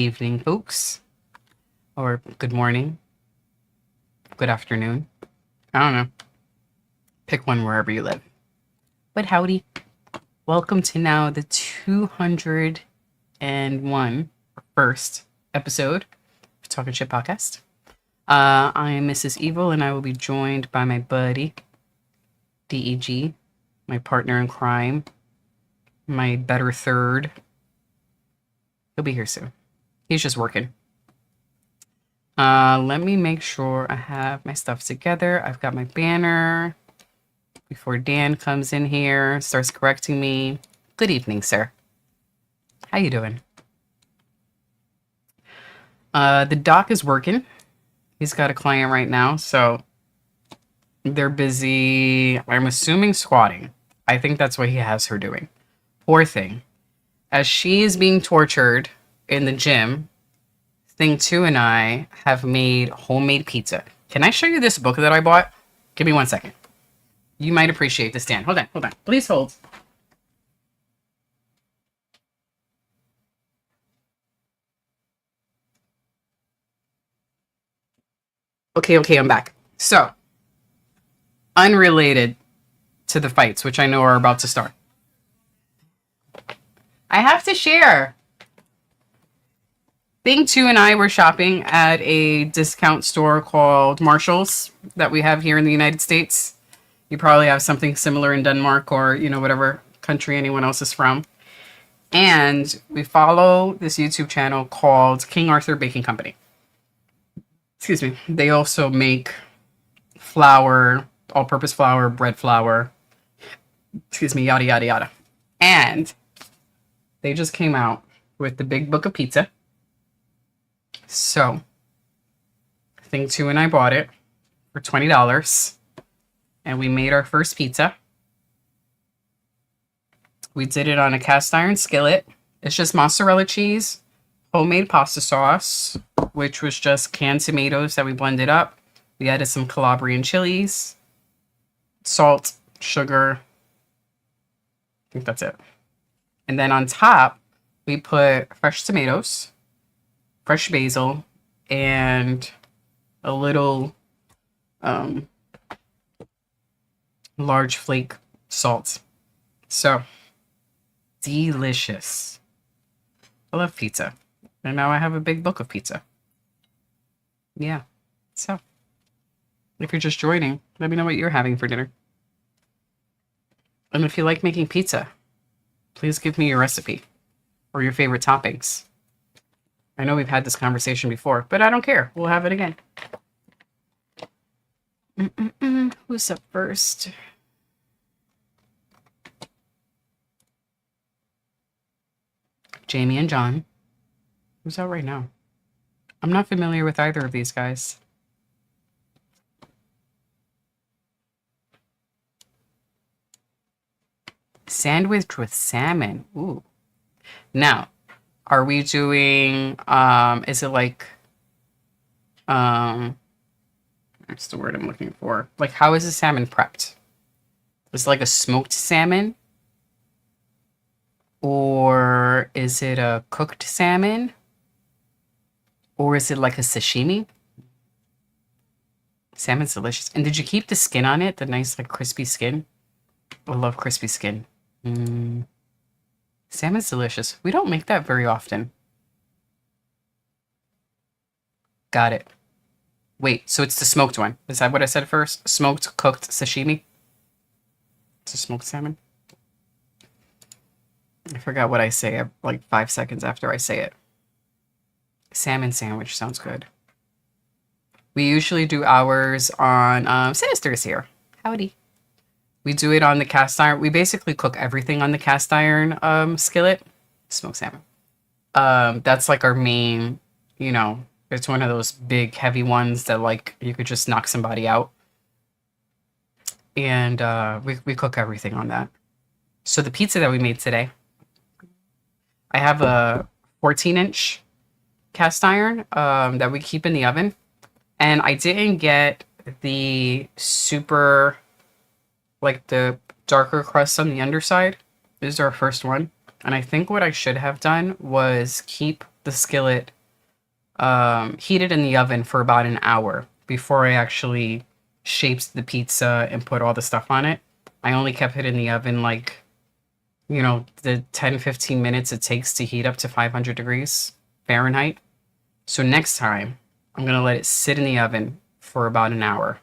evening, folks, or good morning, good afternoon. I don't know. Pick one wherever you live. But howdy. Welcome to now the 201 first episode of Talking Shit Podcast. I am Mrs. Evil, and I will be joined by my buddy, DEG, my partner in crime, my better third. He'll be here soon. He's just working. Let me make sure I have my stuff together. I've got my banner before Dan comes in here, starts correcting me. Good evening, sir. How you doing? The doc is working. He's got a client right now, so they're busy, I'm assuming, squatting. I think that's what he has her doing. Poor thing. As she is being tortured in the gym, Thing 2 and I have made homemade pizza. Can I show you this book that I bought? Give me 1 second. You might appreciate this, Dan. Hold on. Please hold. Okay, I'm back. So, unrelated to the fights, which I know are about to start. I have to share. Thing 2 and I were shopping at a discount store called Marshall's that we have here in the United States. You probably have something similar in Denmark or, whatever country anyone else is from. And we follow this YouTube channel called King Arthur Baking Company. Excuse me. They also make flour, all-purpose flour, bread flour, yada, yada, yada. And they just came out with the big book of pizza. So, Thing 2 and I bought it for $20. And we made our first pizza. We did it on a cast iron skillet. It's just mozzarella cheese, homemade pasta sauce, which was just canned tomatoes that we blended up. We added some Calabrian chilies, salt, sugar. I think that's it. And then on top, we put fresh tomatoes, fresh basil, and a little large flake salt. So delicious. I love pizza. And now I have a big book of pizza. Yeah. So if you're just joining, let me know what you're having for dinner. And if you like making pizza, please give me your recipe or your favorite toppings. I know we've had this conversation before, but I don't care. We'll have it again. Who's up first? Jamie and John. Who's out right now? I'm not familiar with either of these guys. Sandwich with salmon. Ooh. Now, are we doing, is it like, what's the word I'm looking for? Like, how is the salmon prepped? Is it like a smoked salmon? Or is it a cooked salmon? Or is it like a sashimi? Salmon's delicious. And did you keep the skin on it? The nice, like, crispy skin? I love crispy skin. Salmon's delicious. We don't make that very often. Got it. Wait, so it's the smoked one. Is that what I said first? Smoked, cooked sashimi? It's a smoked salmon? I forgot what I say like 5 seconds after I say it. Salmon sandwich sounds good. We usually do ours on Sinister's here. Howdy. We do it on the cast iron. We basically cook everything on the cast iron skillet. Smoked salmon. That's like our main, it's one of those big, heavy ones that like you could just knock somebody out. And we cook everything on that. So the pizza that we made today, I have a 14-inch cast iron that we keep in the oven. And I didn't get the super, like the darker crust on the underside. This is our first one. And I think what I should have done was keep the skillet heated in the oven for about an hour before I actually shaped the pizza and put all the stuff on it. I only kept it in the oven like, the 10-15 minutes it takes to heat up to 500 degrees Fahrenheit. So next time, I'm going to let it sit in the oven for about an hour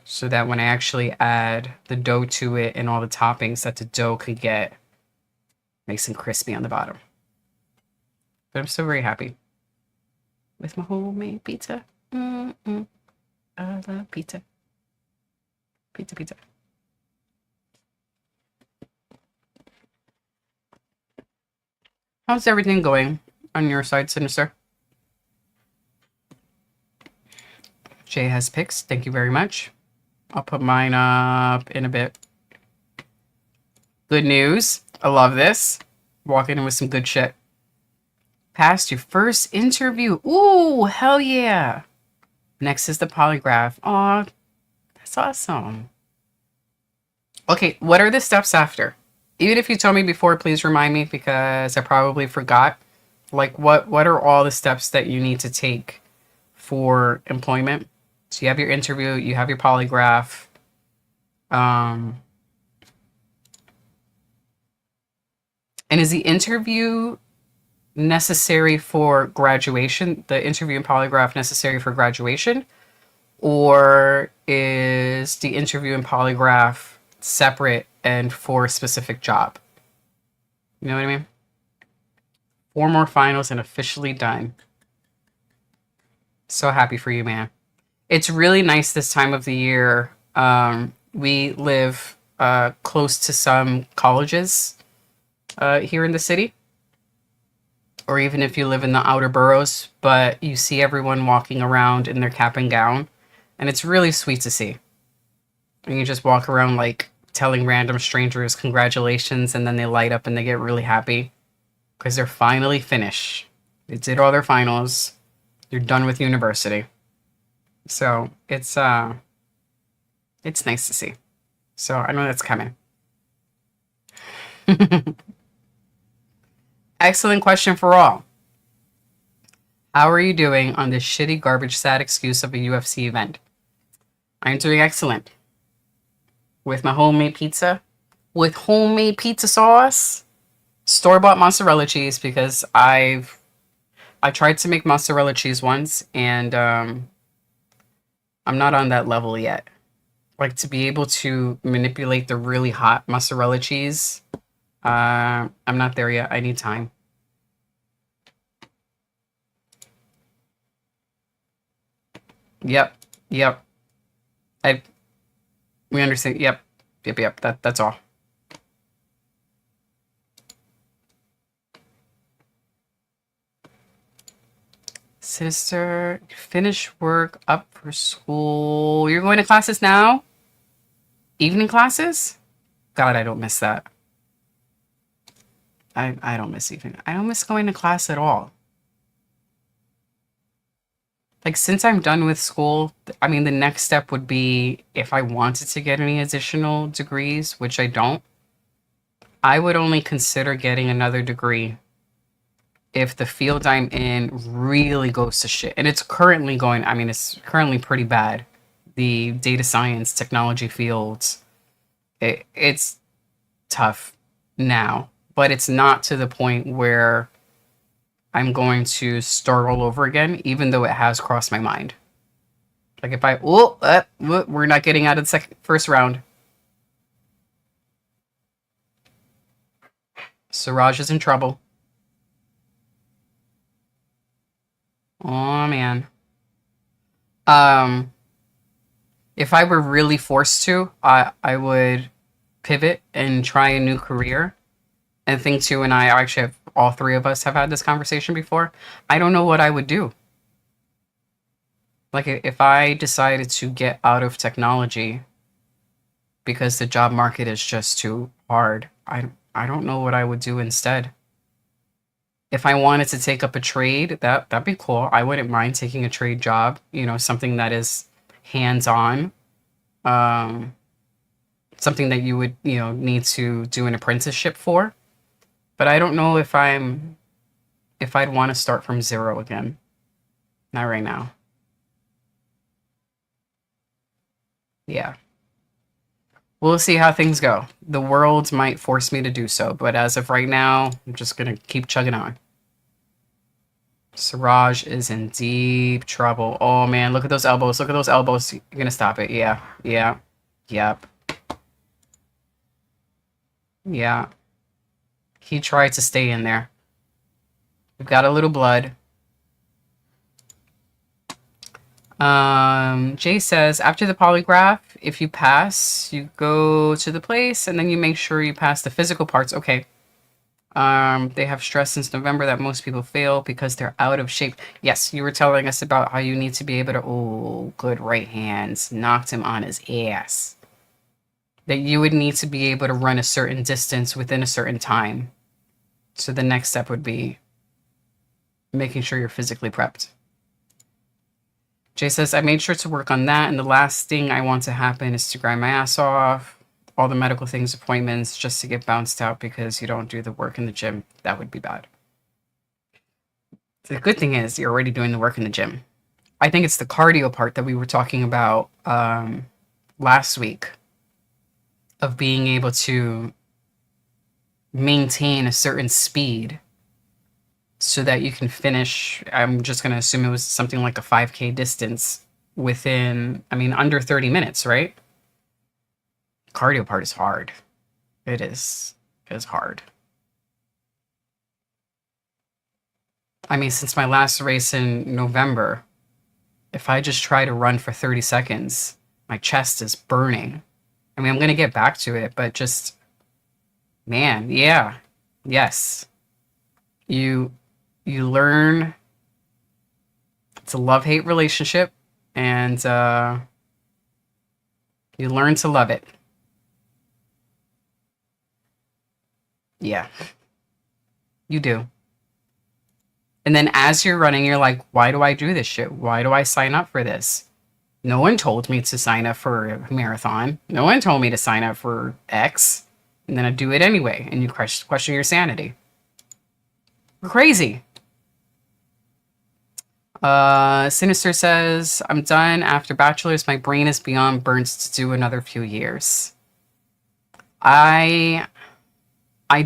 so that when I actually add the dough to it and all the toppings, that the dough could get nice and crispy on the bottom. But I'm still very happy with my homemade pizza. Mm-mm. I love pizza. Pizza, pizza. How's everything going on your side, Sinister? Jay has pics. Thank you very much. I'll put mine up in a bit. Good news. I love this. Walking in with some good shit. Passed your first interview. Ooh, hell yeah. Next is the polygraph. Aw, that's awesome. Okay, what are the steps after? Even if you told me before, please remind me because I probably forgot. Like, what are all the steps that you need to take for employment? So you have your interview, you have your polygraph. And is the interview necessary for graduation? The interview and polygraph necessary for graduation? Or is the interview and polygraph separate and for a specific job? You know what I mean? 4 more finals and officially done. So happy for you, man. It's really nice this time of the year. We live close to some colleges here in the city, or even if you live in the outer boroughs, but you see everyone walking around in their cap and gown, and it's really sweet to see. And you just walk around like telling random strangers congratulations, and then they light up and they get really happy because they're finally finished. They did all their finals. They're done with university. So it's nice to see. So I know that's coming. Excellent question for all. How are you doing on this shitty garbage sad excuse of a UFC event? I'm doing excellent. With my homemade pizza. With homemade pizza sauce. Store-bought mozzarella cheese because I tried to make mozzarella cheese once and I'm not on that level yet. Like to be able to manipulate the really hot mozzarella cheese. I'm not there yet. I need time. Yep. We understand. Yep. That's all. Sister, finish work, up for school. You're going to classes now? Evening classes? God, I don't miss that. I don't miss evening. I don't miss going to class at all. Like, since I'm done with school, I mean, the next step would be if I wanted to get any additional degrees, which I don't, I would only consider getting another degree if the field I'm in really goes to shit. And it's currently going, I mean, it's currently pretty bad. The data science technology fields, it's tough now, but it's not to the point where I'm going to start all over again, even though it has crossed my mind. Like if we're not getting out of the first round. Siraj is in trouble. Oh man. If I were really forced to, I would pivot and try a new career. And think too, and I actually have, all 3 of us have had this conversation before. I don't know what I would do. Like if I decided to get out of technology because the job market is just too hard, I don't know what I would do instead. If I wanted to take up a trade, that'd be cool. I wouldn't mind taking a trade job, something that is hands-on. Something that you would, need to do an apprenticeship for. But I don't know if I'm if I'd want to start from zero again. Not right now. Yeah. We'll see how things go. The world might force me to do so, but as of right now, I'm just gonna keep chugging on. Siraj is in deep trouble. Oh man, look at those elbows. Look at those elbows. You're gonna stop it. Yeah. Yeah. Yep. Yeah. He tried to stay in there. We've got a little blood. Jay says, after the polygraph, if you pass, you go to the place and then you make sure you pass the physical parts. Okay. They have stressed since November that most people fail because they're out of shape. Yes, you were telling us about how you need to be able to, oh, good right hands. Knocked him on his ass. That you would need to be able to run a certain distance within a certain time. So the next step would be making sure you're physically prepped. Jay says, I made sure to work on that, and the last thing I want to happen is to grind my ass off, all the medical things, appointments, just to get bounced out because you don't do the work in the gym. That would be bad. The good thing is you're already doing the work in the gym. I think it's the cardio part that we were talking about last week of being able to maintain a certain speed so that you can finish. I'm just going to assume it was something like a 5K distance within, I mean, under 30 minutes, right? Cardio part is hard. It is. It's hard. I mean, since my last race in November, if I just try to run for 30 seconds, my chest is burning. I mean, I'm going to get back to it, but just, man, yeah, yes. You learn. It's a love-hate relationship, and you learn to love it. Yeah, you do. And then as you're running, you're like, why do I do this shit? Why do I sign up for this? No one told me to sign up for a marathon. No one told me to sign up for X. And then I do it anyway, and you question your sanity. We're crazy. Sinister says, I'm done after bachelor's. My brain is beyond Burns to do another few years. I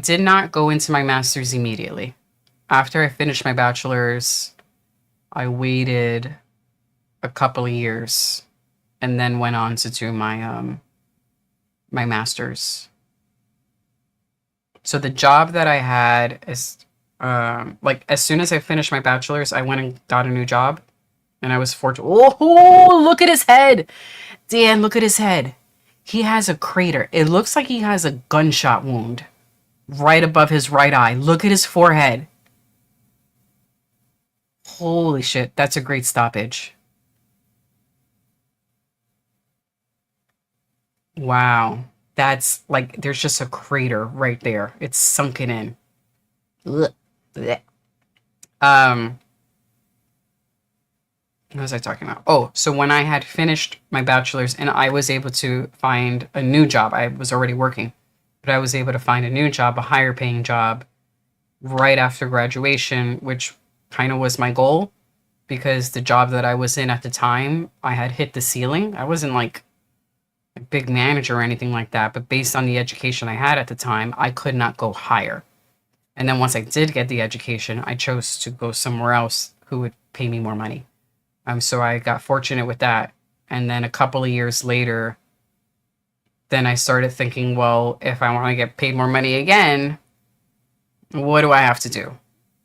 did not go into my master's immediately. After I finished my bachelor's, I waited a couple of years and then went on to do my my master's. So the job that I had is like as soon as I finished my bachelor's, I went and got a new job, and I was fortunate. Oh, look at his head, Dan! Look at his head. He has a crater. It looks like he has a gunshot wound right above his right eye. Look at his forehead. Holy shit, that's a great stoppage. Wow. That's like, there's just a crater right there. It's sunken in. Ugh. Blech. Um, what was I talking about? Oh, so when I had finished my bachelor's and I was able to find a new job, I was already working, but I was able to find a new job, a higher paying job right after graduation, which kind of was my goal because the job that I was in at the time, I had hit the ceiling. I wasn't like a big manager or anything like that, but based on the education I had at the time, I could not go higher. And then once I did get the education, I chose to go somewhere else who would pay me more money. So I got fortunate with that. And then a couple of years later, then I started thinking, well, if I want to get paid more money again, what do I have to do?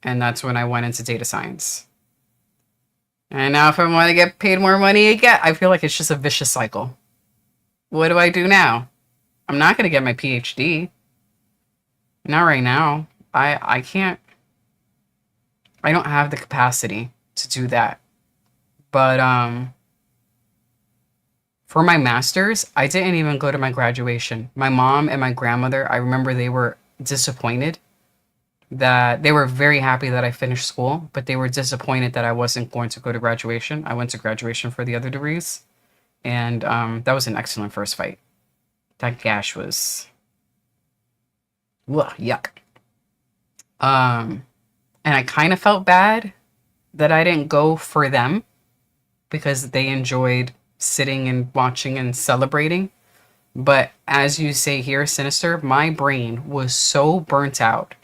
And that's when I went into data science. And now if I want to get paid more money again, I feel like it's just a vicious cycle. What do I do now? I'm not going to get my PhD. Not right now. I can't. I don't have the capacity to do that. But for my master's, I didn't even go to my graduation. My mom and my grandmother, I remember they were disappointed that they were very happy that I finished school, but they were disappointed that I wasn't going to go to graduation. I went to graduation for the other degrees, and that was an excellent first fight. That gash was, ugh, yuck. And And I kind of felt bad that I didn't go for them because they enjoyed sitting and watching and celebrating. But as you say here, Sinister, my brain was so burnt out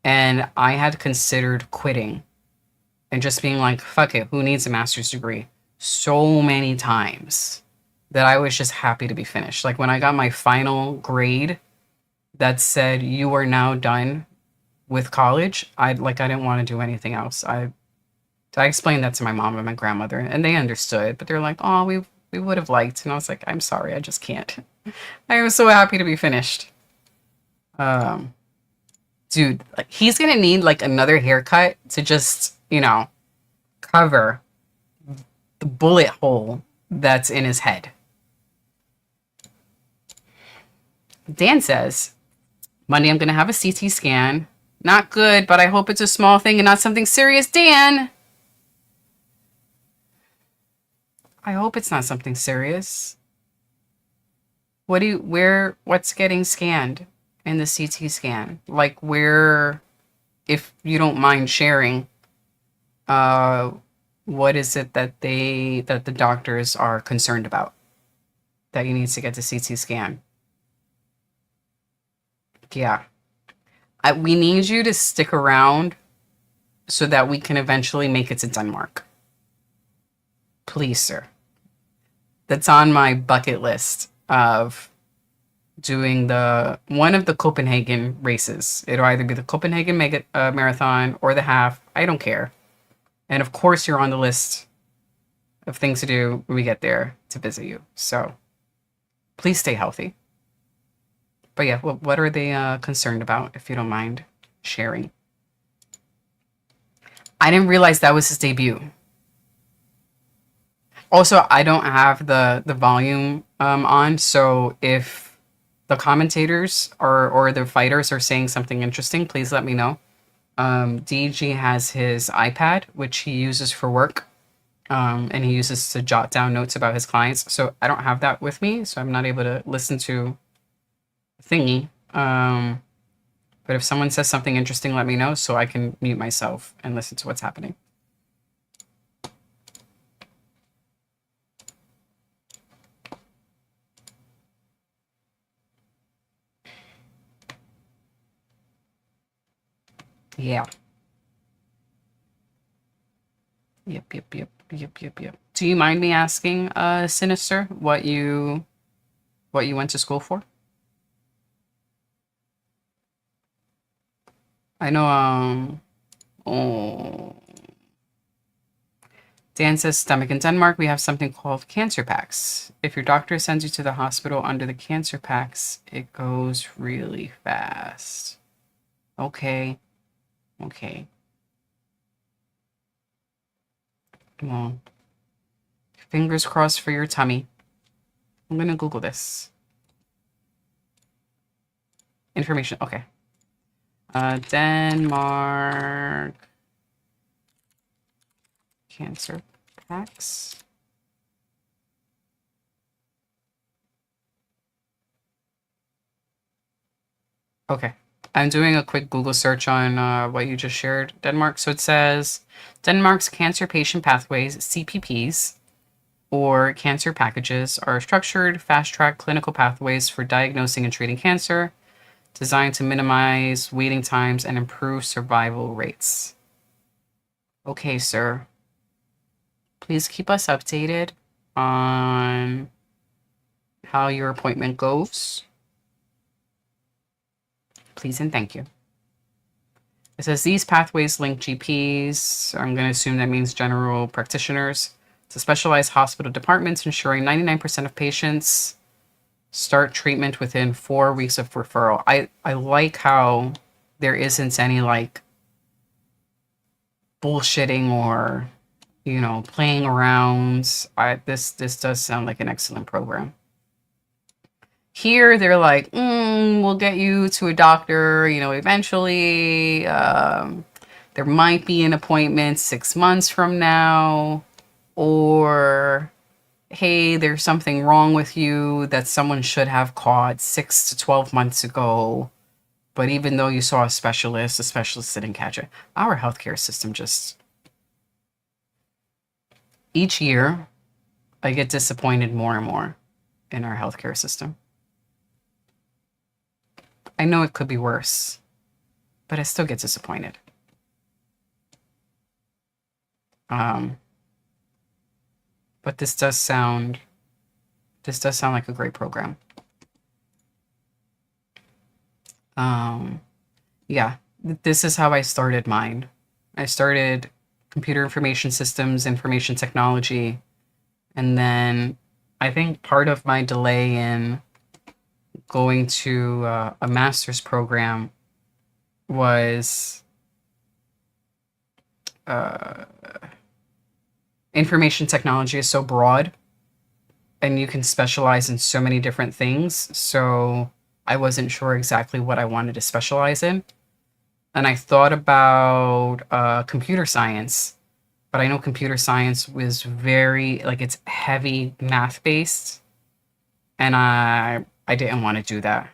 and I had considered quitting and just being like, fuck it, who needs a master's degree? So many times that I was just happy to be finished. Like when I got my final grade that said, you are now done with college, I didn't want to do anything else. I explained that to my mom and my grandmother, and they understood, but they're like, oh, we would have liked. And I was like, I'm sorry, I just can't. I was so happy to be finished. Um, Dude, like, he's gonna need like another haircut to just, cover the bullet hole that's in his head. Dan says, Monday I'm gonna have a CT scan. Not good, but I hope it's a small thing and not something serious, Dan. I hope it's not something serious. What's getting scanned in the CT scan? Like where, if you don't mind sharing, uh, what is it that the doctors are concerned about that you need to get the CT scan? Yeah. We need you to stick around so that we can eventually make it to Denmark. Please, sir. That's on my bucket list of doing one of the Copenhagen races. It'll either be the Copenhagen marathon or the half. I don't care. And of course, you're on the list of things to do when we get there to visit you. So please stay healthy. But yeah, what are they concerned about, if you don't mind sharing? I didn't realize that was his debut. Also, I don't have the volume on, so if the commentators or the fighters are saying something interesting, please let me know. DG has his iPad, which he uses for work, and he uses to jot down notes about his clients. So I don't have that with me, so I'm not able to listen to thingy. But if someone says something interesting, let me know so I can mute myself and listen to what's happening. Yeah. Yep. Do you mind me asking, Sinister, what you went to school for? I know, oh, Dan says stomach. In Denmark, we have something called cancer packs. If your doctor sends you to the hospital under the cancer packs, it goes really fast. Okay. Well, fingers crossed for your tummy. I'm gonna Google this. Information, okay. Denmark cancer packs. Okay. I'm doing a quick Google search on what you just shared, Denmark. So it says Denmark's cancer patient pathways, CPPs, or cancer packages, are structured, fast-track clinical pathways for diagnosing and treating cancer, designed to minimize waiting times and improve survival rates. Okay, sir. Please keep us updated on how your appointment goes. Please and thank you. It says these pathways link GPs. I'm going to assume that means general practitioners to specialized hospital departments, ensuring 99% of patients start treatment within 4 weeks of referral. I like how there isn't any like bullshitting or, playing around. This does sound like an excellent program. Here, they're like, we'll get you to a doctor, eventually. There might be an appointment 6 months from now. Or, hey, there's something wrong with you that someone should have caught 6 to 12 months ago. But even though you saw a specialist didn't catch it. Our healthcare system just, each year, I get disappointed more and more in our healthcare system. I know it could be worse, but I still get disappointed. Um, but this does sound like a great program. Um, yeah, this is how I started mine. I started computer information systems, information technology, and then I think part of my delay in going to a master's program was uh, information technology is so broad and you can specialize in so many different things. So I wasn't sure exactly what I wanted to specialize in. And I thought about computer science, but I know computer science was very, like, it's heavy math based. And I didn't want to do that.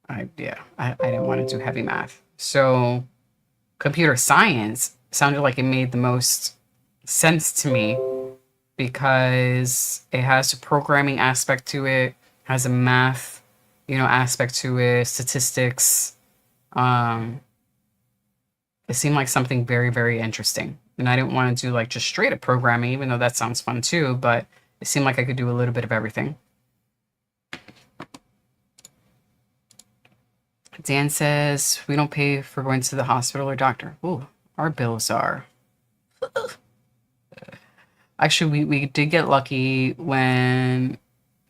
I didn't want to do heavy math. So computer science sounded like it made the most sense to me because it has a programming aspect to it, has a math, aspect to it, statistics. Um, it seemed like something very, very interesting. And I didn't want to do like just straight up programming, even though that sounds fun too, but it seemed like I could do a little bit of everything. Dan says we don't pay for going to the hospital or doctor. Ooh, our bills are. Actually, we did get lucky when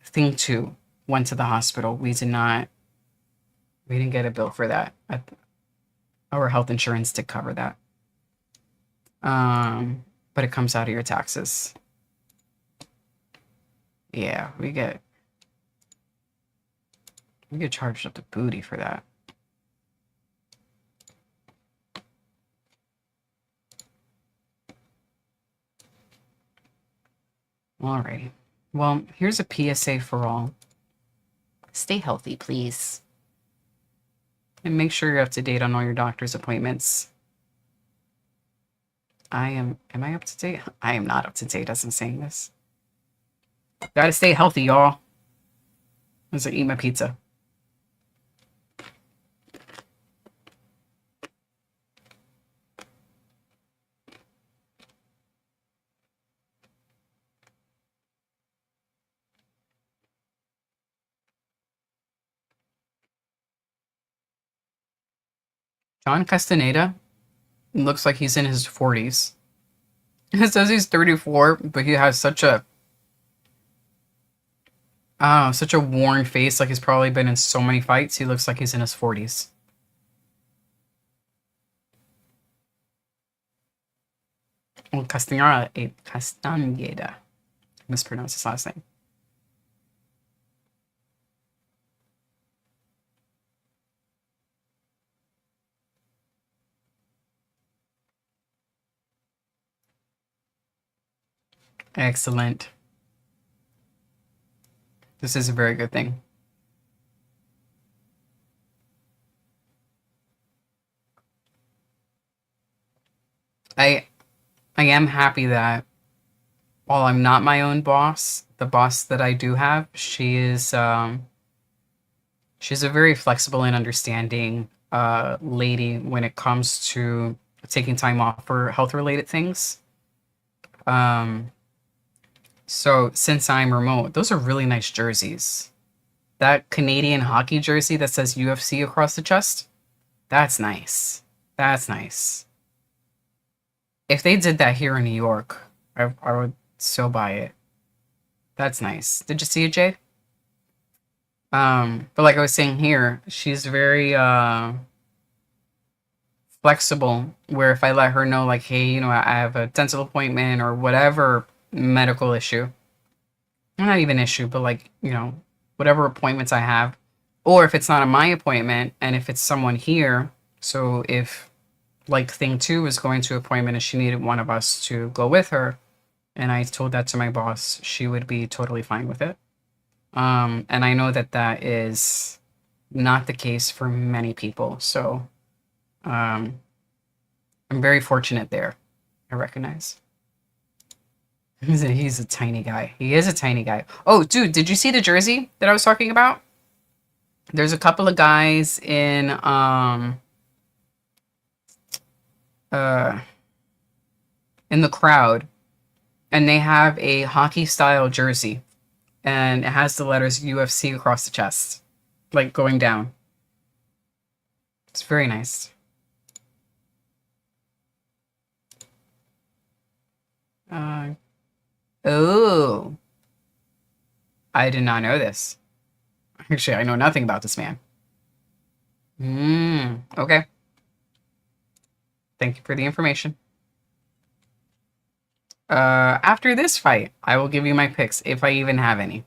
Thing 2 went to the hospital. We didn't get a bill for that. Our health insurance did cover that. But it comes out of your taxes. Yeah, we get charged up the booty for that. Alrighty. Well, here's a PSA for all. Stay healthy, please. And make sure you're up to date on all your doctor's appointments. Am I up to date? I am not up to date as I'm saying this. Gotta stay healthy, y'all. As I eat my pizza. John Castaneda looks like he's in his 40s. It says he's 34, but he has such a such a worn face, like he's probably been in so many fights. He looks like he's in his 40s. Well, Castaneda. Mispronounced his last name. Excellent. This is a very good thing. I I am happy that while I'm not my own boss, the boss that I do have, she's a very flexible and understanding lady when it comes to taking time off for health related things. Um, so since I'm remote, those are really nice jerseys. That Canadian hockey jersey that says UFC across the chest, that's nice. That's nice. If they did that here in New York, I would so buy it. That's nice. Did you see it, Jay? But like I was saying here, she's very flexible where if I let her know like, hey, I have a dental appointment or whatever medical issue, not even issue, but like, whatever appointments I have, or if it's not my appointment and if it's someone here, so if like Thing 2 was going to appointment and she needed one of us to go with her, and I told that to my boss, she would be totally fine with it. And I know that that is not the case for many people. So um, I'm very fortunate there. I recognize. He's a tiny guy. He is a tiny guy. Oh, dude, did you see the jersey that I was talking about? There's a couple of guys uh in the crowd, and they have a hockey style jersey, and it has the letters UFC across the chest, like going down. It's very nice. Uh, oh, I did not know this. Actually, I know nothing about this man. Okay. Thank you for the information. After this fight, I will give you my picks if I even have any.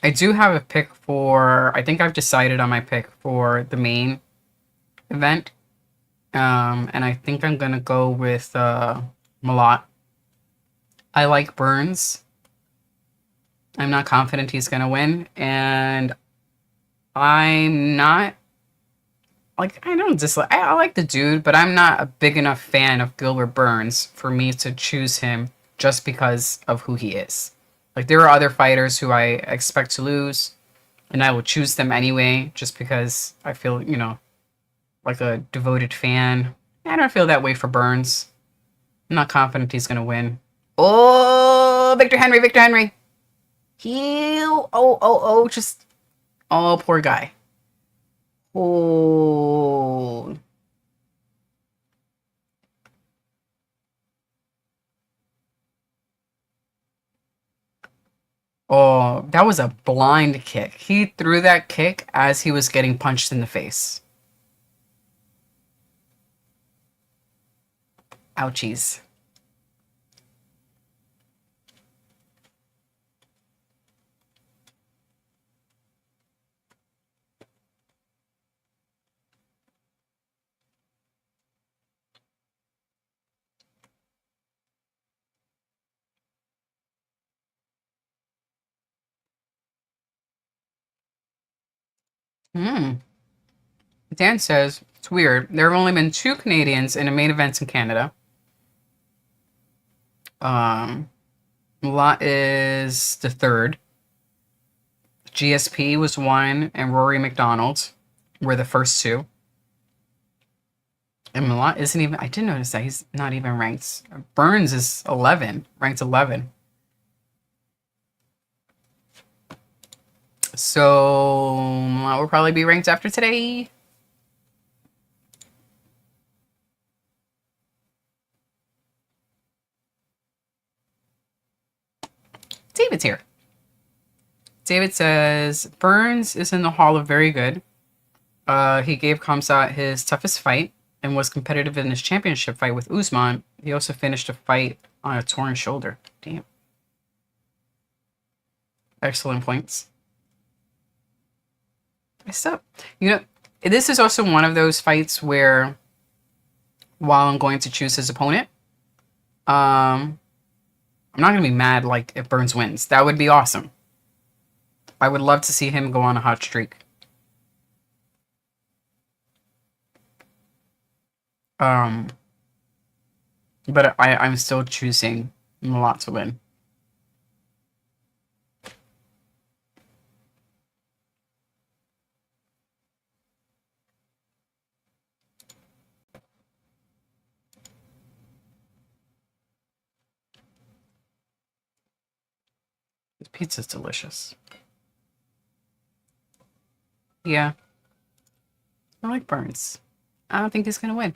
I do have a pick for. I think I've decided on my pick for the main event. And I think I'm gonna go with Malott. I like Burns. I'm not confident he's gonna win, and I'm not like I don't dislike. I like the dude, but I'm not a big enough fan of Gilbert Burns for me to choose him just because of who he is. Like there are other fighters who I expect to lose, and I will choose them anyway, just because I feel like a devoted fan. I don't feel that way for Burns. I'm not confident he's gonna win. Oh, Victor Henry, Victor Henry. Just oh, poor guy. Oh, oh, that was a blind kick. He threw that kick as he was getting punched in the face. Ouchies. Hmm. Dan says it's weird. There have only been two Canadians in a main event in Canada. Um, Lot is the third. GSP was one, and Rory McDonald were the first two. And Malott isn't even. I did notice that he's not even ranked. Burns is 11, ranked 11. So Malott will probably be ranked after today. David's here. David says Burns is in the Hall of Very Good. He gave Kamsat his toughest fight and was competitive in his championship fight with Usman. He also finished a fight on a torn shoulder. Damn. Excellent points. I still, you know, this is also one of those fights where, while I'm going to choose his opponent, I'm not going to be mad like if Burns wins. That would be awesome. I would love to see him go on a hot streak. Um, but I'm still choosing Malott to win. This pizza's delicious. Yeah, I like Burns. I don't think he's gonna win.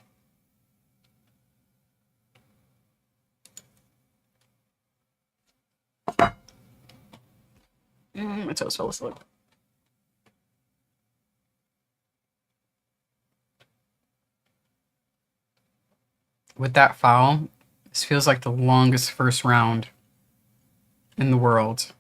My toes fell asleep. With that foul, this feels like the longest first round in the world.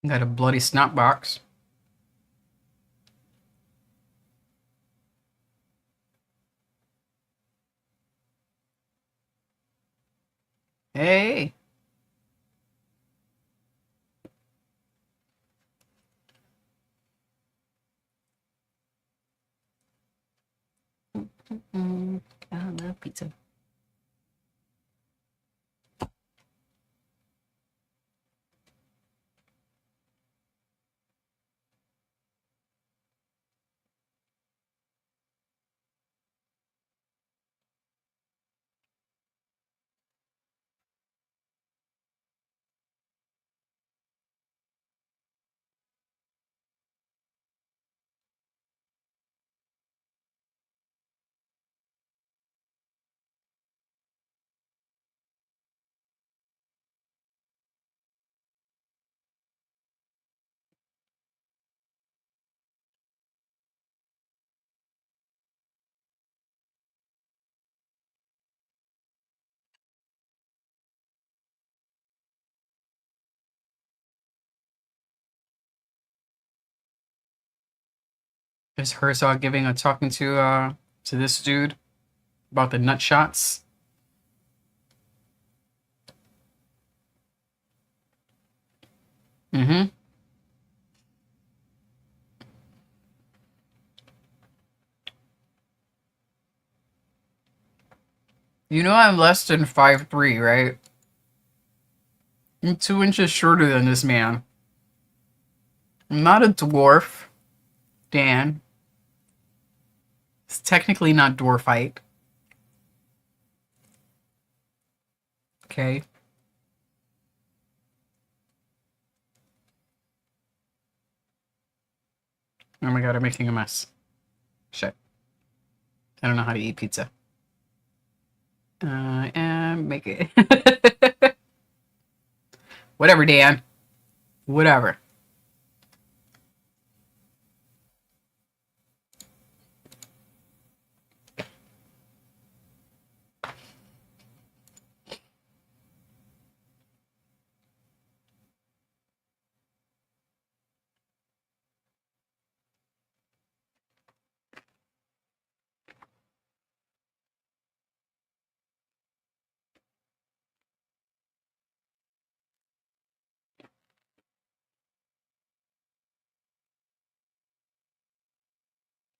Got a bloody snot box. Hey. I love pizza. Is Herzog giving a talking to this dude about the nut shots? Mm-hmm. You know I'm less than 5'3", right? I'm 2 inches shorter than this man. I'm not a dwarf, Dan. It's technically not dwarfite. Okay. Oh my god, I'm making a mess. Shit. I don't know how to eat pizza. And make it. Whatever, Dan. Whatever.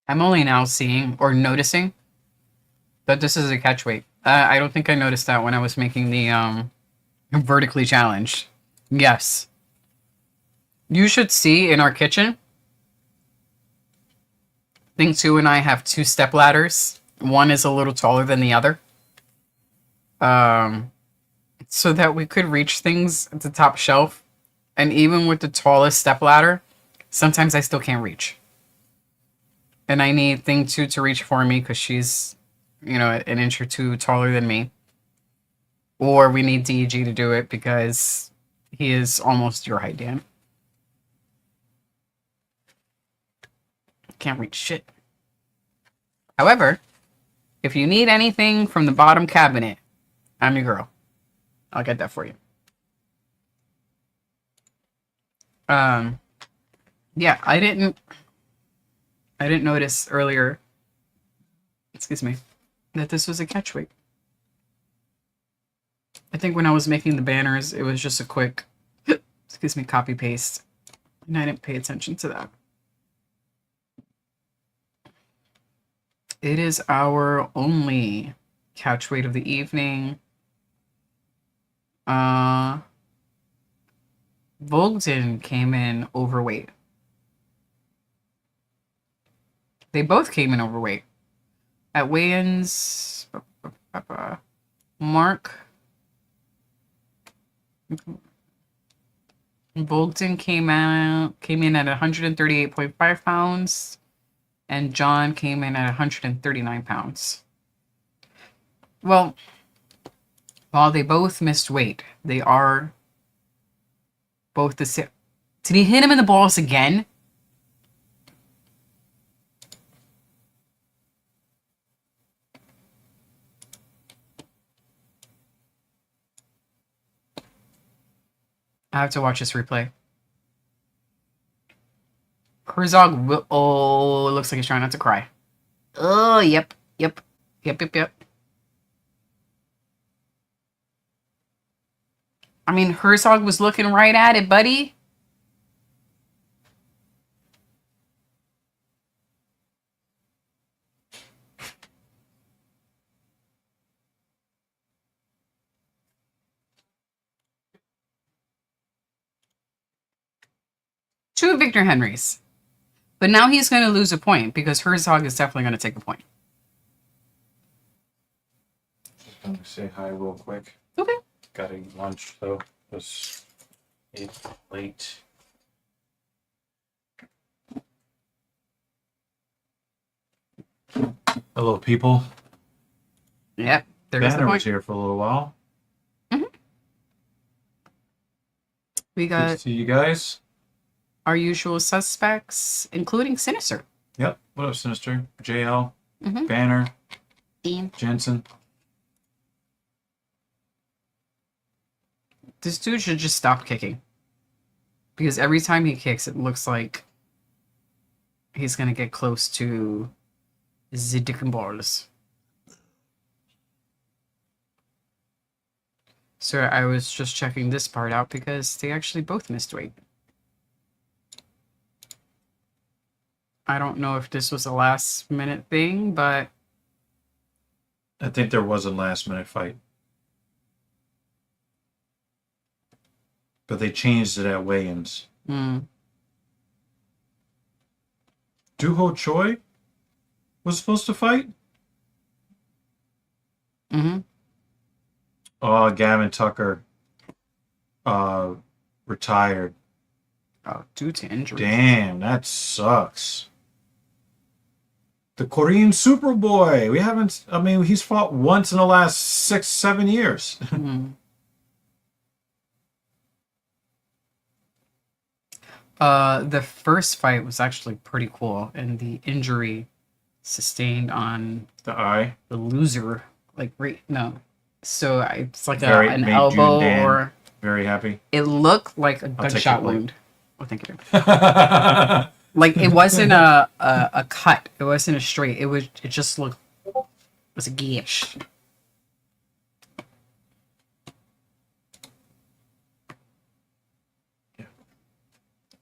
I'm only now seeing or noticing that this is a catch weight. I don't think I noticed that when I was making the vertically challenged. Yes. You should see in our kitchen. I think Sue and I have 2 step ladders. One is a little taller than the other. Um, so that we could reach things at the top shelf. And even with the tallest step ladder, sometimes I still can't reach. And I need thing 2 to reach for me because she's, an inch or 2 taller than me. Or we need DEG to do it because he is almost your height, Dan. Can't reach shit. However, if you need anything from the bottom cabinet, I'm your girl. I'll get that for you. Yeah, I didn't notice earlier, excuse me, that this was a catch weight. I think when I was making the banners, it was just a quick, excuse me, copy paste. And I didn't pay attention to that. It is our only catch weight of the evening. Volkton came in overweight. They both came in overweight. At weigh-ins, Mark Volkton came in at 138.5 pounds, and John came in at 139 pounds. Well, while they both missed weight, they are both the same. Did he hit him in the balls again? I have to watch this replay. Herzog will. Oh, it looks like he's trying not to cry. Oh, yep. Yep. Yep, yep, yep. I mean, Herzog was looking right at it, buddy. Two Victor Henrys. But now he's going to lose a point because Herzog is definitely going to take a point. Just going to say hi real quick. Okay. Got to eat lunch, though. It's late. Hello, people. Yep. There is the Banner point. was here for a little while. Mm-hmm. We Good to got see you guys. our usual suspects, including Sinister. Yep. What up, Sinister? JL, Mm-hmm. Banner, Dean. Jensen. This dude should just stop kicking. Because every time he kicks, it looks like he's going to get close to the dick and balls. So I was just checking this part out because they actually both missed weight. I don't know if this was a last minute thing, but I think there was a last minute fight. But they changed it at weigh-ins. Doo-Ho Choi was supposed to fight? Mm-hmm. Oh, Gavin Tucker retired. Oh, due to injury. Damn, that sucks. The Korean Superboy. We haven't, I mean, he's fought once in the last 6-7 years. Mm. The first fight was actually pretty cool, and the injury sustained on The eye. the loser, like right no, so it's like Very an made elbow, June Dan or very happy. it looked like a take gunshot your word. wound. Oh, thank you. Like it wasn't a cut. It wasn't a straight. It just looked, it was a gash.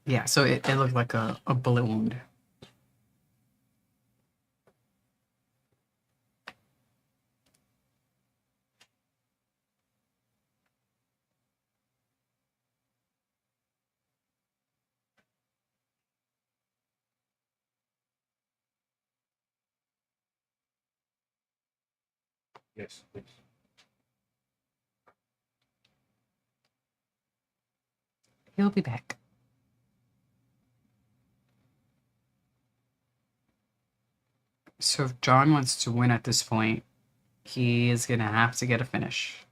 Yeah, so it looked like a bullet wound. Yes, please. He'll be back. So if John wants to win at this point, he is going to have to get a finish.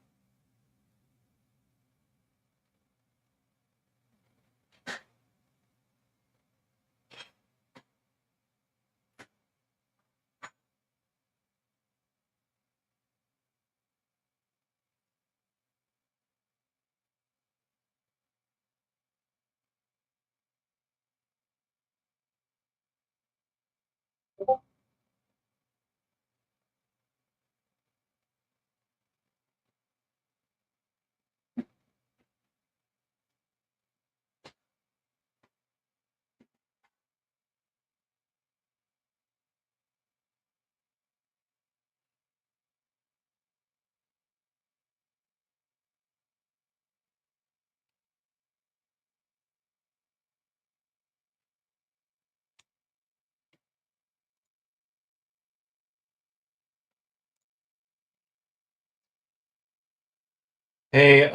Hey,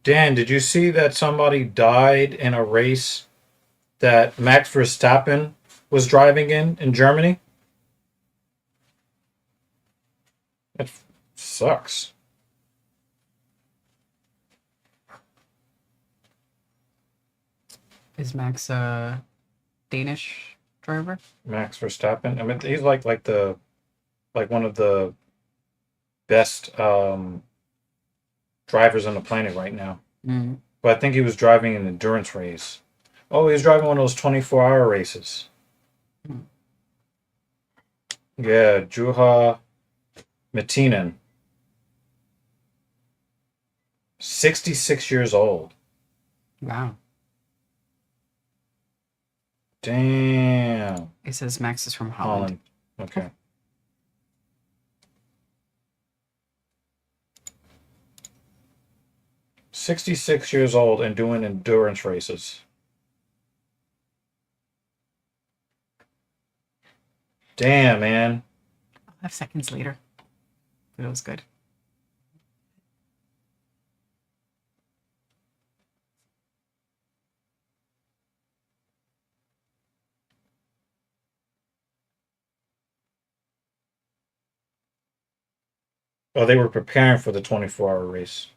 Dan, did you see that somebody died in a race that Max Verstappen was driving in Germany? That sucks. Is Max a Danish driver? Max Verstappen. I mean, he's like one of the best drivers on the planet right now. Mm. But I think he was driving an endurance race. Oh, he was driving one of those 24-hour races. Yeah, Juha Matinen. 66 years old. Wow. Damn. It says Max is from Holland. Holland. Okay. "66 years old and doing endurance races." Damn, man. I'll have seconds later. But it was good. Oh, they were preparing for the 24-hour race.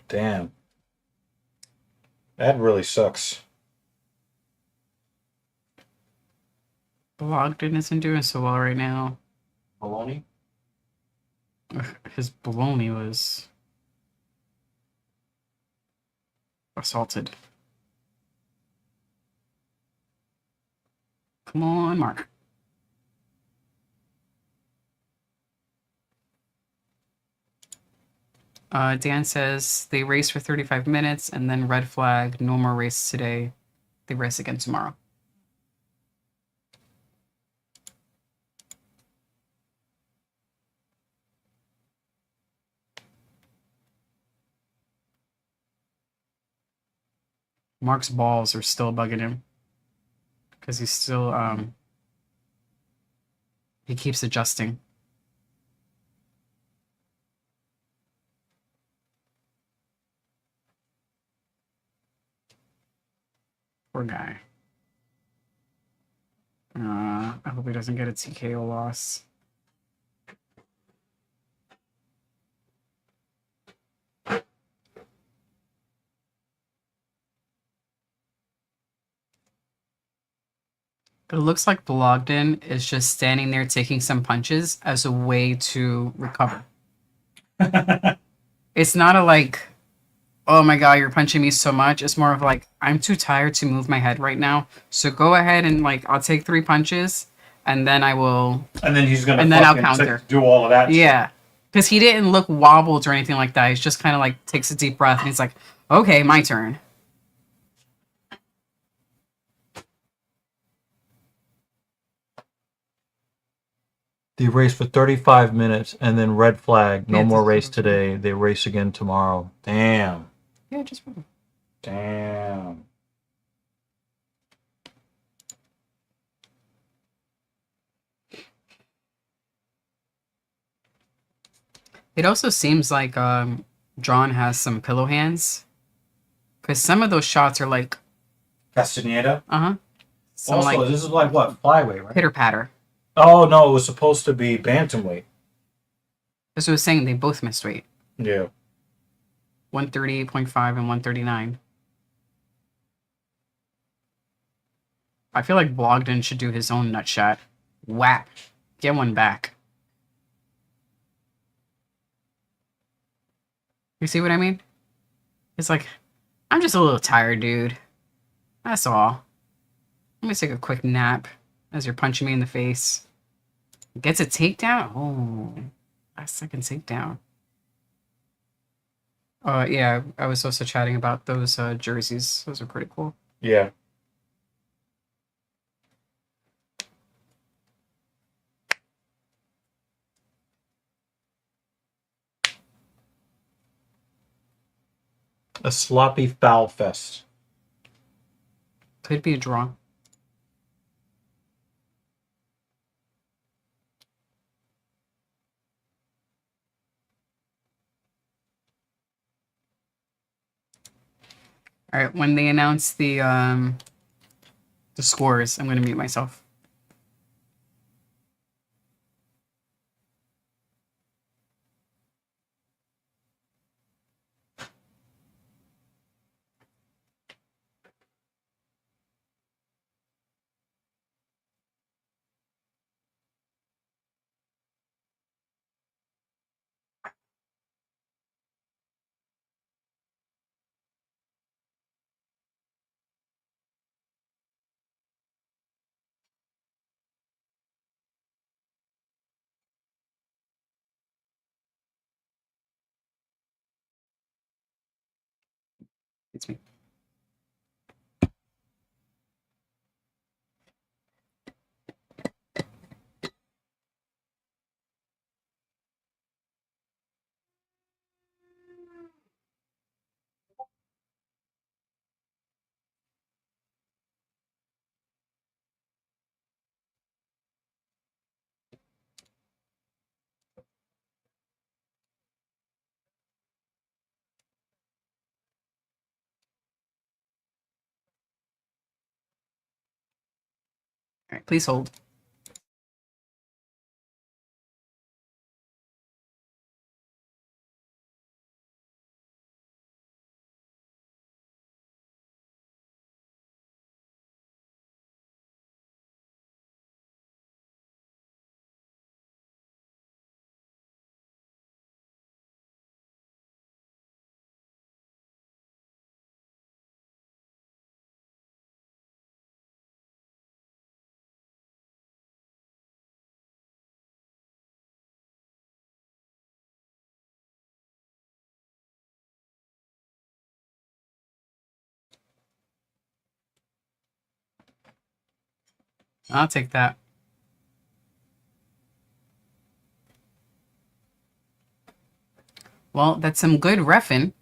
Damn. That really sucks. Blogden isn't doing so well right now. Maloney? His baloney was assaulted. Come on, Mark. Dan says they race for 35 minutes and then red flag, no more race today. They race again tomorrow. Mark's balls are still bugging him because he's still he keeps adjusting. Poor guy. I hope he doesn't get a TKO loss. It looks like Blogden is just standing there taking some punches as a way to recover. It's not a like, oh my god, you're punching me so much. It's more of like, I'm too tired to move my head right now. So go ahead and like, I'll take 3 punches and then I will. And then he's gonna And then I'll fucking counter. do all of that. Yeah. Because he didn't look wobbled or anything like that. He's just kind of like takes a deep breath and he's like, okay, my turn. They race for 35 minutes and then red flag. No Yeah, more just- race today. They race again tomorrow. Damn. Yeah, just. Damn. It also seems like John has some pillow hands. Because some of those shots are like, Castaneda. some Also, like this is like what? Flyweight, right? pitter patter. Oh, no. It was supposed to be bantamweight. As I was saying, they both missed weight. Yeah. 138.5 and 139. I feel like Blogden should do his own nut shot. Whap. Get one back. You see what I mean? It's like, I'm just a little tired, dude. That's all. Let me take a quick nap as you're punching me in the face. Gets a takedown? Oh, a second takedown. Yeah, I was also chatting about those jerseys. Those are pretty cool. Yeah. A sloppy foul fest. Could be a draw. All right, when they announce the scores, I'm going to mute myself. It's me. All right, please hold. I'll take that. Well, that's some good reffing.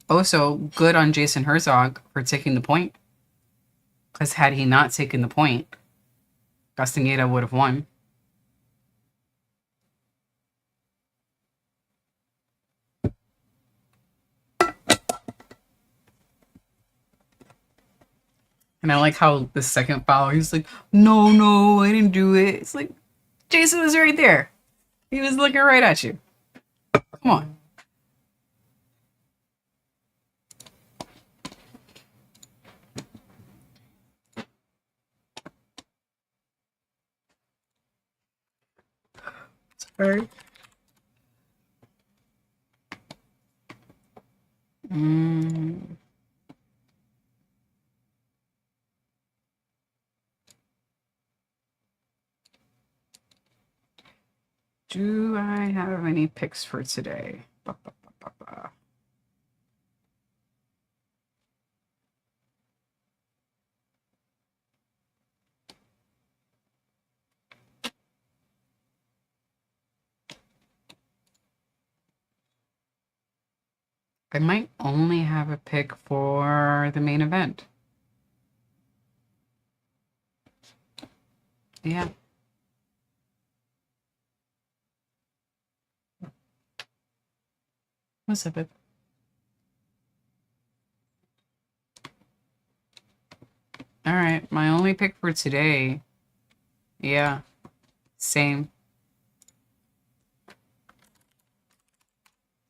Also, good on Jason Herzog for taking the point. Because had he not taken the point, Castaneda would have won. And I like how the second foul, he's like, no, I didn't do it. It's like, Jason was right there. He was looking right at you. Come on. Sorry. Do I have any picks for today? I might only have a pick for the main event. Yeah. What's up, babe? All right, my only pick for today. Yeah, same.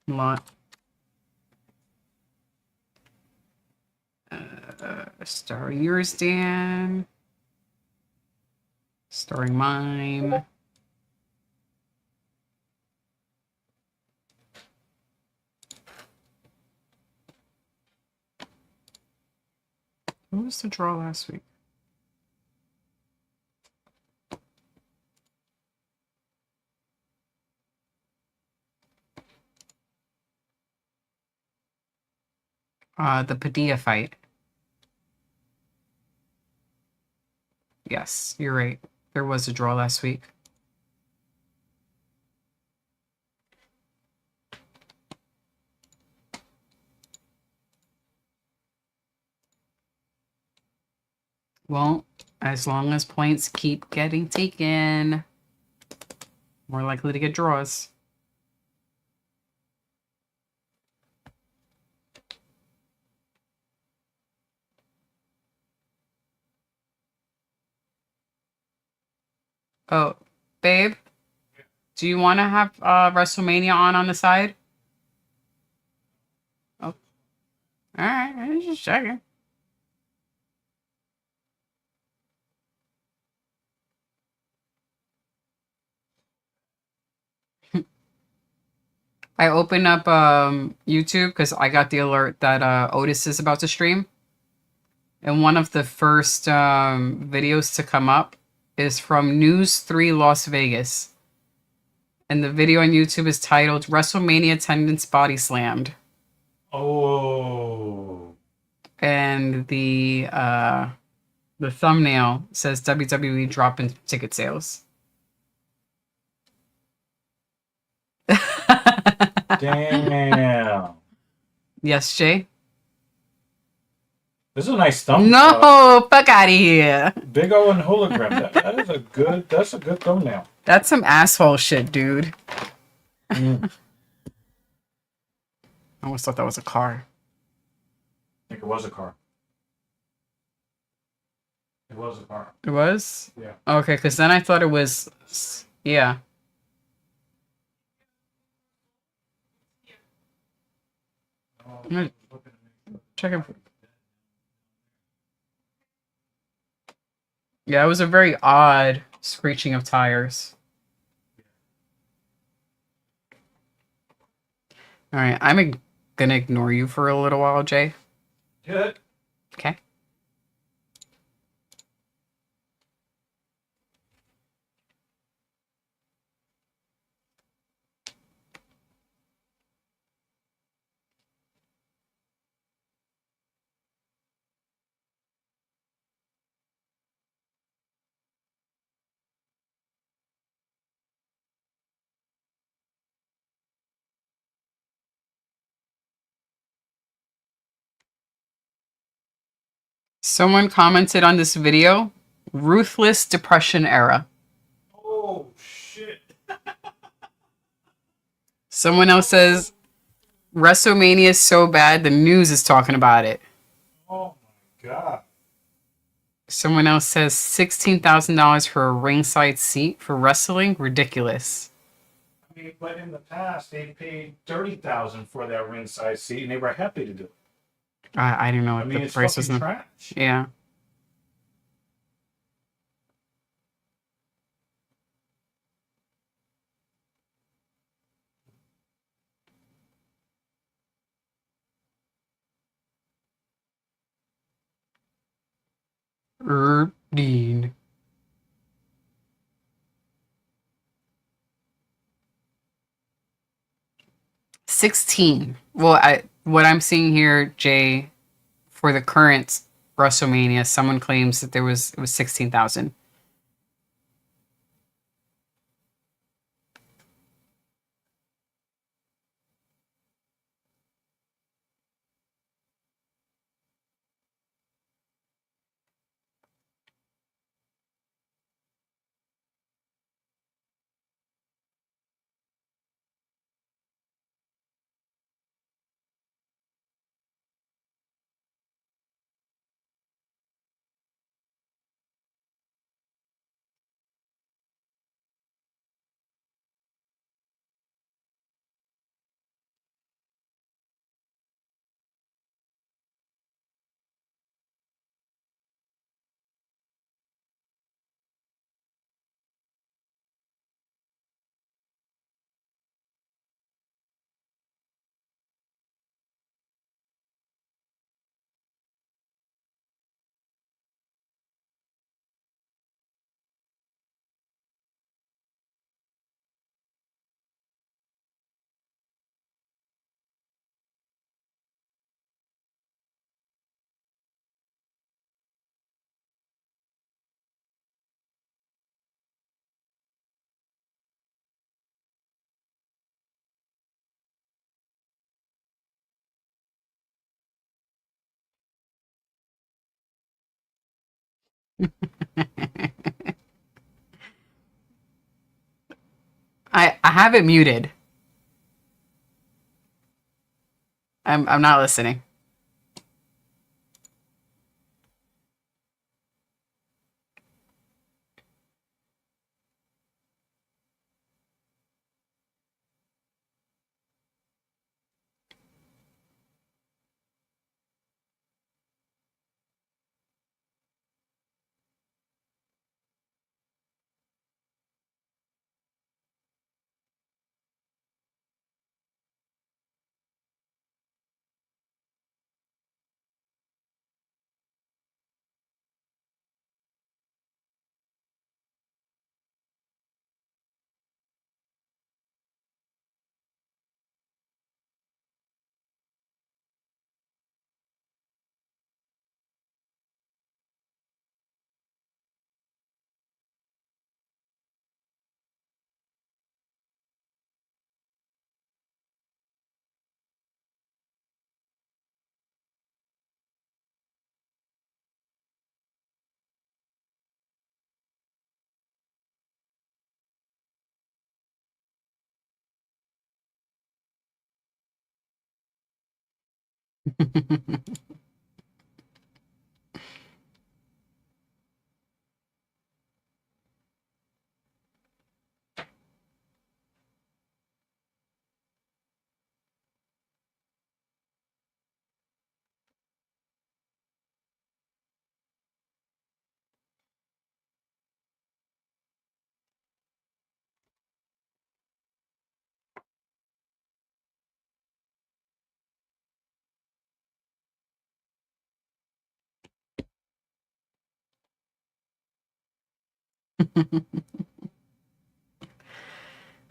Malott. Starring yours, Dan. Starring mine. Who was the draw last week? The Padilla fight. Yes, you're right. There was a draw last week. Well, as long as points keep getting taken, more likely to get draws. Oh, babe, do you want to have WrestleMania on the side? Oh, all right. I was just checking. I open up YouTube because I got the alert that Otis is about to stream. And one of the first videos to come up is from News 3 Las Vegas. And the video on YouTube is titled WrestleMania Attendance Body Slammed. Oh. And the thumbnail says WWE drop in ticket sales. Damn. Yes, Jay? This is a nice No, fuck out of here. big O and hologram. That's a good thumbnail. That's some asshole shit, dude. Mm. I almost thought that was a car. I think it was a car. It was a car. It was? Yeah. Okay, because then I thought it was. Yeah. I'm gonna check it. Yeah, it was a very odd screeching of tires. All right, gonna ignore you for a little while, Jay. Good. Okay. Someone commented on this video, ruthless depression era. Oh shit. Someone else says, WrestleMania is so bad, the news is talking about it. Oh my god. Someone else says $16,000 for a ringside seat for wrestling? Ridiculous. I mean, but in the past they paid $30,000 for that ringside seat, and they were happy to do it. I didn't know I what mean, the it's price was. fucking trash. Yeah. Dean. $16. Well, what I'm seeing here, Jay, for the current WrestleMania, someone claims that it was 16,000. I have it muted. I'm not listening.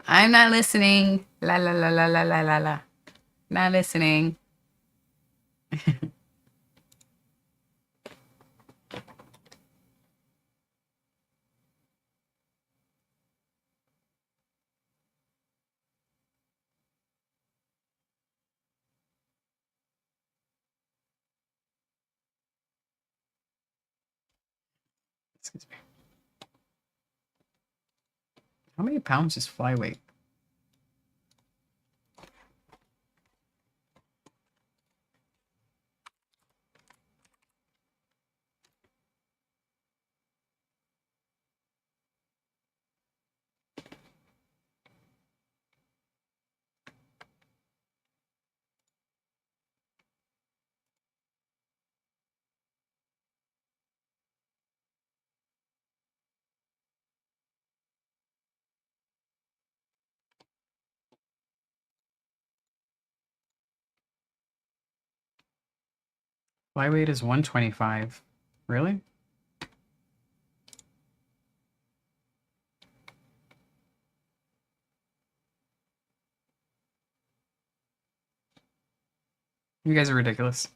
I'm not listening. La la la la la la la la. Not listening. Excuse me. How many pounds is flyweight? Flyweight is 125. Really? You guys are ridiculous.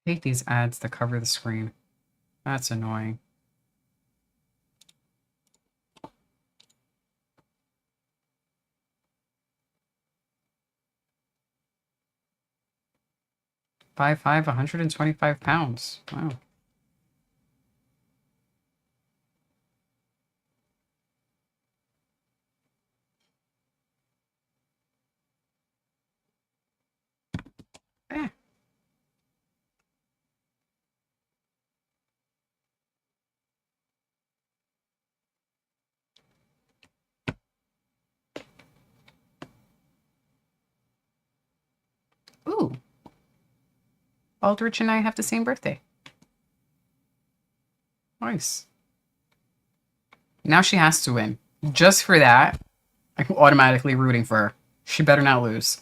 I hate these ads that cover the screen. That's annoying. Five five, 125 pounds. Wow. Eh. Ooh. Aldrich and I have the same birthday. Nice. Now she has to win. Just for that, I'm automatically rooting for her. She better not lose.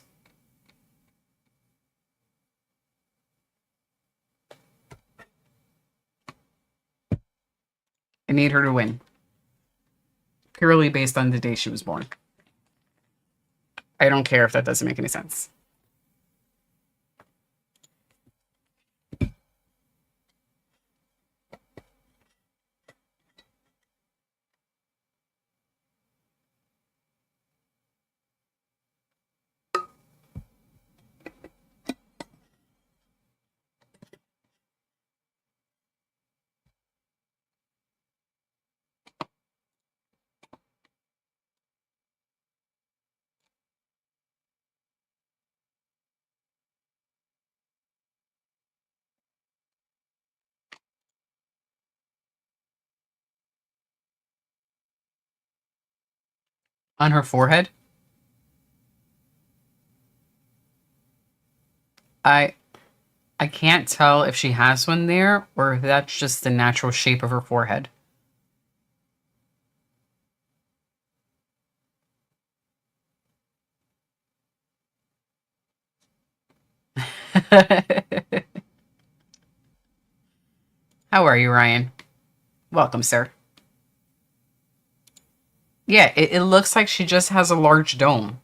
I need her to win. Purely based on the day she was born. I don't care if that doesn't make any sense. On her forehead, I I can't tell if she has one there or if that's just the natural shape of her forehead. How are you, Ryan? Welcome, sir. Yeah, it looks like she just has a large dome.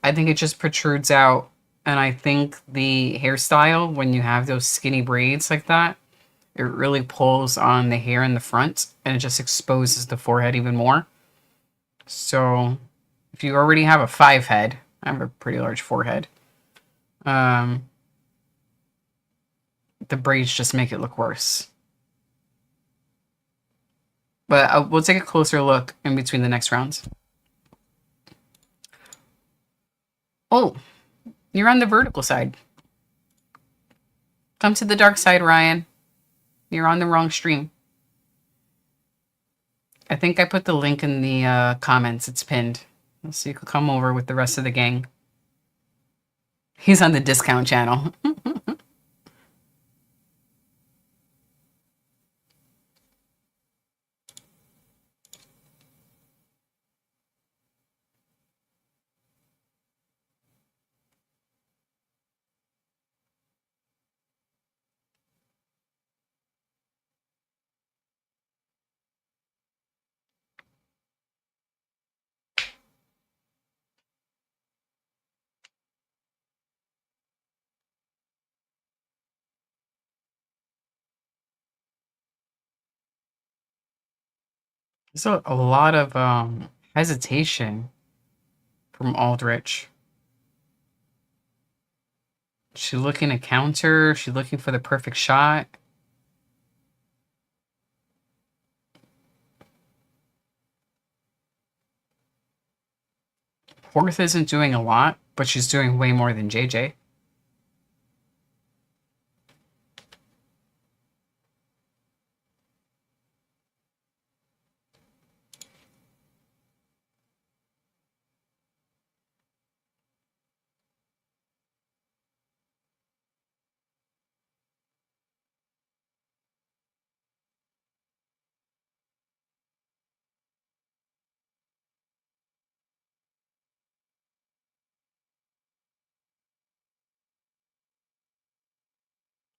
I think it just protrudes out. And I think the hairstyle, when you have those skinny braids like that, it really pulls on the hair in the front and it just exposes the forehead even more. So if you already have a 5 head, I have a pretty large forehead. Um, the braids just make it look worse. But we'll take a closer look in between the next rounds. Oh, you're on the vertical side. Come to the dark side, Ryan. You're on the wrong stream. I think I put the link in the comments. It's pinned. So you could come over with the rest of the gang. He's on the discount channel. There's a lot of hesitation from Aldrich. She looking to counter. She looking for the perfect shot. Horth isn't doing a lot, but she's doing way more than JJ.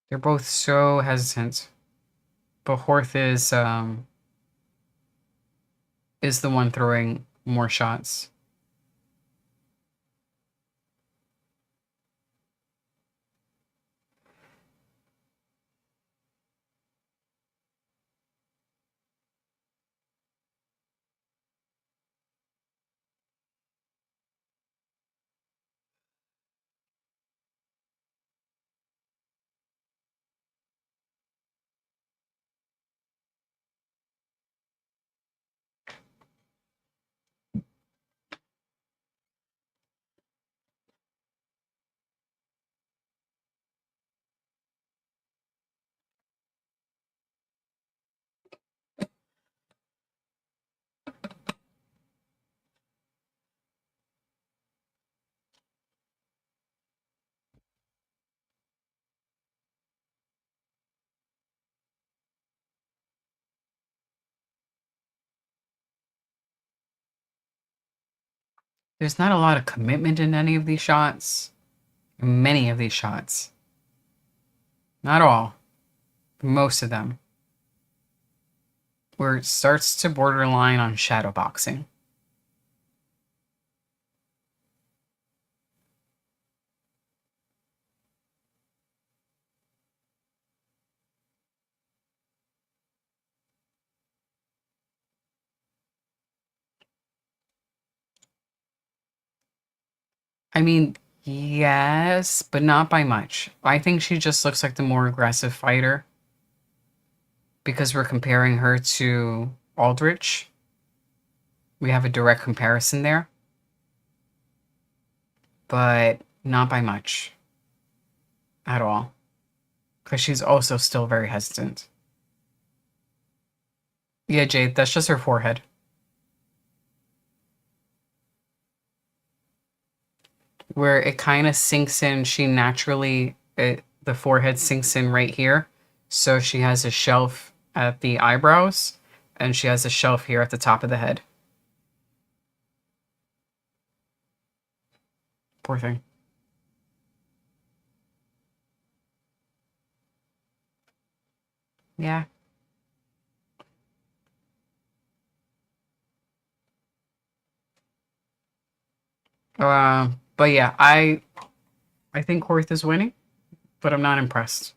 They're both so hesitant. But Horth is the one throwing more shots. There's not a lot of commitment in any of these shots. Many of these shots. Not all. Most of them. Where it starts to borderline on shadow boxing. I mean, yes, but not by much. I think she just looks like the more aggressive fighter because we're comparing her to Aldrich. We have a direct comparison there, but not by much at all because she's also still very hesitant. Yeah, Jade, that's just her forehead. where it kind of sinks in. She naturally, the forehead sinks in right here. So she has a shelf at the eyebrows and she has a shelf here at the top of the head. Poor thing. Yeah. But yeah, I think Horth is winning, but I'm not impressed.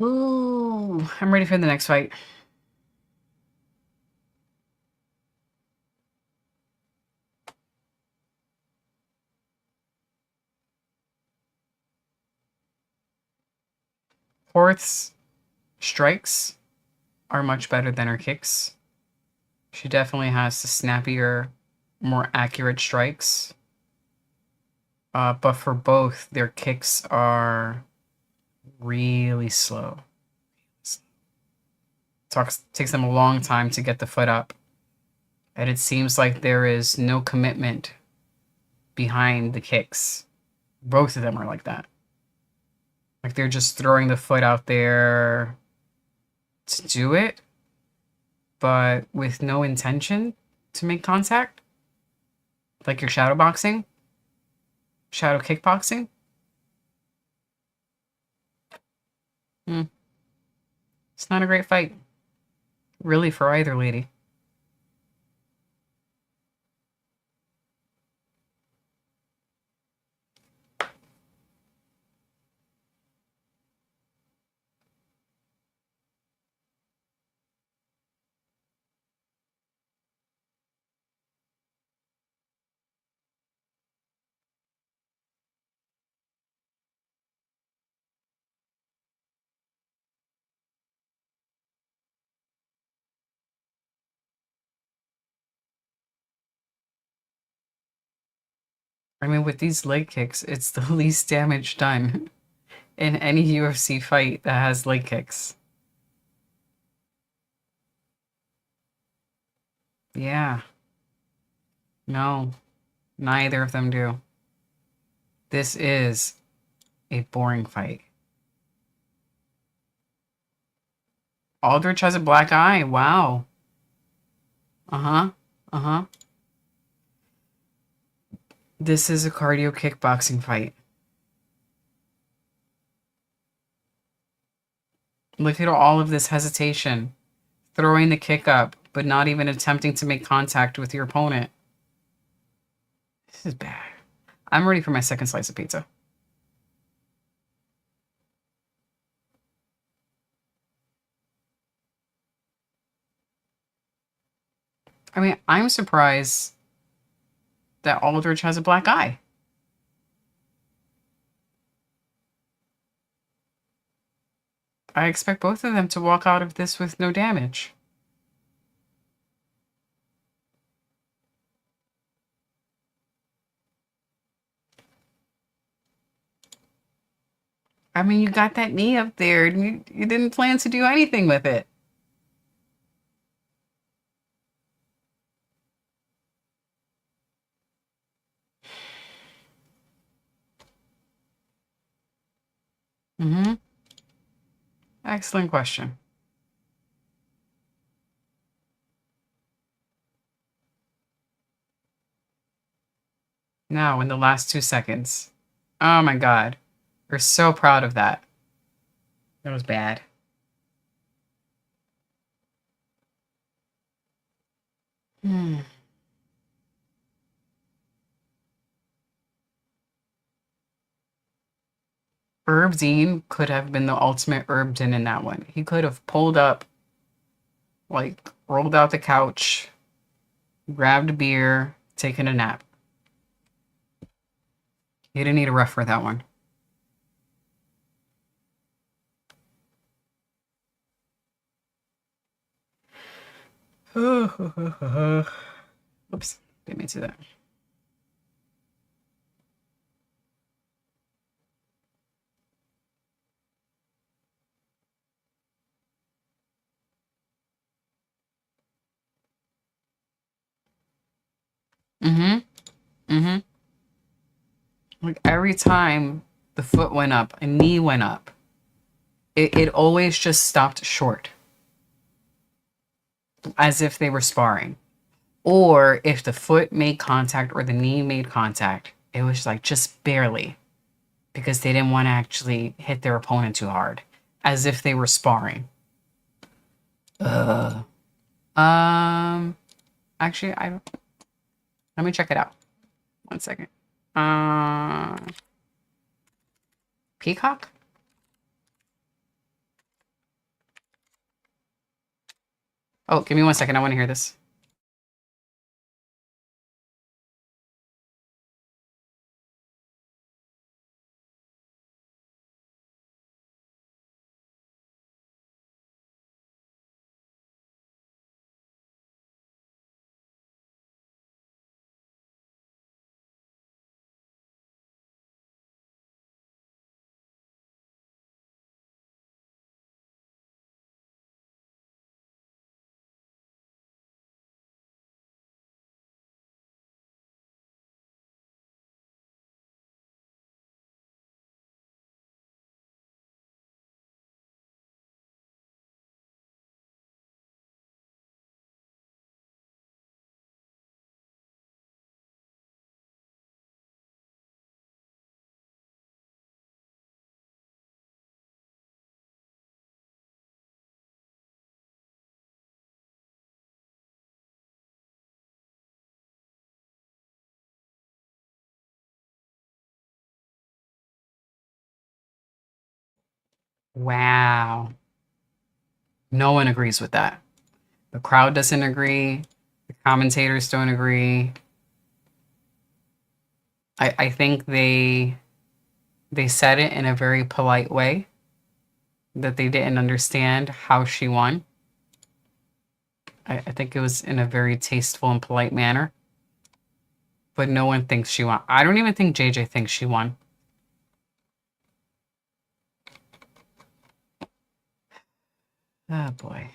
Ooh, I'm ready for the next fight. Horth's strikes are much better than her kicks. She definitely has the snappier, more accurate strikes. But for both, their kicks are really slow. Takes them a long time to get the foot up. And it seems like there is no commitment behind the kicks. Both of them are like that. Like they're just throwing the foot out there to do it, but with no intention to make contact. Like your shadow boxing, shadow kickboxing. It's not a great fight, really, for either lady. I mean, with these leg kicks, it's the least damage done in any UFC fight that has leg kicks. Yeah, no, neither of them do. This is a boring fight. Aldrich has a black eye. Wow. Uh huh. Uh huh. This is a cardio kickboxing fight. Look at all of this hesitation, throwing the kick up, but not even attempting to make contact with your opponent. This is bad. I'm ready for my second slice of pizza. I mean, I'm surprised that Aldrich has a black eye. I expect both of them to walk out of this with no damage. I mean, you got that knee up there and you didn't plan to do anything with it. Mm-hmm. Excellent question. Now, in the last 2 seconds. Oh my God. We're so proud of that. That was bad. Hmm. Herb Dean could have been the ultimate Herb Dean in that one. He could have pulled up, like, rolled out the couch, grabbed a beer, taken a nap. He didn't need a ref for that one. Oops, didn't mean to do that. Mm-hmm. Mm-hmm. Like every time the foot went up, a knee went up, it always just stopped short, as if they were sparring. Or if the foot made contact or the knee made contact, it was like just barely because they didn't want to actually hit their opponent too hard, as if they were sparring. Ugh. Um, actually, I let me check it out. 1 second. Uh, Peacock? Oh, give me 1 second. I want to hear this. Wow. No one agrees with that. The crowd doesn't agree. The commentators don't agree. I think they said it in a very polite way that they didn't understand how she won. I think it was in a very tasteful and polite manner, but no one thinks she won. I don't even think JJ thinks she won. Oh boy.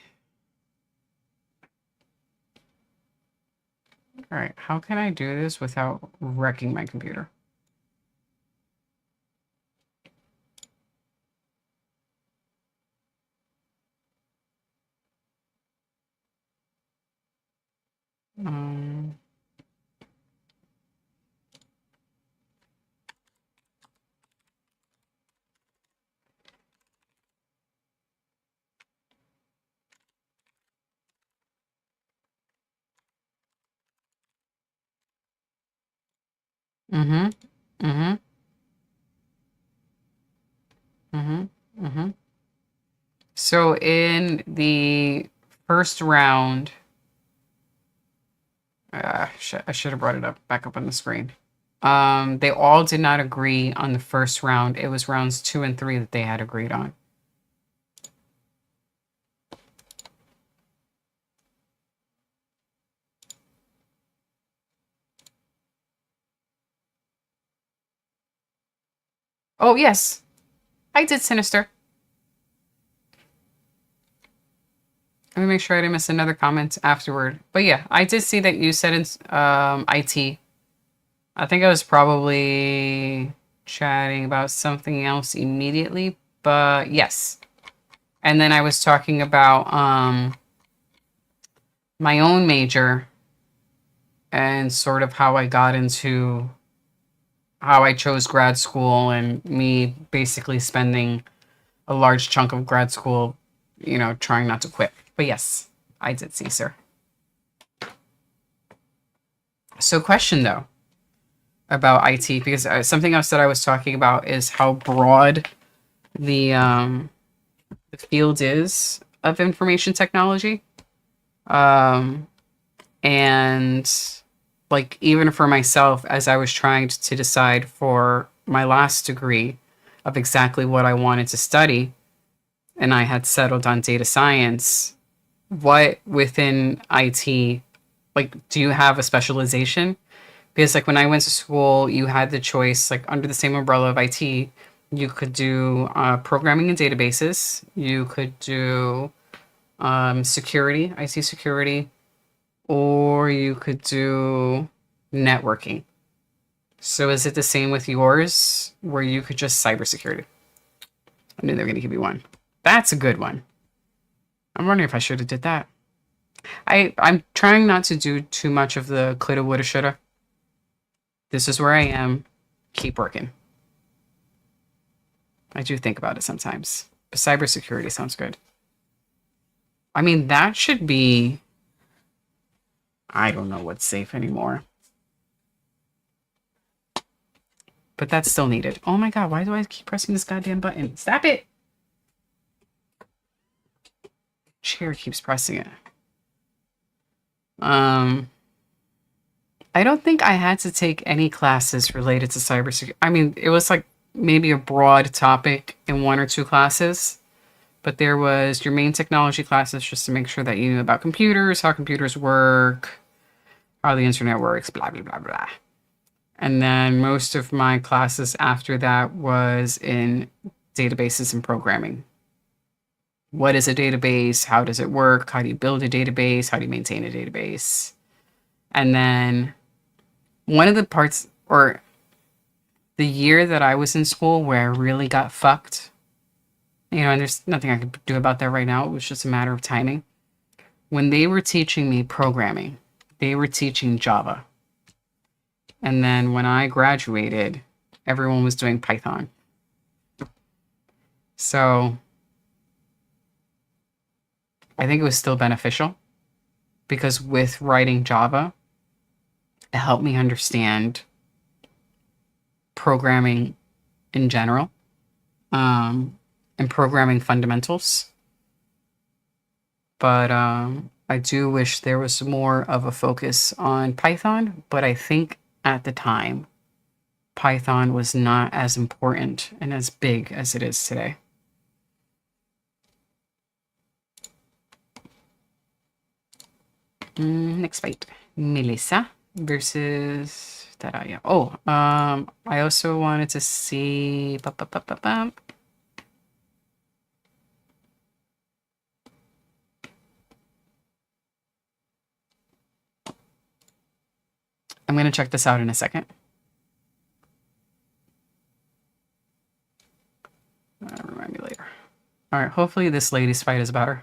All right, how can I do this without wrecking my computer? Um, mm-hmm. Mm-hmm. Mm-hmm. Mm-hmm. So in the first round, I should have brought it up back up on the screen. They all did not agree on the first round. It was rounds 2 and 3 that they had agreed on. Oh, yes, I did Sinister. Let me make sure I didn't miss another comment afterward. But yeah, I did see that you said it's IT. I think I was probably chatting about something else immediately, but yes. And then I was talking about my own major and sort of how I got into how I chose grad school and me basically spending a large chunk of grad school, trying not to quit. But yes, I did see, sir. So, question though about IT, because something else that I was talking about is how broad the field is of information technology. Um, and like, even for myself, as I was trying to decide for my last degree of exactly what I wanted to study, and I had settled on data science, what within IT, like, do you have a specialization? Because like when I went to school, you had the choice, like under the same umbrella of IT, you could do programming and databases, you could do security, IT security, or you could do networking. So is it the same with yours, where you could just cybersecurity? I knew they were going to give you one. That's a good one. I'm wondering if I should have did that. I'm trying not to do too much of the coulda, woulda, shoulda. This is where I am. Keep working. I do think about it sometimes. But cybersecurity sounds good. I mean, that should be. I don't know what's safe anymore. But that's still needed. Oh my god, why do I keep pressing this goddamn button? Stop it! Chair keeps pressing it. I don't think I had to take any classes related to cybersecurity. I mean, it was like maybe a broad topic in one or two classes, but there was your main technology classes just to make sure that you knew about computers, how computers work, how the internet works, blah, blah, blah, blah. And then most of my classes after that was in databases and programming. What is a database? How does it work? How do you build a database? How do you maintain a database? And then one of the parts, or the year that I was in school where I really got fucked, and there's nothing I could do about that right now. It was just a matter of timing. When they were teaching me programming, they were teaching Java. And then when I graduated, everyone was doing Python. So I think it was still beneficial because with writing Java, it helped me understand programming in general, and programming fundamentals. But I do wish there was more of a focus on Python, but I think at the time, Python was not as important and as big as it is today. Next fight, Melissa versus Taraya. Oh, I also wanted to see. I'm gonna check this out in a second. Remind me later. All right. Hopefully, this lady's fight is better.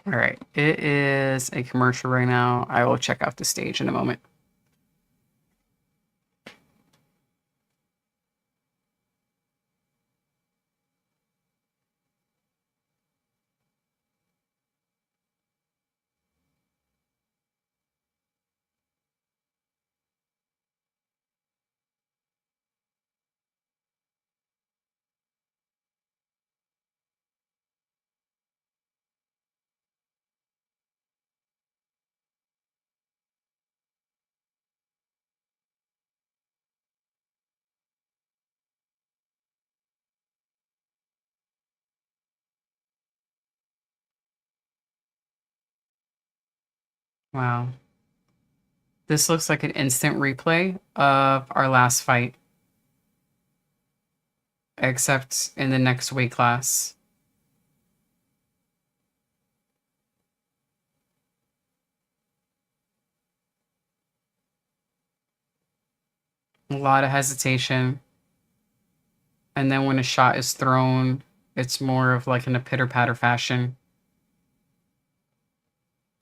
All right. It is a commercial right now. I will check out the stage in a moment. Wow. This looks like an instant replay of our last fight, except in the next weight class. A lot of hesitation. And then when a shot is thrown, it's more of like in a pitter patter fashion.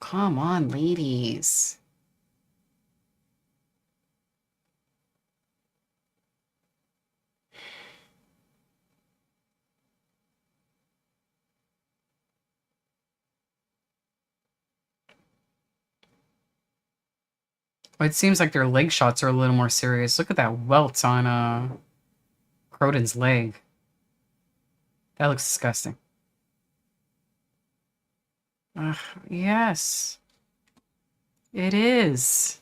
Come on, ladies. Well, it seems like their leg shots are a little more serious. Look at that welt on Croden's leg. That looks disgusting. Ugh, yes, it is.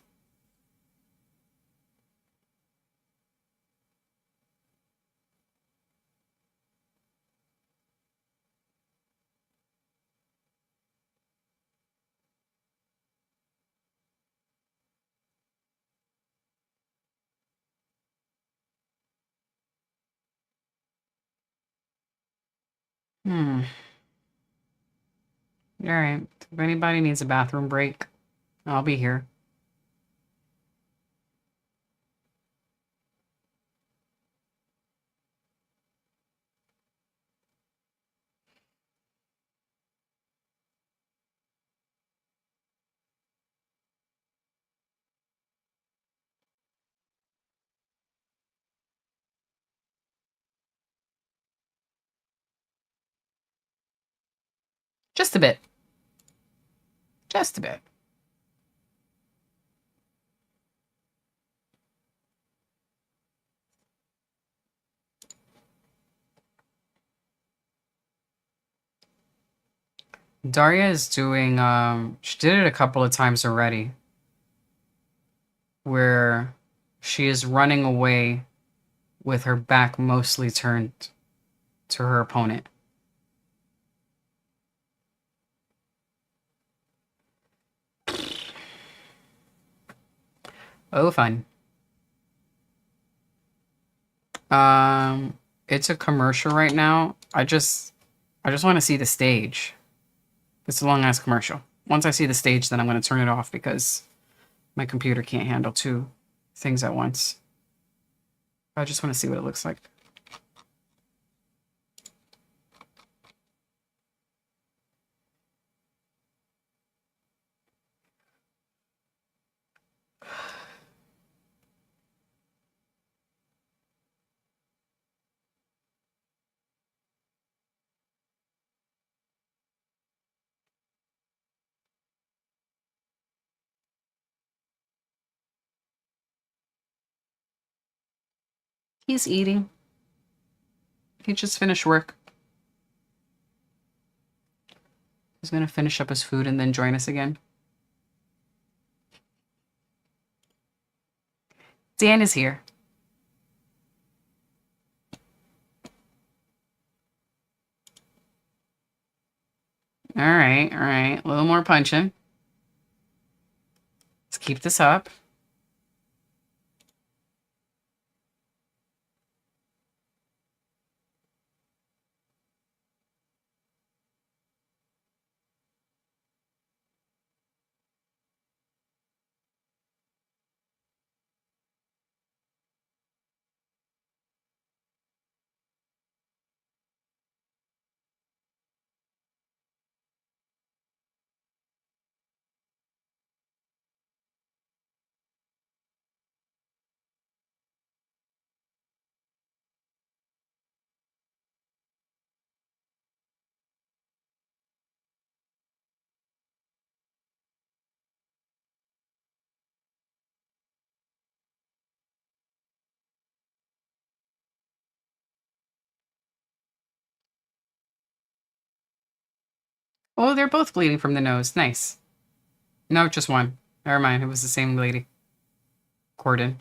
Hmm. All right. If anybody needs a bathroom break, I'll be here. Just a bit. Just a bit. Daria is doing, she did it a couple of times already, where she is running away with her back mostly turned to her opponent. Oh, fun. It's a commercial right now. I just want to see the stage. It's a long ass commercial. Once I see the stage, then I'm going to turn it off because my computer can't handle two things at once. I just want to see what it looks like. He's eating. He just finished work. He's going to finish up his food and then join us again. Dan is here. All right, all right. A little more punching. Let's keep this up. Oh, they're both bleeding from the nose. Nice. No, just one. Never mind. It was the same lady. Corden.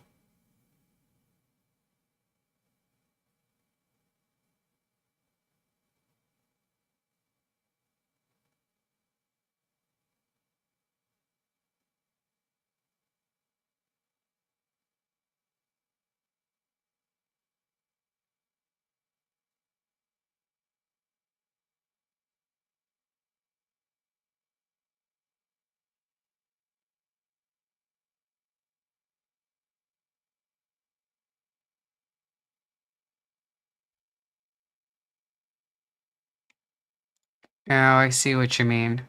Oh, I see what you mean.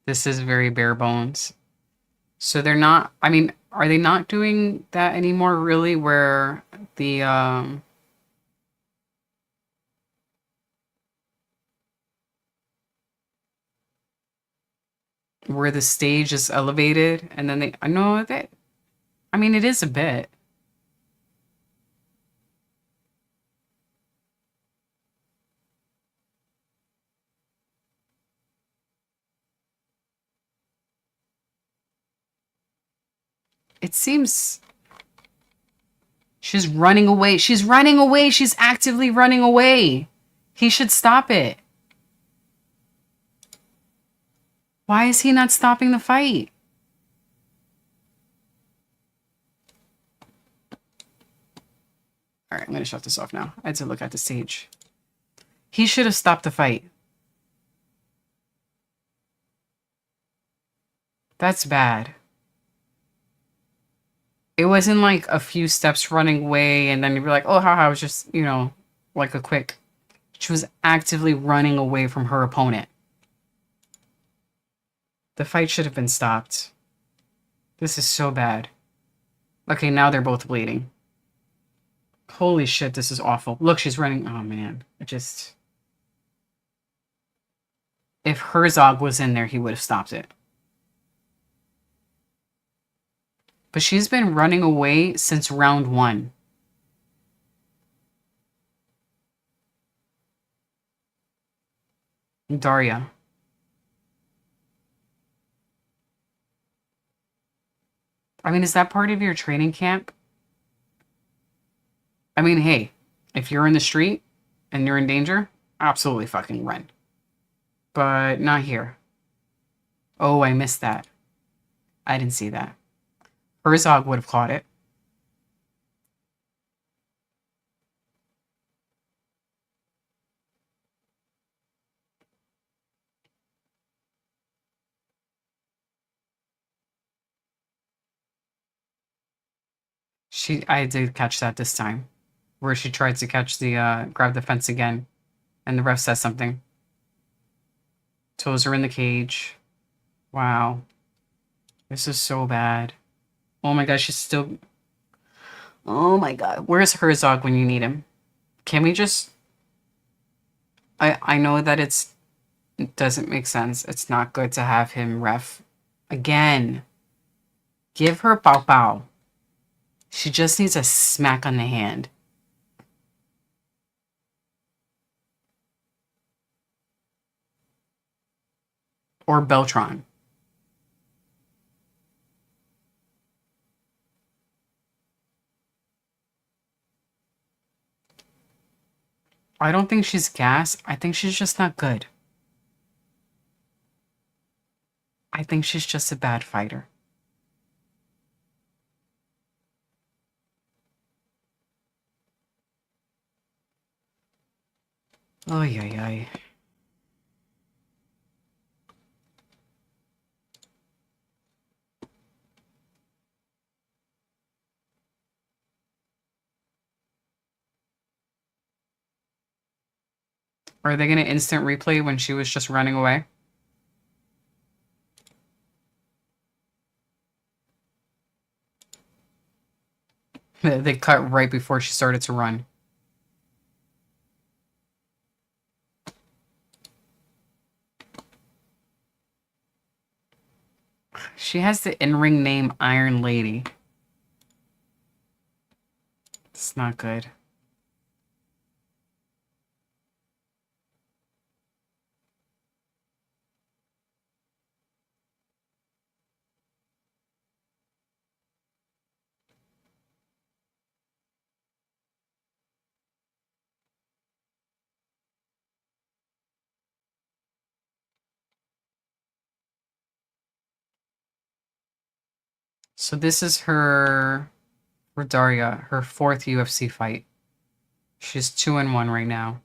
This is very bare bones. So they're not, I mean, are they not doing that anymore, really, where the, where the stage is elevated and then I know that, I mean, it is a bit. It seems she's running away. She's running away. She's actively running away. He should stop it. Why is he not stopping the fight? All right, I'm going to shut this off now. I had to look at the stage. He should have stopped the fight. That's bad. It wasn't like a few steps running away and then you'd be like, oh, haha, it was just, you know, like a quick. She was actively running away from her opponent. The fight should have been stopped. This is so bad. Okay, now they're both bleeding. Holy shit, this is awful. Look, she's running. Oh, man. It just... If Herzog was in there, he would have stopped it. But she's been running away since round 1. Daria. I mean, is that part of your training camp? I mean, hey, if you're in the street and you're in danger, absolutely fucking run. But not here. Oh, I missed that. I didn't see that. Herzog would have caught it. I did catch that this time. Where she tried to catch the, grab the fence again. And the ref says something. Toes are in the cage. Wow. This is so bad. Oh my god, she's still... Oh my god. Where's Herzog when you need him? Can we just... I know that it doesn't make sense. It's not good to have him ref again. Give her pow pow. She just needs a smack on the hand. Or Beltron. I don't think she's gas. I think she's just not good. I think she's just a bad fighter. Ay, ay, ay. Are they going to instant replay when she was just running away? They cut right before she started to run. She has the in-ring name Iron Lady. It's not good. So this is her, for Daria, her fourth UFC fight. She's 2-1 right now.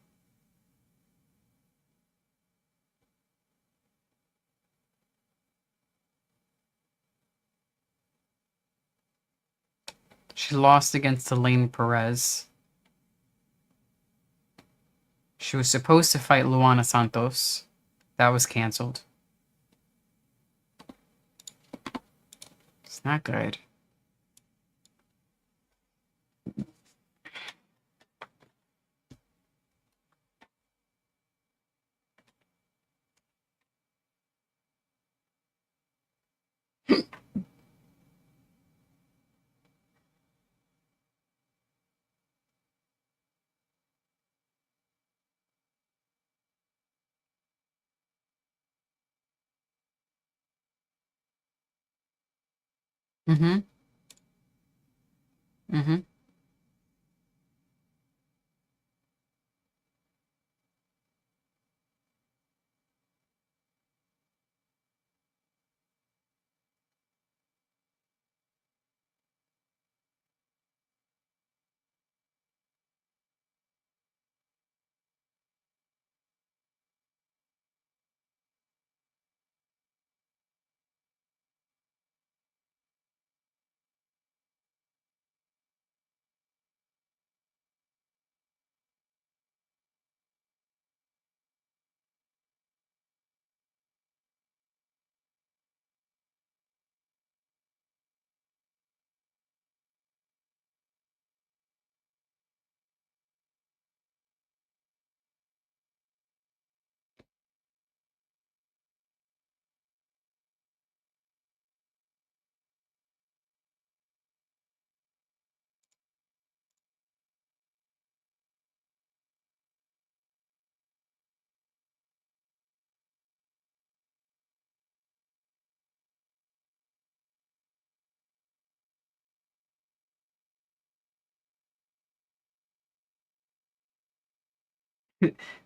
She lost against Elaine Perez. She was supposed to fight Luana Santos. That was canceled. It's not good. Mm-hmm. Mm-hmm.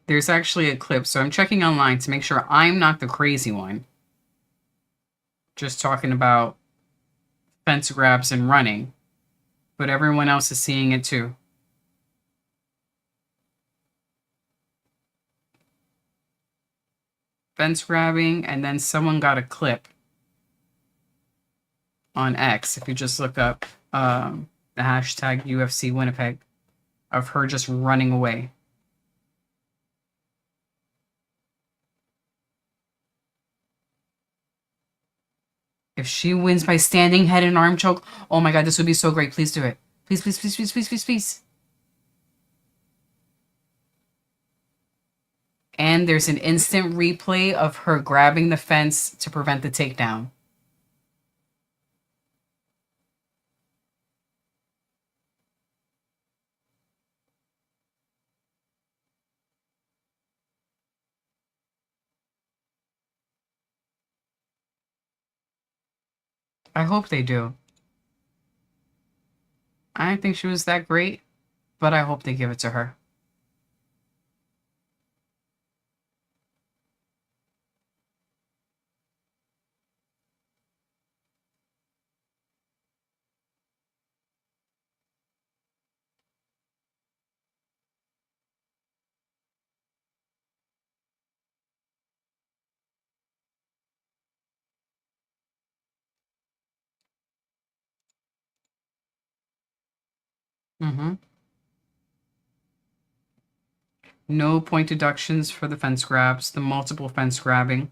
There's actually a clip, so I'm checking online to make sure I'm not the crazy one. Just talking about fence grabs and running, but everyone else is seeing it too. Fence grabbing, and then someone got a clip on X. If you just look up the hashtag UFC Winnipeg of her just running away. If she wins by standing head and arm choke, oh my god, this would be so great. Please do it. Please, please, please, please, please, please, please. And there's an instant replay of her grabbing the fence to prevent the takedown. I hope they do. I don't think she was that great, but I hope they give it to her. Mm-hmm. No point deductions for the fence grabs, the multiple fence grabbing.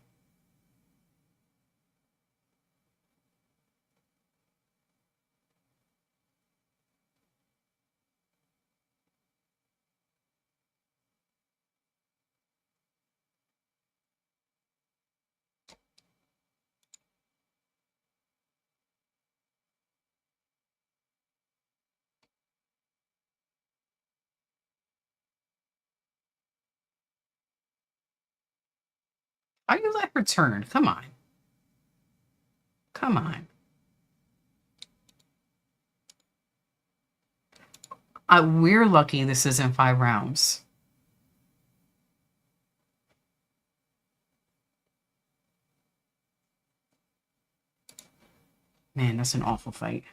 How you let her turn? Come on. Come on. We're lucky this isn't 5 rounds. Man, that's an awful fight.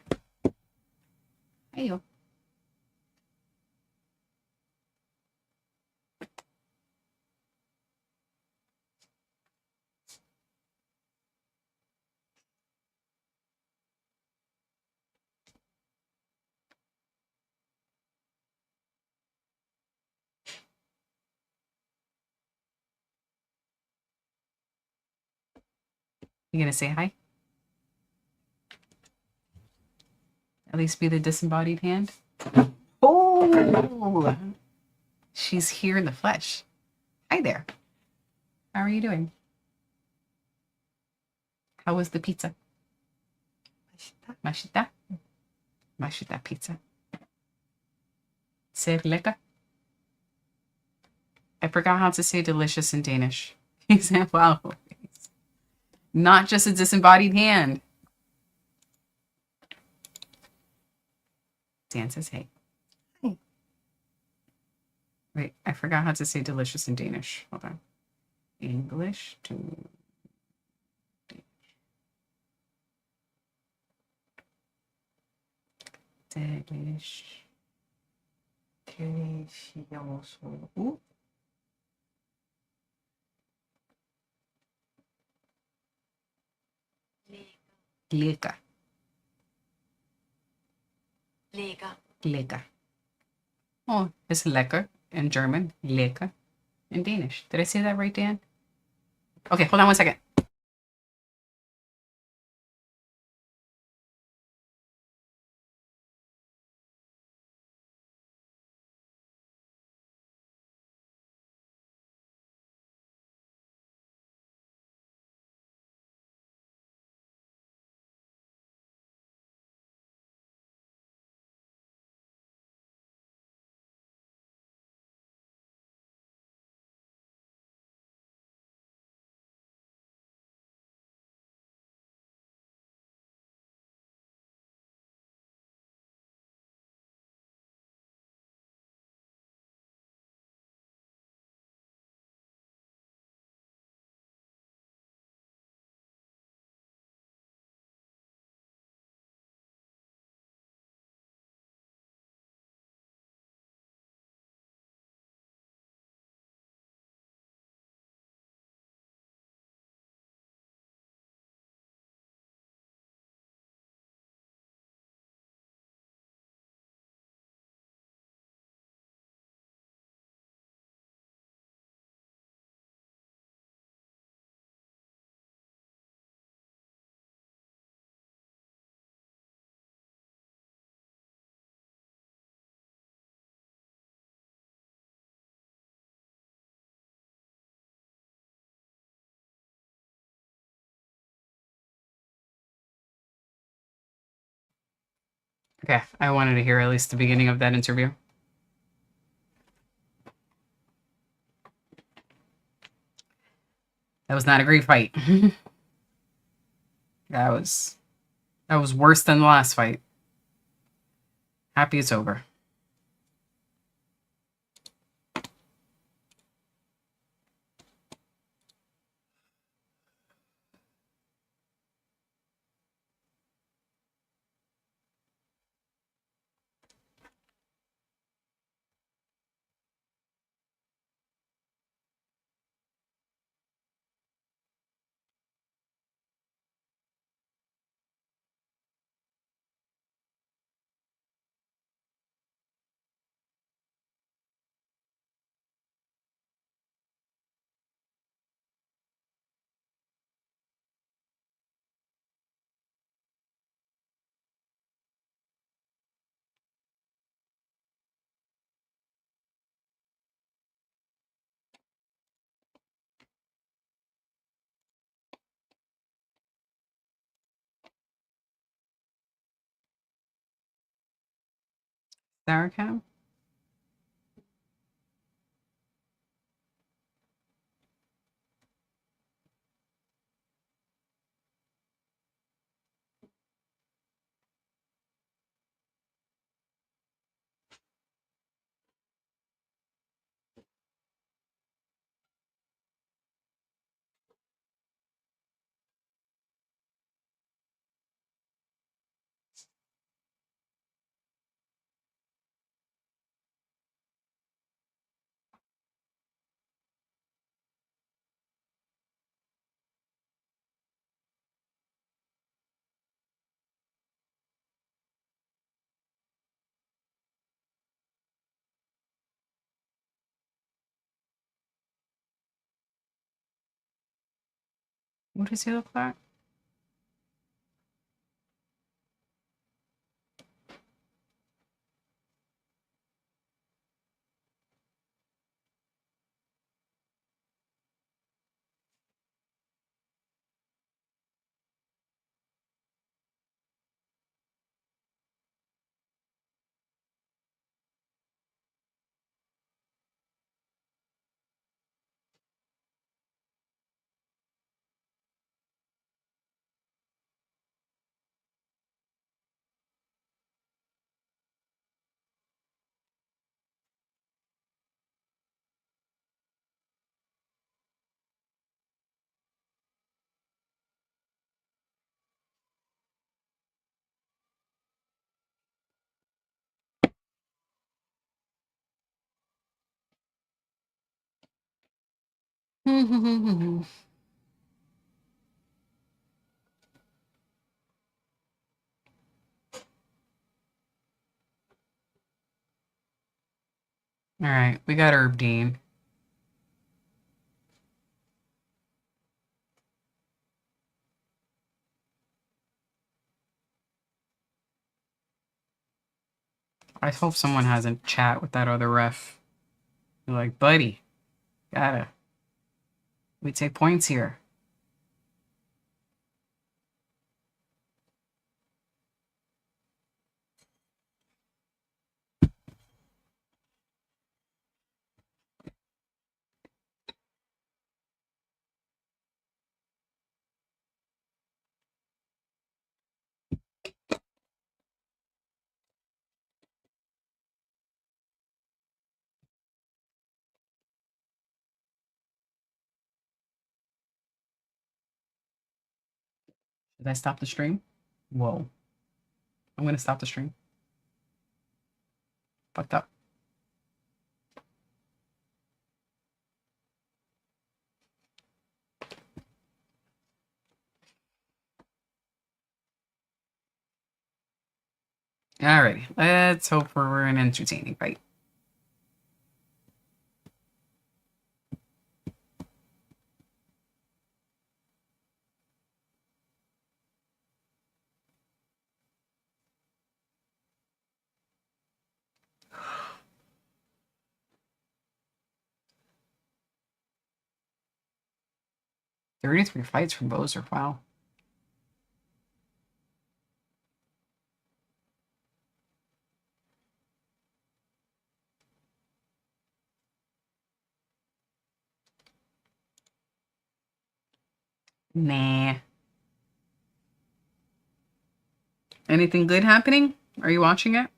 Hey, yo. You gonna say hi? At least be the disembodied hand? Oh! She's here in the flesh. Hi there. How are you doing? How was the pizza? Mashita? Mashita pizza. Ser lekker? I forgot how to say delicious in Danish. Wow. Not just a disembodied hand. Dan says hey. Hi. Wait, I forgot how to say delicious in Danish. Hold on. English to Danish. Delicioso. Ooh. Lekker. Lekker. Lekker. Oh, it's lekker in German. Lekker in Danish. Did I say that right, Dan? Okay, hold on one second. Okay, I wanted to hear at least the beginning of that interview. That was not a great fight. that was worse than the last fight. Happy it's over. Saracam? What does he look like? All right, we got Herb Dean. I hope someone has a chat with that other ref. You're like, buddy, we take points here. Did I stop the stream? Whoa. I'm gonna stop the stream. Fucked up. Alrighty, let's hope for an entertaining fight. "33 fights from Bozer, wow." Nah. Anything good happening? Are you watching it?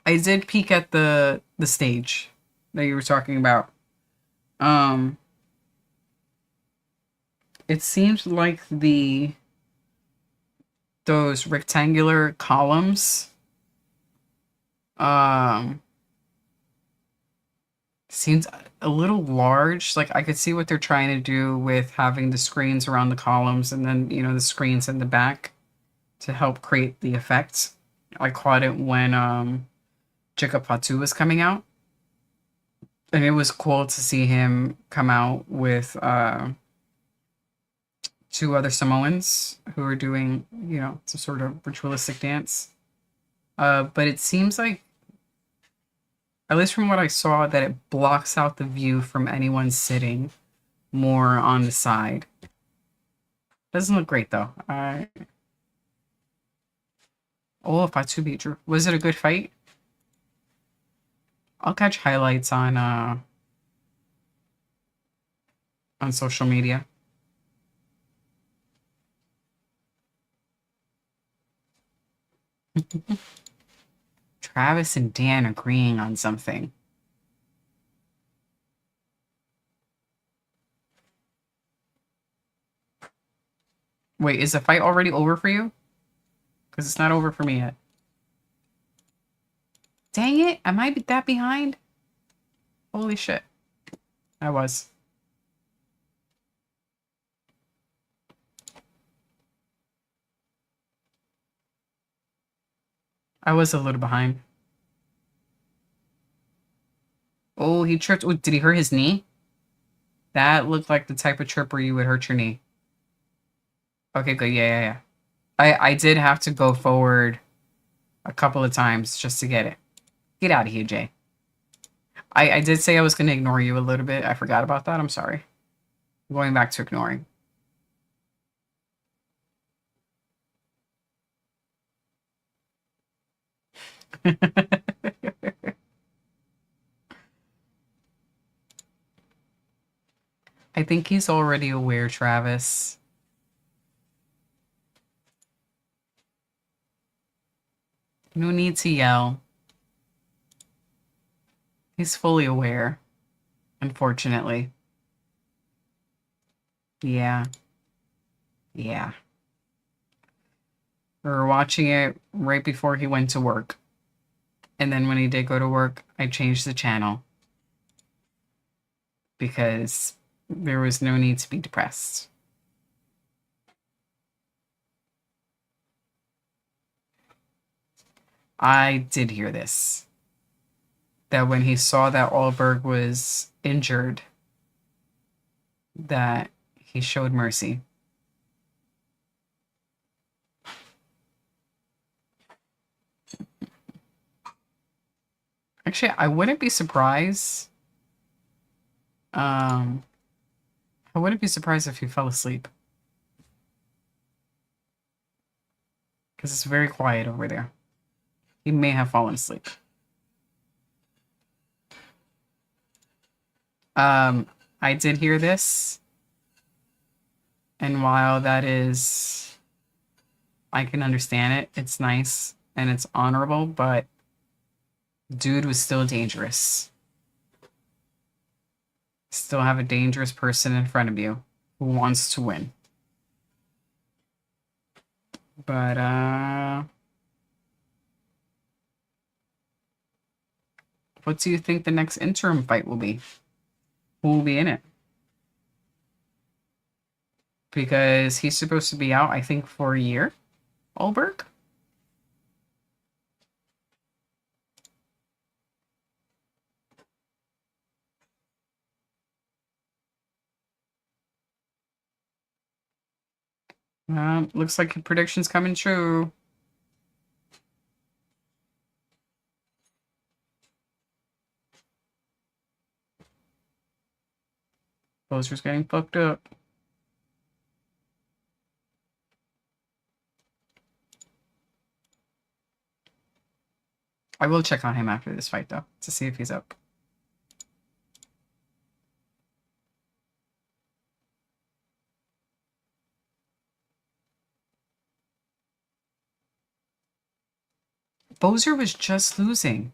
I did peek at the stage that you were talking about. It seems like those rectangular columns um seems a little large. Like I could see what they're trying to do with having the screens around the columns and then, the screens in the back to help create the effect. I caught it when Jacob Fatu was coming out. And it was cool to see him come out with two other Samoans who are doing, some sort of ritualistic dance. But it seems like, at least from what I saw, that it blocks out the view from anyone sitting more on the side. Doesn't look great though. Oh, Fatu beat Drew. Was it a good fight? I'll catch highlights on social media. Travis and Dan agreeing on something. Wait, is the fight already over for you? Because it's not over for me yet. Dang it, am I that behind? Holy shit. I was. I was a little behind. Oh, he tripped. Oh, did he hurt his knee? That looked like the type of trip where you would hurt your knee. Okay, good. Yeah, yeah, yeah. I did have to go forward a couple of times just to get it. Get out of here, Jay. I did say I was going to ignore you a little bit. I forgot about that. I'm sorry. I'm going back to ignoring. I think he's already aware, Travis. No need to yell. He's fully aware, unfortunately. Yeah. Yeah. We were watching it right before he went to work. And then when he did go to work, I changed the channel because there was no need to be depressed. I did hear this. That when he saw that Alberg was injured, that he showed mercy. Actually, I wouldn't be surprised. Um, I wouldn't be surprised if he fell asleep because it's very quiet over there. He may have fallen asleep. I did hear this, and while that is, I can understand it. It's nice and it's honorable, but dude was still dangerous. Still have a dangerous person in front of you who wants to win. But what do you think the next interim fight will be? Who will be in it? Because he's supposed to be out, I think, for a year. Alberg? Looks like your prediction's coming true. Poster's getting fucked up. I will check on him after this fight, though, to see if he's up. Bozer was just losing.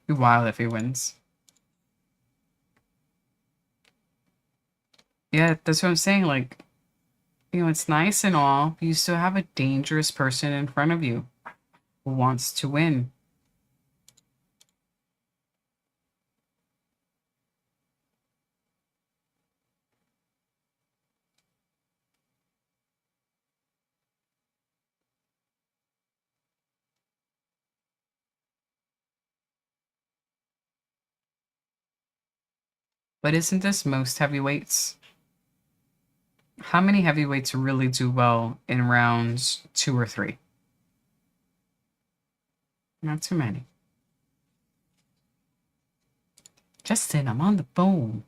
Be wild if he wins. Yeah, that's what I'm saying. Like, you know, it's nice and all, but you still have a dangerous person in front of you who wants to win. But isn't this most heavyweights? How many heavyweights really do well in rounds 2 or 3? Not too many. Justin, I'm on the phone.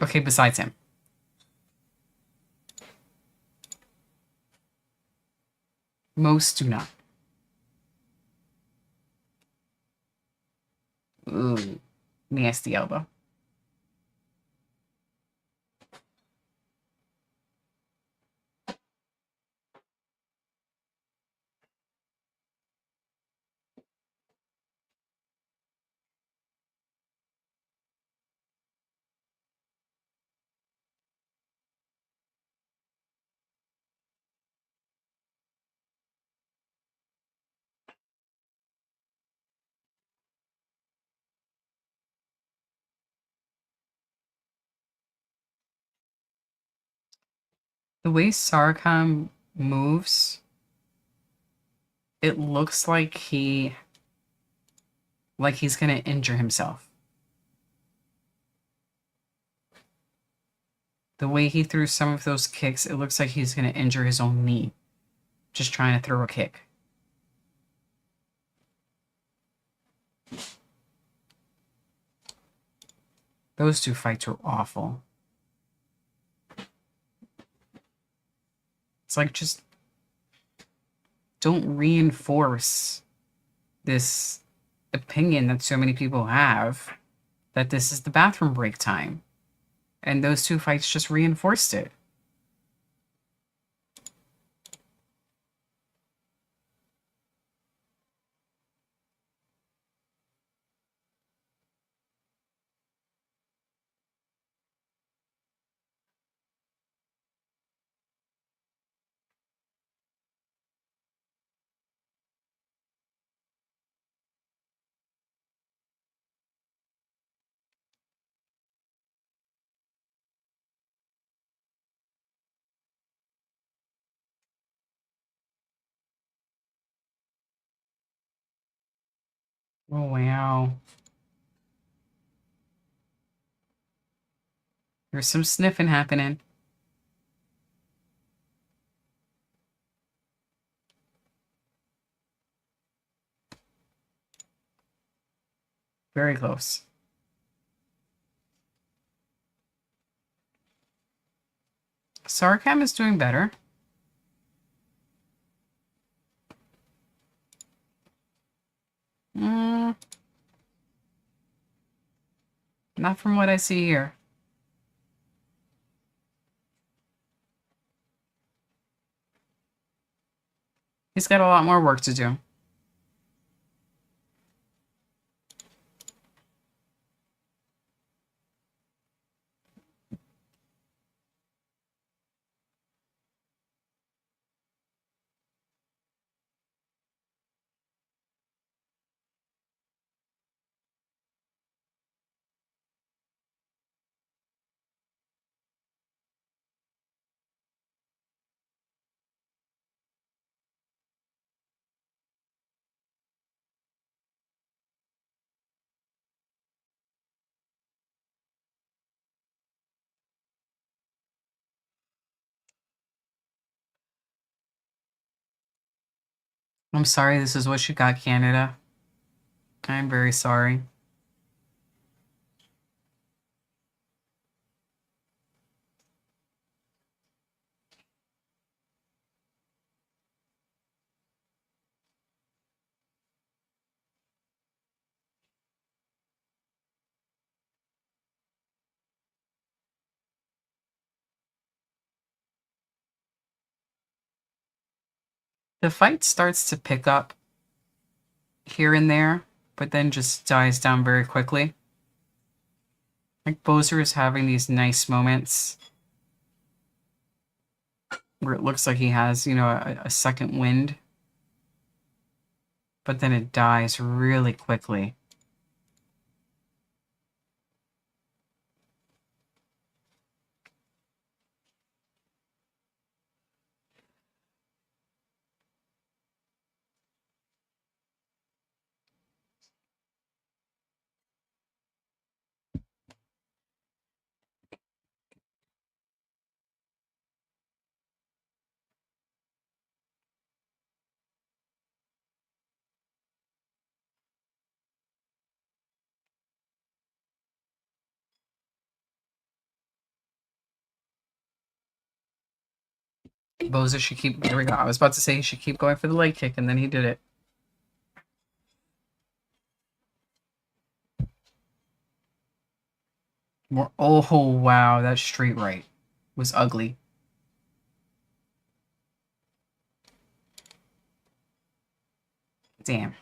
Okay, besides him. Most do not. Ooh, nasty elbow. The way Sarkhan moves It looks like he's gonna injure himself. The way he threw some of those kicks, it looks like he's gonna injure his own knee. Just trying to throw a kick. Those two fights were awful. It's like, just don't reinforce this opinion that so many people have that this is the bathroom break time. And those two fights just reinforced it. Oh, wow. There's some sniffing happening. Very close. Sarkam is doing better. Not from what I see here. He's got a lot more work to do. I'm sorry this is what you got, Canada. I'm very sorry. The fight starts to pick up here and there, but then just dies down very quickly. Like, Boser is having these nice moments where it looks like he has, a second wind, but then it dies really quickly. Boza should keep. There we go. I was about to say he should keep going for the leg kick, and then he did it. More. Oh, wow. That straight right was ugly. Damn.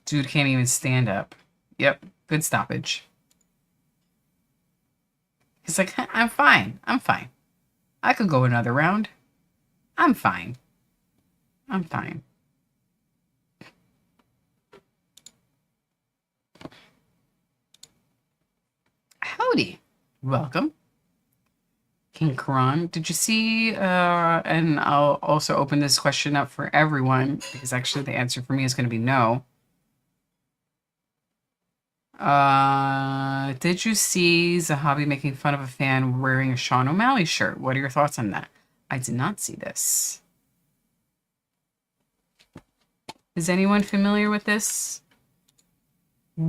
Dude can't even stand up. Yep. Good stoppage. He's like, I'm fine. I'm fine. I could go another round. I'm fine. I'm fine. Howdy. Welcome. King Quran. Did you see, and I'll also open this question up for everyone, because actually the answer for me is going to be no. Did you see Zahabi making fun of a fan wearing a Sean O'Malley shirt? What are your thoughts on that? I did not see this. Is anyone familiar with this?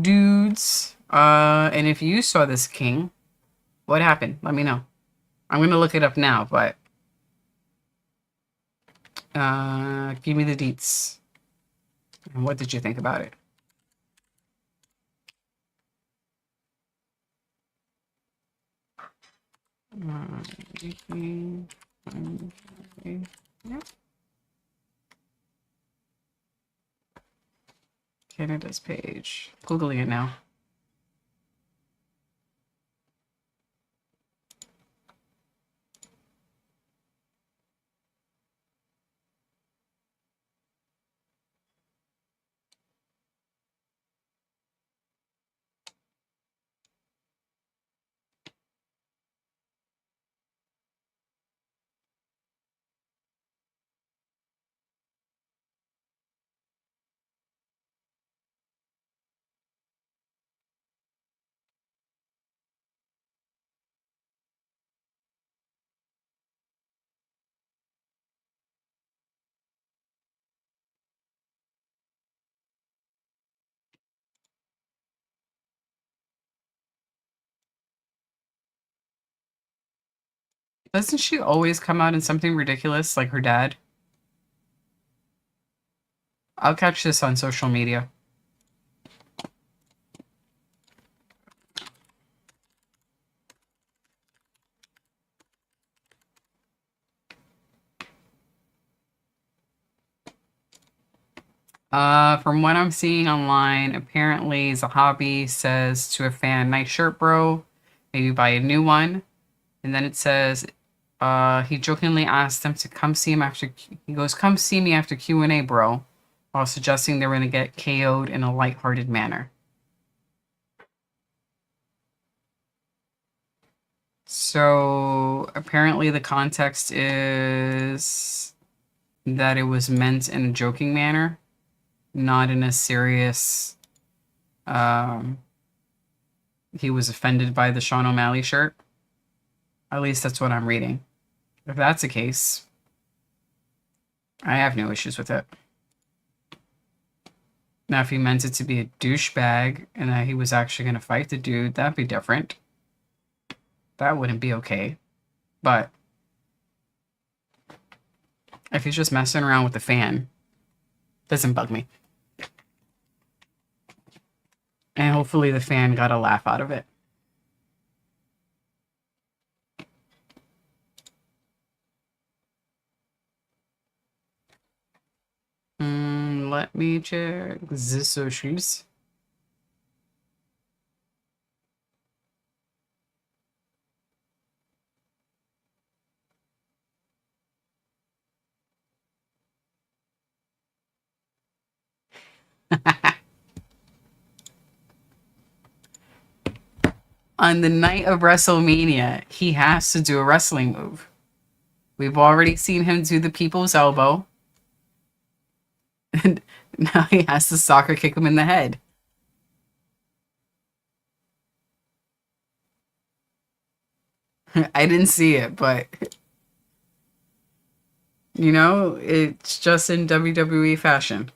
Dudes. And if you saw this, King, what happened? Let me know. I'm gonna look it up now, but give me the deets. And what did you think about it? Yeah. Canada's page. Googling it now. Doesn't she always come out in something ridiculous like her dad? I'll catch this on social media. From what I'm seeing online, apparently Zahabi says to a fan, "Nice shirt, bro. Maybe buy a new one." And then it says, he jokingly asked them to come see him after. He goes, "Come see me after Q&A, bro," while suggesting they were gonna get KO'd in a lighthearted manner. So apparently the context is that it was meant in a joking manner, not in a serious. He was offended by the Sean O'Malley shirt. At least that's what I'm reading. If that's the case, I have no issues with it. Now, if he meant it to be a douchebag and that he was actually going to fight the dude, that'd be different. That wouldn't be okay. But if he's just messing around with the fan, doesn't bug me. And hopefully the fan got a laugh out of it. Let me check the socials. On the night of WrestleMania, he has to do a wrestling move. We've already seen him do the people's elbow. And now he has to soccer kick him in the head. I didn't see it, but it's just in WWE fashion.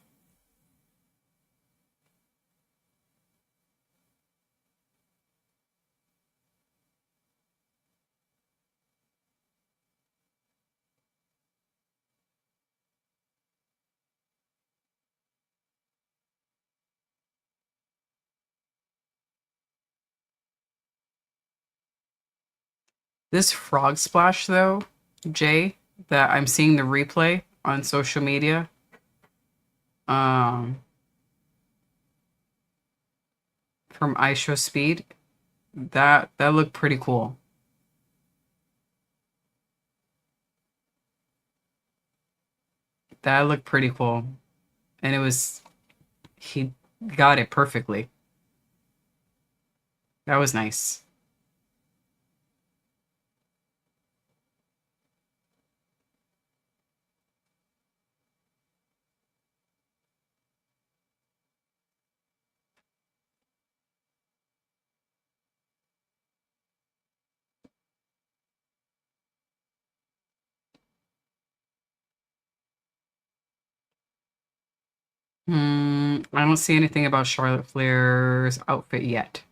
This frog splash, though, Jay, that I'm seeing the replay on social media, from iShow Speed, that looked pretty cool. That looked pretty cool. And he got it perfectly. That was nice. I don't see anything about Charlotte Flair's outfit yet.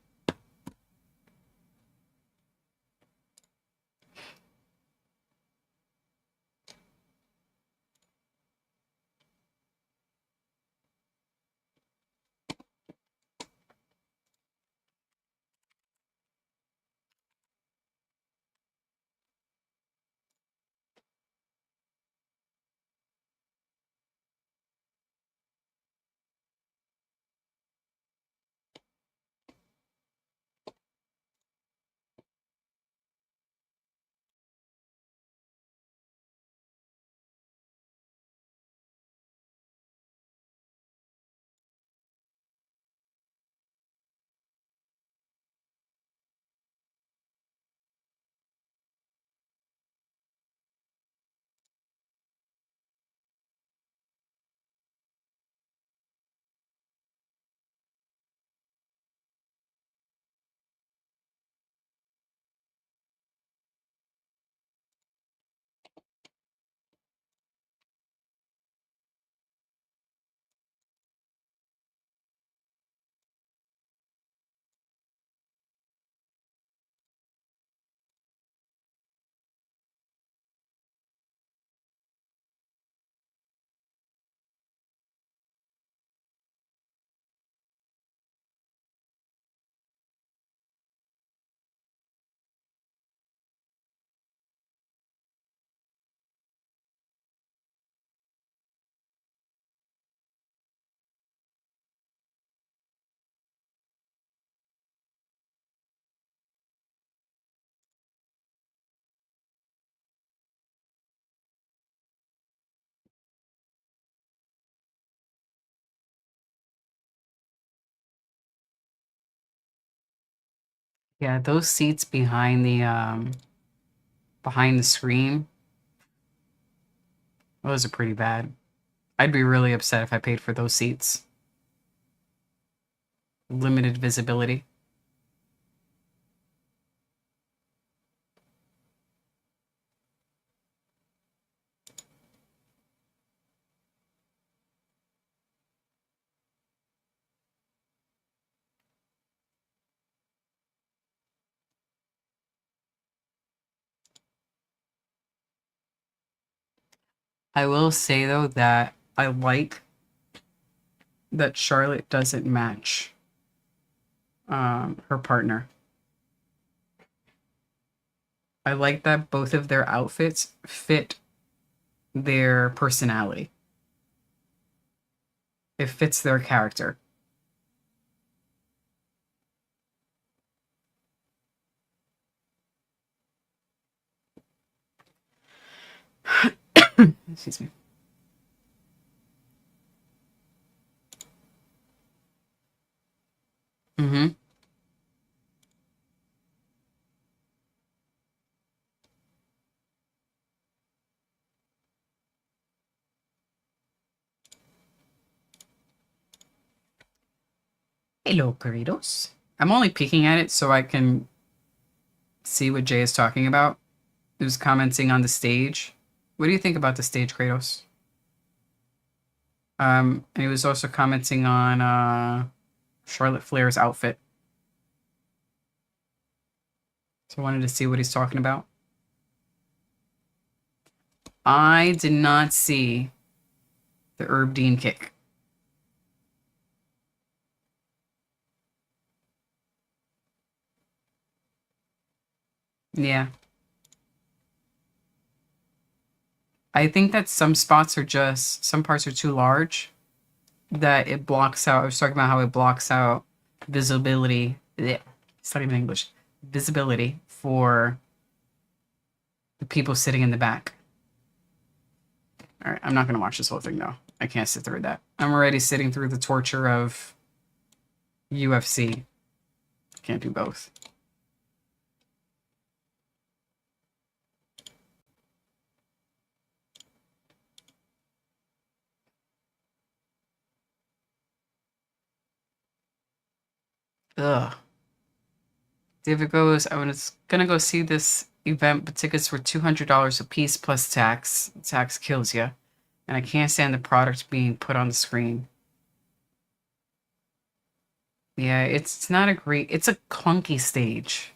Yeah, those seats behind the screen, those are pretty bad. I'd be really upset if I paid for those seats. Limited visibility. I will say though that I like that Charlotte doesn't match her partner. I like that both of their outfits fit their personality. It fits their character. Excuse me. Mm-hmm. Hello, Corridos. I'm only peeking at it so I can see what Jay is talking about. He was commenting on the stage. What do you think about the stage, Kratos? And he was also commenting on Charlotte Flair's outfit. So I wanted to see what he's talking about. I did not see the Herb Dean kick. Yeah. I think that some parts are too large that it blocks out. I was talking about how it blocks out visibility. Blech, it's not even English. Visibility for the people sitting in the back. All right, I'm not going to watch this whole thing though. I can't sit through that. I'm already sitting through the torture of UFC. Can't do both. Ugh. David goes, I was gonna go see this event, but tickets were $200 a piece plus tax. Tax kills you. And I can't stand the product being put on the screen. Yeah, it's not a great. It's a clunky stage.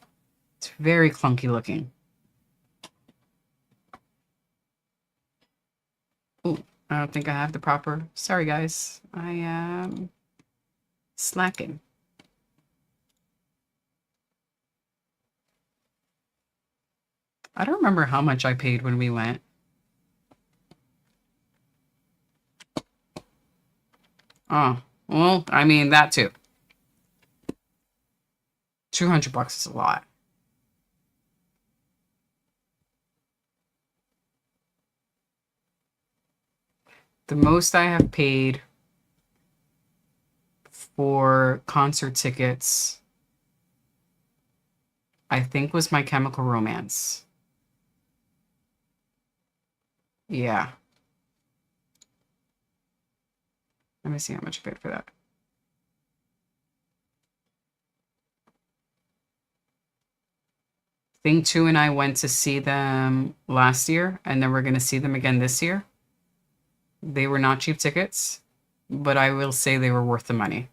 It's very clunky looking. Ooh, I don't think I have the proper. Sorry, guys. I am slacking. I don't remember how much I paid when we went. Oh, well, I mean that too. $200 is a lot. The most I have paid for concert tickets, I think, was My Chemical Romance. Yeah. Let me see how much I paid for that. Thing 2 and I went to see them last year, and then we're going to see them again this year. They were not cheap tickets, but I will say they were worth the money.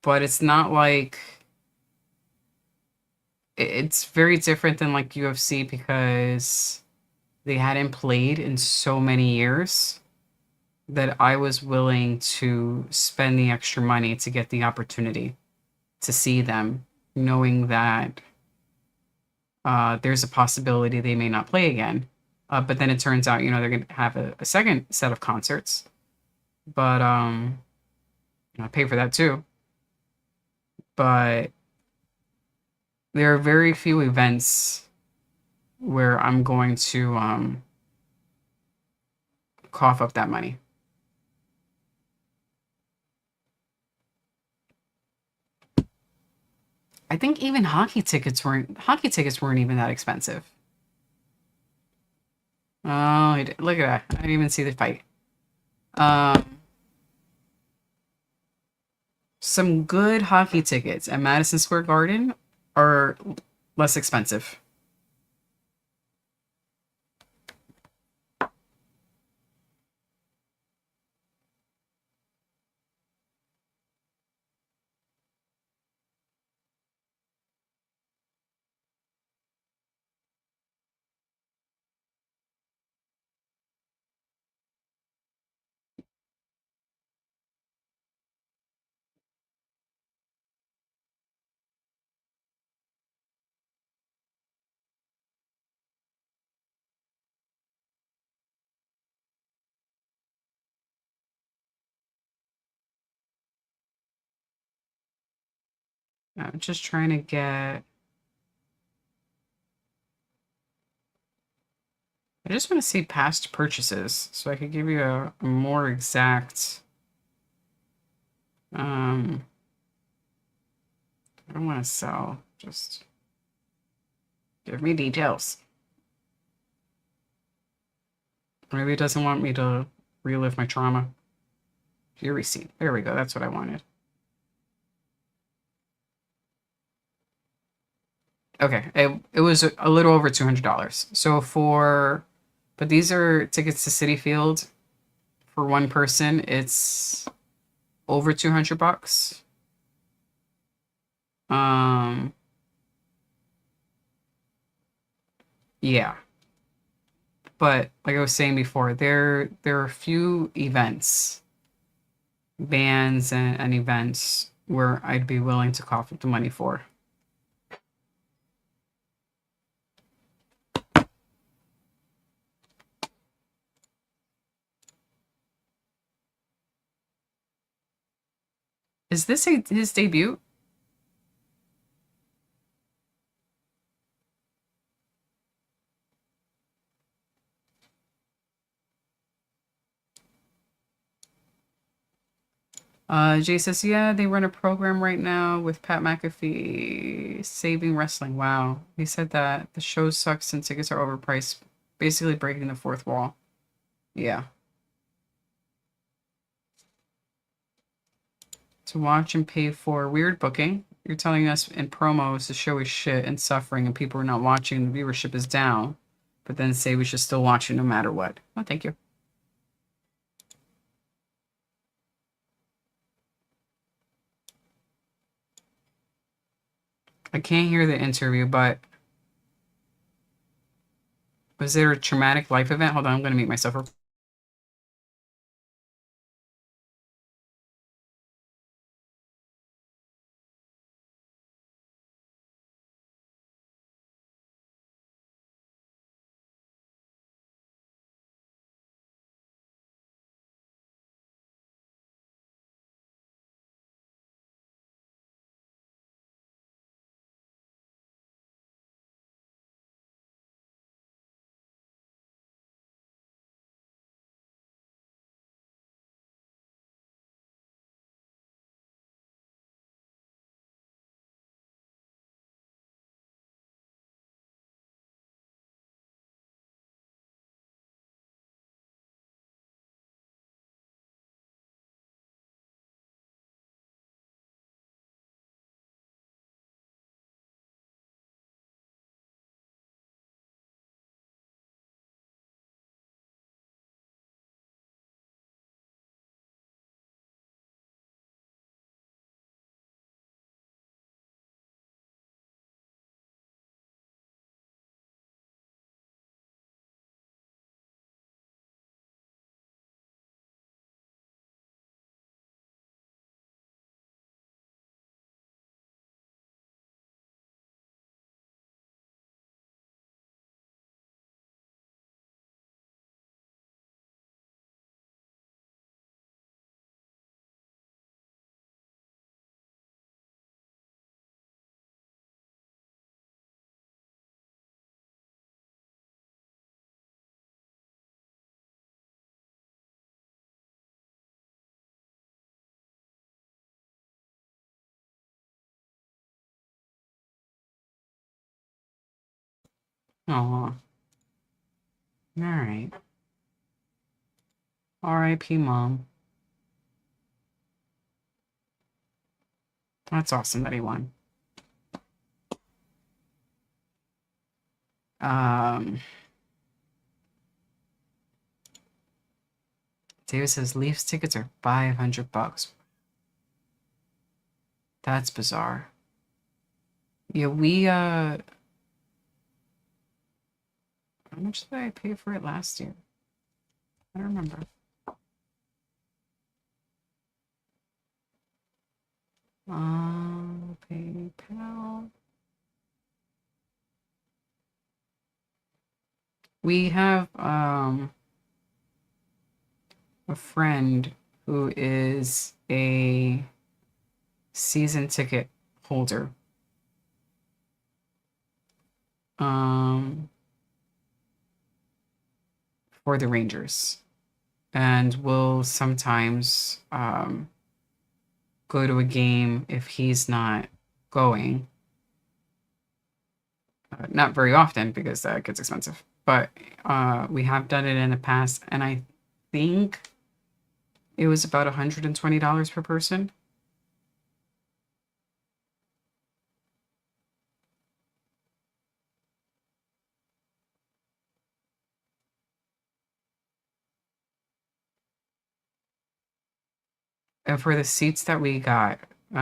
But it's not like it's very different than like UFC because they hadn't played in so many years that I was willing to spend the extra money to get the opportunity to see them, knowing that there's a possibility they may not play again. But then it turns out, they're going to have a second set of concerts. But I pay for that too. But there are very few events where I'm going to cough up that money. I think even hockey tickets weren't even that expensive. Oh, look at that. I didn't even see the fight. Um, some good hockey tickets at Madison Square Garden are less expensive. I'm just trying to get. I just want to see past purchases so I could give you a more exact. Um, I don't want to sell. Just give me details. Maybe it doesn't want me to relive my trauma. Your receipt. There we go. That's what I wanted. Okay, it was a little over $200. But these are tickets to Citi Field for one person. It's over $200. Um, yeah. But like I was saying before, there are a few events, bands and events where I'd be willing to cough up the money for. Is this his debut? Jay says, yeah, they run a program right now with Pat McAfee saving wrestling. Wow. He said that the show sucks and tickets are overpriced, basically breaking the fourth wall. Yeah. To watch and pay for weird booking. You're telling us in promos the show is shit and suffering and people are not watching, the viewership is down, but then say we should still watch it no matter what. Oh, thank you. I can't hear the interview, but was there a traumatic life event? Hold on, I'm going to mute myself. Oh, all right. R.I.P. Mom. That's awesome that he won. Um, David says Leafs tickets are $500. That's bizarre. Yeah, how much did I pay for it last year? I don't remember. PayPal. We have a friend who is a season ticket holder. For the Rangers, and will sometimes go to a game if he's not going. Not very often because that gets expensive, but we have done it in the past, and I think it was about $120 per person. And for the seats that we got, they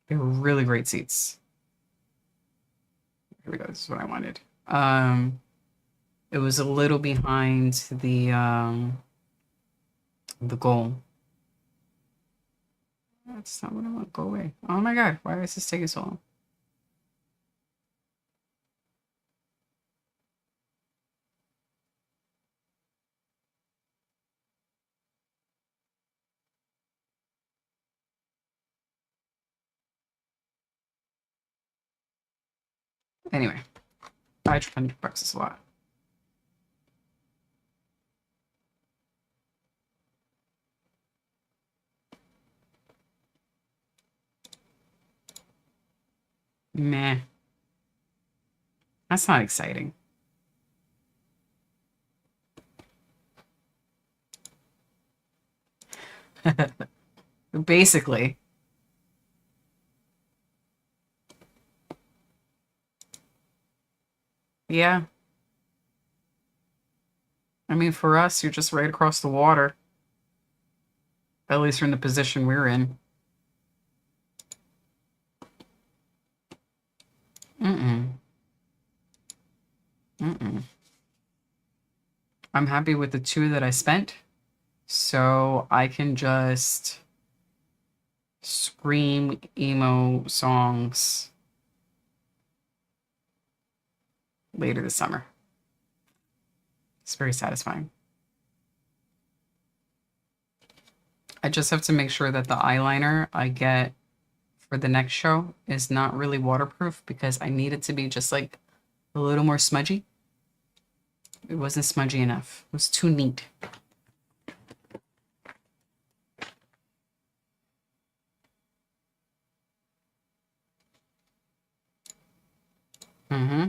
were really great seats. Here we go. This is what I wanted. It was a little behind the goal. That's not what I want. Go away. Oh my god, why is this taking so long? Anyway, $500 is a lot. Meh. That's not exciting. Basically. Yeah. I mean, for us, you're just right across the water. At least from the position we're in. Mm-mm. Mm-mm. I'm happy with the two that I spent, so I can just scream emo songs later this summer. It's very satisfying. I just have to make sure that the eyeliner I get for the next show is not really waterproof because I need it to be just like a little more smudgy. It wasn't smudgy enough. It was too neat. Mm-hmm.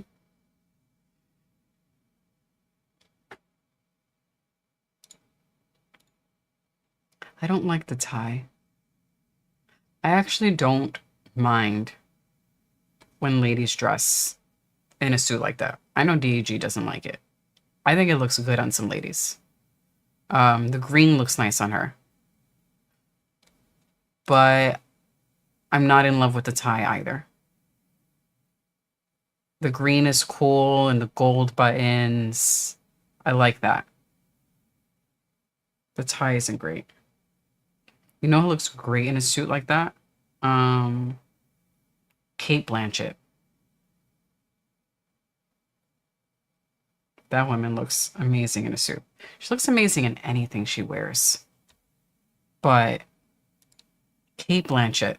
I don't like the tie. I actually don't mind when ladies dress in a suit like that. I know DEG doesn't like it. I think it looks good on some ladies. The green looks nice on her, but I'm not in love with the tie either. The green is cool and the gold buttons. I like that. The tie isn't great. You know who looks great in a suit like that? Um, Kate Blanchett. That woman looks amazing in a suit. She looks amazing in anything she wears. But Kate Blanchett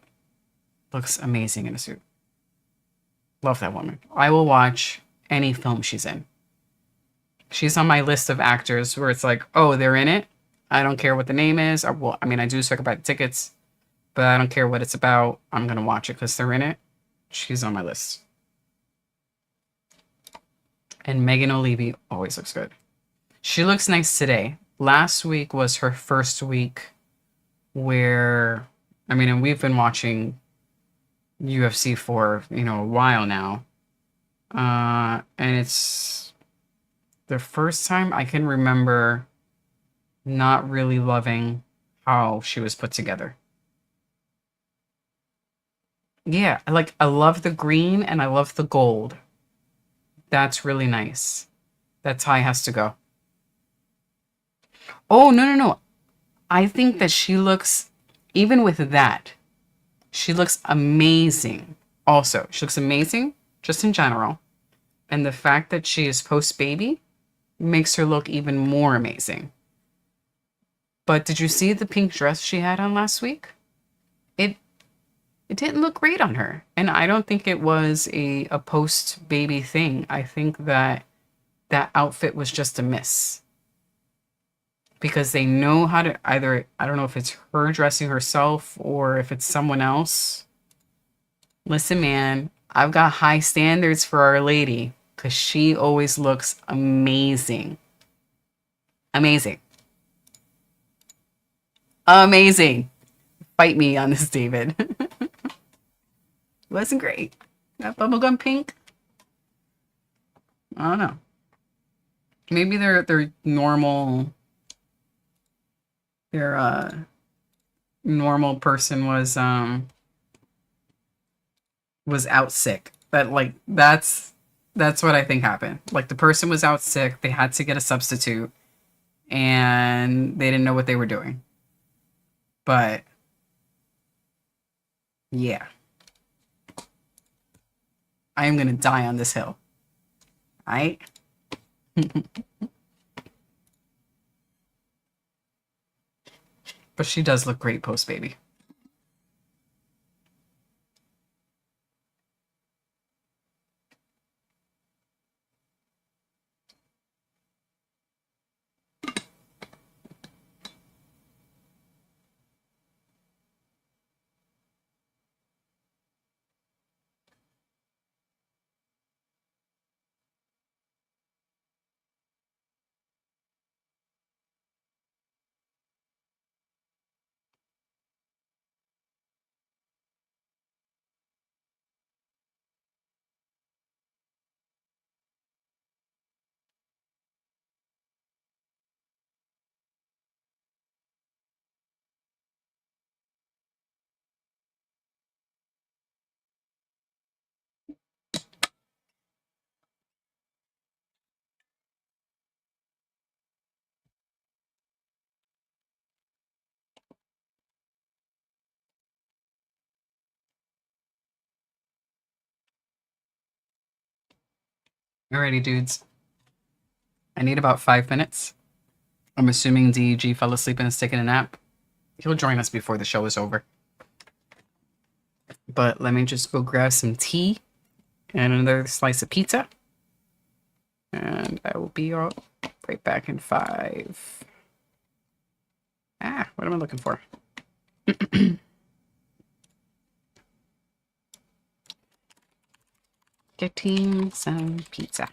looks amazing in a suit. Love that woman. I will watch any film she's in. She's on my list of actors where it's like, oh, they're in it. I don't care what the name is. Or, well, I mean, I do so I can buy the tickets, but I don't care what it's about. I'm gonna watch it because they're in it. She's on my list. And Megan O'Leary always looks good. She looks nice today. Last week was her first week where, I mean, and we've been watching UFC for, a while now. And it's the first time I can remember not really loving how she was put together. Yeah, I love the green and I love the gold. That's really nice. That tie has to go. Oh, no, no, no. I think that she looks, even with that, she looks amazing. Also, she looks amazing just in general. And the fact that she is post baby makes her look even more amazing. But did you see the pink dress she had on last week? It it didn't look great on her. And I don't think it was a post baby thing. I think that that outfit was just a miss because they know how to either, I don't know if it's her dressing herself or if it's someone else. Listen, man, I've got high standards for Our Lady because she always looks amazing. Amazing. Amazing. Fight me on this, David. Wasn't great. That bubblegum pink. I don't know. Maybe their their normal person was out sick. That's what I think happened. Like the person was out sick, they had to get a substitute and they didn't know what they were doing. But yeah, I am gonna die on this hill. Alright? But she does look great post baby. Alrighty, dudes. I need about 5 minutes. I'm assuming DEG fell asleep and is taking a nap. He'll join us before the show is over. But let me just go grab some tea and another slice of pizza. And I will be right back in 5. What am I looking for? Getting some pizza.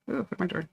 Ooh, what am I doing?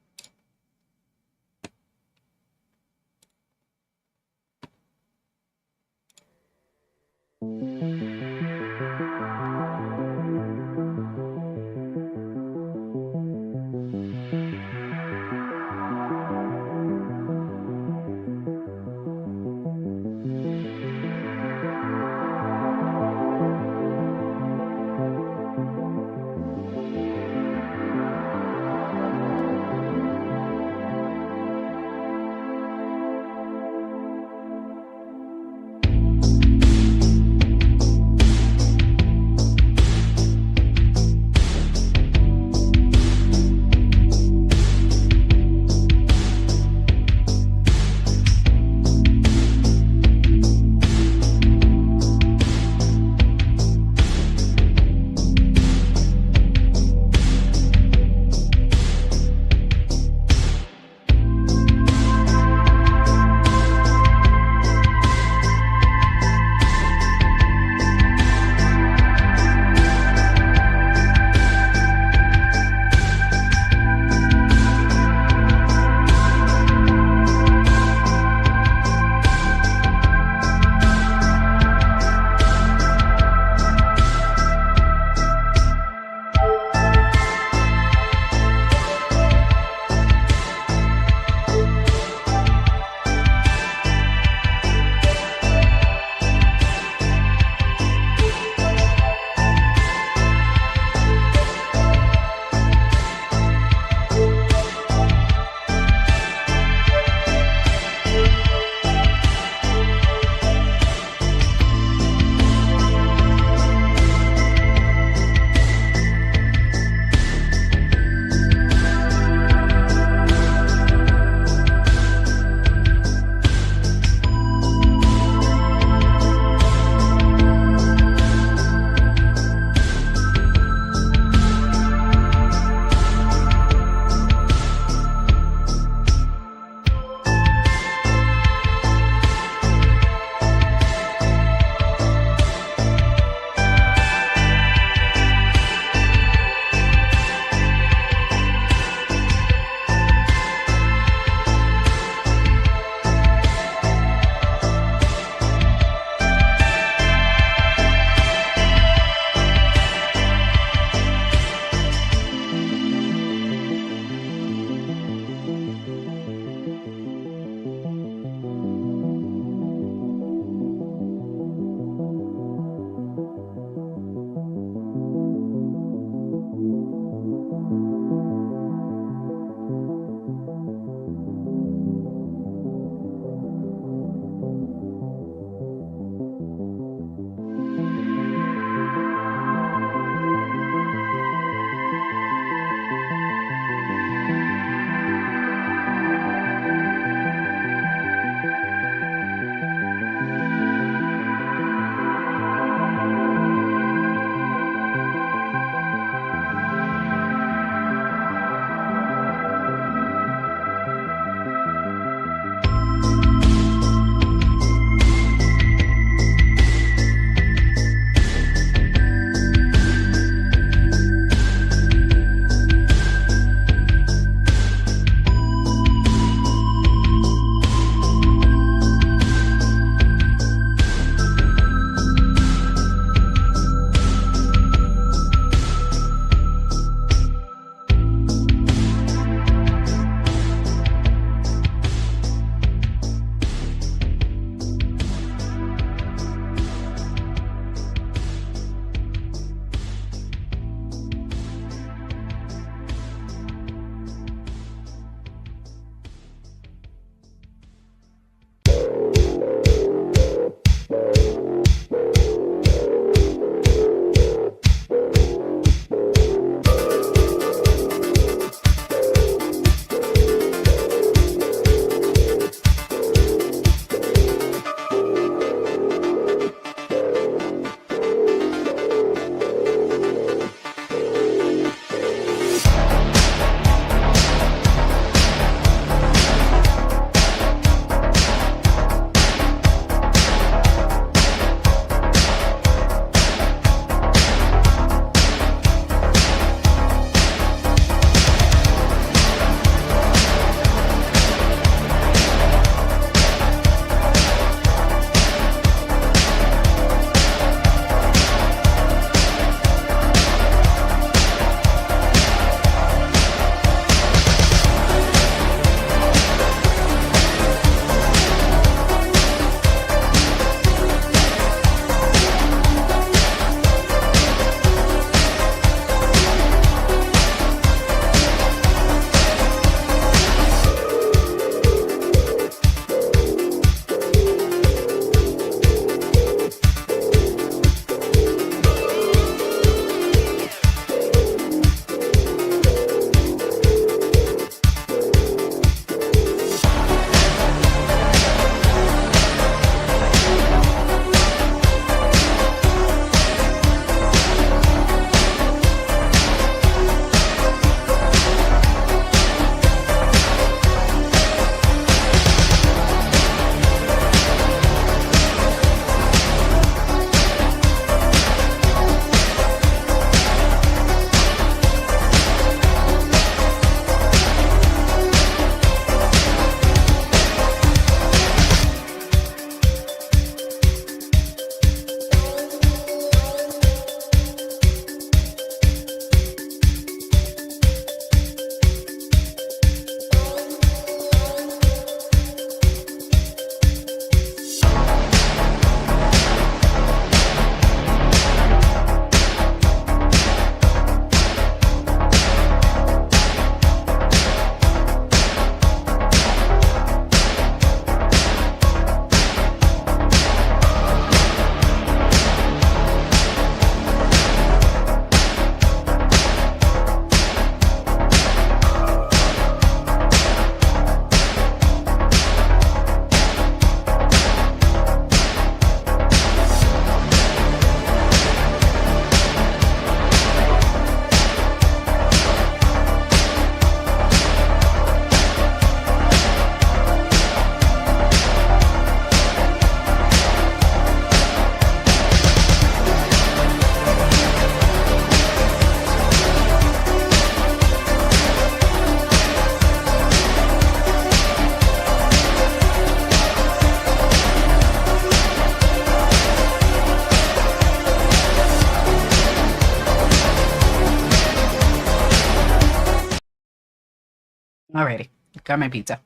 Alrighty, got my pizza.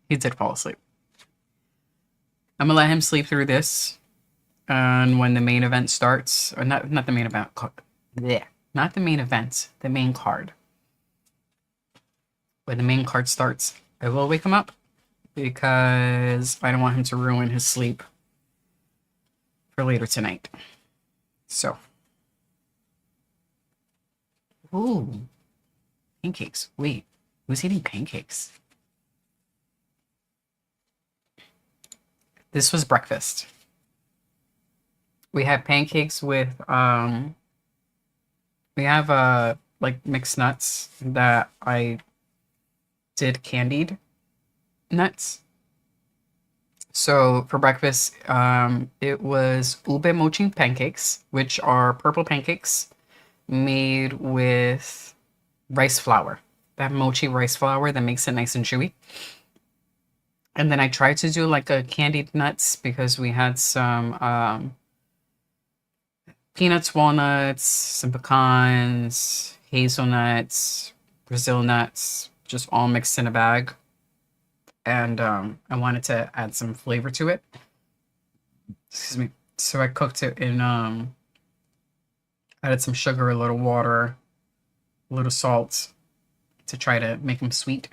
He did fall asleep. I'm gonna let him sleep through this, and when the main event starts, or not the main event, yeah, not the main event, the main card. When the main card starts, I will wake him up because I don't want him to ruin his sleep for later tonight. So, ooh, pancakes. Wait, who's eating pancakes? This was breakfast. We had pancakes with we have like mixed nuts that I did candied nuts. So for breakfast, it was ube mochi pancakes, which are purple pancakes made with rice flour. That mochi rice flour that makes it nice and chewy. And then I tried to do like a candied nuts because we had some peanuts, walnuts, some pecans, hazelnuts, Brazil nuts, just all mixed in a bag. And I wanted to add some flavor to it. Excuse me. So I cooked it in added some sugar, a little water, a little salt to try to make them sweet.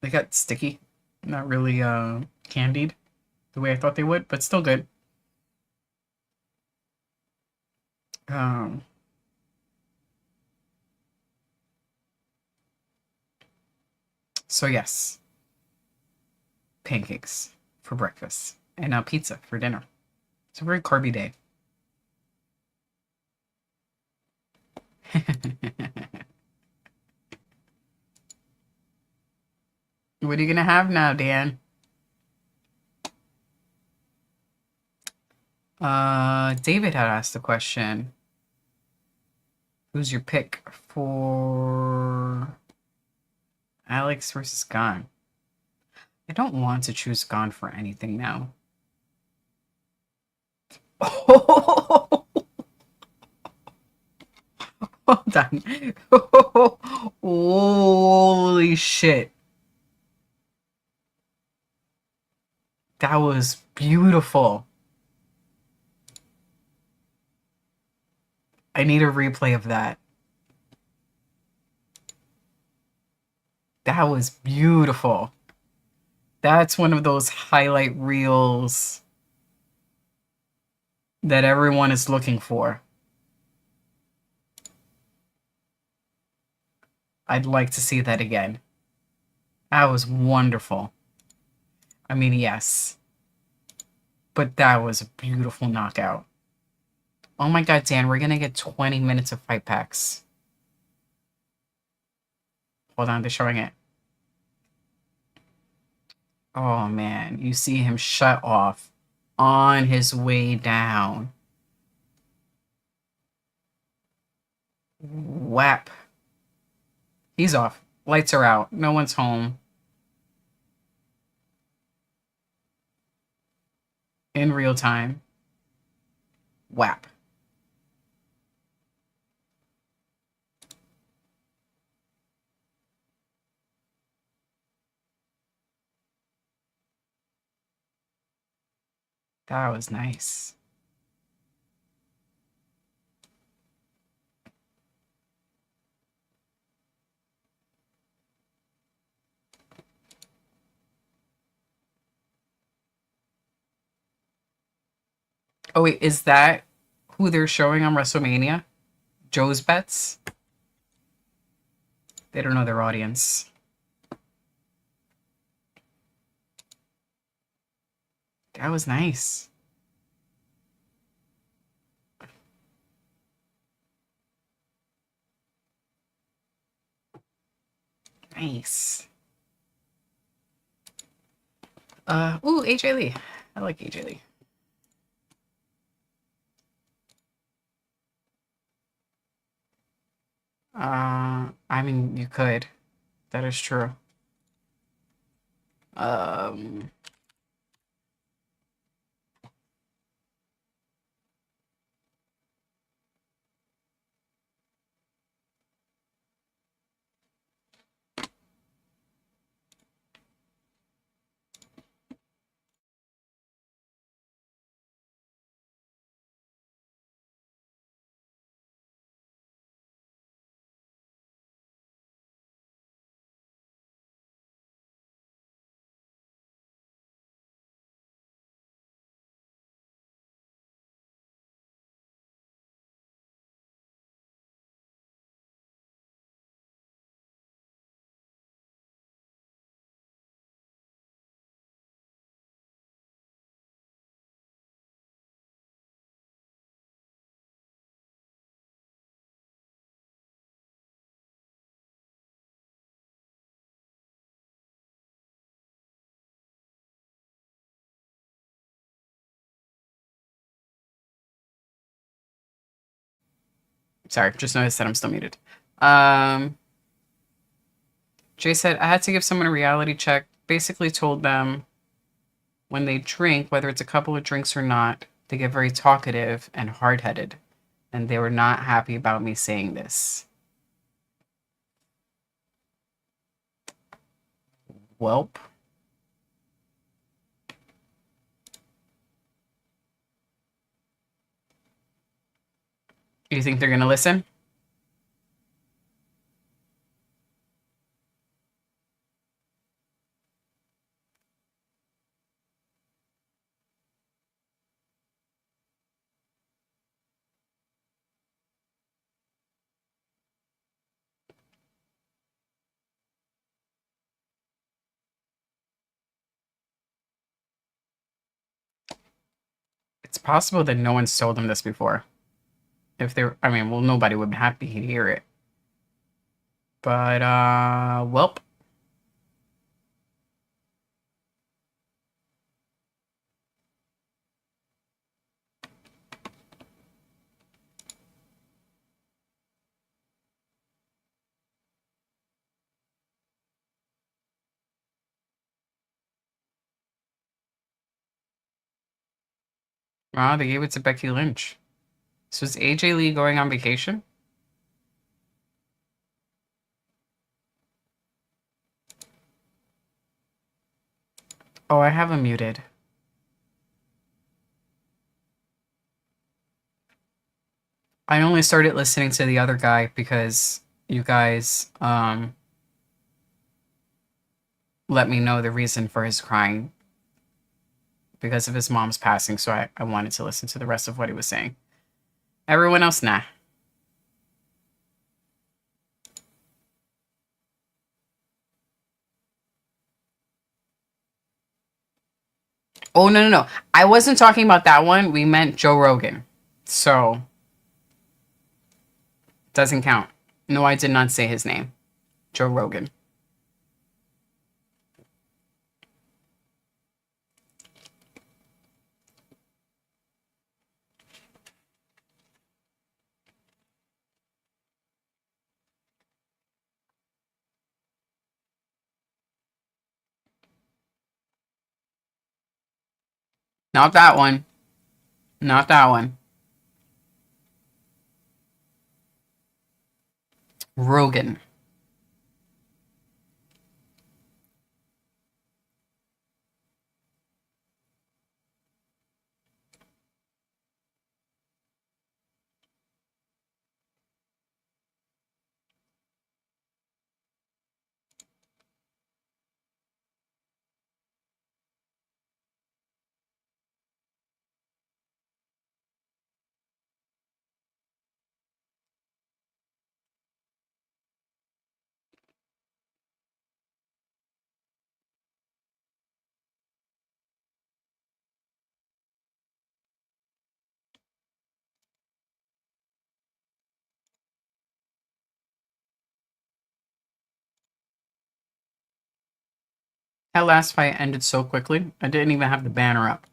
They got sticky, not really candied the way I thought they would, but still good. So yes, pancakes for breakfast and now pizza for dinner. It's a very carby day. What are you gonna have now, Dan? David had asked the question. Who's your pick for Alex versus Gon? I don't want to choose Gon for anything now. Oh, hold on. Holy shit. That was beautiful. I need a replay of that. That was beautiful. That's one of those highlight reels that everyone is looking for. I'd like to see that again. That was wonderful. I mean, yes. But that was a beautiful knockout. Oh my god, Dan, we're gonna get 20 minutes of fight packs. Hold on, they're showing it. Oh man, you see him shut off on his way down. Whap. He's off. Lights are out. No one's home. In real time. Whap. That was nice. Oh wait, is that who they're showing on WrestleMania? Joe's Bets? They don't know their audience. That was nice. Nice. Ooh, AJ Lee. I like AJ Lee. I mean, you could. That is true. Um, Sorry, just noticed that I'm still muted. Um, Jay said, I had to give someone a reality check. Basically told them when they drink, whether it's a couple of drinks or not, they get very talkative and hard-headed. And they were not happy about me saying this. Welp. You think they're going to listen? It's possible that no one's told them this before. If they're, I mean, well, nobody would be happy to hear it. But, welp. They gave it to Becky Lynch. So is AJ Lee going on vacation? Oh, I have him muted. I only started listening to the other guy because you guys let me know the reason for his crying because of his mom's passing, so I wanted to listen to the rest of what he was saying. Everyone else, nah. Oh, no, no, no. I wasn't talking about that one. We meant Joe Rogan. So, doesn't count. No, I did not say his name. Joe Rogan. Not that one. Not that one. Rogan. That last fight ended so quickly. I didn't even have the banner up.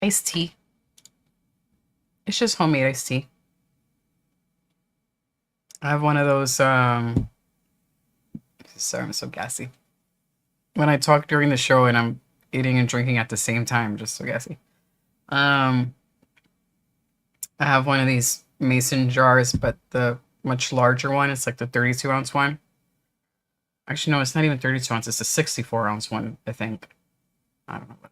Iced tea. It's just homemade iced tea. I have one of those, sorry, I'm so gassy. When I talk during the show and I'm eating and drinking at the same time, just so gassy. I have one of these mason jars, but the much larger one, it's like the 32-ounce one. Actually, no, it's not even 32 ounces. It's a 64-ounce one, I think. I don't know. But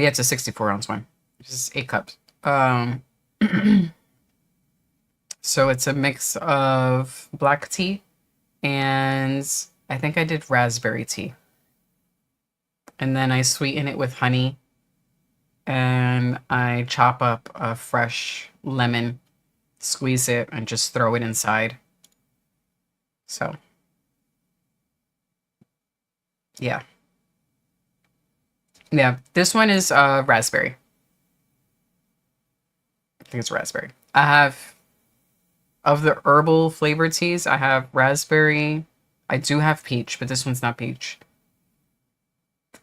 yeah, it's a 64-ounce one. It's just 8 cups. So it's a mix of black tea and I think I did raspberry tea. And then I sweeten it with honey and I chop up a fresh lemon, squeeze it, and just throw it inside. So, yeah. Yeah, this one is raspberry. I think it's raspberry. I have, of the herbal flavored teas, I have raspberry. I do have peach, but this one's not peach.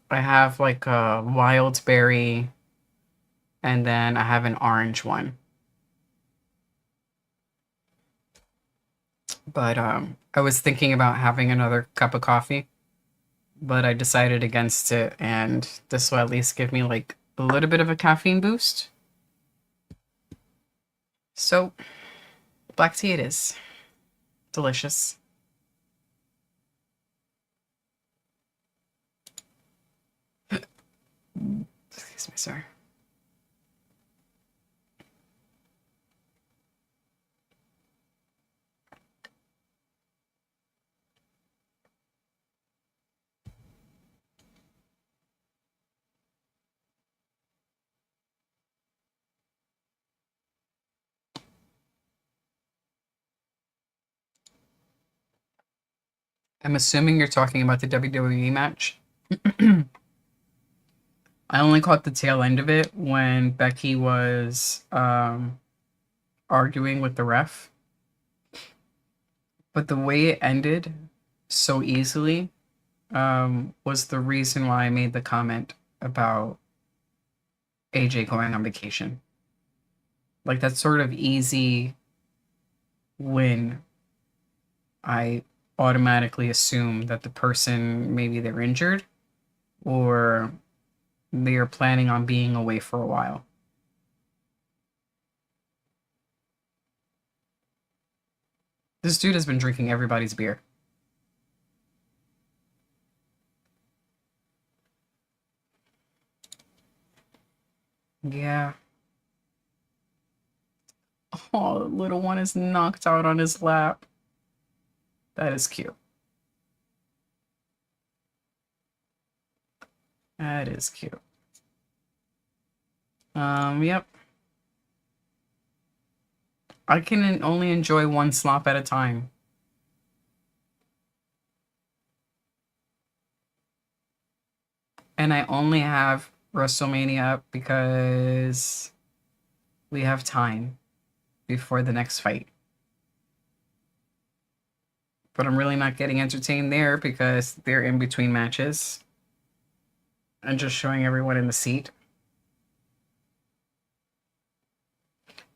I have like a wild berry, and then I have an orange one. But I was thinking about having another cup of coffee, but I decided against it, and this will at least give me like a little bit of a caffeine boost. So, black tea it is. Delicious. Excuse me, sir. I'm assuming you're talking about the WWE match. I only caught the tail end of it when Becky was arguing with the ref. But the way it ended so easily was the reason why I made the comment about AJ going on vacation. Like that sort of easy win, I automatically assume that the person, maybe they're injured or they are planning on being away for a while. This dude has been drinking everybody's beer. Yeah. Oh, the little one is knocked out on his lap. That is cute. That is cute. Yep. I can only enjoy one slop at a time. And I only have WrestleMania up because we have time before the next fight. But I'm really not getting entertained there because they're in between matches. And just showing everyone in the seat.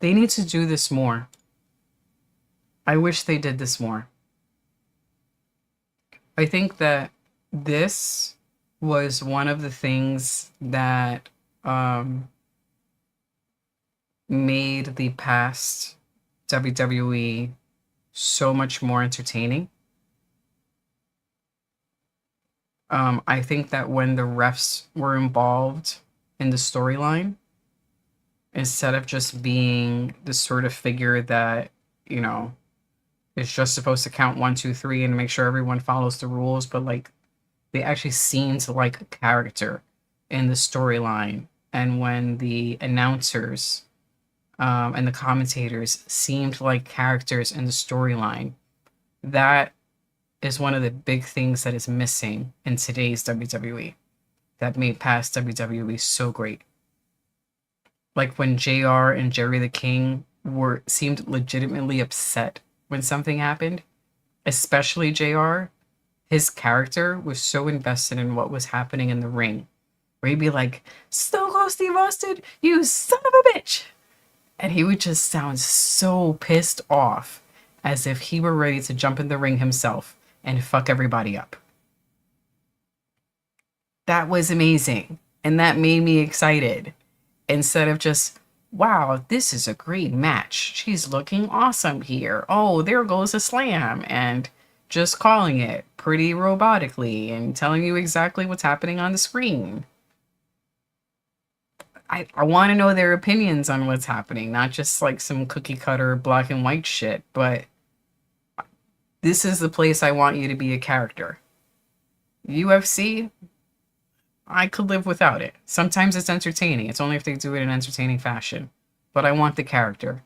They need to do this more. I wish they did this more. I think that this was one of the things that made the past WWE so much more entertaining. I think that when the refs were involved in the storyline, instead of just being the sort of figure that, you know, is just supposed to count 1, 2, 3 and make sure everyone follows the rules, but like they actually seemed like a character in the storyline. And when the announcers and the commentators seemed like characters in the storyline, that is one of the big things that is missing in today's WWE that made past WWE so great. Like when JR and Jerry the King seemed legitimately upset when something happened, especially JR. His character was so invested in what was happening in the ring where he'd be like, Stone Cold Steve Austin, you son of a bitch. And he would just sound so pissed off, as if he were ready to jump in the ring himself and fuck everybody up. That was amazing. And that made me excited. Instead of just, wow, this is a great match. She's looking awesome here. Oh, there goes a slam. And just calling it pretty robotically and telling you exactly what's happening on the screen. I want to know their opinions on what's happening, not just like some cookie cutter black and white shit, but this is the place I want you to be a character. UFC, I could live without it. Sometimes it's entertaining. It's only if they do it in entertaining fashion. But I want the character.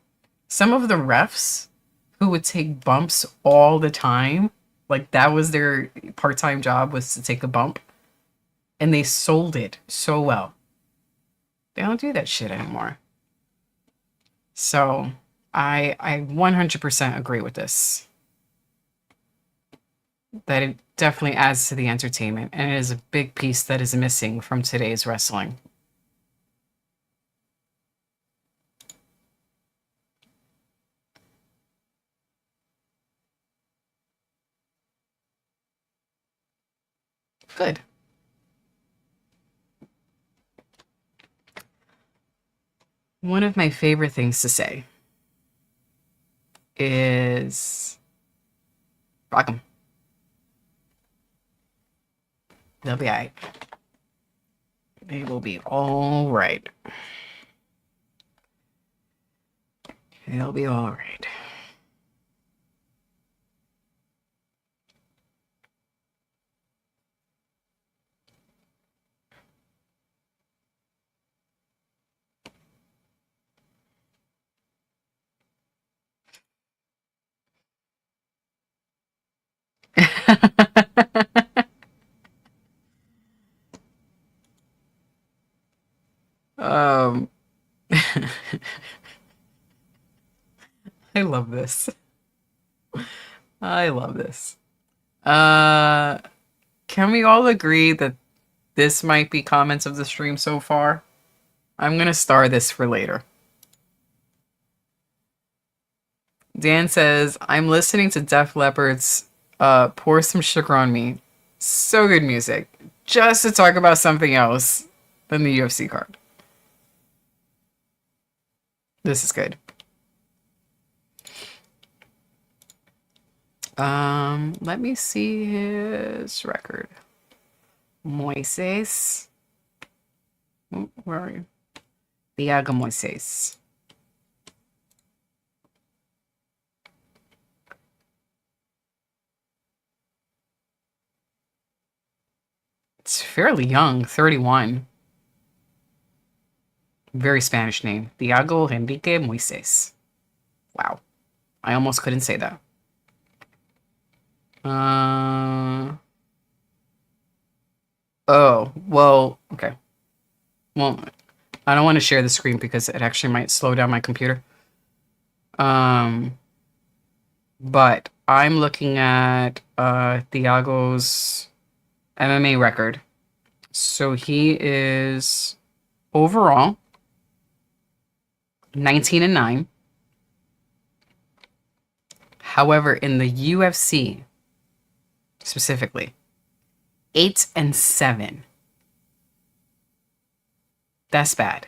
Some of the refs who would take bumps all the time, like that was their part-time job, was to take a bump, and they sold it so well. They don't do that shit anymore. So I 100% agree with this. That it definitely adds to the entertainment, and it is a big piece that is missing from today's wrestling. Good. One of my favorite things to say is rock 'em. They'll be alright. They will be all right. They'll be all right. um, I love this. I love this. Can we all agree that this might be comments of the stream so far? I'm gonna star this for later. Dan says, I'm listening to Def Leppard's Pour Some Sugar on Me. So good music. Just to talk about something else than the UFC card. This is good. Let me see his record. Moises. Where are you? Thiago Moises. It's fairly young, 31. Very Spanish name. Thiago Enrique Moises. Wow. I almost couldn't say that. Oh, well, okay. Well, I don't want to share the screen because it actually might slow down my computer. But I'm looking at Thiago's MMA record. So he is overall 19-9. However, in the UFC specifically, 8-7. That's bad.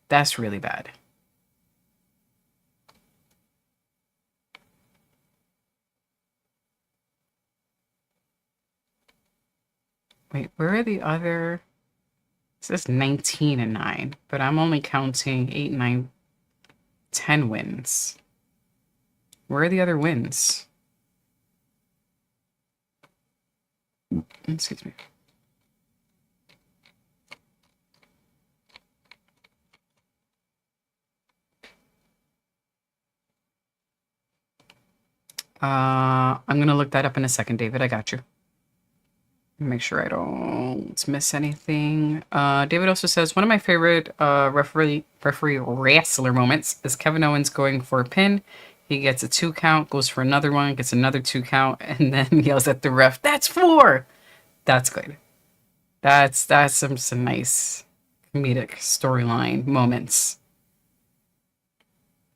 That's really bad. Wait, where are the other? It says 19-9, but I'm only counting 8, 9, 10 wins. Where are the other wins? Excuse me. I'm gonna look that up in a second, David. I got you. Make sure I don't miss anything. David also says, one of my favorite referee wrestler moments is Kevin Owens going for a pin. He gets a 2 count, goes for another one, gets another 2 count, and then yells at the ref, "That's 4!" That's good. That's some nice comedic storyline moments.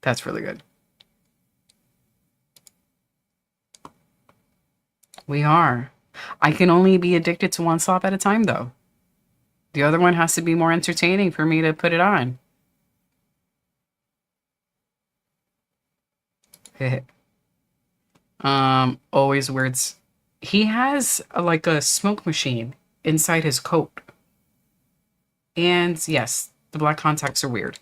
That's really good. We are. I can only be addicted to one slop at a time, though. The other one has to be more entertaining for me to put it on. Always words. He has like a smoke machine inside his coat. And yes, the black contacts are weird.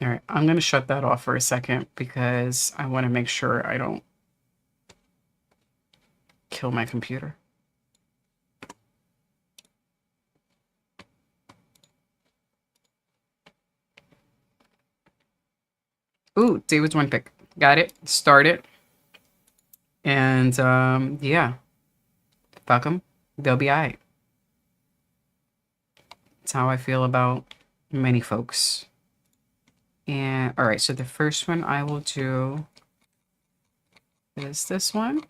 All right, I'm going to shut that off for a second because I want to make sure I don't kill my computer. Ooh, David's one pick. Got it. Start it. And yeah, fuck them. They'll be all right. That's how I feel about many folks. And all right, so the first one I will do is this one.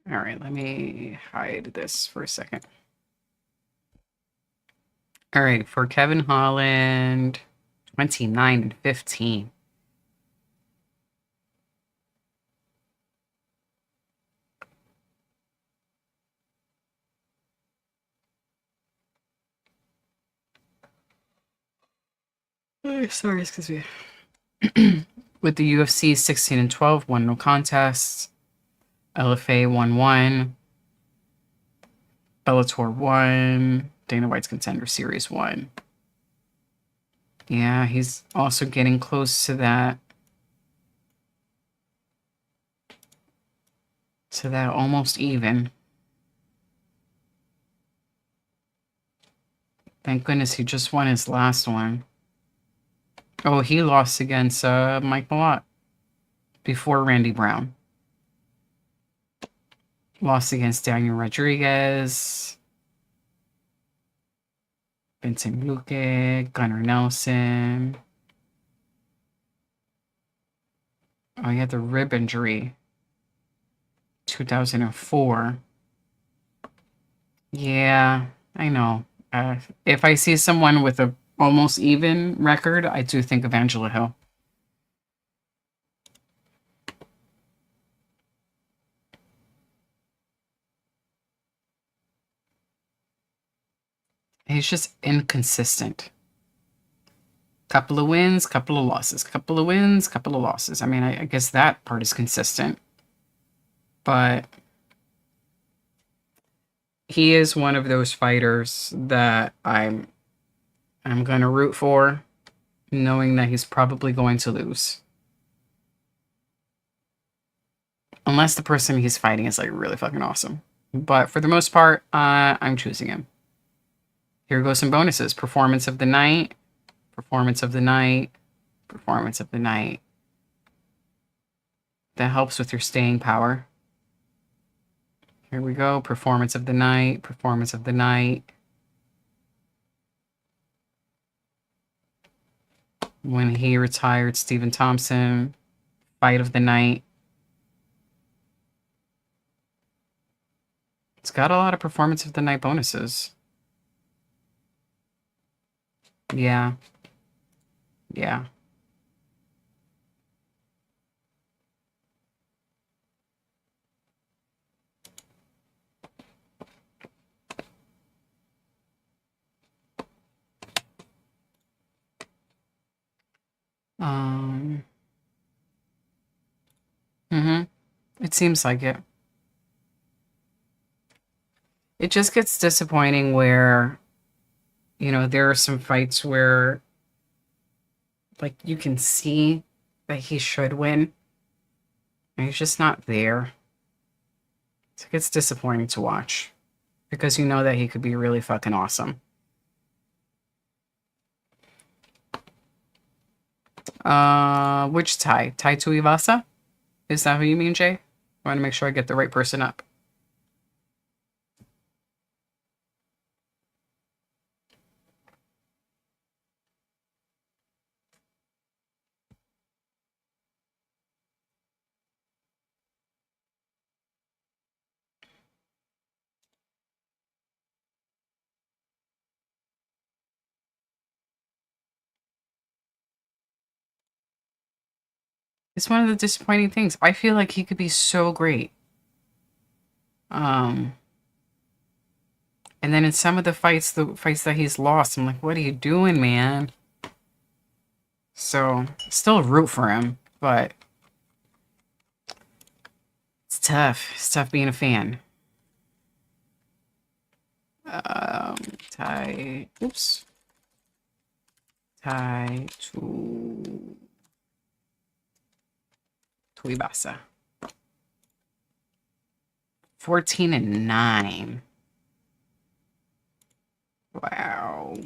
All right, let me hide this for a second. All right, for Kevin Holland, 29 and 15. Oh, sorry, excuse me. With the UFC 16 and 12, won no contests. LFA 1-1. Bellator 1. Dana White's Contender Series 1. Yeah, he's also getting close to that. To that almost even. Thank goodness he just won his last one. Oh, he lost against Mike Malott before Randy Brown. Lost against Daniel Rodriguez. Vincent Luque, Gunnar Nelson. Oh, he had the rib injury. 2004. Yeah, I know. If I see someone with a almost even record, I do think of Angela Hill. He's just inconsistent. Couple of wins, couple of losses. Couple of wins, couple of losses. I mean, I guess that part is consistent. But he is one of those fighters that I'm going to root for, knowing that he's probably going to lose. Unless the person he's fighting is like really fucking awesome. But for the most part, I'm choosing him. Here goes some bonuses. Performance of the night. Performance of the night. Performance of the night. That helps with your staying power. Here we go. Performance of the night. Performance of the night. When he retired, Stephen Thompson. Fight of the night. It's got a lot of performance of the night bonuses. Yeah. Yeah. It seems like it. It just gets disappointing where, there are some fights where Like, you can see that he should win, and he's just not there. It's like, it's disappointing to watch because you know that he could be really fucking awesome. Which Tai? Tai Tuivasa? Is that who you mean, Jay? I want to make sure I get the right person up. It's one of the disappointing things. I feel like he could be so great. And then in some of the fights that he's lost, I'm like, what are you doing, man? So, still root for him, but it's tough. It's tough being a fan. Tai, oops. Tai Tuivasa. 14-9. Wow.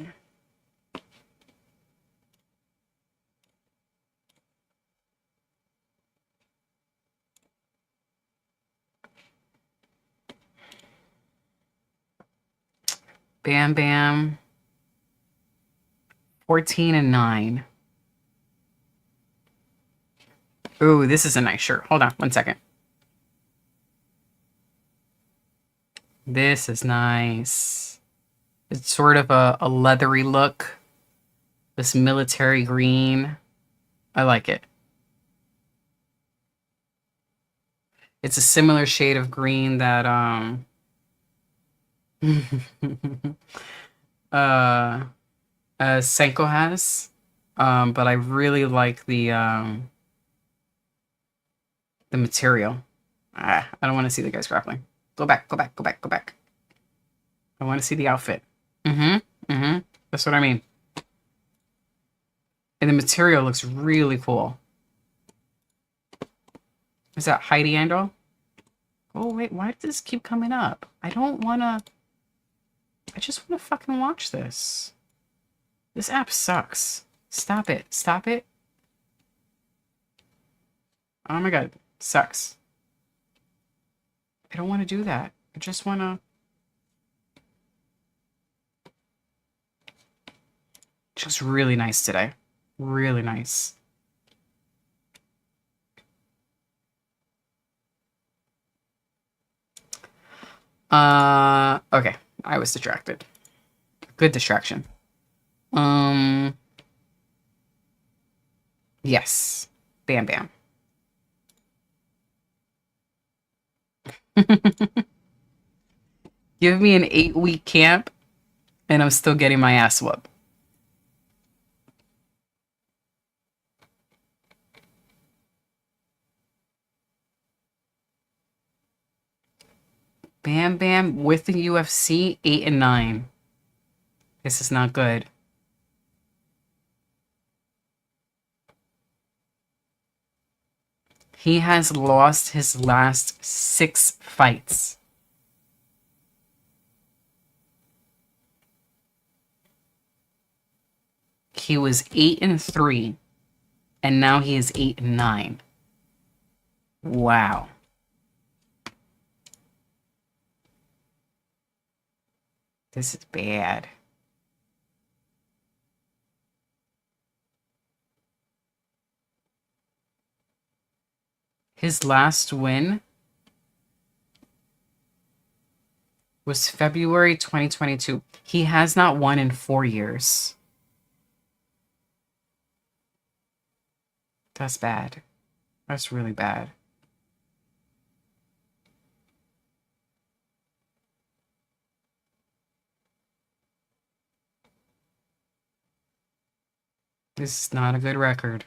Bam Bam. 14-9. Ooh, this is a nice shirt. Hold on 1 second. This is nice. It's sort of a leathery look. This military green. I like it. It's a similar shade of green that Senko has. But I really like the material. I don't want to see the guys grappling. Go back, go back, go back, go back. I want to see the outfit. That's what I mean. And the material looks really cool. Is that Heidi Andel? Oh, wait, why does this keep coming up? I don't want to... I just want to fucking watch this. This app sucks. Stop it. Stop it. Oh my god. Sucks. I don't want to do that. I just want to... She looks really nice today. Really nice. Okay. I was distracted. Good distraction. Yes. Bam Bam. Give me an 8-week camp, and I'm still getting my ass whooped. Bam Bam with the UFC 8-9. This is not good. He has lost his last 6 fights. He was 8-3, and now he is 8-9. Wow. This is bad. His last win was February 2022. He has not won in 4 years. That's bad. That's really bad. This is not a good record.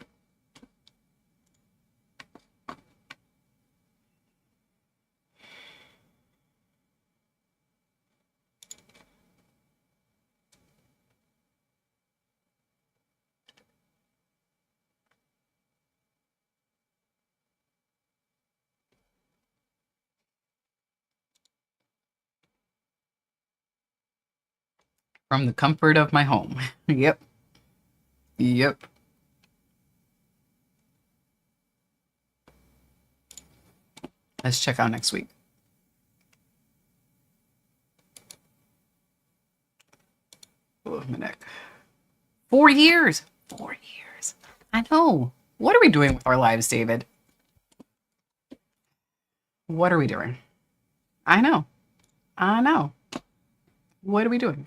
From the comfort of my home. Yep. Yep. Let's check out next week. Oh, my neck. 4 years. 4 years. I know. What are we doing with our lives, David? What are we doing? I know. I know. What are we doing?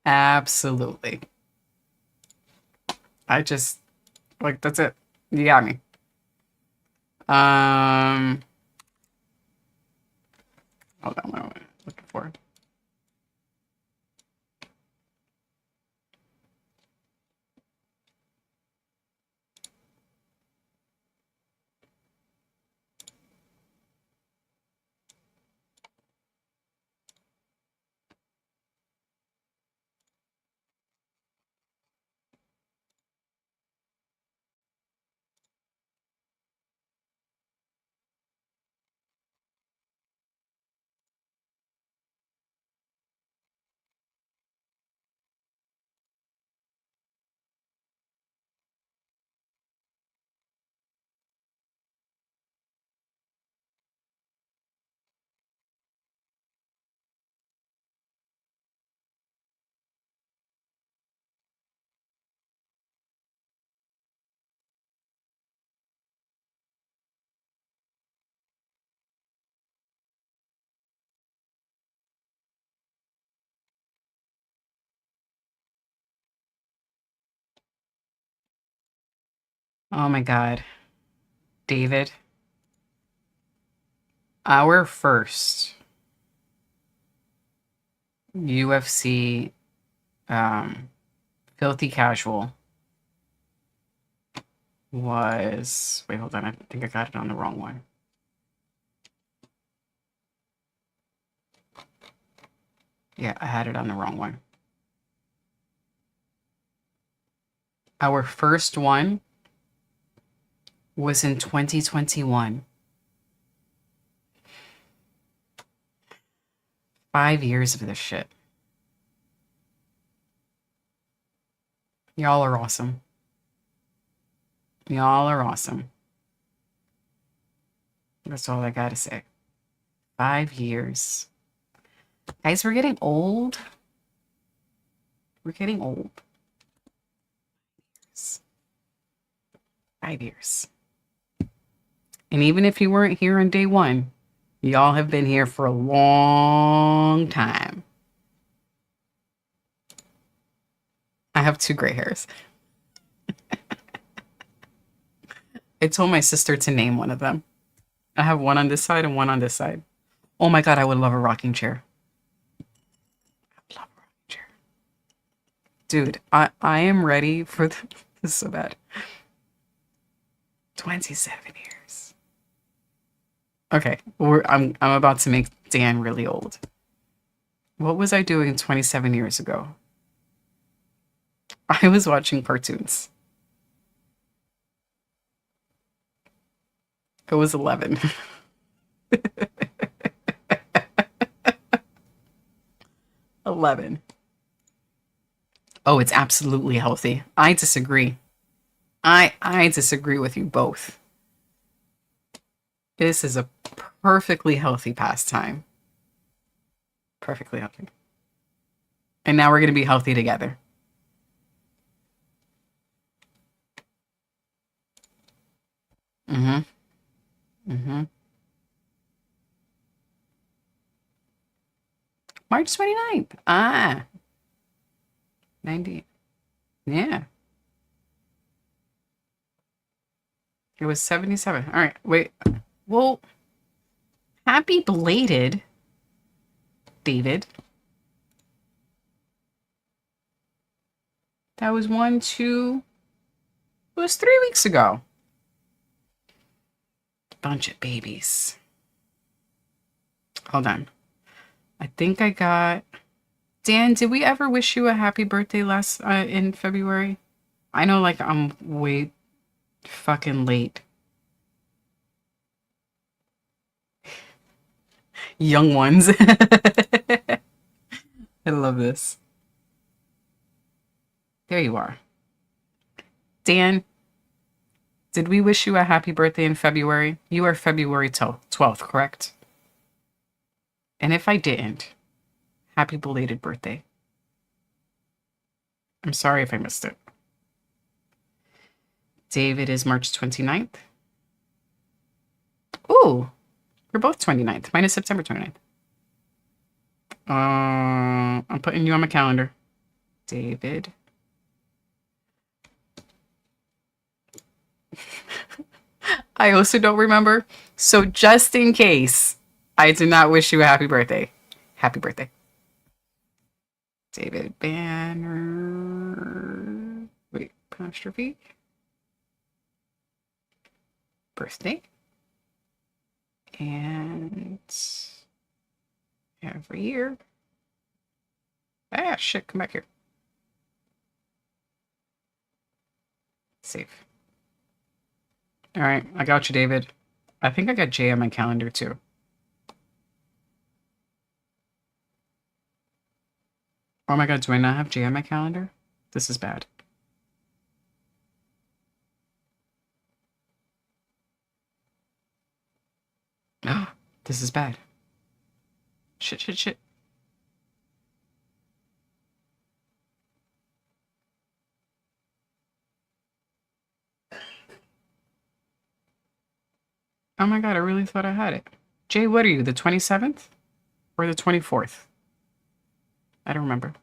Absolutely. I just, like, that's it. You got me. Hold on, what am I looking for? Oh my God. David, our first UFC filthy casual was, wait, hold on. I think I got it on the wrong one. Yeah, I had it on the wrong one. Our first one was in 2021. 5 years of this shit. Y'all are awesome. Y'all are awesome. That's all I gotta say. 5 years. Guys, we're getting old. We're getting old. 5 years. And even if you weren't here on day one, y'all have been here for a long time. I have 2 gray hairs. I told my sister to name one of them. I have one on this side and one on this side. Oh my God, I would love a rocking chair. I would love a rocking chair. Dude, I am ready for this is so bad. 27 years. Okay, I'm about to make Dan really old. What was I doing 27 years ago? I was watching cartoons. I was 11. 11. Oh, it's absolutely healthy. I disagree. I disagree with you both. This is a perfectly healthy pastime. Perfectly healthy. And now we're going to be healthy together. Mm-hmm. Mm-hmm. March 29th. Ah. 90. Yeah. It was 77. All right. Wait. Well, happy belated, David. That was 1, 2. It was 3 weeks ago. Bunch of babies. Hold on. I think I got... Dan, did we ever wish you a happy birthday last in February? I know, like, I'm way fucking late. Young ones. I love this. There you are. Dan, did we wish you a happy birthday in February? You are February 12th, correct? And if I didn't, happy belated birthday. I'm sorry if I missed it. David is March 29th. Ooh, we're both 29th. Mine is September 29th. I'm putting you on my calendar. David. I also don't remember. So just in case I did not wish you a happy birthday. Happy birthday. David Banner. Wait, apostrophe. Birthday. And every year. Ah, shit, come back here. Save. All right, I got you, David. I think I got Jay on my calendar too. Oh my god, do I not have Jay on my calendar? This is bad. This is bad. Shit, shit, shit. Oh my god, I really thought I had it. Jay, what are you, the 27th? Or the 24th? I don't remember.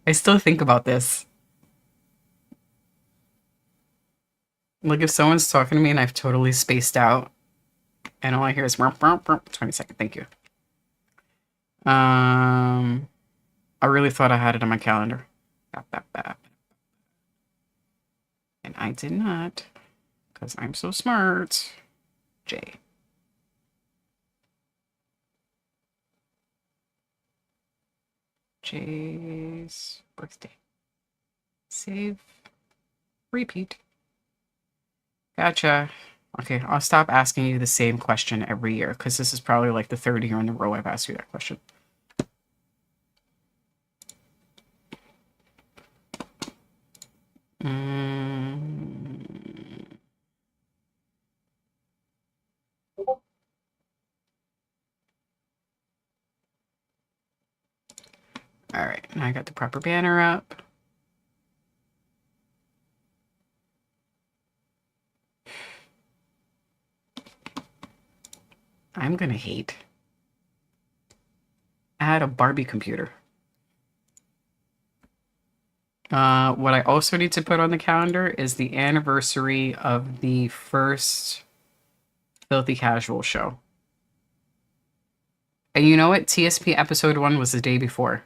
I still think about this. Like if someone's talking to me and I've totally spaced out and all I hear is 20-second, thank you. I really thought I had it on my calendar. Bap, bap, bap. And I did not, because I'm so smart. Jay. Jay's birthday. Save. Repeat. Gotcha. Okay, I'll stop asking you the same question every year, because this is probably like the third year in a row I've asked you that question. All right, now I got the proper banner up. I'm gonna hate. Add a Barbie computer. What I also need to put on the calendar is the anniversary of the first Filthy Casual show. And you know what? TSP episode 1 was the day before.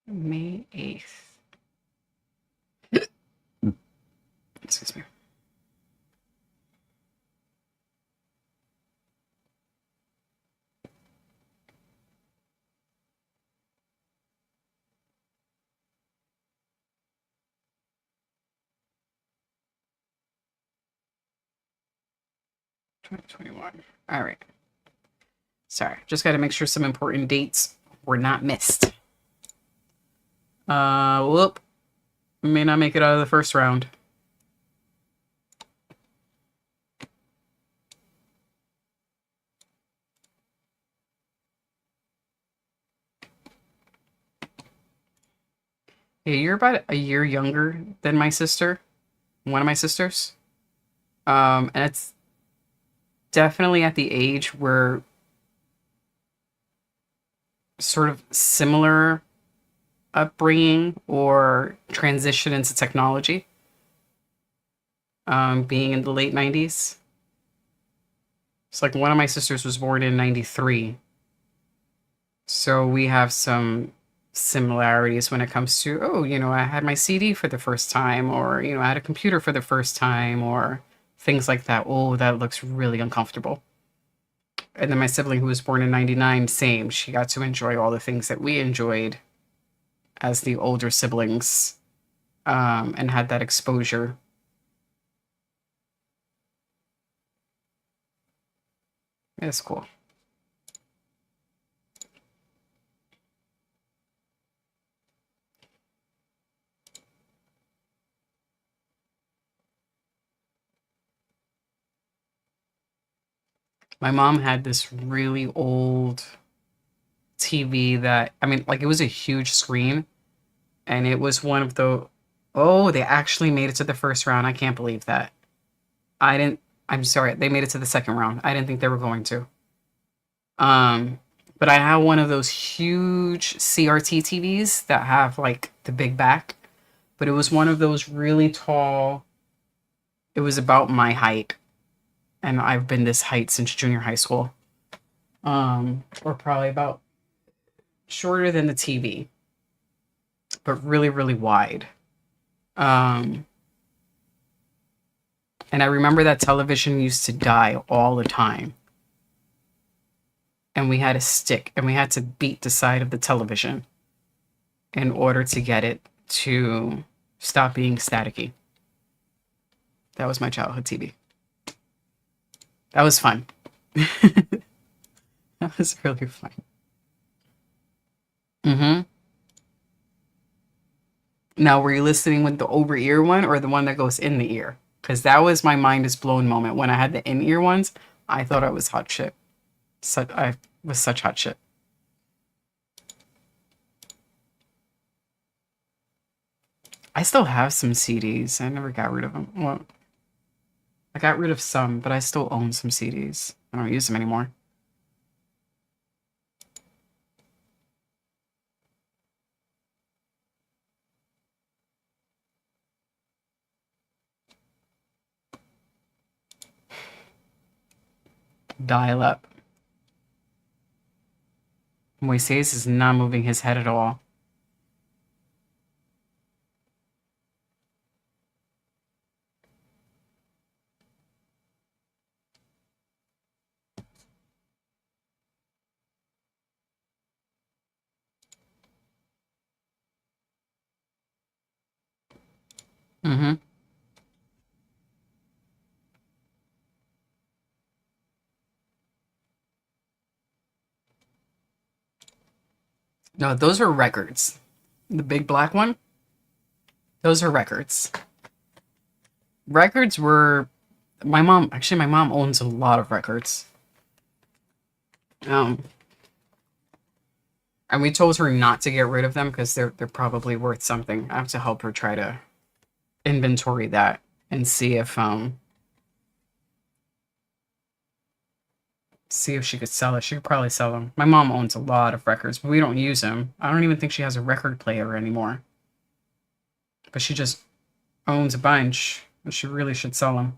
May 8th. Excuse me. $2021. All right. Sorry, just got to make sure some important dates were not missed. Whoop. We may not make it out of the first round. Hey, you're about a year younger than my sister, one of my sisters. And it's definitely at the age where sort of similar upbringing or transition into technology. Being in the late 90s. It's like one of my sisters was born in 93 So we have some similarities when it comes to, oh, I had my CD for the first time, or, I had a computer for the first time, or things like that. Oh, that looks really uncomfortable. And then my sibling, who was born in 99, same. She got to enjoy all the things that we enjoyed as the older siblings, and had that exposure. It's cool. My mom had this really old TV that, I mean, like it was a huge screen, and it was one of the, oh, they actually made it to the first round. I can't believe that. I didn't, I'm sorry, they made it to the second round. I didn't think they were going to. Um, but I have one of those huge CRT TVs that have like the big back, but it was one of those really tall, it was about my height, and I've been this height since junior high school. Or probably about shorter than the TV, but really, really wide. Um, and I remember that television used to die all the time. And we had a stick and we had to beat the side of the television in order to get it to stop being staticky. That was my childhood TV. That was fun. That was really fun. Hmm. Now, were you listening with the over ear one or the one that goes in the ear? Because that was my mind is blown moment. When I had the in ear ones, I thought I was hot shit. I was such hot shit. I still have some CDs. I never got rid of them. Well, I got rid of some, but I still own some CDs. I don't use them anymore. Dial up. Moises is not moving his head at all. Hmm. No, those are records. The big black one, those are records. Records were my mom owns a lot of records. Um, and we told her not to get rid of them because they're probably worth something. I have to help her try to inventory that and see if she could sell it. She could probably sell them. My mom owns a lot of records, but we don't use them. I don't even think she has a record player anymore. But she just owns a bunch, and she really should sell them.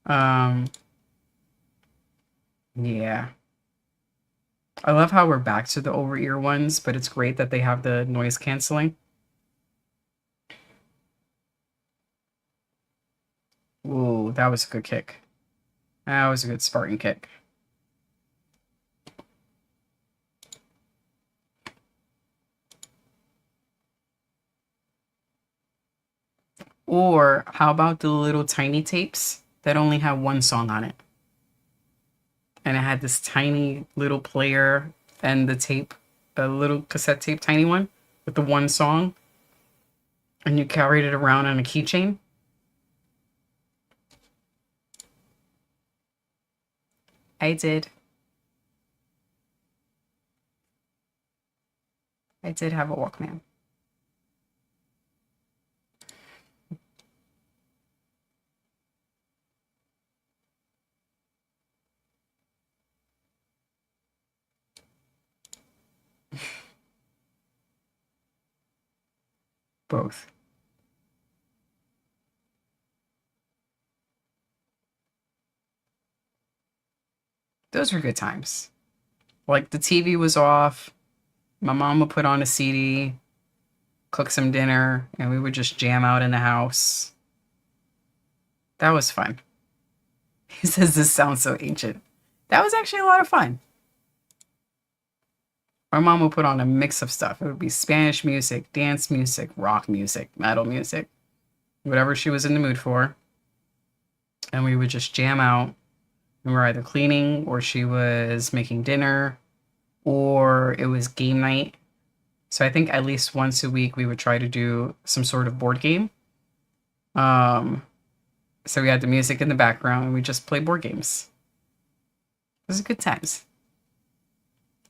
Um, yeah. I love how we're back to the over ear ones, but it's great that they have the noise canceling. Ooh, that was a good kick. That was a good Spartan kick. Or how about the little tiny tapes that only have one song on it? And it had this tiny little player and the tape, a little cassette tape, tiny one with the one song, and you carried it around on a keychain. I did. I did have a Walkman. Both. Those were good times. Like the TV was off. My mom would put on a CD, cook some dinner, and we would just jam out in the house. That was fun. He says this sounds so ancient. That was actually a lot of fun. My mom would put on a mix of stuff. It would be Spanish music, dance music, rock music, metal music, whatever she was in the mood for. And we would just jam out. We were either cleaning or she was making dinner or it was game night. So I think at least once a week we would try to do some sort of board game. Um, so we had the music in the background and we just play board games. It was good times.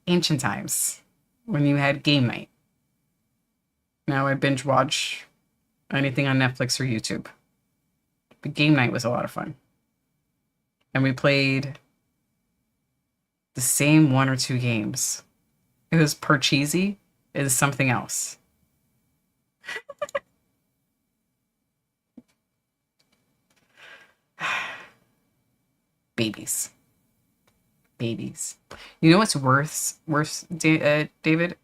Ancient times when you had game night. Now I binge watch anything on Netflix or YouTube. But game night was a lot of fun. And we played the same one or two games. It was Parcheesi. It is something else. Babies. Babies. You know what's worse, David?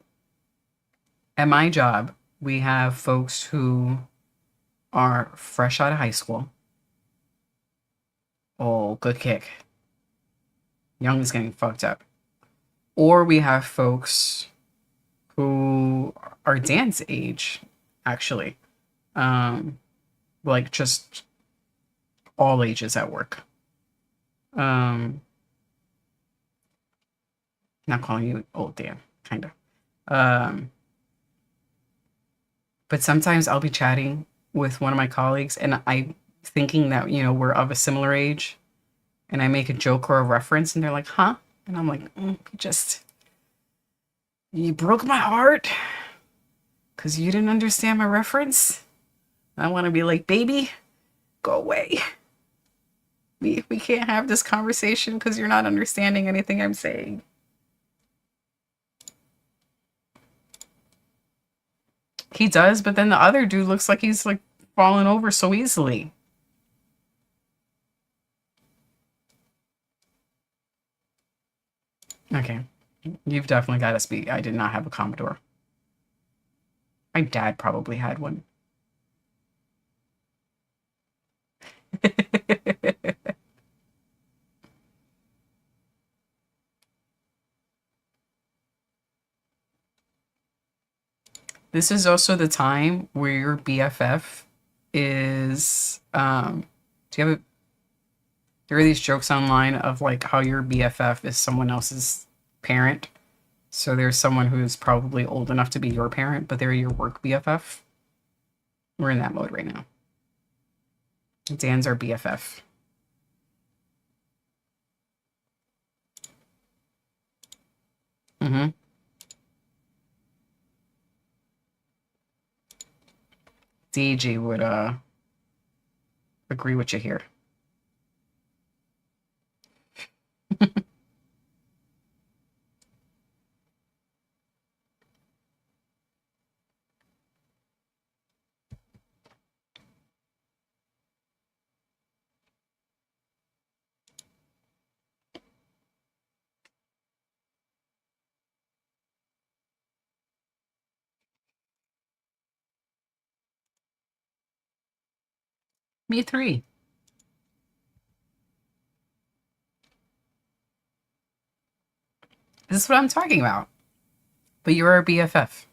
At my job, we have folks who are fresh out of high school. Oh, good kick. Young is getting fucked up. Or we have folks who are dance age, actually. Like just all ages at work. Not calling you old, Dan, kind of. But sometimes I'll be chatting with one of my colleagues and I thinking that, we're of a similar age and I make a joke or a reference and they're like, huh? And I'm like, you broke my heart because you didn't understand my reference. I want to be like, baby, go away. We can't have this conversation because you're not understanding anything I'm saying. He does, but then the other dude looks like he's like falling over so easily. Okay. You've definitely got to speak. I did not have a Commodore. My dad probably had one. This is also the time where your BFF is do you have there are these jokes online of like how your BFF is someone else's parent. So there's someone who's probably old enough to be your parent, but they're your work BFF. We're in that mode right now. Dan's our BFF. Mm-hmm. DG would agree with you here. Me three. This is what I'm talking about. But you're our BFF.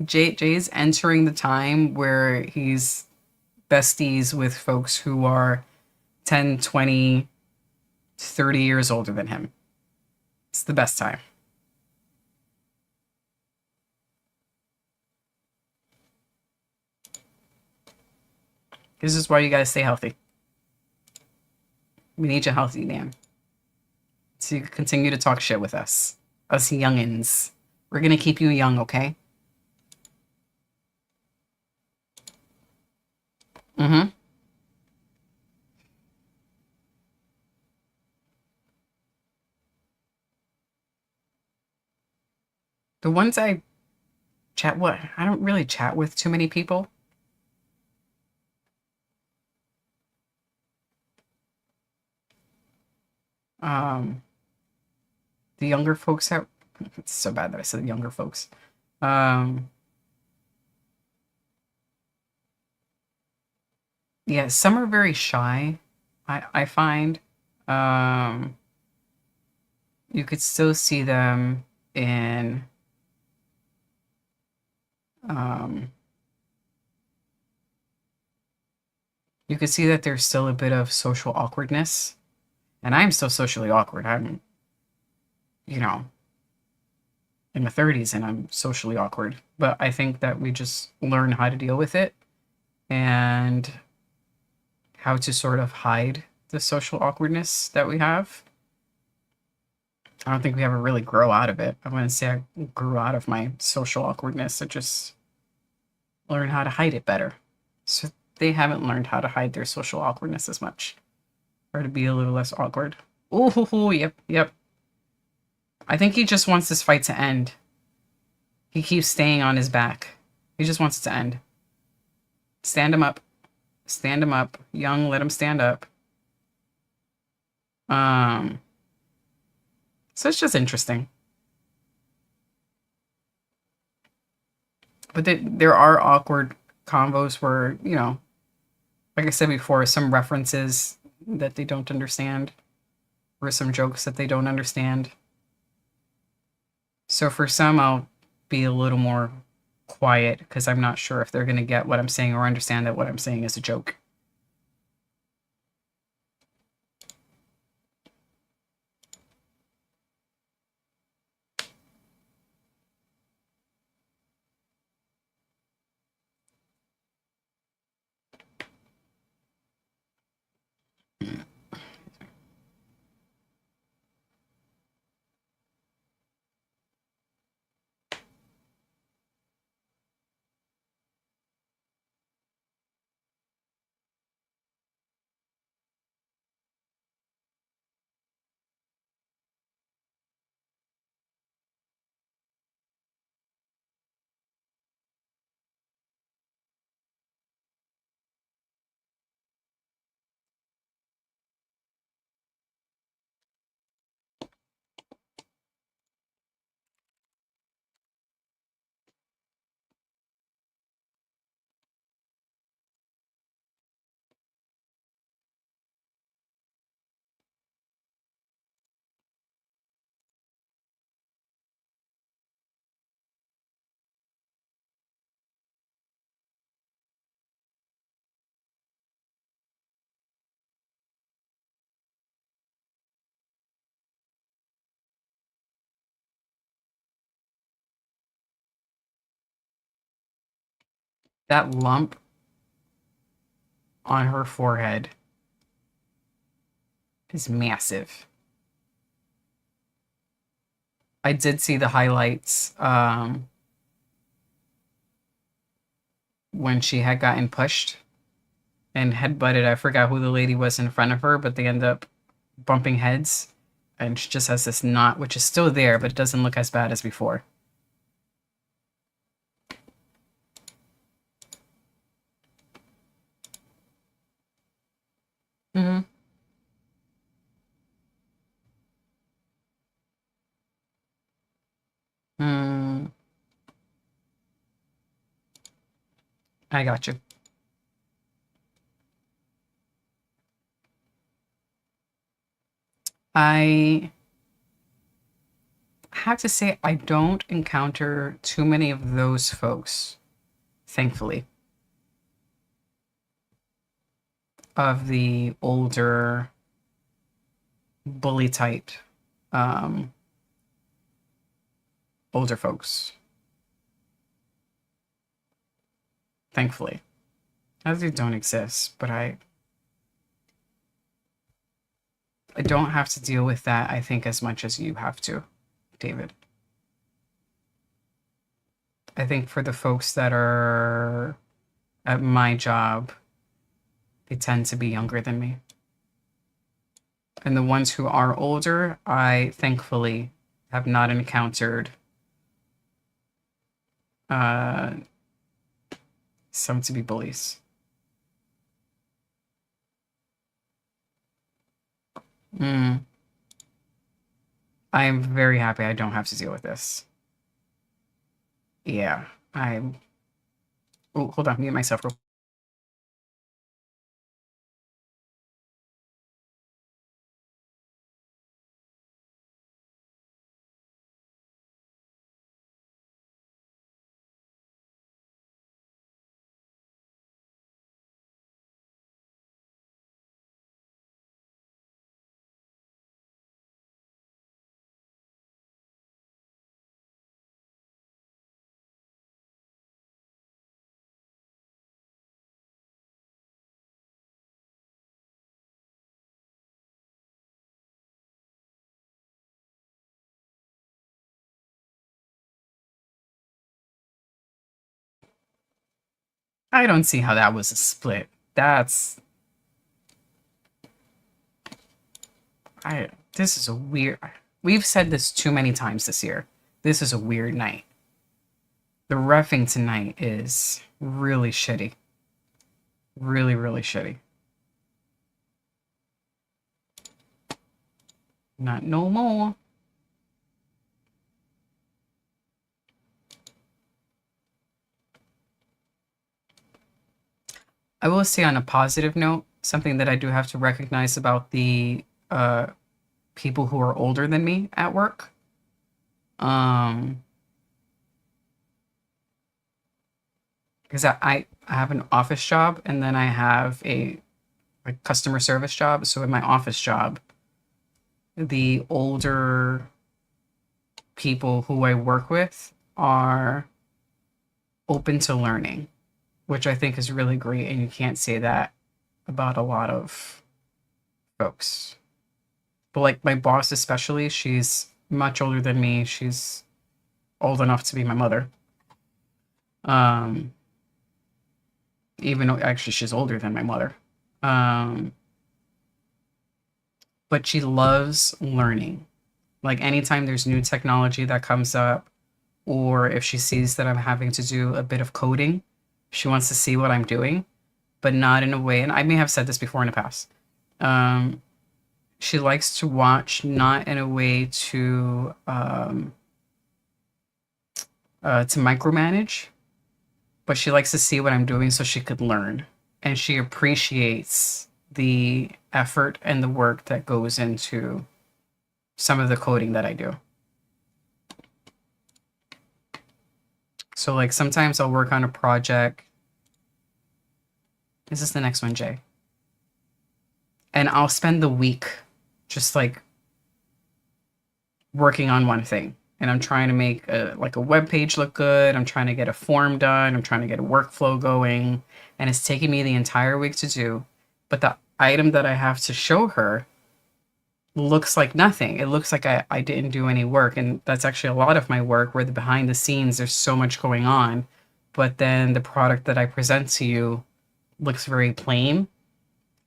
Jay's entering the time where he's besties with folks who are 10, 20, 30 years older than him. It's the best time. This is why you gotta stay healthy. We need you healthy, man. So you can continue to talk shit with us. Us youngins. We're gonna keep you young, okay? Mm-hmm. The ones I I don't really chat with too many people. Um, the younger folks have, it's so bad that I said younger folks. Um, yeah, some are very shy, I find. Um, you could still see them in, um, you could see that there's still a bit of social awkwardness. And I'm still socially awkward. I'm, you know, in my 30s and I'm socially awkward. But I think that we just learn how to deal with it and how to sort of hide the social awkwardness that we have. I don't think we ever really grow out of it. I wouldn't say I grew out of my social awkwardness. I just learn how to hide it better. So they haven't learned how to hide their social awkwardness as much or to be a little less awkward. Oh, yep, yep. I think he just wants this fight to end. He keeps staying on his back. He just wants it to end. Stand him up. Stand him up. Young, let him stand up. Um, so it's just interesting. But there are awkward combos where, you know, like I said before, some references that they don't understand or some jokes that they don't understand. So for some, I'll be a little more quiet because I'm not sure if they're going to get what I'm saying or understand that what I'm saying is a joke. That lump on her forehead is massive. I did see the highlights when she had gotten pushed and headbutted. I forgot who the lady was in front of her, but they end up bumping heads. And she just has this knot, which is still there, but it doesn't look as bad as before. Mm-hmm. Mm, I got you. I have to say, I don't encounter too many of those folks, thankfully, of the older bully type, um, older folks, thankfully. As they don't exist, but I don't have to deal with that, I think, as much as you have to, David. I think for the folks that are at my job, they tend to be younger than me. And the ones who are older, I thankfully have not encountered uh, some to be bullies. Mm. I am very happy I don't have to deal with this. Yeah, I'm. Oh, hold on, mute myself real. I don't see how that was a split. That's I. This is a weird. We've said this too many times this year. This is a weird night. The reffing tonight is really shitty. Really, really shitty. Not no more. I will say on a positive note, something that I do have to recognize about the people who are older than me at work. Um, because I have an office job and then I have a customer service job. So in my office job, the older people who I work with are open to learning, which I think is really great. And you can't say that about a lot of folks. But like my boss, especially, she's much older than me. She's old enough to be my mother. Um, Even though actually she's older than my mother. Um, but she loves learning. Like anytime there's new technology that comes up, or if she sees that I'm having to do a bit of coding, she wants to see what I'm doing, but not in a way, and I may have said this before in the past. Um, she likes to watch, not in a way to micromanage, but she likes to see what I'm doing so she could learn. And she appreciates the effort and the work that goes into some of the coding that I do. So like sometimes I'll work on a project. Is this the next one, Jay? And I'll spend the week just like working on one thing. And I'm trying to make a web page look good. I'm trying to get a form done. I'm trying to get a workflow going. And it's taking me the entire week to do. But the item that I have to show her looks like nothing. It looks like I didn't do any work. And that's actually a lot of my work where the behind the scenes, there's so much going on. But then the product that I present to you looks very plain.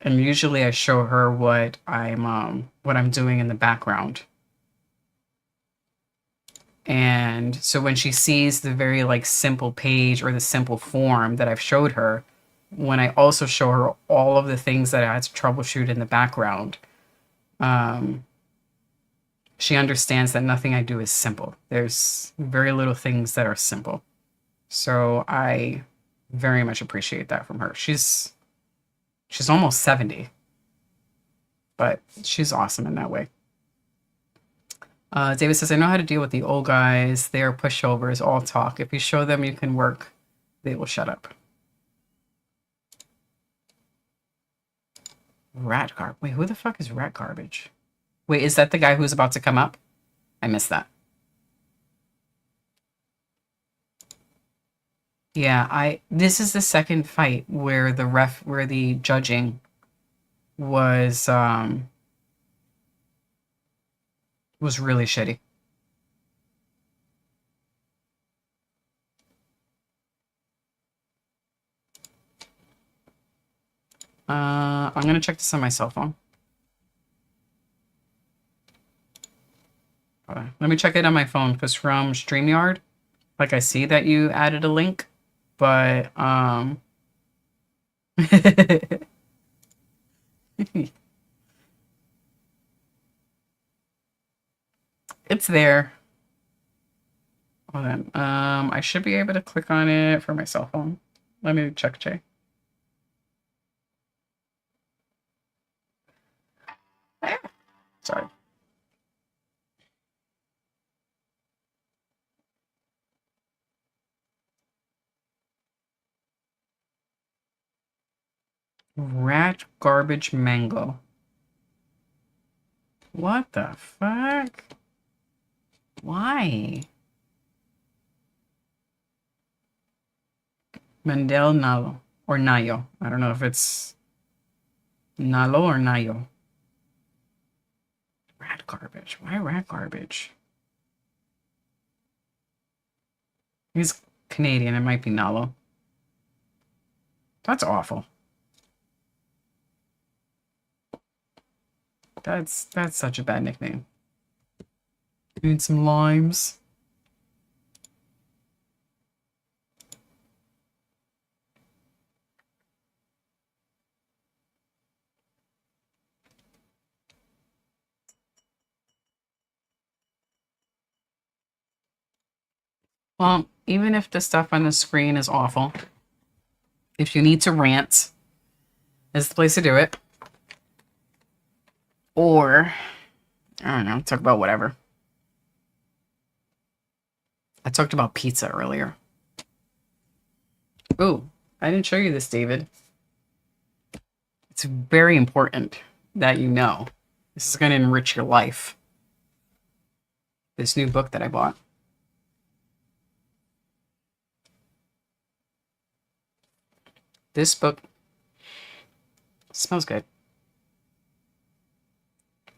And usually I show her what I'm doing in the background. And so when she sees the very like simple page or the simple form that I've showed her, when I also show her all of the things that I had to troubleshoot in the background, um, she understands that nothing I do is simple. There's very little things that are simple. So I very much appreciate that from her. She's almost 70, but she's awesome in that way. David says, I know how to deal with the old guys. They are pushovers, all talk. If you show them you can work, they will shut up. Rat garbage. Wait, who the fuck is rat garbage? Wait, is that the guy who's about to come up? I missed that. Yeah, this is the second fight where the judging was really shitty. I'm gonna check this on my cell phone. Let me check it on my phone because from StreamYard, like I see that you added a link, but It's there. Hold on. I should be able to click on it for my cell phone. Let me check, Jay. Sorry. Rat garbage mango. What the fuck? Why? Mandel Nalo or Nayo. I don't know if it's Nalo or Nayo. Rat garbage. Why rat garbage? He's Canadian. It might be Nalo. That's awful. That's such a bad nickname. Need some limes. Well, even if the stuff on the screen is awful, if you need to rant, this is the place to do it. Or, I don't know, talk about whatever. I talked about pizza earlier. Ooh, I didn't show you this, David. It's very important that you know. This is going to enrich your life. This new book that I bought. This book smells good.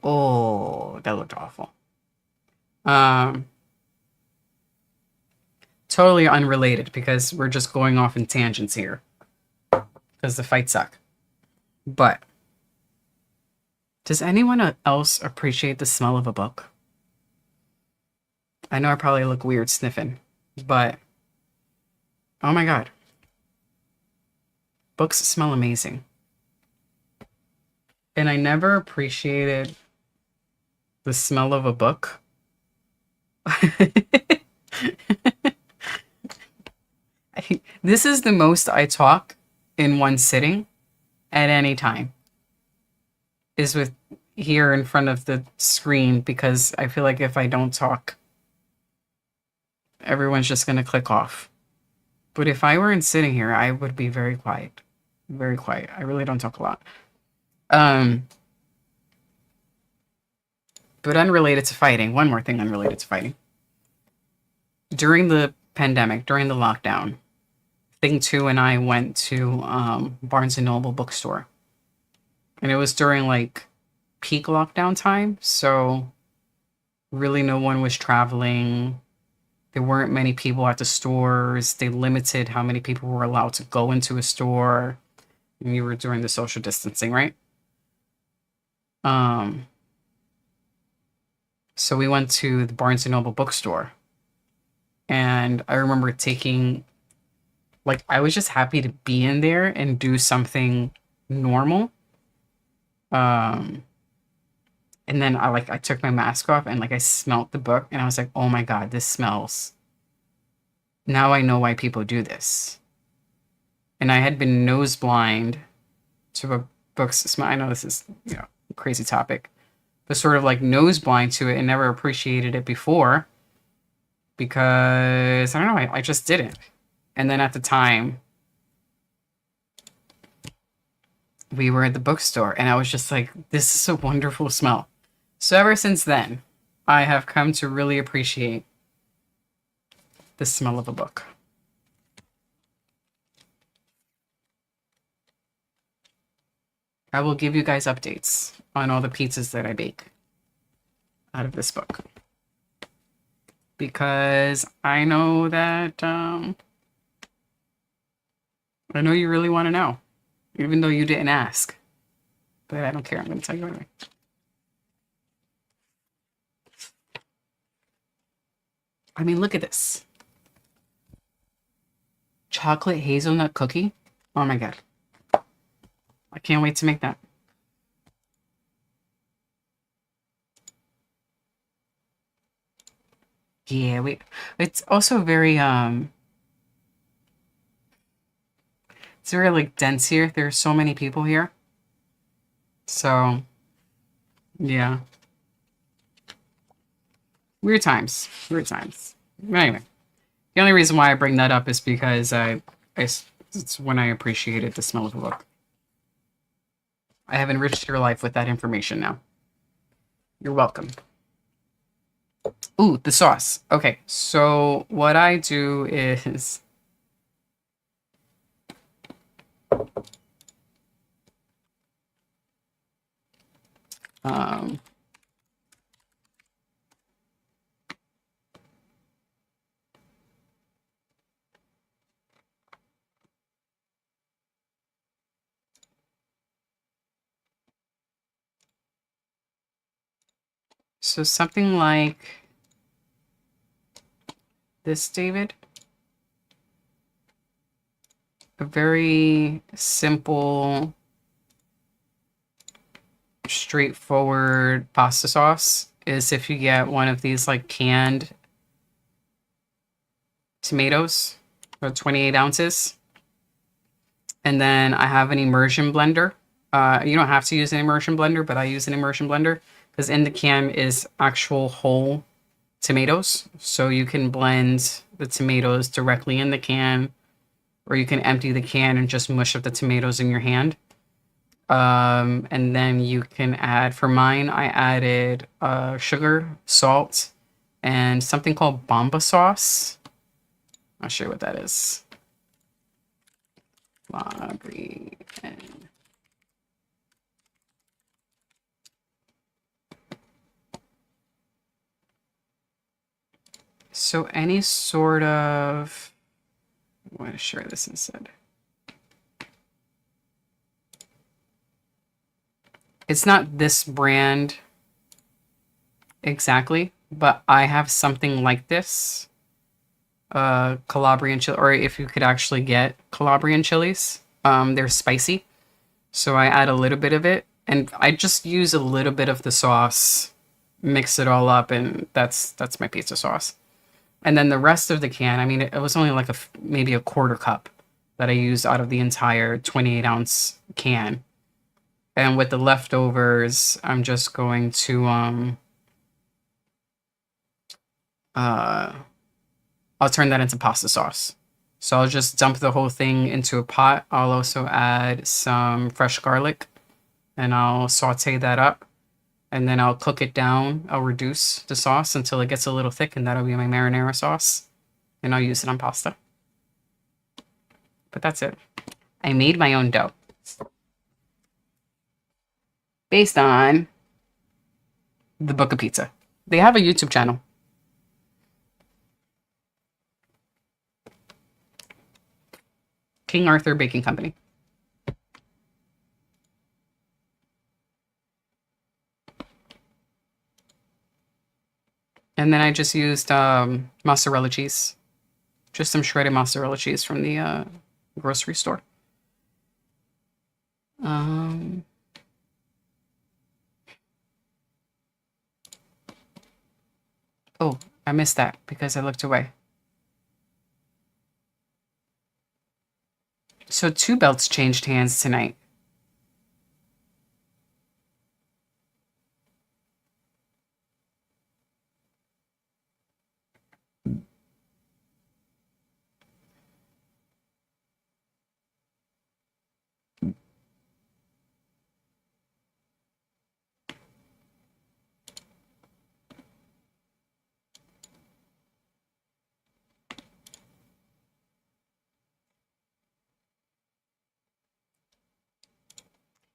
Oh, that looked awful. Totally unrelated because we're just going off in tangents here. Because the fights suck. But does anyone else appreciate the smell of a book? I know I probably look weird sniffing, but oh my God. Books smell amazing. And I never appreciated the smell of a book. This is the most I talk in one sitting at any time. Is with here in front of the screen because I feel like if I don't talk, everyone's just going to click off. But if I weren't sitting here, I would be very quiet. Very quiet. I really don't talk a lot. But unrelated to fighting, one more thing unrelated to fighting. During the pandemic, during the lockdown, Thing 2 and I went to Barnes & Noble bookstore. And it was during like peak lockdown time, so really no one was traveling. There weren't many people at the stores. They limited how many people were allowed to go into a store. And you were doing the social distancing, right? So we went to the Barnes & Noble bookstore. And I remember taking, like, I was just happy to be in there and do something normal. And then I took my mask off and like I smelt the book and I was like, oh my God, this smells. Now I know why people do this. And I had been nose blind to a book's smell. I know this is, a crazy topic, but sort of like nose blind to it and never appreciated it before because I don't know, I just didn't. And then at the time, we were at the bookstore and I was just like, this is a wonderful smell. So ever since then, I have come to really appreciate the smell of a book. I will give you guys updates on all the pizzas that I bake out of this book. Because I know that, I know you really want to know. Even though you didn't ask. But I don't care. I'm going to tell you anyway. I mean, look at this. Chocolate hazelnut cookie. Oh my God. I can't wait to make that. Yeah, it's also very it's very like dense here. There's so many people here. So, yeah. Weird times. Weird times. Anyway, the only reason why I bring that up is because it's when I appreciated the smell of a book. I have enriched your life with that information now. You're welcome. Ooh, the sauce. Okay, so what I do is um, so something like this, David. A very simple, straightforward pasta sauce is if you get one of these like canned tomatoes, about 28 ounces. And then I have an immersion blender. You don't have to use an immersion blender, but I use an immersion blender because in the can is actual whole tomatoes. So you can blend the tomatoes directly in the can, or you can empty the can and just mush up the tomatoes in your hand. And then you can add, for mine, I added sugar, salt, and something called Bomba sauce. I'll show you what that is. Library and so any sort of, I want to share this instead. It's not this brand exactly, but I have something like this. Calabrian chili, or if you could actually get Calabrian chilies. They're spicy. So I add a little bit of it, and I just use a little bit of the sauce, mix it all up, and that's my pizza sauce. And then the rest of the can, I mean, it was only like maybe a quarter cup that I used out of the entire 28-ounce can. And with the leftovers, I'm just going to I'll turn that into pasta sauce. So I'll just dump the whole thing into a pot. I'll also add some fresh garlic and I'll saute that up. And then I'll cook it down. I'll reduce the sauce until it gets a little thick, and that'll be my marinara sauce. And I'll use it on pasta. But that's it. I made my own dough. Based on the Book of Pizza. They have a YouTube channel. King Arthur Baking Company. And then I just used mozzarella cheese. Just some shredded mozzarella cheese from the grocery store. Oh, I missed that because I looked away. So 2 belts changed hands tonight.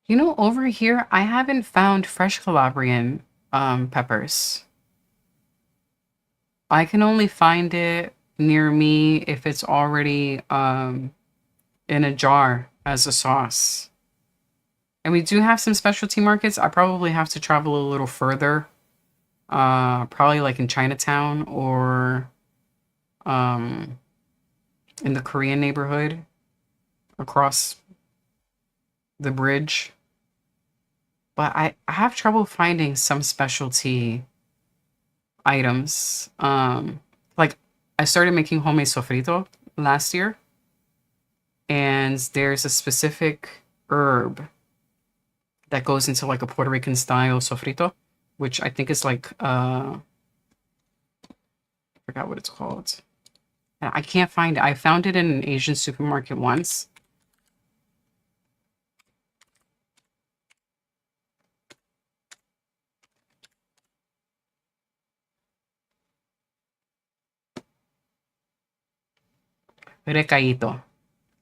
You know, over here, I haven't found fresh Calabrian peppers. I can only find it near me if it's already in a jar as a sauce. And we do have some specialty markets. I probably have to travel a little further. Probably like in Chinatown or in the Korean neighborhood across the bridge. But I have trouble finding some specialty items. I started making homemade sofrito last year, and there's a specific herb that goes into like a Puerto Rican style sofrito, which I think is like I forgot what it's called. I can't find it. I found it in an Asian supermarket once. Recaito.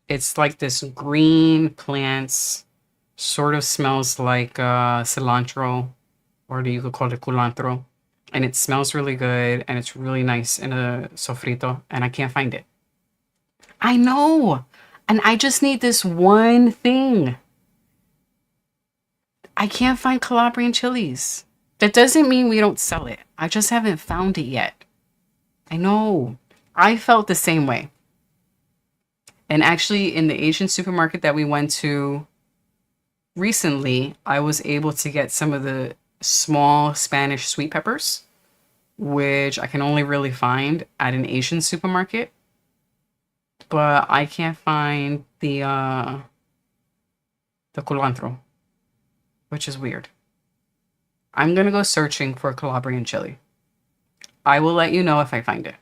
It's like this green plants, sort of smells like cilantro, or you could call it culantro. And it smells really good, and it's really nice in a sofrito, and I can't find it. I know! And I just need this one thing. I can't find Calabrian chilies. That doesn't mean we don't sell it. I just haven't found it yet. I know. I felt the same way. And actually, in the Asian supermarket that we went to recently, I was able to get some of the small Spanish sweet peppers, which I can only really find at an Asian supermarket. But I can't find the culantro, which is weird. I'm gonna go searching for Calabrian chili. I will let you know if I find it.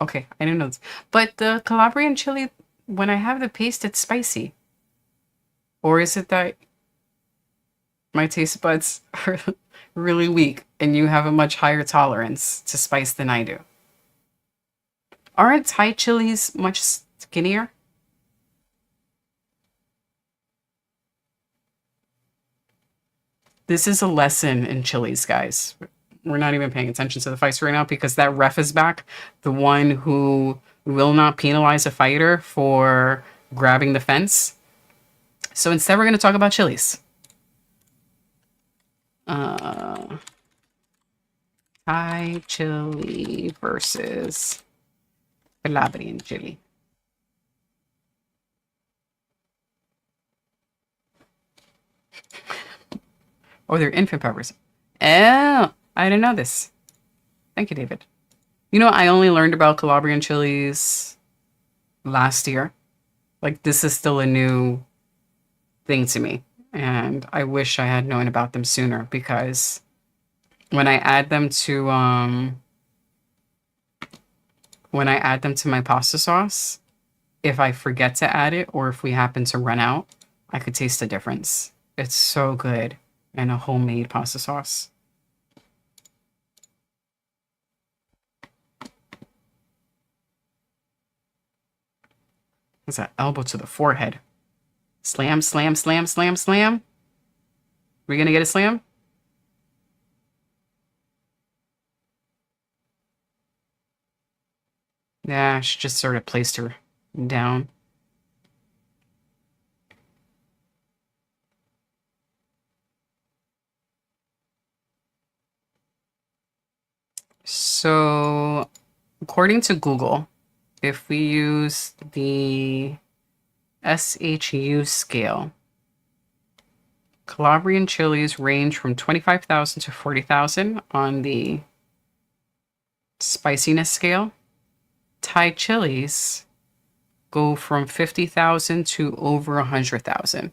Okay, I didn't know this. But the Calabrian chili, when I have the paste, it's spicy. Or is it that my taste buds are really weak and you have a much higher tolerance to spice than I do? Aren't Thai chilies much skinnier? This is a lesson in chilies, guys. We're not even paying attention to the fights right now because that ref is back. The one who will not penalize a fighter for grabbing the fence. So instead, we're going to talk about chilies. Thai chili versus Calabrian chili. Oh, they're infant peppers. Oh, I didn't know this. Thank you, David. You know, I only learned about Calabrian chilies last year. Like, this is still a new thing to me. And I wish I had known about them sooner because when I add them to my pasta sauce, if I forget to add it or if we happen to run out, I could taste the difference. It's so good in a homemade pasta sauce. What's that? Elbow to the forehead. Slam, slam, slam, slam, slam. We gonna get a slam? Yeah, she just sort of placed her down. So, according to Google, if we use the SHU scale, Calabrian chilies range from 25,000 to 40,000 on the spiciness scale. Thai chilies go from 50,000 to over 100,000. It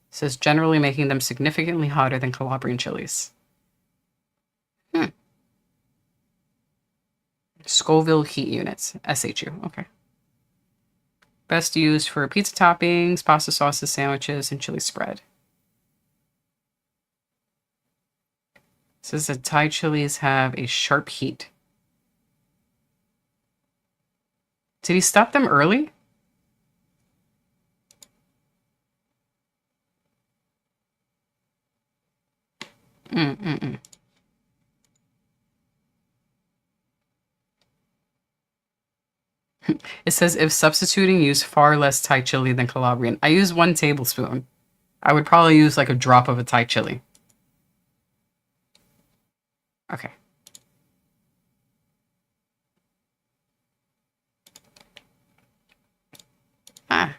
says generally making them significantly hotter than Calabrian chilies. Scoville heat units, SHU. Okay. Best used for pizza toppings, pasta sauces, sandwiches, and chili spread. It says that Thai chilies have a sharp heat. Did he stop them early? It says if substituting, use far less Thai chili than Calabrian. I use 1 tablespoon. I would probably use like a drop of a Thai chili. Okay. Ah.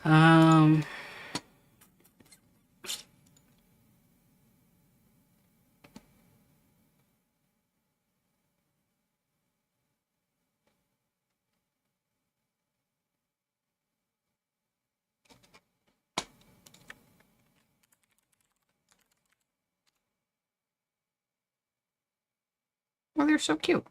Um, well, they're so cute.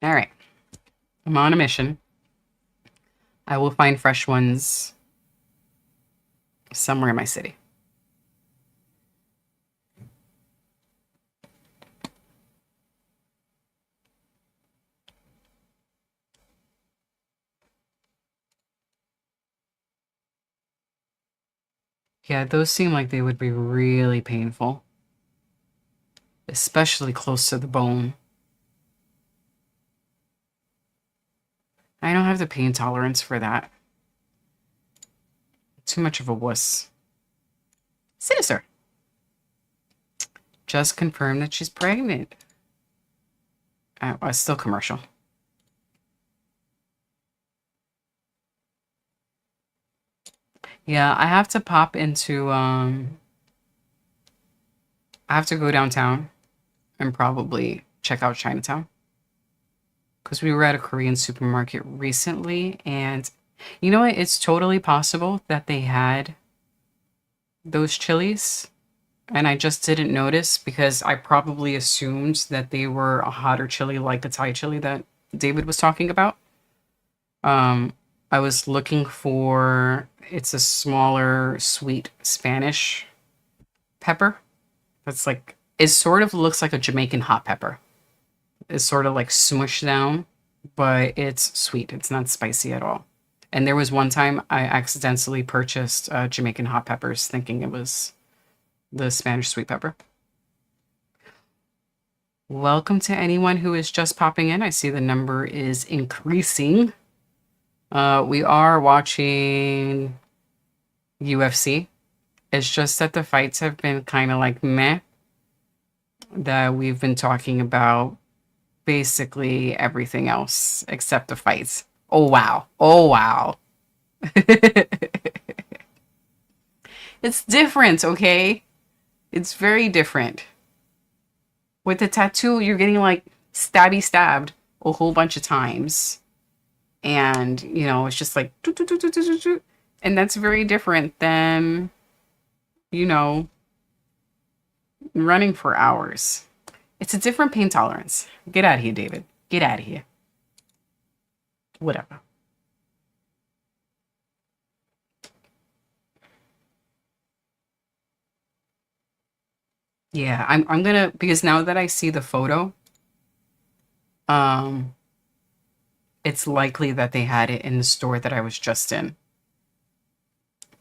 All right. I'm on a mission. I will find fresh ones somewhere in my city. Yeah, those seem like they would be really painful, especially close to the bone. I don't have the pain tolerance for that. Too much of a wuss. Sinister. Just confirmed that she's pregnant. It's still commercial. Yeah, I have to pop into, I have to go downtown and probably check out Chinatown. Because we were at a Korean supermarket recently, and you know what? It's totally possible that they had those chilies, and I just didn't notice because I probably assumed that they were a hotter chili like the Thai chili that David was talking about. Um, I was looking for, it's a smaller, sweet Spanish pepper. That's like, it sort of looks like a Jamaican hot pepper. It's sort of like smushed down, but it's sweet. It's not spicy at all. And there was one time I accidentally purchased Jamaican hot peppers thinking it was the Spanish sweet pepper. Welcome to anyone who is just popping in. I see the number is increasing. We are watching UFC. It's just that the fights have been kind of like meh. That we've been talking about basically everything else except the fights. Oh, wow. Oh, wow. It's different, okay? It's very different. With the tattoo, you're getting like stabby stabbed a whole bunch of times. And, you know, it's just like, doo, doo, doo, doo, doo, doo, doo. And that's very different than, you know, running for hours. It's a different pain tolerance. Get out of here, David. Get out of here. Whatever. Yeah, I'm gonna, because now that I see the photo, um, it's likely that they had it in the store that I was just in.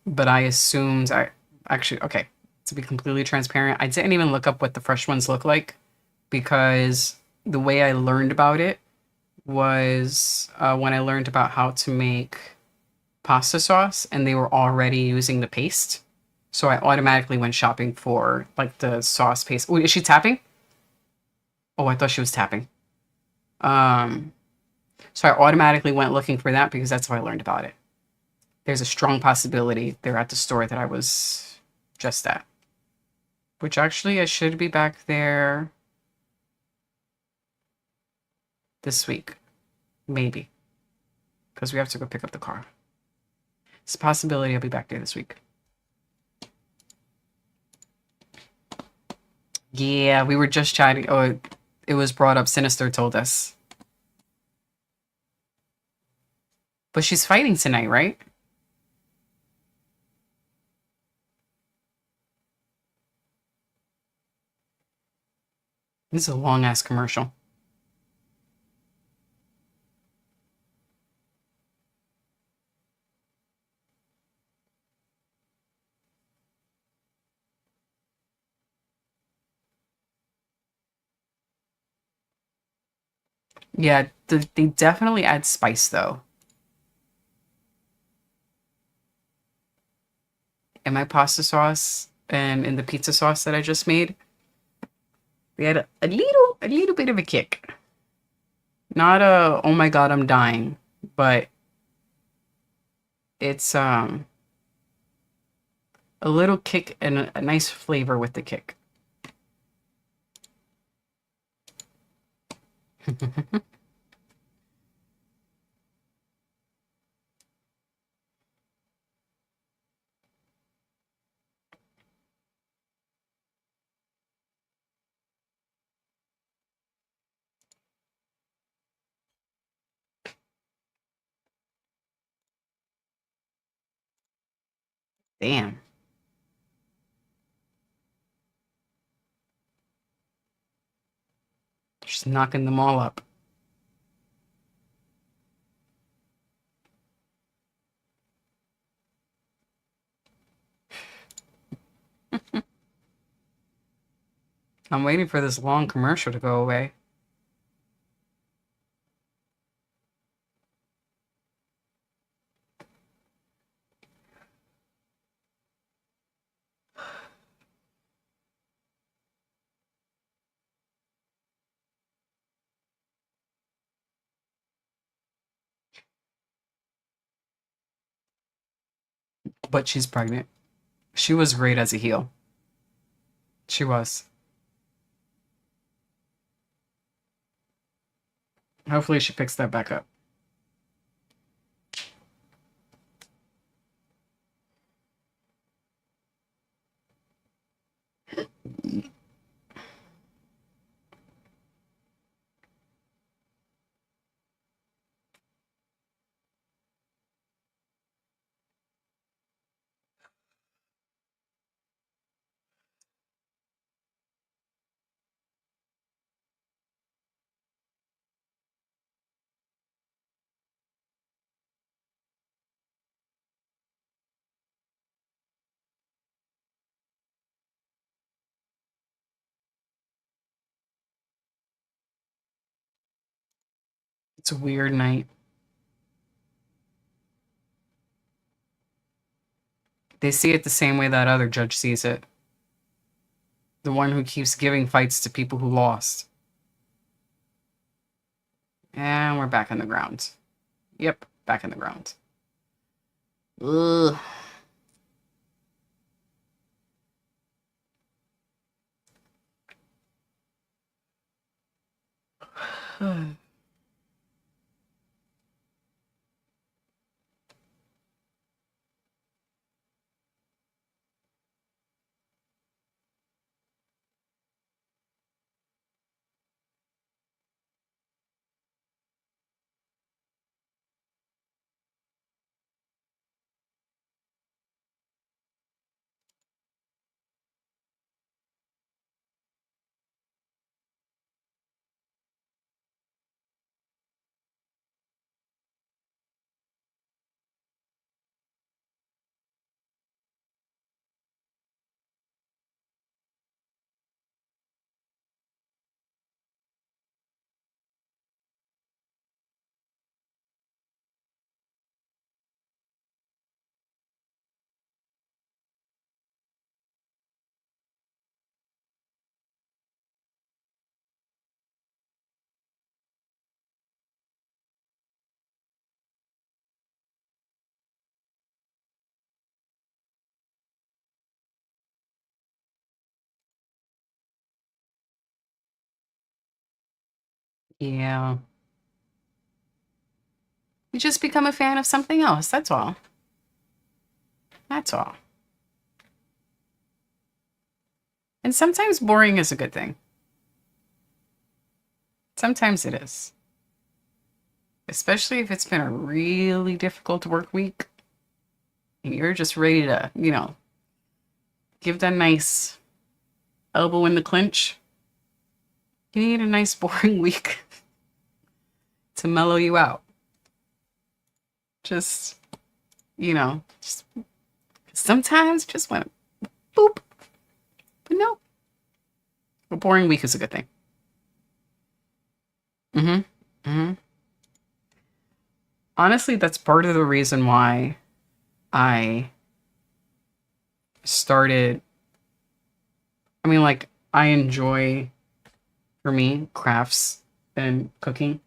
But I assumed I actually, okay, to be completely transparent, I didn't even look up what the fresh ones look like because the way I learned about it was when I learned about how to make pasta sauce and they were already using the paste. So I automatically went shopping for like the sauce paste. Oh, is she tapping? Oh, I thought she was tapping. Um, so I automatically went looking for that because that's how I learned about it. There's a strong possibility they're at the store that I was just at. Which actually I should be back there this week. Maybe. Because we have to go pick up the car. It's a possibility I'll be back there this week. Yeah, we were just chatting. Oh, it was brought up. Sinister told us. But she's fighting tonight, right? This is a long ass commercial. Yeah, they definitely add spice though. In my pasta sauce and in the pizza sauce that I just made, They had a little bit of a kick. Not a, oh my God, I'm dying, but it's a little kick and a nice flavor with the kick. Damn. Just knocking them all up. I'm waiting for this long commercial to go away. But she's pregnant. She was great as a heel. She was. Hopefully she picks that back up. It's a weird night. They see it the same way that other judge sees it. The one who keeps giving fights to people who lost. And we're back in the ground. Yep, back in the ground. Ugh. Yeah. You just become a fan of something else. That's all. That's all. And sometimes boring is a good thing. Sometimes it is. Especially if it's been a really difficult work week and you're just ready to, give that nice elbow in the clinch. You need a nice boring week to mellow you out. Just, just sometimes just want to boop. But no, a boring week is a good thing. Honestly, that's part of the reason why I started. I mean, like, I enjoy for me, crafts and cooking.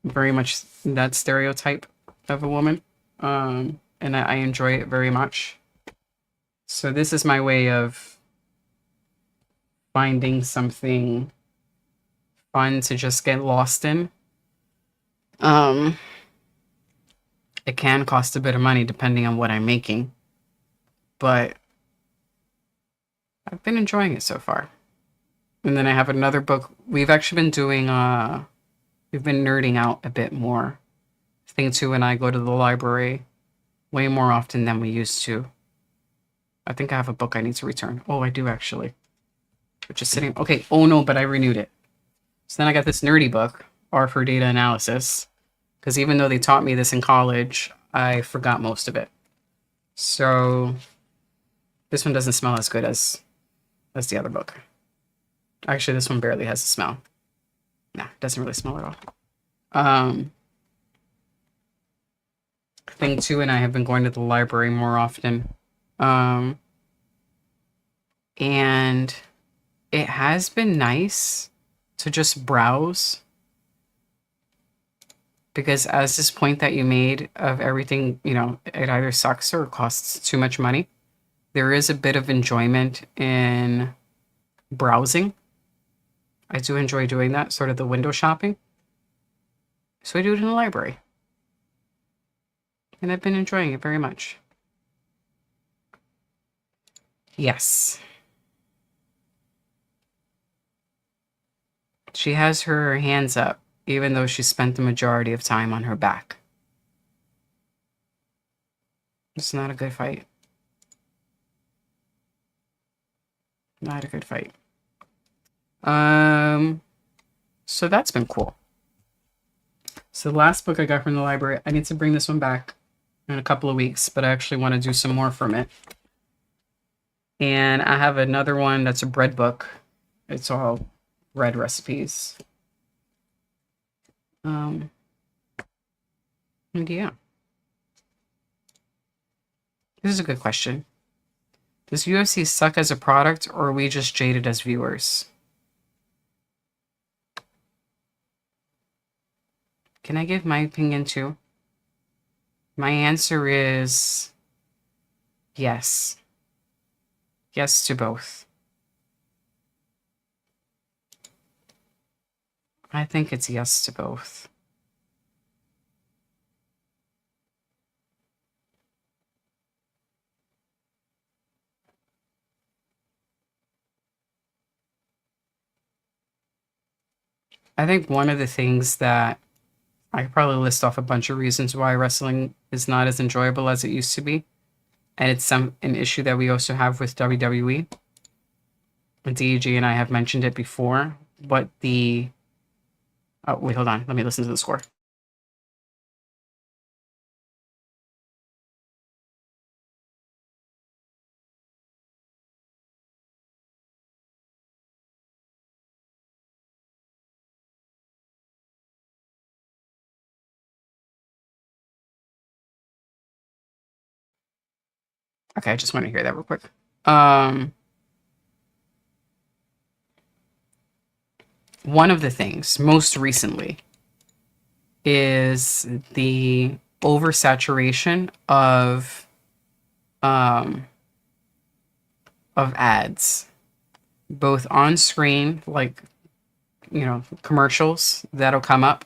Very much that stereotype of a woman. And I enjoy it very much. So this is my way of finding something fun to just get lost in. It can cost a bit of money depending on what I'm making, but I've been enjoying it so far. And then I have another book. We've actually been doing, we've been nerding out a bit more. Thing two and I go to the library way more often than we used to. I think I have a book I need to return. Oh, I do actually. Which is sitting, okay, oh no, but I renewed it. So then I got this nerdy book, R for Data Analysis, because even though they taught me this in college, I forgot most of it. So this one doesn't smell as good as the other book. Actually, this one barely has a smell. Nah, it doesn't really smell at all. Thing two and I have been going to the library more often. And it has been nice to just browse, because as this point that you made of everything, you know, it either sucks or costs too much money. There is a bit of enjoyment in browsing. I do enjoy doing that, sort of the window shopping. So I do it in the library. And I've been enjoying it very much. Yes. She has her hands up, even though she spent the majority of time on her back. It's not a good fight. Not a good fight. So that's been cool. So the last book I got from the library, I need to bring this one back in a couple of weeks, but I actually want to do some more from it. And I have another one that's a bread book. It's all bread recipes. And yeah. This is a good question. Does UFC suck as a product, or are we just jaded as viewers? Can I give my opinion too? My answer is yes. Yes to both. I think it's yes to both. I think one of the things that I could probably list off a bunch of reasons why wrestling is not as enjoyable as it used to be. And it's an issue that we also have with WWE. DEG and I have mentioned it before, but the... Oh, wait, hold on. Let me listen to the score. Okay, I just want to hear that real quick. One of the things, most recently, is the oversaturation of ads, both on screen, like, you know, commercials that'll come up,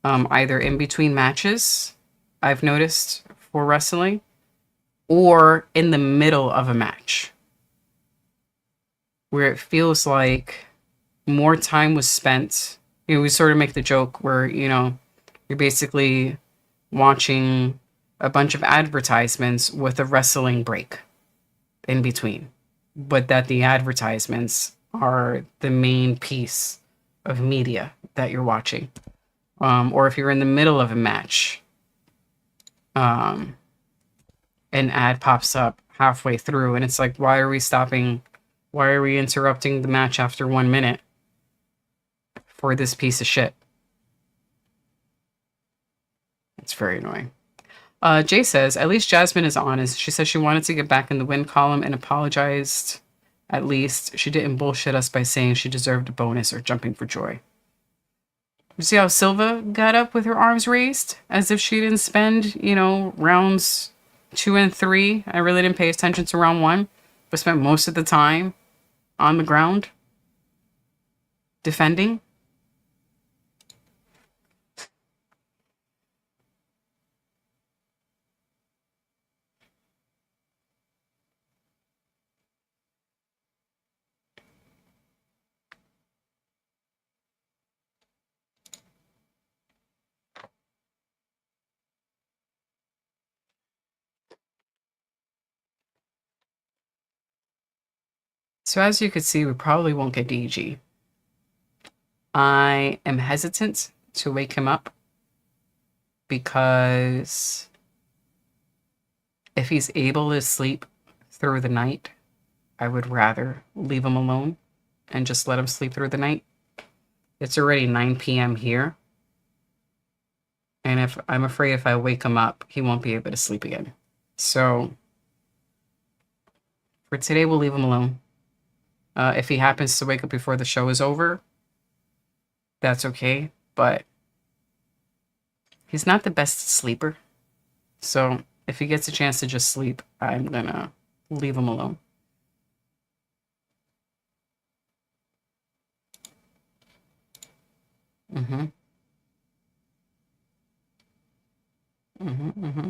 either in between matches, I've noticed for wrestling, or in the middle of a match, where it feels like more time was spent. You know, we sort of make the joke where, you know, you're basically watching a bunch of advertisements with a wrestling break in between, but that the advertisements are the main piece of media that you're watching. Or if you're in the middle of a match, an ad pops up halfway through and it's like, why are we stopping? Why are we interrupting the match after 1 minute for this piece of shit? It's very annoying. Jay says, at least Jasmine is honest. She says she wanted to get back in the win column and apologized At least she didn't bullshit us by saying she deserved a bonus or jumping for joy. You see how Silva got up with her arms raised? As if she didn't spend, rounds 2 and 3. I really didn't pay attention to round 1, but spent most of the time on the ground defending. So as you could see, we probably won't get DG. I am hesitant to wake him up because if he's able to sleep through the night, I would rather leave him alone and just let him sleep through the night. It's already 9 p.m. here. And if I'm afraid if I wake him up, he won't be able to sleep again. So for today, we'll leave him alone. If he happens to wake up before the show is over, that's okay. But he's not the best sleeper. So if he gets a chance to just sleep, I'm going to leave him alone. Mm-hmm. Mm-hmm. Mm-hmm.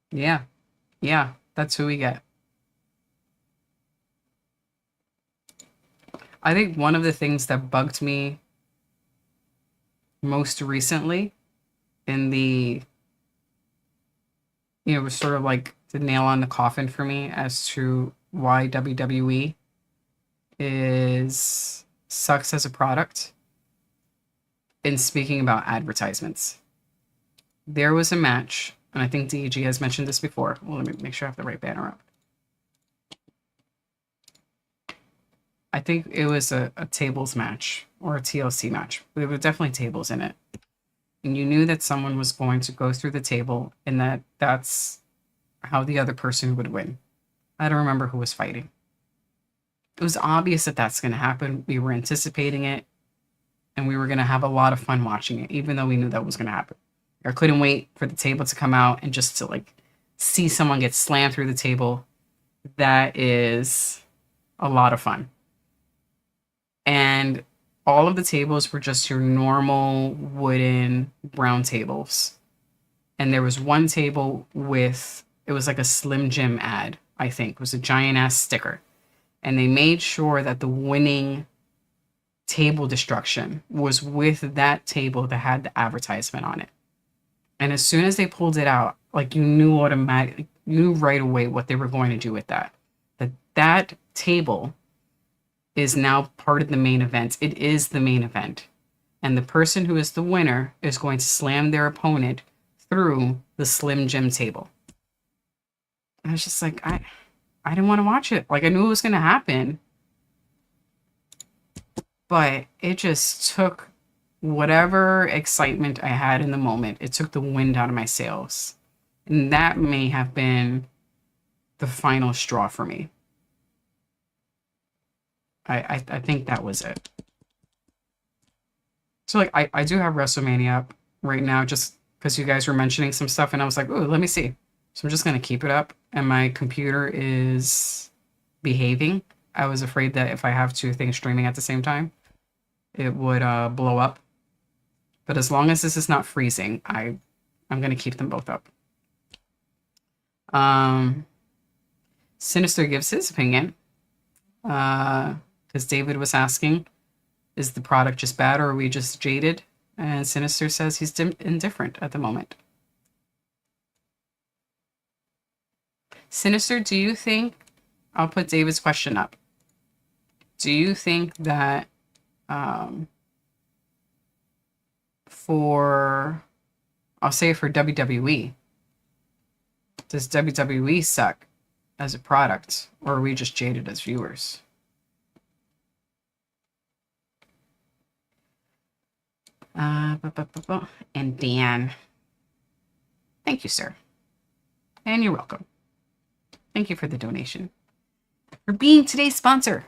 Yeah. Yeah. That's who we get. I think one of the things that bugged me most recently in was sort of like the nail on the coffin for me as to why WWE sucks as a product in speaking about advertisements. There was a match, and I think DEG has mentioned this before. Well, let me make sure I have the right banner up. I think it was a tables match or a TLC match. There were definitely tables in it. And you knew that someone was going to go through the table and that's how the other person would win. I don't remember who was fighting. It was obvious that that's going to happen. We were anticipating it, and we were going to have a lot of fun watching it, even though we knew that was going to happen. I couldn't wait for the table to come out and just to see someone get slammed through the table. That is a lot of fun. And all of the tables were just your normal wooden brown tables. And there was one table it was like a Slim Jim ad, I think. It was a giant ass sticker. And they made sure that the winning table destruction was with that table that had the advertisement on it. And as soon as they pulled it out, you knew automatically, you knew right away what they were going to do with that. That table is now part of the main event. It is the main event. And the person who is the winner is going to slam their opponent through the Slim Jim table. And I was just like, I didn't want to watch it. I knew it was going to happen. But it just took whatever excitement I had in the moment. It took the wind out of my sails. And that may have been the final straw for me. I think that was it. So I do have WrestleMania up right now just because you guys were mentioning some stuff and I was like, oh, let me see. So I'm just going to keep it up and my computer is behaving. I was afraid that if I have two things streaming at the same time, it would blow up. But as long as this is not freezing, I'm going to keep them both up. Sinister gives his opinion. Because David was asking, is the product just bad or are we just jaded? And Sinister says he's indifferent at the moment. Sinister, do you think... I'll put David's question up. do you think that for, I'll say for WWE, does WWE suck as a product, or are we just jaded as viewers? And Dan. Thank you, sir. And you're welcome. Thank you for the donation. For being today's sponsor.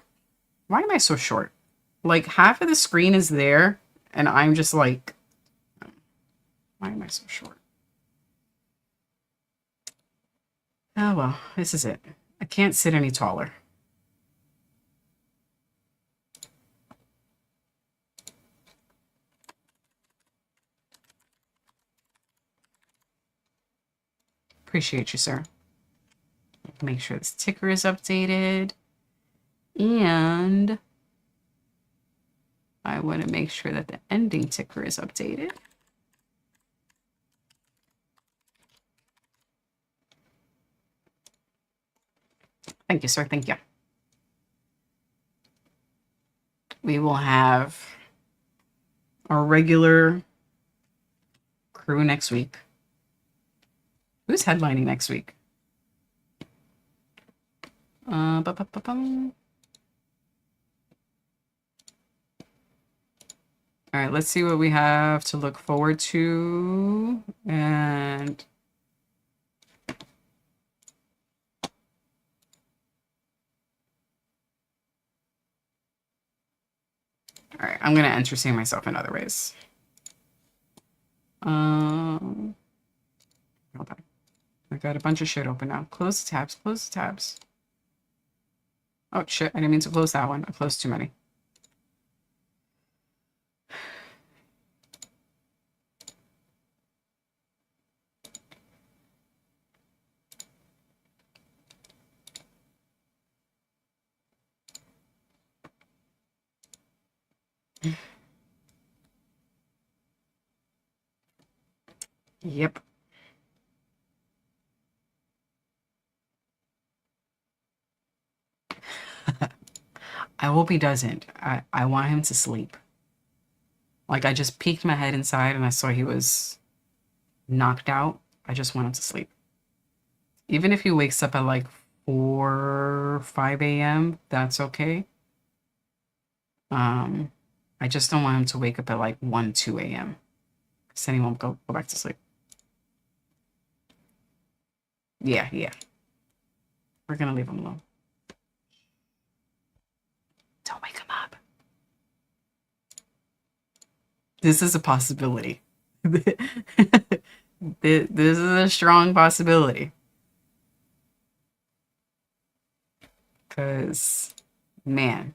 Why am I so short? Like, half of the screen is there, and I'm just like, why am I so short? Oh, well, this is it. I can't sit any taller. Appreciate you, sir. Make sure this ticker is updated. And I want to make sure that the ending ticker is updated. Thank you, sir. Thank you. We will have our regular crew next week. Who's headlining next week? All right, let's see what we have to look forward to. And all right, I'm going to entertain myself in other ways. Hold on. I got a bunch of shit open now. Close the tabs. Close the tabs. Oh, shit. I didn't mean to close that one. I closed too many. Yep. I hope he doesn't. I want him to sleep. Like, I just peeked my head inside and I saw he was knocked out. I just want him to sleep. Even if he wakes up at like 4, 5 a.m., that's okay. I just don't want him to wake up at like 1, 2 a.m. Because then he won't go back to sleep. Yeah. We're going to leave him alone. Don't wake him up. This is a possibility. This is a strong possibility. Because, man,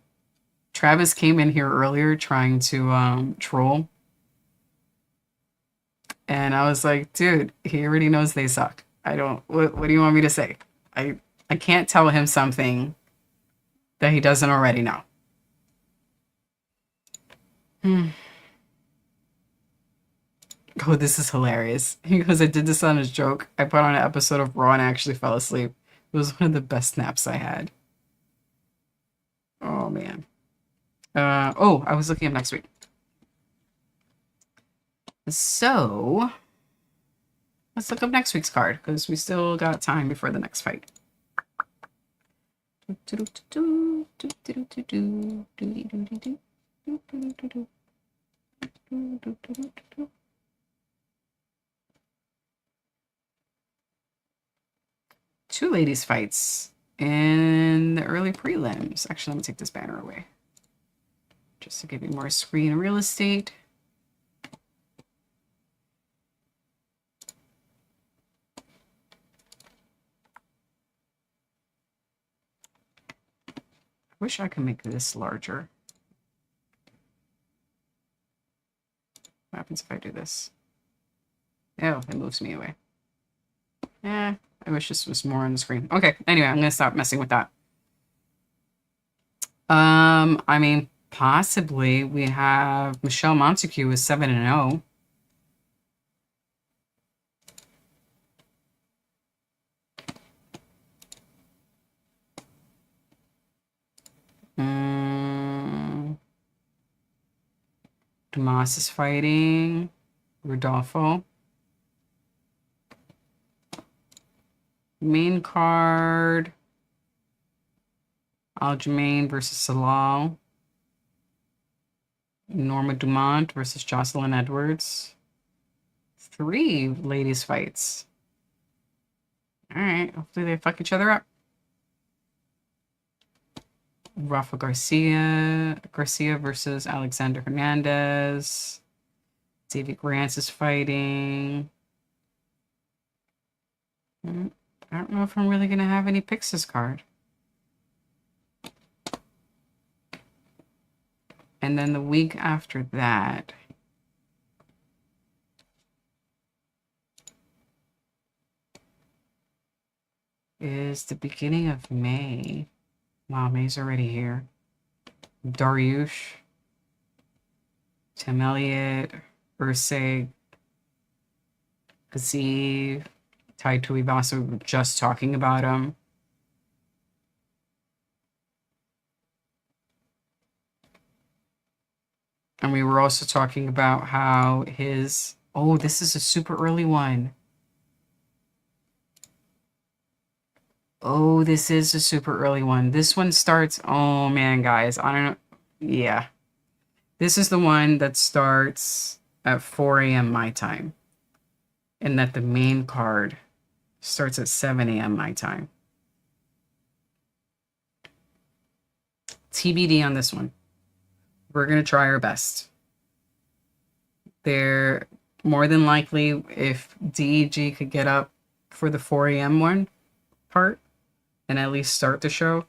Travis came in here earlier trying to troll. And I was like, dude, he already knows they suck. What do you want me to say? I can't tell him something that he doesn't already know. Oh, this is hilarious. He goes, I did this on a joke. I put on an episode of Raw and I actually fell asleep. It was one of the best naps I had. Oh, man. I was looking up next week. So, let's look up next week's card, because we still got time before the next fight. Two ladies fights in the early prelims. Actually, let me take this banner away just to give you more screen real estate. I wish I could make this larger. What happens if I do this? Oh, it moves me away. I wish this was more on the screen. Okay, anyway, I'm gonna stop messing with that. I mean, possibly we have Michelle Montague is 7-0. Dumas is fighting Rodolfo. Main card. Aljamain versus Salal. Norma Dumont versus Jocelyn Edwards. 3 ladies fights. All right. Hopefully they fuck each other up. Rafa Garcia versus Alexander Hernandez. David Grants is fighting. I don't know if I'm really going to have any picks this card. And then the week after that is the beginning of May. Wow, May's already here. Dariush, Tim Elliott, Ursay, Gaziv, Tai Tuivasa. We were just talking about him. And we were also talking about how his... Oh, this is a super early one. Oh, this is a super early one. This one starts... Oh, man, guys. I don't know. Yeah. This is the one that starts at 4 a.m. my time. And that the main card starts at 7 a.m. my time. TBD on this one. We're going to try our best. They're more than likely, if DEG could get up for the 4 a.m. one part and at least start the show,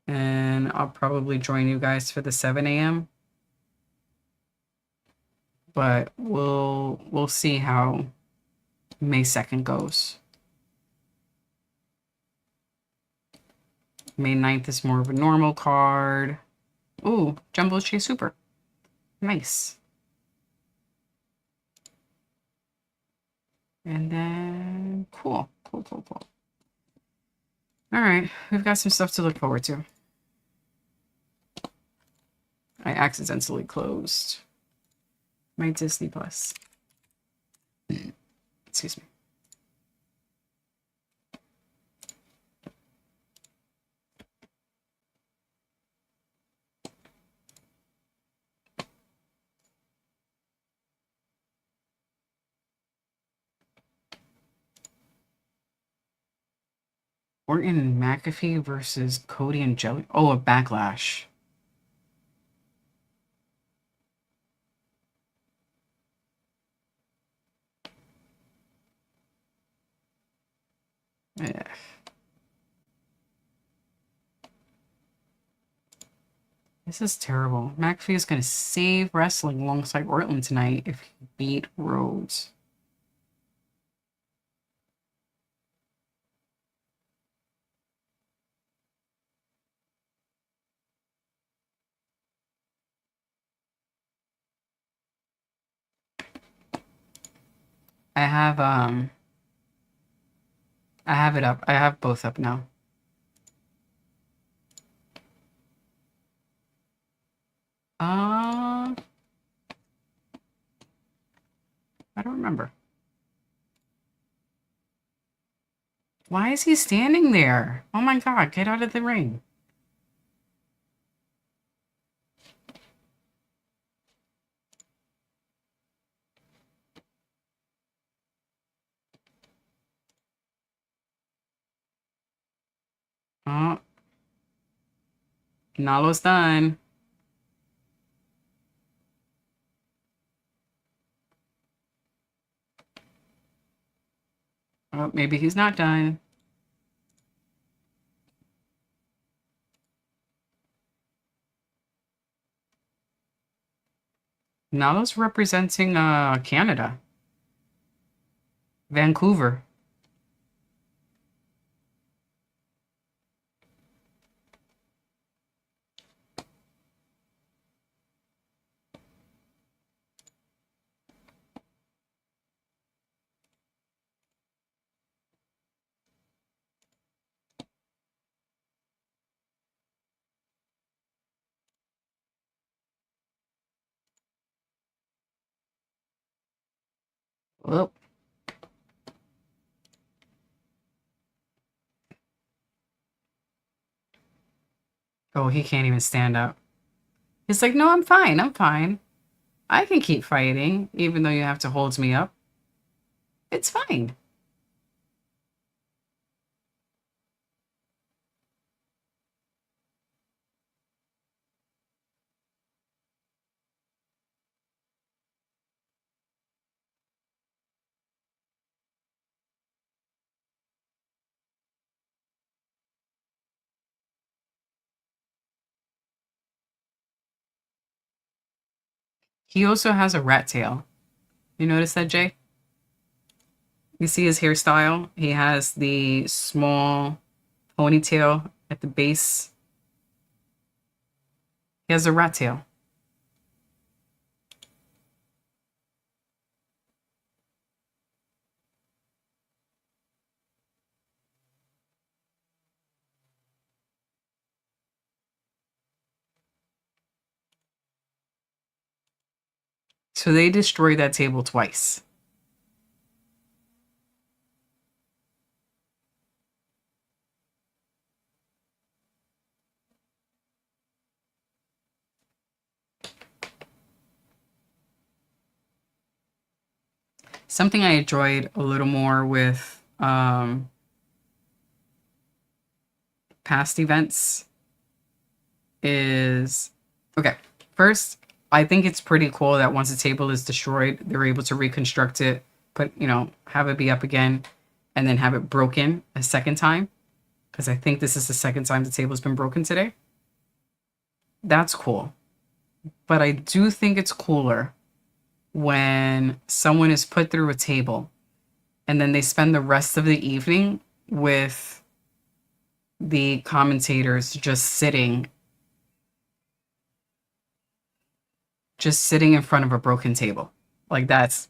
and I'll probably join you guys for the 7 a.m. But we'll see how May 2nd goes. May 9th is more of a normal card. Ooh, Jumbo Chase Super. Nice. And then, cool. All right, we've got some stuff to look forward to. I accidentally closed my Disney Plus. Excuse me. Orton and McAfee versus Cody and Jelly. Oh, a Backlash. Yeah. This is terrible. McAfee is going to save wrestling alongside Orton tonight if he beat Rhodes. I have it up. I have both up now. I don't remember. Why is he standing there? Oh my god, get out of the ring. Oh. Nalo's done. Oh, maybe he's not done. Nalo's representing Canada. Vancouver. Oh. Oh, he can't even stand up. He's like, no, I'm fine. I'm fine. I can keep fighting, even though you have to hold me up. It's fine. He also has a rat tail. You notice that, Jay? You see his hairstyle? He has the small ponytail at the base. He has a rat tail. So they destroyed that table twice. Something I enjoyed a little more with past events is okay. First, I think it's pretty cool that once a table is destroyed, they're able to reconstruct it, have it be up again, and then have it broken a second time. Because I think this is the second time the table's been broken today. That's cool. But I do think it's cooler when someone is put through a table and then they spend the rest of the evening with the commentators just sitting in front of a broken table. Like that's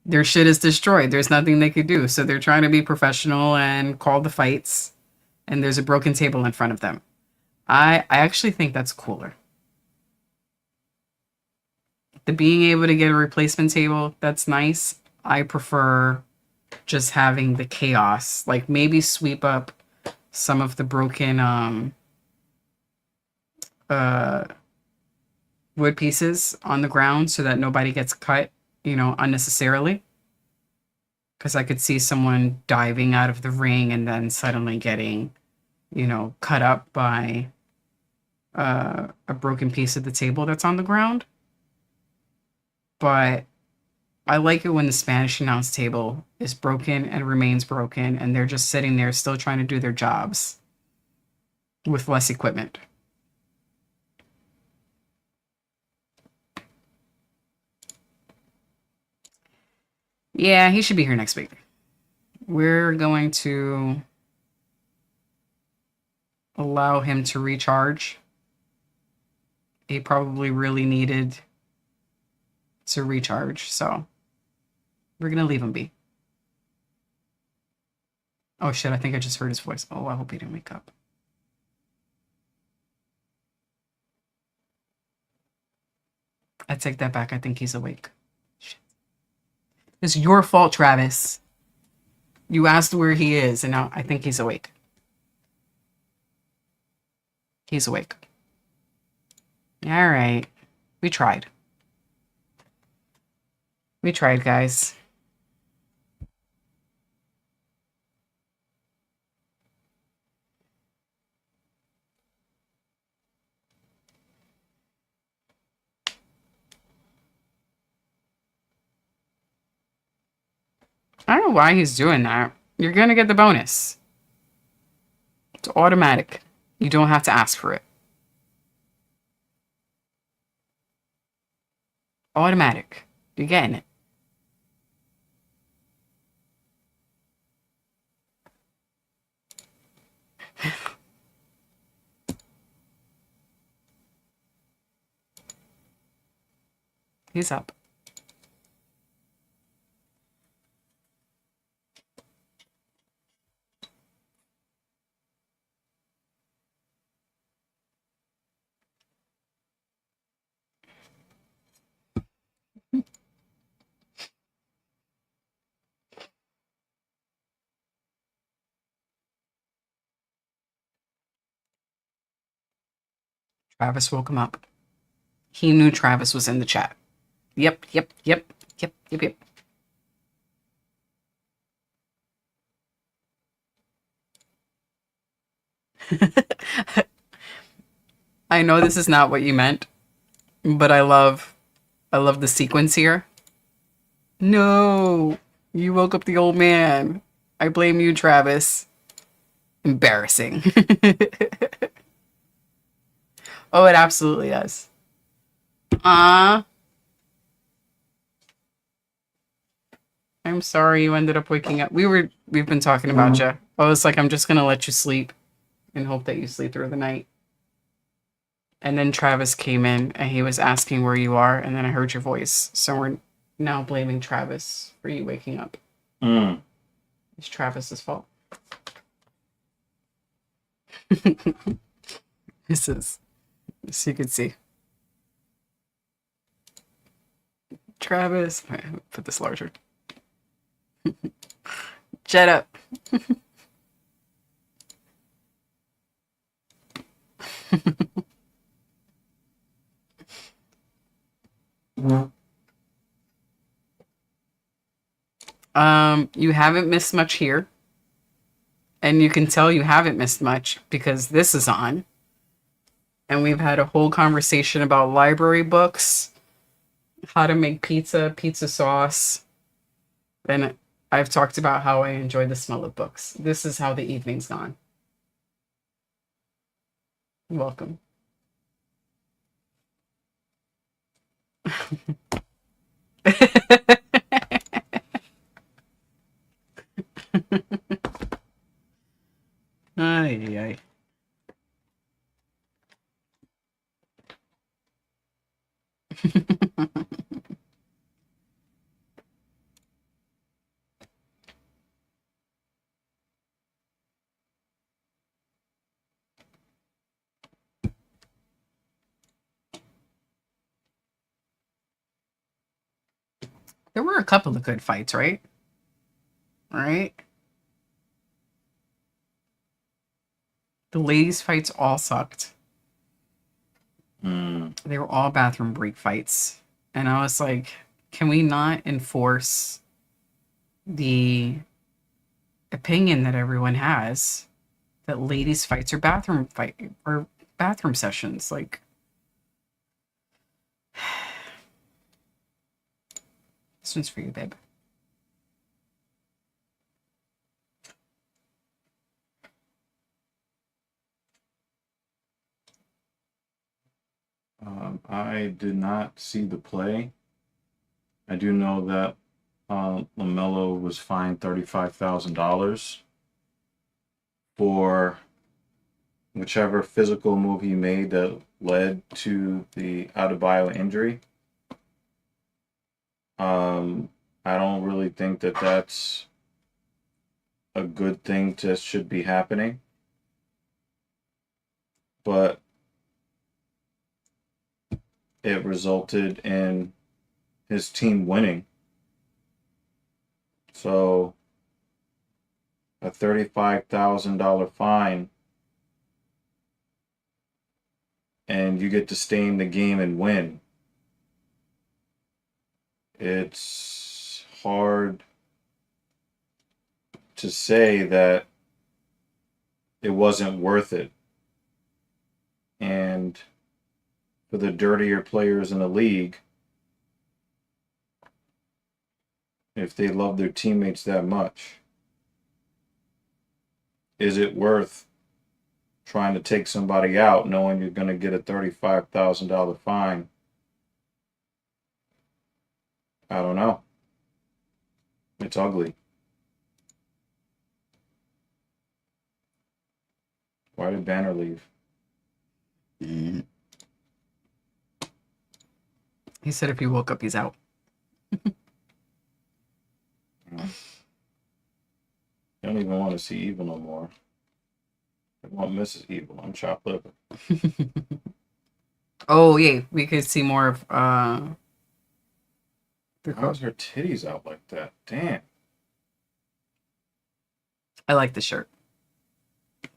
their shit is destroyed. There's nothing they could do. So they're trying to be professional and call the fights and there's a broken table in front of them. I actually think that's cooler. The being able to get a replacement table, that's nice. I prefer just having the chaos. Like maybe sweep up some of the broken uh wood pieces on the ground so that nobody gets cut, unnecessarily. Because I could see someone diving out of the ring and then suddenly getting, cut up by a broken piece of the table that's on the ground. But I like it when the Spanish announce table is broken and remains broken, and they're just sitting there still trying to do their jobs with less equipment. Yeah, he should be here next week. We're going to allow him to recharge. He probably really needed to recharge, so we're going to leave him be. Oh shit, I think I just heard his voice. Oh, I hope he didn't wake up. I take that back. I think he's awake. Shit. It's your fault, Travis. You asked where he is, and now I think he's awake. He's awake. All right. We tried. We tried, guys. I don't know why he's doing that. You're going to get the bonus. It's automatic. You don't have to ask for it. Automatic. You're getting it. He's up. Travis woke him up. He knew Travis was in the chat. Yep, yep, yep, yep, yep, yep. I know this is not what you meant, but I love the sequence here. No, you woke up the old man. I blame you, Travis. Embarrassing. Oh, it absolutely does. Ah, I'm sorry you ended up waking up. We've been talking about you. I was like, I'm just gonna let you sleep and hope that you sleep through the night. And then Travis came in and he was asking where you are, and then I heard your voice. So we're now blaming Travis for you waking up. Mm. It's Travis's fault. This is, so you could see. Travis, okay, put this larger. Jet up. You haven't missed much here. And you can tell you haven't missed much because this is on. And we've had a whole conversation about library books, how to make pizza, pizza sauce. And I've talked about how I enjoy the smell of books. This is how the evening's gone. Welcome. Ay, ay. There were a couple of good fights, right? Right? The ladies' fights all sucked. Mm. They were all bathroom break fights. And I was like, can we not enforce the opinion that everyone has that ladies' fights are bathroom sessions? Like, this one's for you, babe. I did not see the play. I do know that LaMelo was fined $35,000 for whichever physical move he made that led to the Adebayo injury. I don't really think that that's a good thing should be happening. But it resulted in his team winning. So a $35,000 fine, and you get to stay in the game and win. It's hard to say that it wasn't worth it. And for the dirtier players in the league, if they love their teammates that much, is it worth trying to take somebody out knowing you're going to get a $35,000 fine? I don't know. It's ugly. Why did Banner leave? He said if he woke up, he's out. I don't even want to see Evil no more. I want Mrs. Evil on chopped liver. Oh, yeah. We could see more of How's her titties out like that? Damn. I like the shirt.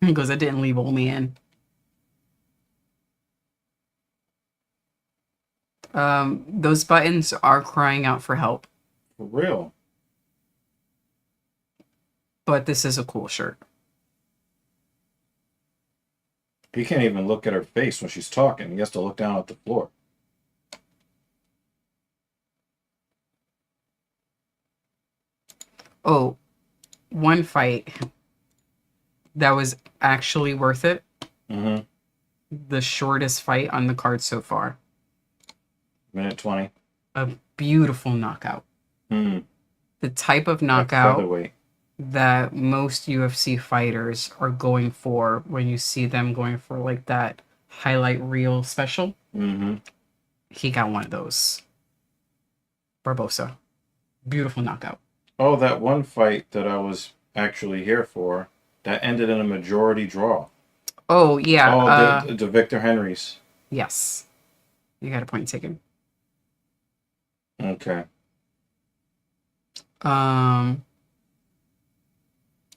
He goes, I didn't leave old man. Those buttons are crying out for help, For real. but this is a cool shirt. He can't even look at her face when she's talking. He has to look down at the floor. Oh, one fight that was actually worth it. Mm-hmm. The shortest fight on the card so far. Minute 20. A beautiful knockout. Mm. The type of At knockout featherweight. that most UFC fighters are going for when you see them going for like that highlight reel special. Mm-hmm. He got one of those. Barbosa. Beautiful knockout. Oh, that one fight that I was actually here for, that ended in a majority draw. Oh, yeah. Oh, the Victor Henry's. Yes. You got a point taken. Okay.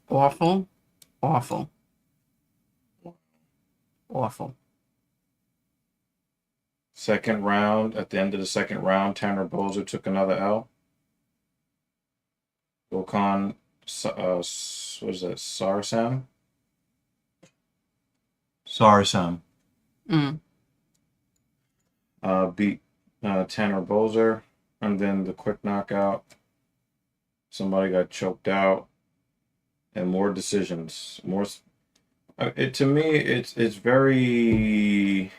Awful. Awful. Awful. Second round, at the end of the second round, Tanner Boser took another L. Gokhan, what is that, Sarsam? Sarsam. Mm. Beat Tanner Boser, and then the quick knockout. Somebody got choked out, and more decisions. More. To me, it's very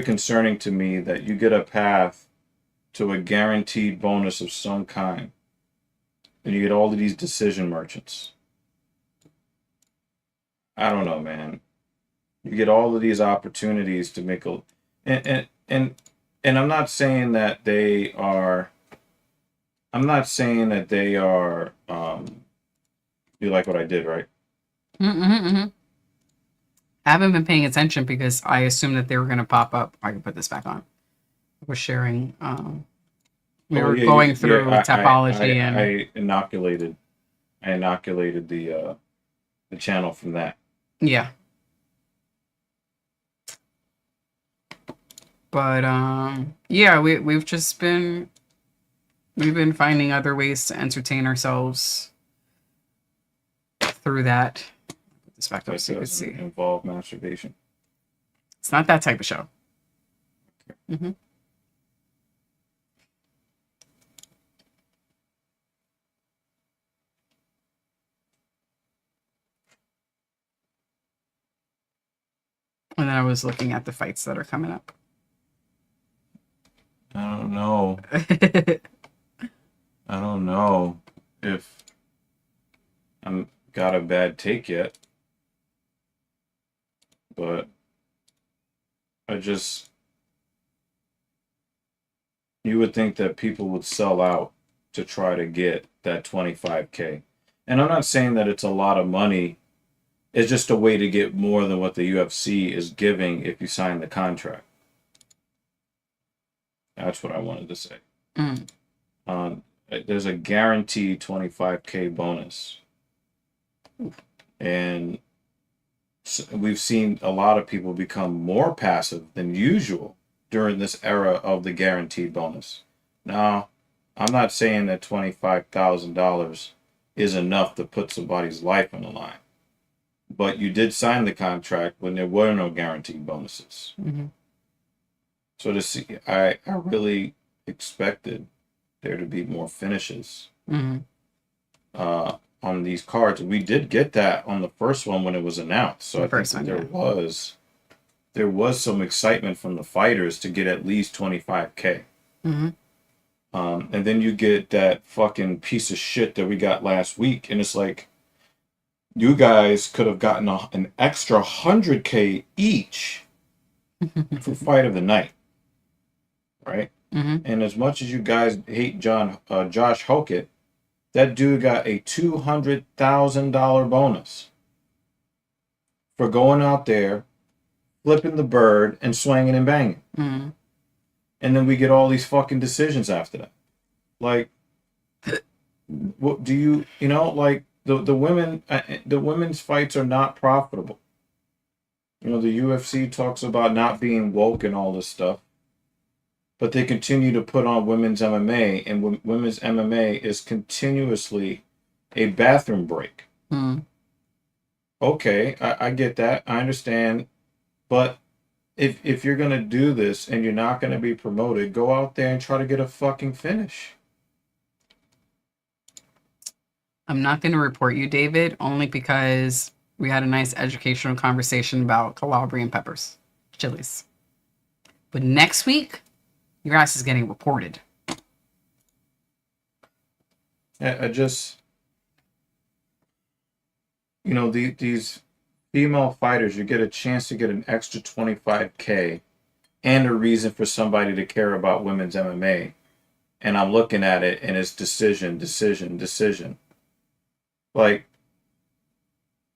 concerning to me that you get a path to a guaranteed bonus of some kind, and you get all of these decision merchants. I don't know, man. You get all of these opportunities to make a, and I'm not saying that they are. I'm not saying that they are. You like what I did, right? Mm-hmm. I haven't been paying attention because I assumed that they were going to pop up. I can put this back on. We're sharing. We were going through topology and I inoculated the channel from that. yeah. But yeah, we've been finding other ways to entertain ourselves through that. Put this back up so you can see. Involve masturbation. It's not that type of show. Mm-hmm. And then I was looking at the fights that are coming up. I don't know. I don't know if I'm got a bad take yet, but you would think that people would sell out to try to get that 25K. And I'm not saying that it's a lot of money. It's just a way to get more than what the UFC is giving if you sign the contract. That's what I wanted to say. Mm. There's a guaranteed 25K bonus. And we've seen a lot of people become more passive than usual during this era of the guaranteed bonus. Now, I'm not saying that $25,000 is enough to put somebody's life on the line. But you did sign the contract when there were no guaranteed bonuses. Mm-hmm. So to see, I really expected there to be more finishes on these cards. We did get that on the first one when it was announced. So I think that there was some excitement from the fighters to get at least 25K. Mm-hmm. And then you get that fucking piece of shit that we got last week, and it's like, you guys could have gotten an extra 100K each for fight of the night, right? Mm-hmm. And as much as you guys hate Josh Hokett, that dude got a $200,000 bonus for going out there, flipping the bird, and swinging and banging. Mm-hmm. And then we get all these fucking decisions after that. Like, what do you like? The women's fights are not profitable. The UFC talks about not being woke and all this stuff. but they continue to put on women's MMA, and women's MMA is continuously a bathroom break. Mm. Okay, I get that. I understand. But if you're gonna do this and you're not gonna be promoted, go out there and try to get a fucking finish. I'm not going to report you, David, only because we had a nice educational conversation about Calabrian peppers, chilies. But next week, your ass is getting reported. I just, these female fighters, you get a chance to get an extra 25K and a reason for somebody to care about women's MMA. And I'm looking at it and it's decision, decision, decision. Like,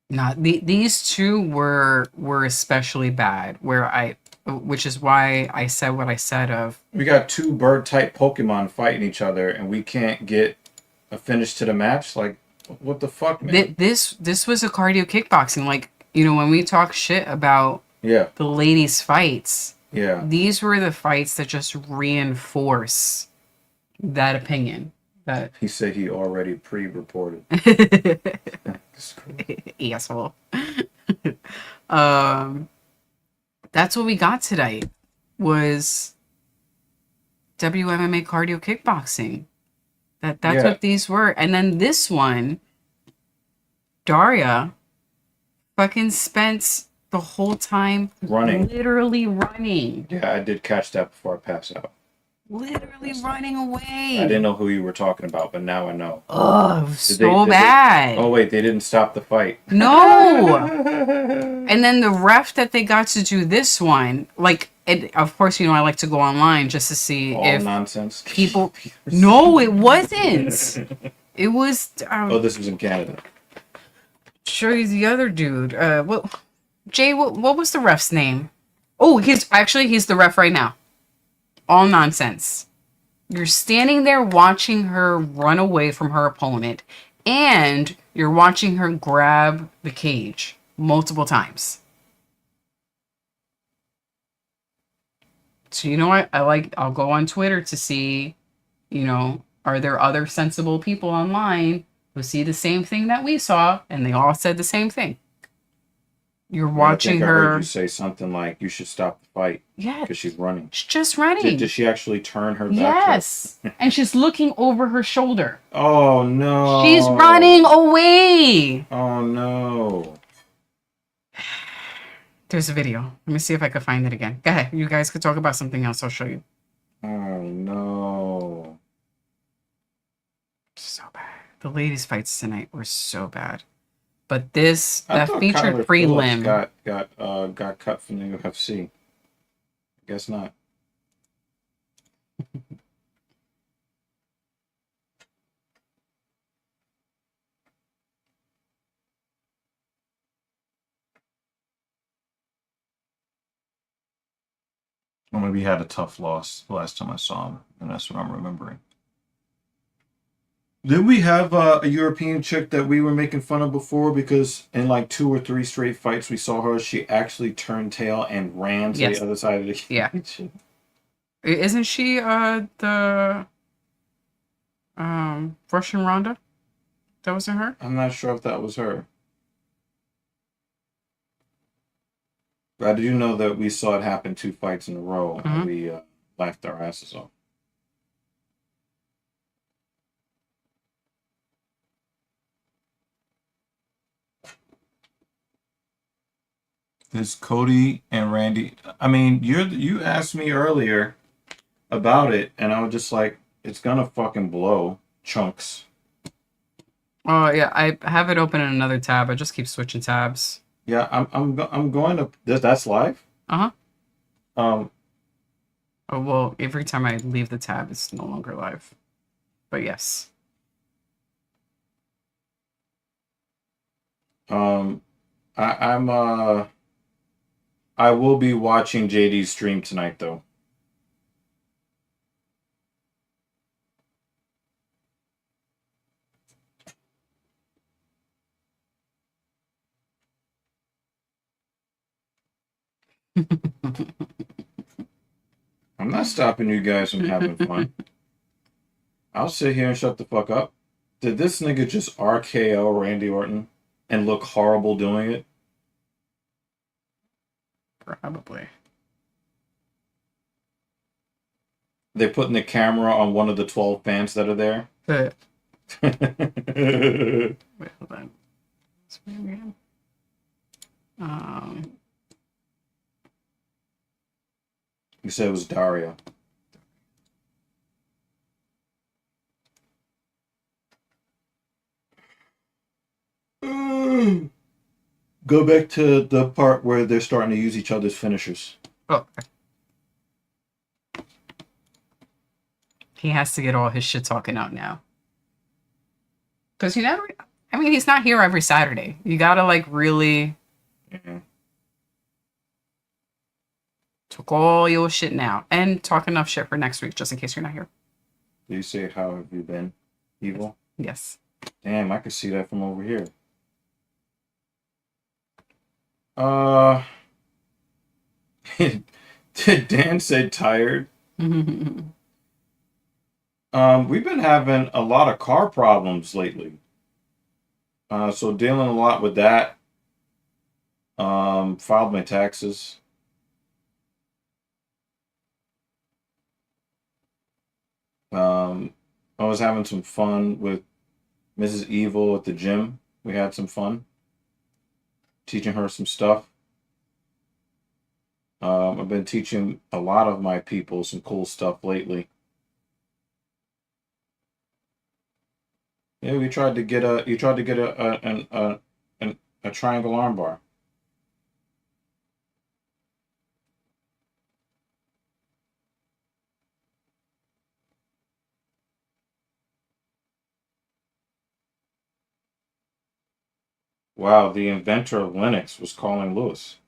Not these two were especially bad. Which is why I said what I said. Of we got two bird type Pokemon fighting each other and we can't get a finish to the match. Like, what the fuck, man? This was a cardio kickboxing. Like, when we talk shit about Yeah, the ladies' fights, yeah. these were the fights that just reinforce that opinion. That He said he already pre-reported. asshole. That's what we got tonight. Was WMMA cardio kickboxing. That's Yeah. what these were. And then this one, Daria fucking spent the whole time Running. literally running. Yeah, I did catch that before I passed out. Literally running away. I didn't know who you were talking about, but now I know. Oh, so bad. Oh, wait, they didn't stop the fight. No. And then the ref that they got to do this one, like, of course, I like to go online just to see All if nonsense. people. No, it wasn't. It was. Oh, this was in Canada. Show you the other dude. What? Jay, what was the ref's name? Oh, he's the ref right now. All nonsense. You're standing there watching her run away from her opponent, and you're watching her grab the cage multiple times. So what? I'll go on Twitter to see, are there other sensible people online who see the same thing that we saw, and they all said the same thing. You're watching I her. heard you say something like, you should stop the fight. Yeah. Because she's running. She's just running. Did she actually turn her back? Yes. And she's looking over her shoulder. Oh, no. She's running away. Oh, no. There's a video. Let me see if I can find it again. Go ahead. You guys could talk about something else. I'll show you. Oh, no. So bad. The ladies' fights tonight were so bad. But that featured Kyler prelim. Phillips got cut from the UFC. Guess not. Or maybe he had a tough loss the last time I saw him, and that's what I'm remembering. Did we have a European chick that we were making fun of before because in like 2 or 3 straight fights we saw her, she actually turned tail and ran to the other side of the cage? Yeah. Isn't she the Russian Ronda? That wasn't her? I'm not sure if that was her. But I do know that we saw it happen 2 fights in a row, and we laughed our asses off. This Cody and Randy. I mean, you asked me earlier about it, and I was just like, it's gonna fucking blow chunks. Oh yeah, I have it open in another tab. I just keep switching tabs. Yeah, I'm going to. That's live. Uh huh. Oh well, every time I leave the tab, it's no longer live. But yes. I will be watching JD's stream tonight, though. I'm not not stopping you guys from having fun. I'll sit here and shut the fuck up. Did this nigga just RKO Randy Orton and look horrible doing it? Probably. They're putting the camera on one of the 12 fans that are there. Wait, hold on. What's my name again? You said it was Daria. Go back to the part where they're starting to use each other's finishers. Oh. He has to get all his shit talking out now. Because he's not here every Saturday. You gotta, like, really... Mm-hmm. Talk all your shit now. And talk enough shit for next week, just in case you're not here. Do you say, how have you been, Evil? Yes. Damn, I can see that from over here. Did Dan say tired? We've been having a lot of car problems lately. So dealing a lot with that. Filed my taxes. I was having some fun with Mrs. Evil at the gym. We had some fun. Teaching her some stuff. I've been teaching a lot of my people some cool stuff lately. Yeah, you tried to get a triangle armbar. Wow, the inventor of Linux was calling Lewis.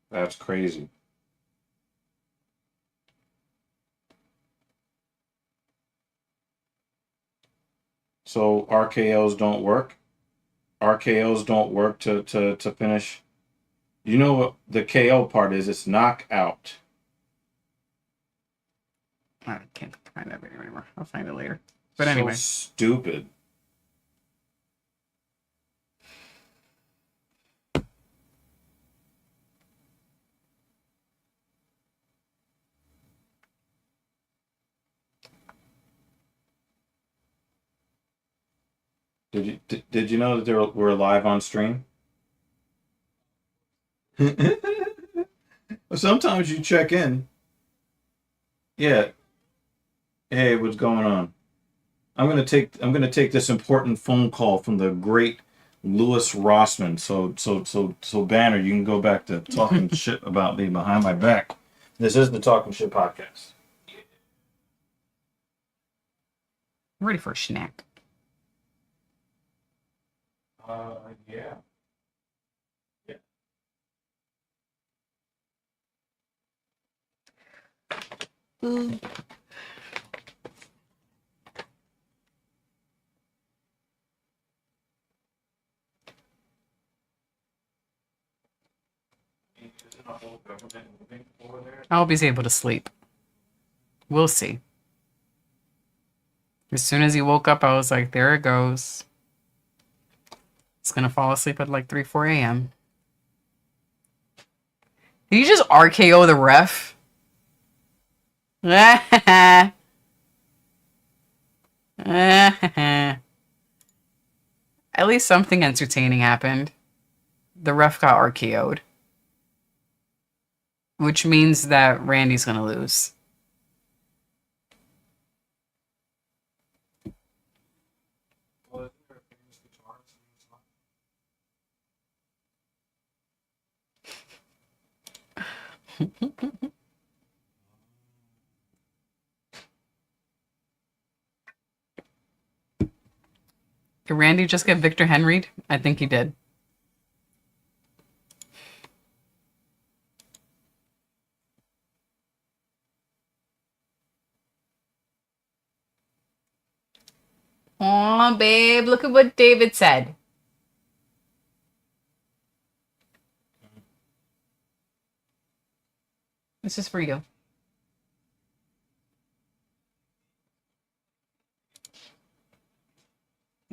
That's crazy. So RKOs don't work. RKOs don't work to finish. You know what the KO part is? It's knockout. I can't find that video anymore. I'll find it later. But So anyway. stupid. Did you know that we're live on stream? Sometimes you check in. Yeah. Hey, what's going on? I'm gonna take this important phone call from the great Lewis Rossman. So Banner, you can go back to talking shit about me behind my back. This is the Talking Shit podcast. I'm ready for a snack. Yeah. Yeah. I hope he's able to sleep. We'll see. As soon as he woke up, I was like, there it goes. He's gonna fall asleep at like 3, 4 a.m. Did you just RKO the ref? At least something entertaining happened. The ref got RKO'd. Which means that Randy's gonna lose. Did Randy just get Victor Henry'd? I think he did. Aw, babe, look at what David said. This is for you.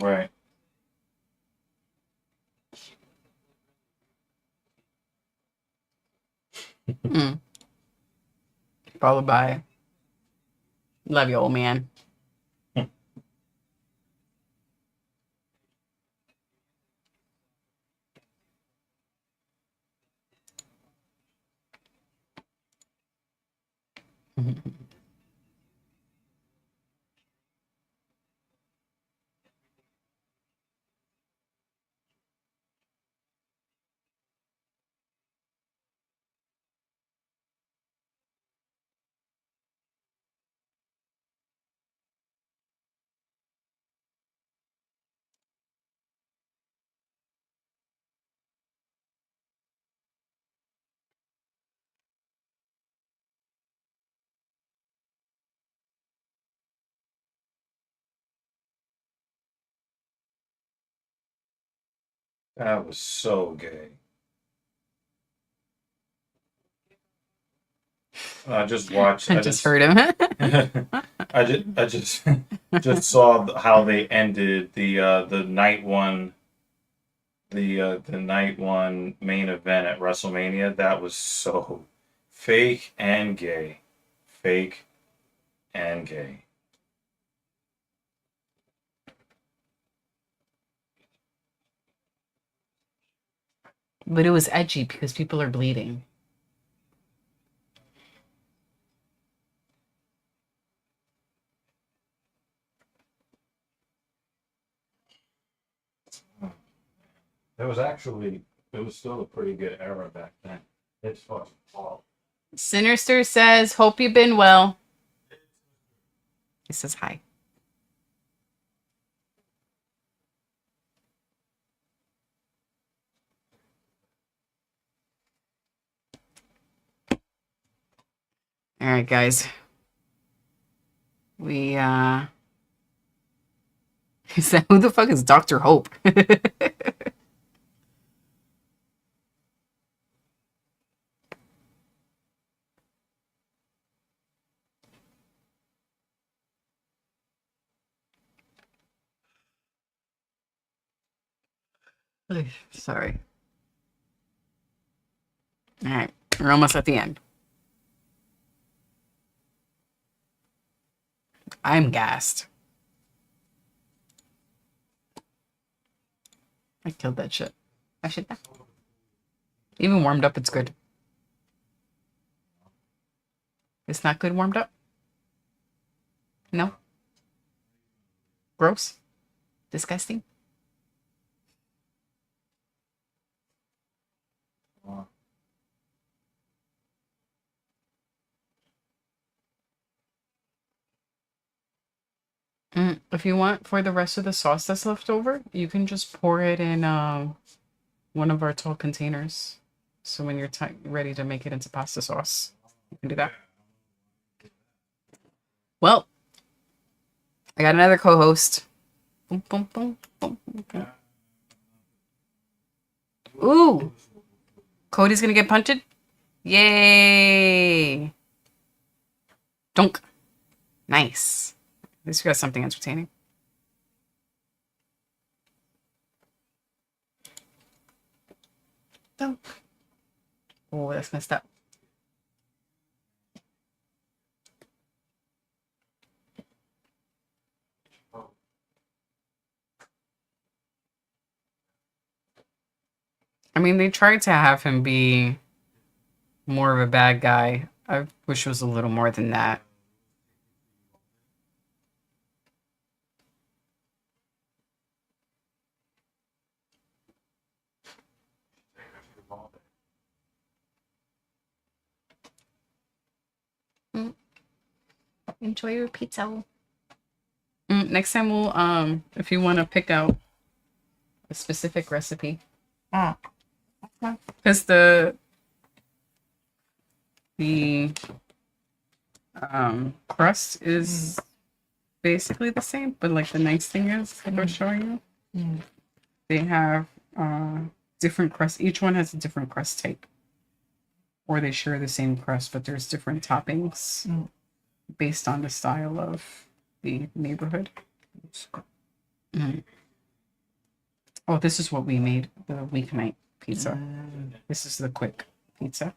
Right. Mm. Followed by, love you, old man. That was so gay. I just watched. I just heard him. I just saw how they ended the night one the night one main event at WrestleMania. That was so fake and gay, fake and gay. But it was edgy because people are bleeding. It was still a pretty good era back then. It's fucking fall. Sinister says, hope you've been well. He says hi. All right, guys. We he said, who the fuck is Dr. Hope? Sorry. All right, we're almost at the end. I'm gassed. I killed that shit. I should. Even warmed up, it's good. It's not good warmed up? No? Gross? Disgusting? If you want, for the rest of the sauce that's left over, you can just pour it in one of our tall containers. So when you're ready to make it into pasta sauce, you can do that. Well, I got another co-host. Boom, boom, boom, boom, boom. Ooh, Cody's gonna get punched. Yay! Donk. Nice. At least we got something entertaining. Donk. Oh, that's messed up. I mean, they tried to have him be more of a bad guy. I wish it was a little more than that. Enjoy your pizza. Next time we'll if you want to pick out a specific recipe. Because the crust is basically the same, but like the nice thing is, like I was showing you, they have different crust. Each one has a different crust type. or they share the same crust, but there's different toppings based on the style of the neighborhood. Mm. Oh, this is what we made, the weeknight pizza. This is the quick pizza.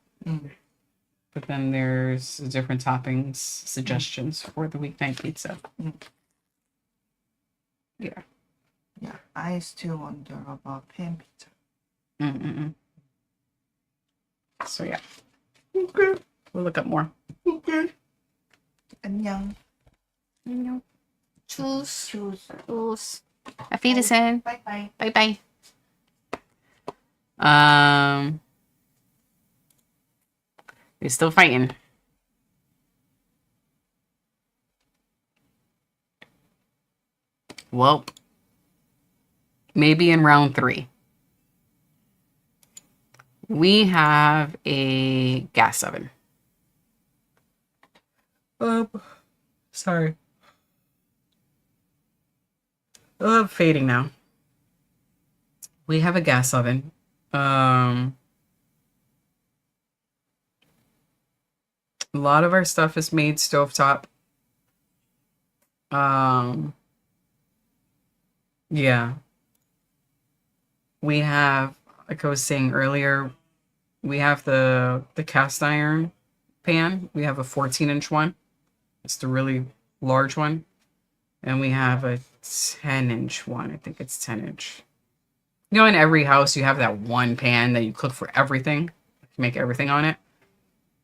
But then there's different toppings suggestions for the weeknight pizza. Yeah. Yeah, I still wonder about pan pizza. So yeah. Okay. We'll look up more. Okay. 안녕. 안녕. Tschüss. Tschüss. Auf Wiedersehen. Bye bye. Bye bye. They're still fighting. Well, maybe in round 3. We have a gas oven. Sorry. I'm fading now. We have a gas oven. A lot of our stuff is made stovetop. Yeah. We have, like I was saying earlier, we have the cast iron pan. We have a 14-inch one. It's the really large one. And we have a 10-inch one. I think it's 10-inch. You know, in every house, you have that one pan that you cook for everything. You make everything on it.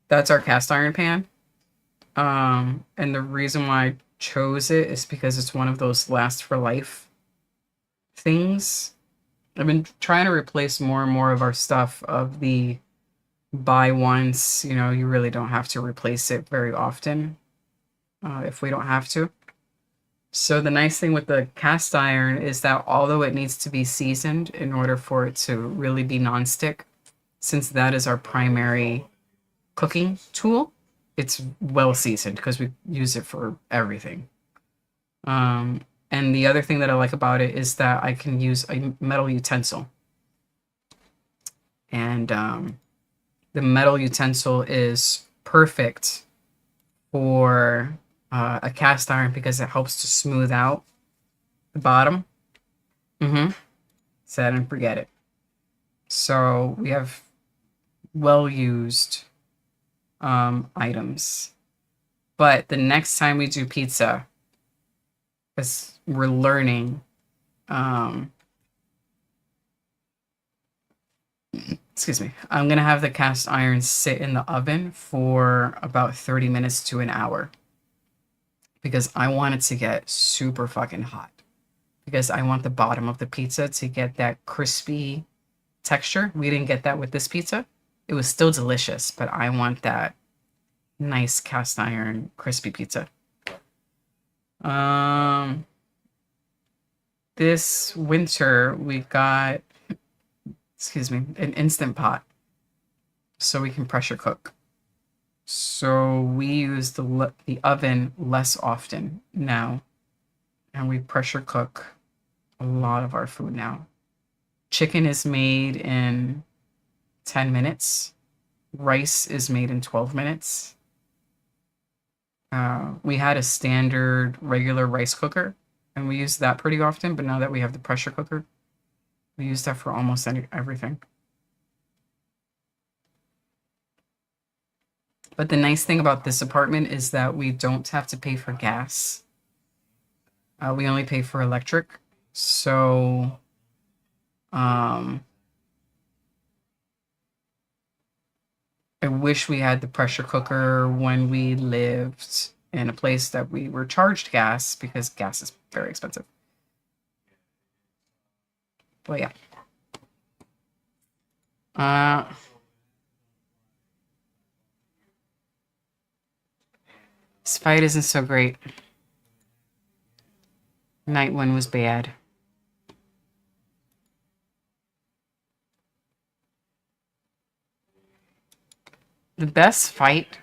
That's our cast iron pan. And the reason why I chose it is because it's one of those last for life things. I've been trying to replace more and more of our stuff of the buy once, you know, you really don't have to replace it very often if we don't have to. So the nice thing with the cast iron is that although it needs to be seasoned in order for it to really be nonstick, since that is our primary cooking tool, it's well seasoned because we use it for everything. And the other thing that I like about it is that I can use a metal utensil. And the metal utensil is perfect for a cast iron because it helps to smooth out the bottom. Set and forget it. So we have well-used items. But the next time we do pizza, because we're learning, excuse me, I'm going to have the cast iron sit in the oven for about 30 minutes to an hour. Because I want it to get super fucking hot. Because I want the bottom of the pizza to get that crispy texture. We didn't get that with this pizza. It was still delicious, but I want that nice cast iron crispy pizza. This winter we got, an Instant Pot so we can pressure cook. So we use the oven less often now, and we pressure cook a lot of our food now. Chicken is made in 10 minutes. Rice is made in 12 minutes. We had a standard regular rice cooker, and we used that pretty often, but now that we have the pressure cooker, we use that for almost everything. But the nice thing about this apartment is that we don't have to pay for gas. We only pay for electric. So, I wish we had the pressure cooker when we lived in a place that we were charged gas because gas is very expensive. But yeah. This fight isn't so great. Night one was bad. The best fight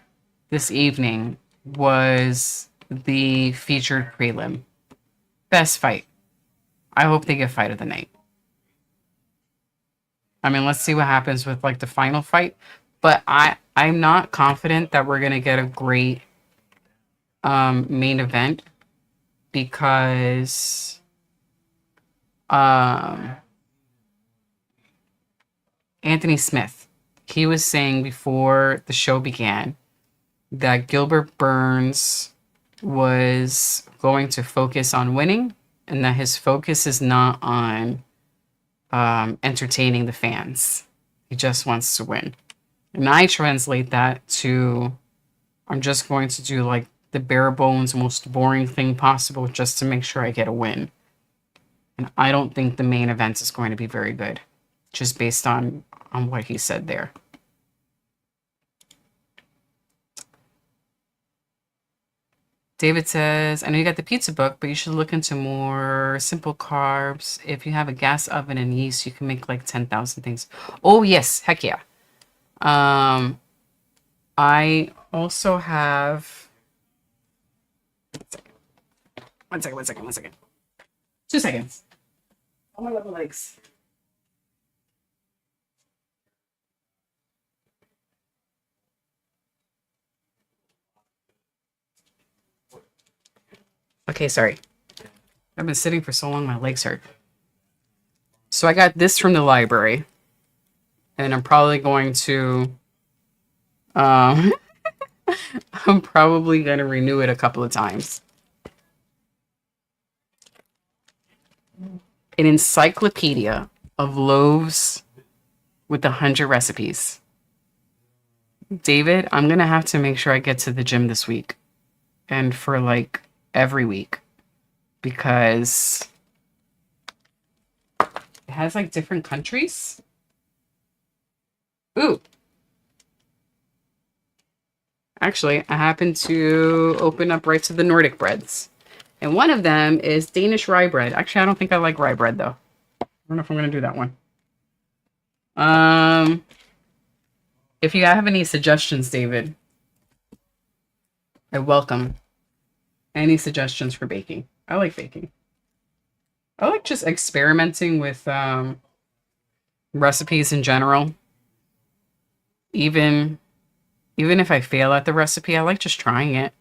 this evening was the featured prelim. Best fight. I hope they get fight of the night. I mean, let's see what happens with like the final fight. But I'm not confident that we're gonna get a great main event because um, Anthony Smith, he was saying before the show began that Gilbert Burns was going to focus on winning and that his focus is not on entertaining the fans. He just wants to win. And I translate that to I'm just going to do like the bare bones, most boring thing possible just to make sure I get a win. And I don't think the main event is going to be very good, just based on what he said there. David says, I know you got the pizza book, but you should look into more simple carbs. If you have a gas oven and yeast, you can make like 10,000 things. Oh, yes. Heck yeah. I also have... One second. 2 seconds. Oh, my little legs. Okay, sorry. I've been sitting for so long, my legs hurt. So I got this from the library, and I'm probably going to, I'm probably going to renew it a couple of times. An encyclopedia of loaves with 100 recipes. David, I'm going to have to make sure I get to the gym this week and for like every week because it has like different countries. Ooh. Actually, I happened to open up right to the Nordic breads. And one of them is Danish rye bread. Actually, I don't think I like rye bread though. I don't know if I'm going to do that one. If you have any suggestions, David, I welcome any suggestions for baking. I like baking. I like just experimenting with recipes in general. Even if I fail at the recipe, I like just trying it.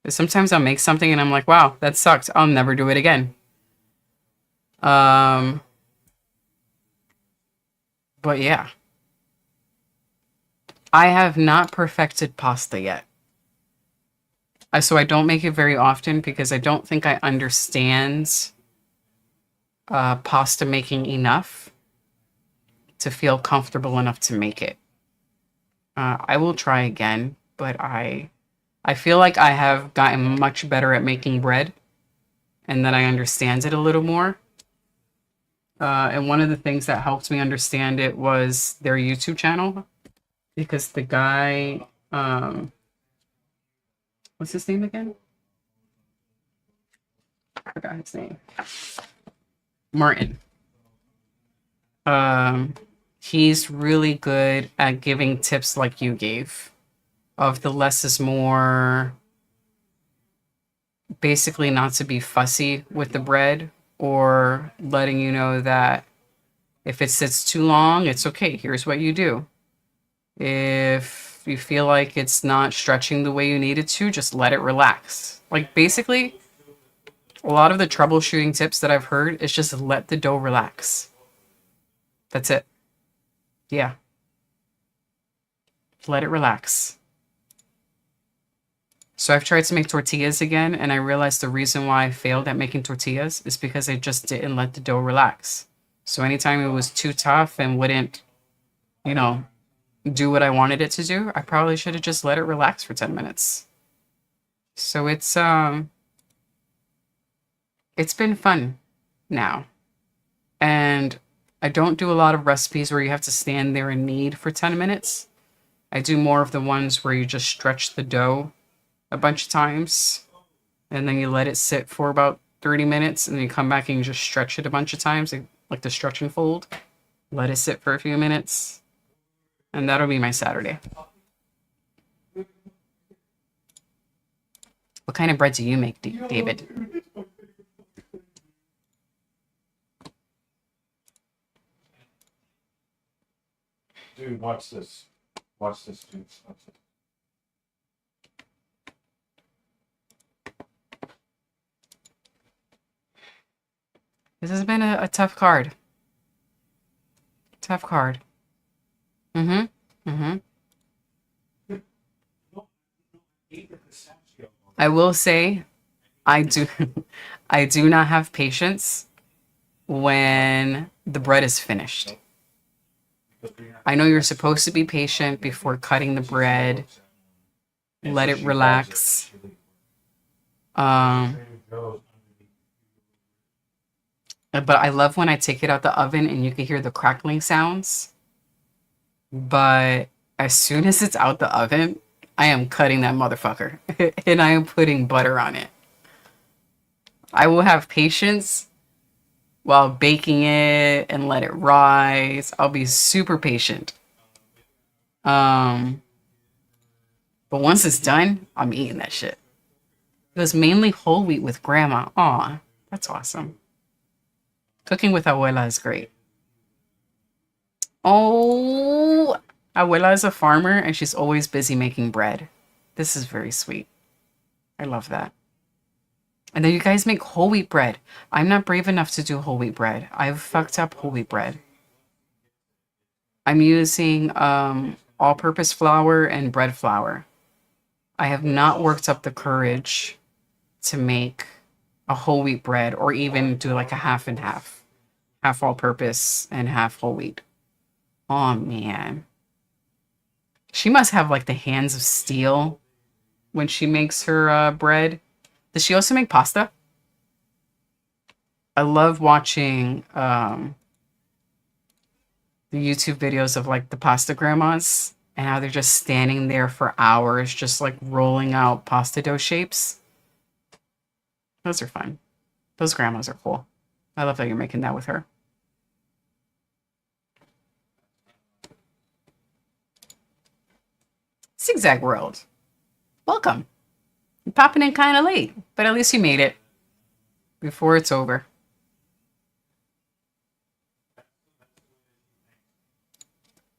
Sometimes I'll make something and I'm like, wow, that sucked. I'll never do it again. But yeah. I have not perfected pasta yet. So I don't make it very often because I don't think I understand pasta making enough to feel comfortable enough to make it. I will try again, but I feel like I have gotten much better at making bread and that I understand it a little more. And one of the things that helped me understand it was their YouTube channel because the guy, what's his name again? I forgot his name. Martin. He's really good at giving tips like you gave of the less is more, basically not to be fussy with the bread or letting you know that if it sits too long, it's okay. Here's what you do. If you feel like it's not stretching the way you need it to, just let it relax. Like basically, a lot of the troubleshooting tips that I've heard is just let the dough relax. That's it. Yeah. Let it relax. So I've tried to make tortillas again, and I realized the reason why I failed at making tortillas is because I just didn't let the dough relax. So anytime it was too tough and wouldn't, do what I wanted it to do, I probably should have just let it relax for 10 minutes. So it's been fun now. And I don't do a lot of recipes where you have to stand there and knead for 10 minutes. I do more of the ones where you just stretch the dough a bunch of times and then you let it sit for about 30 minutes and then you come back and you just stretch it a bunch of times, like the stretch and fold. Let it sit for a few minutes. And that'll be my Saturday. What kind of bread do you make, David? Dude, watch this. Watch this, dude. Watch this. This has been a tough card. Tough card. Mm-hmm. Mm-hmm. I will say, I do, I do not have patience when the bread is finished. I know you're supposed to be patient before cutting the bread. Let it relax. But I love when I take it out the oven and you can hear the crackling sounds. But as soon as it's out the oven, I am cutting that motherfucker and I am putting butter on it. I will have patience while baking it and let it rise. I'll be super patient. But once it's done, I'm eating that shit. It was mainly whole wheat with grandma. Aw, that's awesome. Cooking with abuela is great. Oh, abuela is a farmer and she's always busy making bread. This is very sweet. I love that. And then you guys make whole wheat bread. I'm not brave enough to do whole wheat bread. I've fucked up whole wheat bread. I'm using all-purpose flour and bread flour. I have not worked up the courage to make a whole wheat bread or even do like a half and half. Half all-purpose and half whole wheat. Oh, man. She must have like the hands of steel when she makes her bread. Does she also make pasta? I love watching the YouTube videos of like the pasta grandmas and how they're just standing there for hours, just like rolling out pasta dough shapes. Those are fun. Those grandmas are cool. I love that you're making that with her. Zigzag World. Welcome. You're popping in kind of late, but at least you made it before it's over.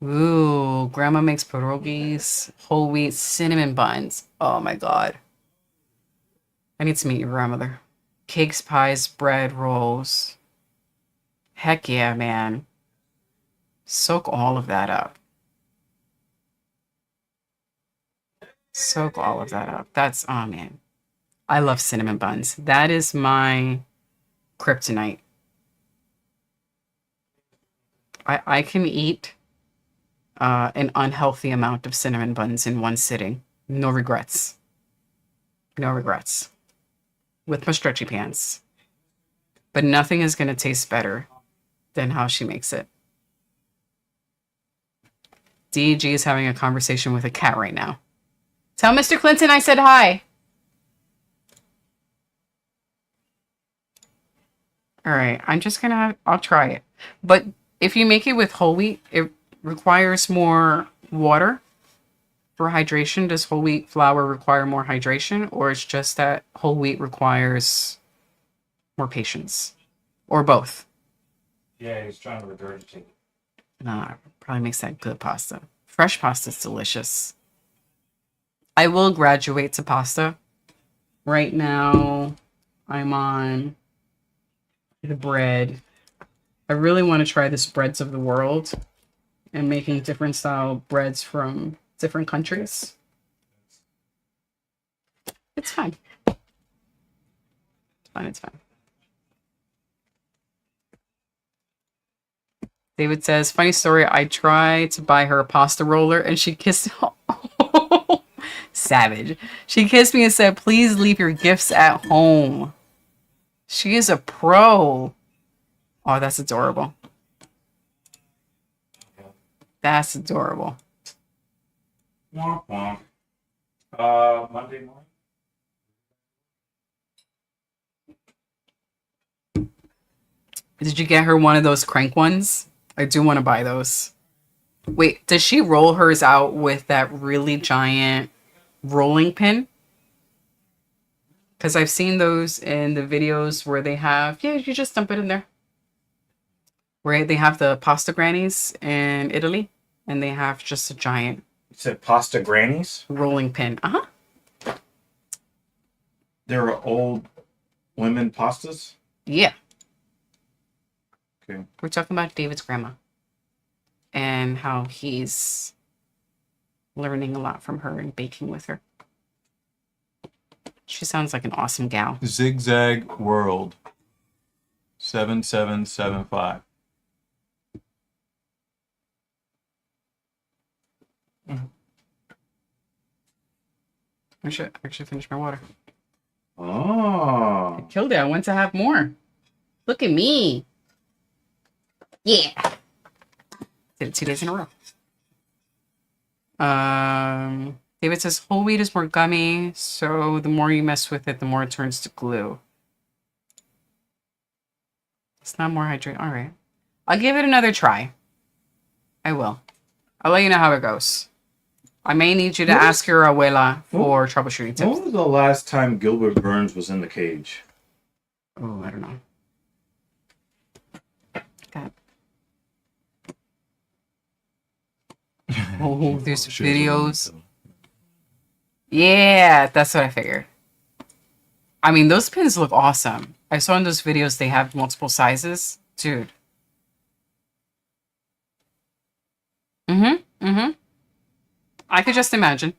Ooh, grandma makes pierogies, whole wheat, cinnamon buns. Oh my God. I need to meet your grandmother. Cakes, pies, bread, rolls. Heck yeah, man. Soak all of that up. Soak all of that up. That's, oh man. I love cinnamon buns. That is my kryptonite. I can eat an unhealthy amount of cinnamon buns in one sitting. No regrets. No regrets. With my stretchy pants. But nothing is going to taste better than how she makes it. DG is having a conversation with a cat right now. Tell Mr. Clinton I said hi. All right, I'm just gonna, I'll try it. But if you make it with whole wheat, it requires more water for hydration. Does whole wheat flour require more hydration, or it's just that whole wheat requires more patience? Or both? Yeah, he's trying to regurgitate. Nah, probably makes that good pasta. Fresh pasta is delicious. I will graduate to pasta. Right now, I'm on the bread. I really want to try this breads of the world and making different style breads from different countries. It's fun. It's fun. It's fun. David says, funny story. I tried to buy her a pasta roller and she kissed. Savage. She kissed me and said, please leave your gifts at home. She is a pro. Oh, that's adorable. That's adorable. Womp womp. Monday morning. Did you get her one of those crank ones? I do want to buy those. Wait, does she roll hers out with that really giant rolling pin? Because I've seen those in the videos where they have, yeah, you just dump it in there. Where they have the pasta grannies in Italy, and they have just a giant You said pasta grannies? rolling pin. Uh-huh. There are old women pastas? Yeah. Okay. We're talking about David's grandma and how he's learning a lot from her and baking with her. She sounds like an awesome gal. Zigzag World 7775. I should actually finish my water. Oh. Killed it. I want to have more. Look at me. Yeah. Did it 2 days in a row. David says whole wheat is more gummy, so the more you mess with it, the more it turns to glue. It's not more hydrated. All right. I'll give it another try. I will. I'll let you know how it goes. I may need you to ask your abuela for troubleshooting tips. When was the last time Gilbert Burns was in the cage? Oh, I don't know. God. Oh, there's videos. Yeah, that's what I figured. I mean, those pins look awesome. I saw in those videos they have multiple sizes. Dude. I could just imagine.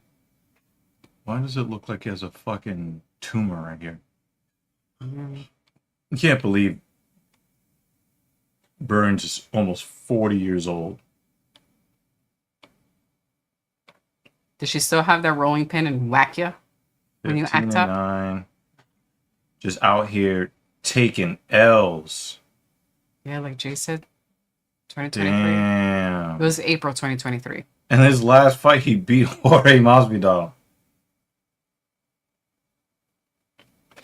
Why does it look like he has a fucking tumor right here? I can't believe Burns is almost 40 years old. Does she still have that rolling pin and whack you when you 15 act and up? 9. Just out here taking L's. Yeah, like Jay said. 2023. Damn. It was April 2023. In his last fight, he beat Jorge Masvidal.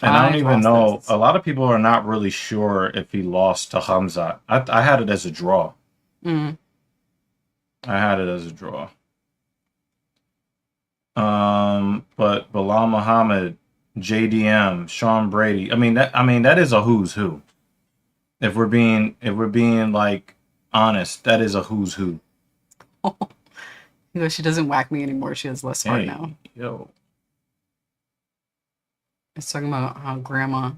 And I don't even know. A lot of people are not really sure if he lost to Hamzat. I had it as a draw. Mm. I had it as a draw. But Bilal Muhammad, JDM, Sean Brady. I mean that is a who's who. If we're being like honest, that is a who's who. You know, she doesn't whack me anymore. She has less heart now. Yo. It's talking about how grandma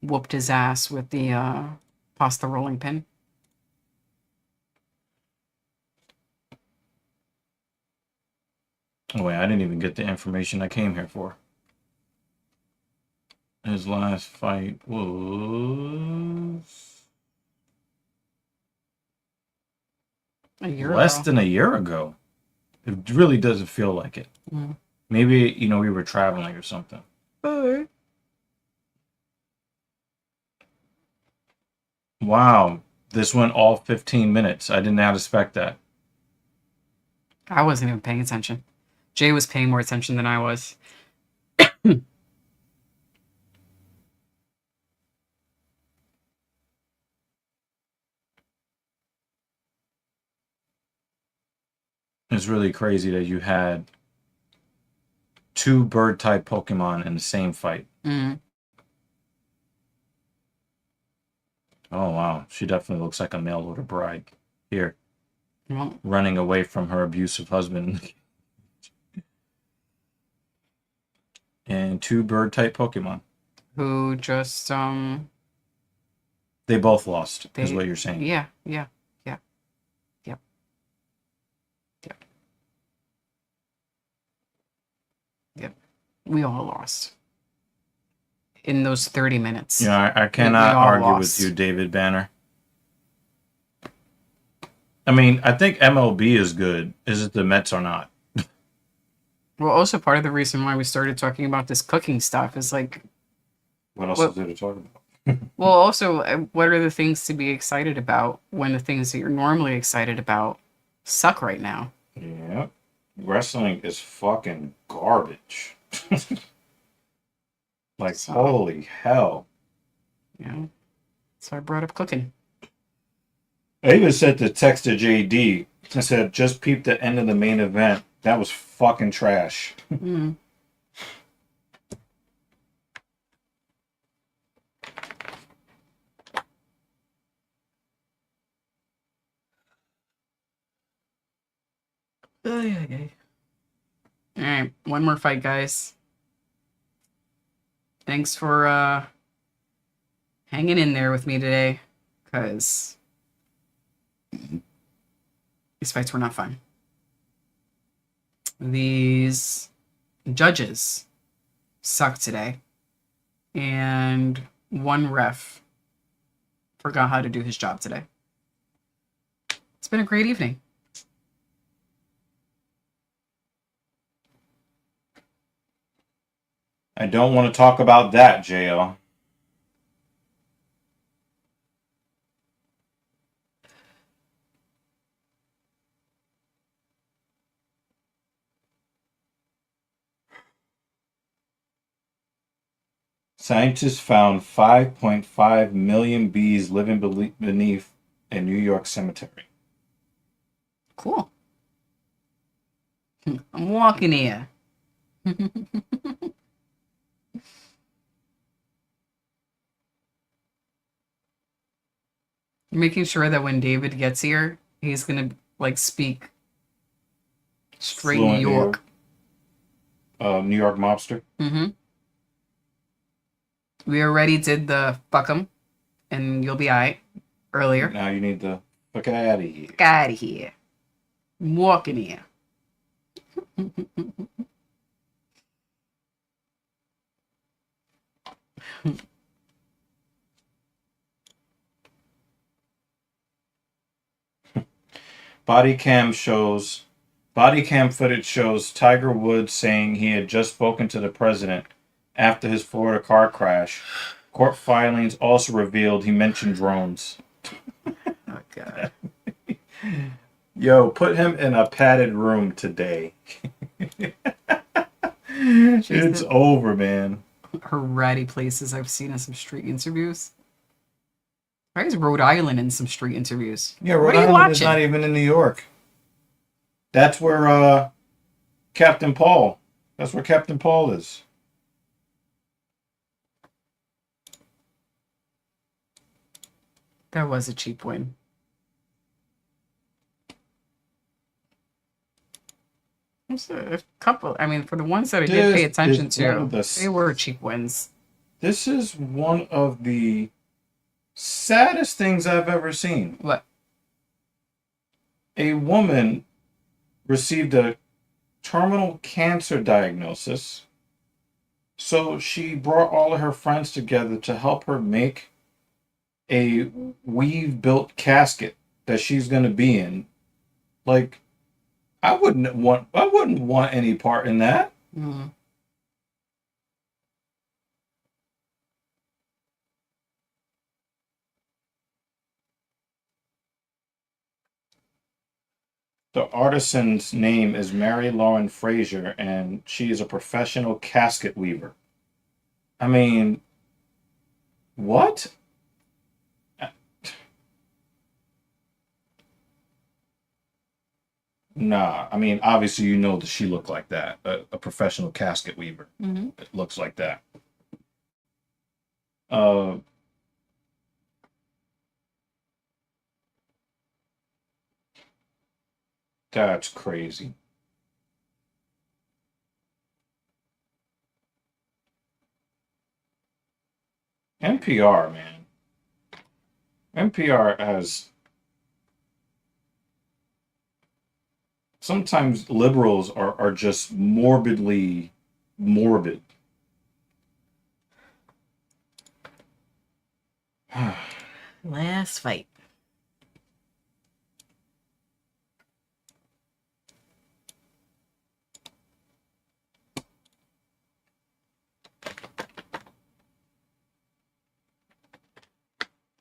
whooped his ass with the pasta rolling pin. Oh wait, I didn't even get the information I came here for. His last fight was less than a year ago. It really doesn't feel like it. Mm. Maybe, we were traveling or something. Wow, this went all 15 minutes. I did not expect that. I wasn't even paying attention. Jay was paying more attention than I was. It's really crazy that you had 2 bird-type Pokemon in the same fight. Mm. Oh, wow. She definitely looks like a mail-order bride. Here. Well, Running away from her abusive husband. And 2 bird-type Pokemon. who just They both lost, is what you're saying. Yeah. We all lost in those 30 minutes. Yeah, I cannot argue with you, David Banner. I mean, I think MLB is good. Is it the Mets or not? Well, also part of the reason why we started talking about this cooking stuff is like, What else is there to talk about? well, also, what are the things to be excited about when the things that you're normally excited about suck right now? Yeah. Wrestling is fucking garbage. Like, So- holy hell. Yeah. So I brought up cooking. I even sent the text to JD. I said, just peep the end of the main event. That was fucking trash. Mm. Ay. All right, one more fight, guys. Thanks for hanging in there with me today, because these fights were not fun. These judges sucked today, and one ref forgot how to do his job today. It's been a great evening. I don't want to talk about that, JL. Scientists found 5.5 million bees living beneath a New York cemetery. Cool. I'm walking here. Making sure that when David gets here, he's gonna like speak straight Fluent New York. New York mobster. Mm-hmm. We already did the fuck 'em, and you'll be alright earlier. Now you need to fuck out of here. Get out of here. I'm walking here. Body cam footage shows Tiger Woods saying he had just spoken to the president after his Florida car crash. Court filings also revealed he mentioned drones. Oh god. Yo, put him in a padded room today. It's over, man. Her ratty places I've seen in some street interviews. Why is Rhode Island in some street interviews? Yeah, What Rhode are you Island is watching? not even in New York. That's where Captain Paul. That's where Captain Paul is. That was a cheap win. There's a couple. I mean, for the ones that I did pay This attention is one to, of the- they were cheap wins. This is one of the saddest things I've ever seen. What? A woman received a terminal cancer diagnosis, so she brought all of her friends together to help her make a weave-built casket that she's going to be in. Like, I wouldn't want any part in that. Mm. The artisan's name is Mary Lauren Fraser, and she is a professional casket weaver. I mean, what? Nah, I mean, obviously you know that she looked like that. A professional casket weaver. Mm-hmm. It looks like that. That's crazy. NPR, man. NPR has... Sometimes liberals are just morbidly morbid. Last fight.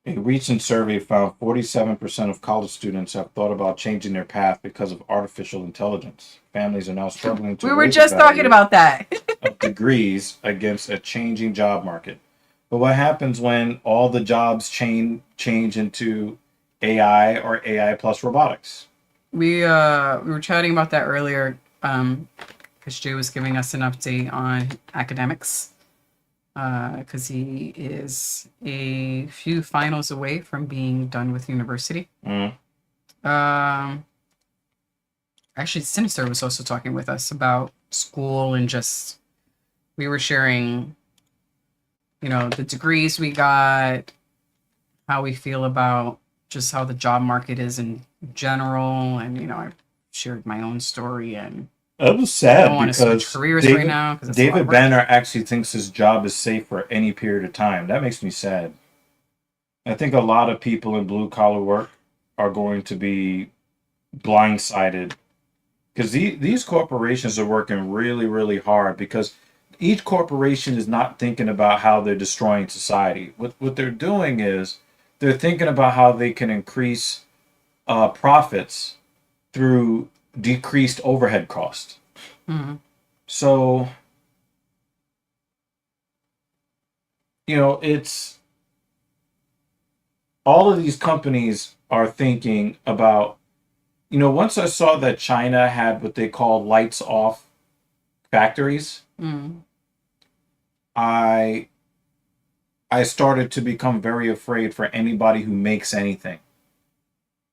A recent survey found 47% of college students have thought about changing their path because of artificial intelligence. Families are now struggling to We were weigh the just talking value about that. of degrees against a changing job market. But what happens when all the jobs change into AI or AI plus robotics? We were chatting about that earlier, because Jay was giving us an update on academics. Because he is a few finals away from being done with university. Mm. I actually, Sinister was also talking with us about school and just we were sharing, the degrees we got, how we feel about just how the job market is in general, and I shared my own story, and It was I sad don't want to switch because careers right now because it's a lot David of work. Banner actually thinks his job is safe for any period of time. That makes me sad. I think a lot of people in blue collar work are going to be blindsided because these corporations are working really, really hard because each corporation is not thinking about how they're destroying society. What they're doing is they're thinking about how they can increase profits through decreased overhead costs. Hmm. So, it's all of these companies are thinking about, once I saw that China had what they call lights off factories, Mm. I I started to become very afraid for anybody who makes anything.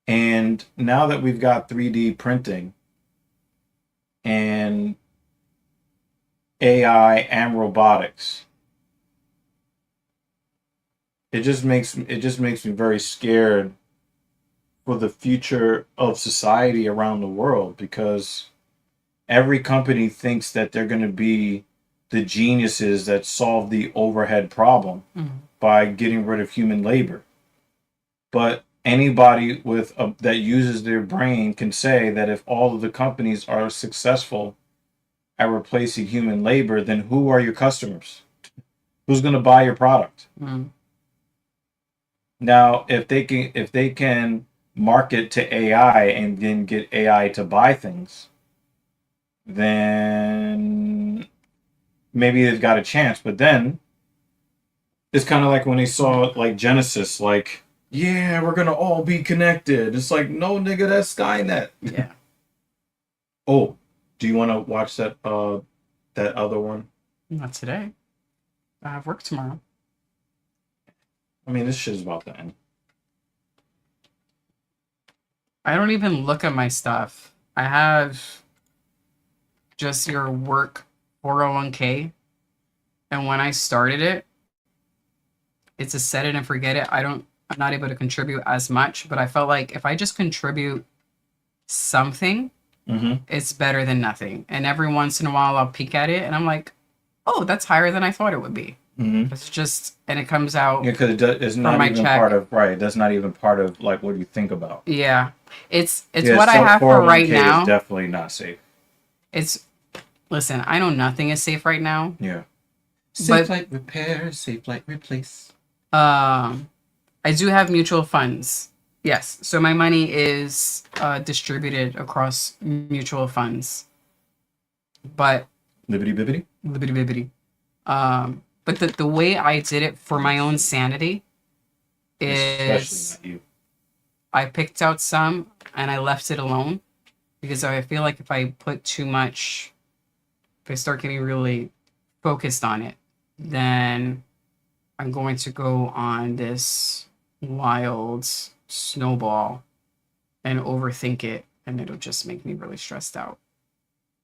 And now that we've got 3D printing and AI and robotics, it just makes me very scared for the future of society around the world because every company thinks that they're going to be the geniuses that solve the overhead problem Mm. by getting rid of human labor. But anybody that uses their brain can say that if all of the companies are successful at replacing human labor, then who are your customers? Who's going to buy your product? Mm. Now, if they can market to AI and then get AI to buy things, then maybe they've got a chance. But then it's kind of like when they saw like Genesis, like, yeah, we're gonna all be connected. It's like, no, nigga, that's Skynet. Yeah. Oh, do you want to watch that other one? Not today. I have work tomorrow. I mean, this shit's about to end. I don't even look at my stuff. I have just your work 401k. And when I started it, it's a set it and forget it. I'm not able to contribute as much, but I felt like if I just contribute something, Mm-hmm. it's better than nothing. And every once in a while I'll peek at it and I'm like, oh, that's higher than I thought it would be. Mm-hmm. It's just, and it comes out. Yeah, because it's not my even check. part of right. That's not even part of like what you think about. Yeah. It's Yeah, what I have for right 401k now. is definitely not safe. Listen, I know nothing is safe right now. Yeah. But- like repair, safe like replace. I do have mutual funds. Yes. So my money is distributed across mutual funds. But Libbity bibbity. libbity bibbity. But the way I did it for my own sanity is Especially not you. I picked out some and I left it alone because I feel like if I put too much, if I start getting really focused on it, then I'm going to go on this wild snowball and overthink it, and it'll just make me really stressed out.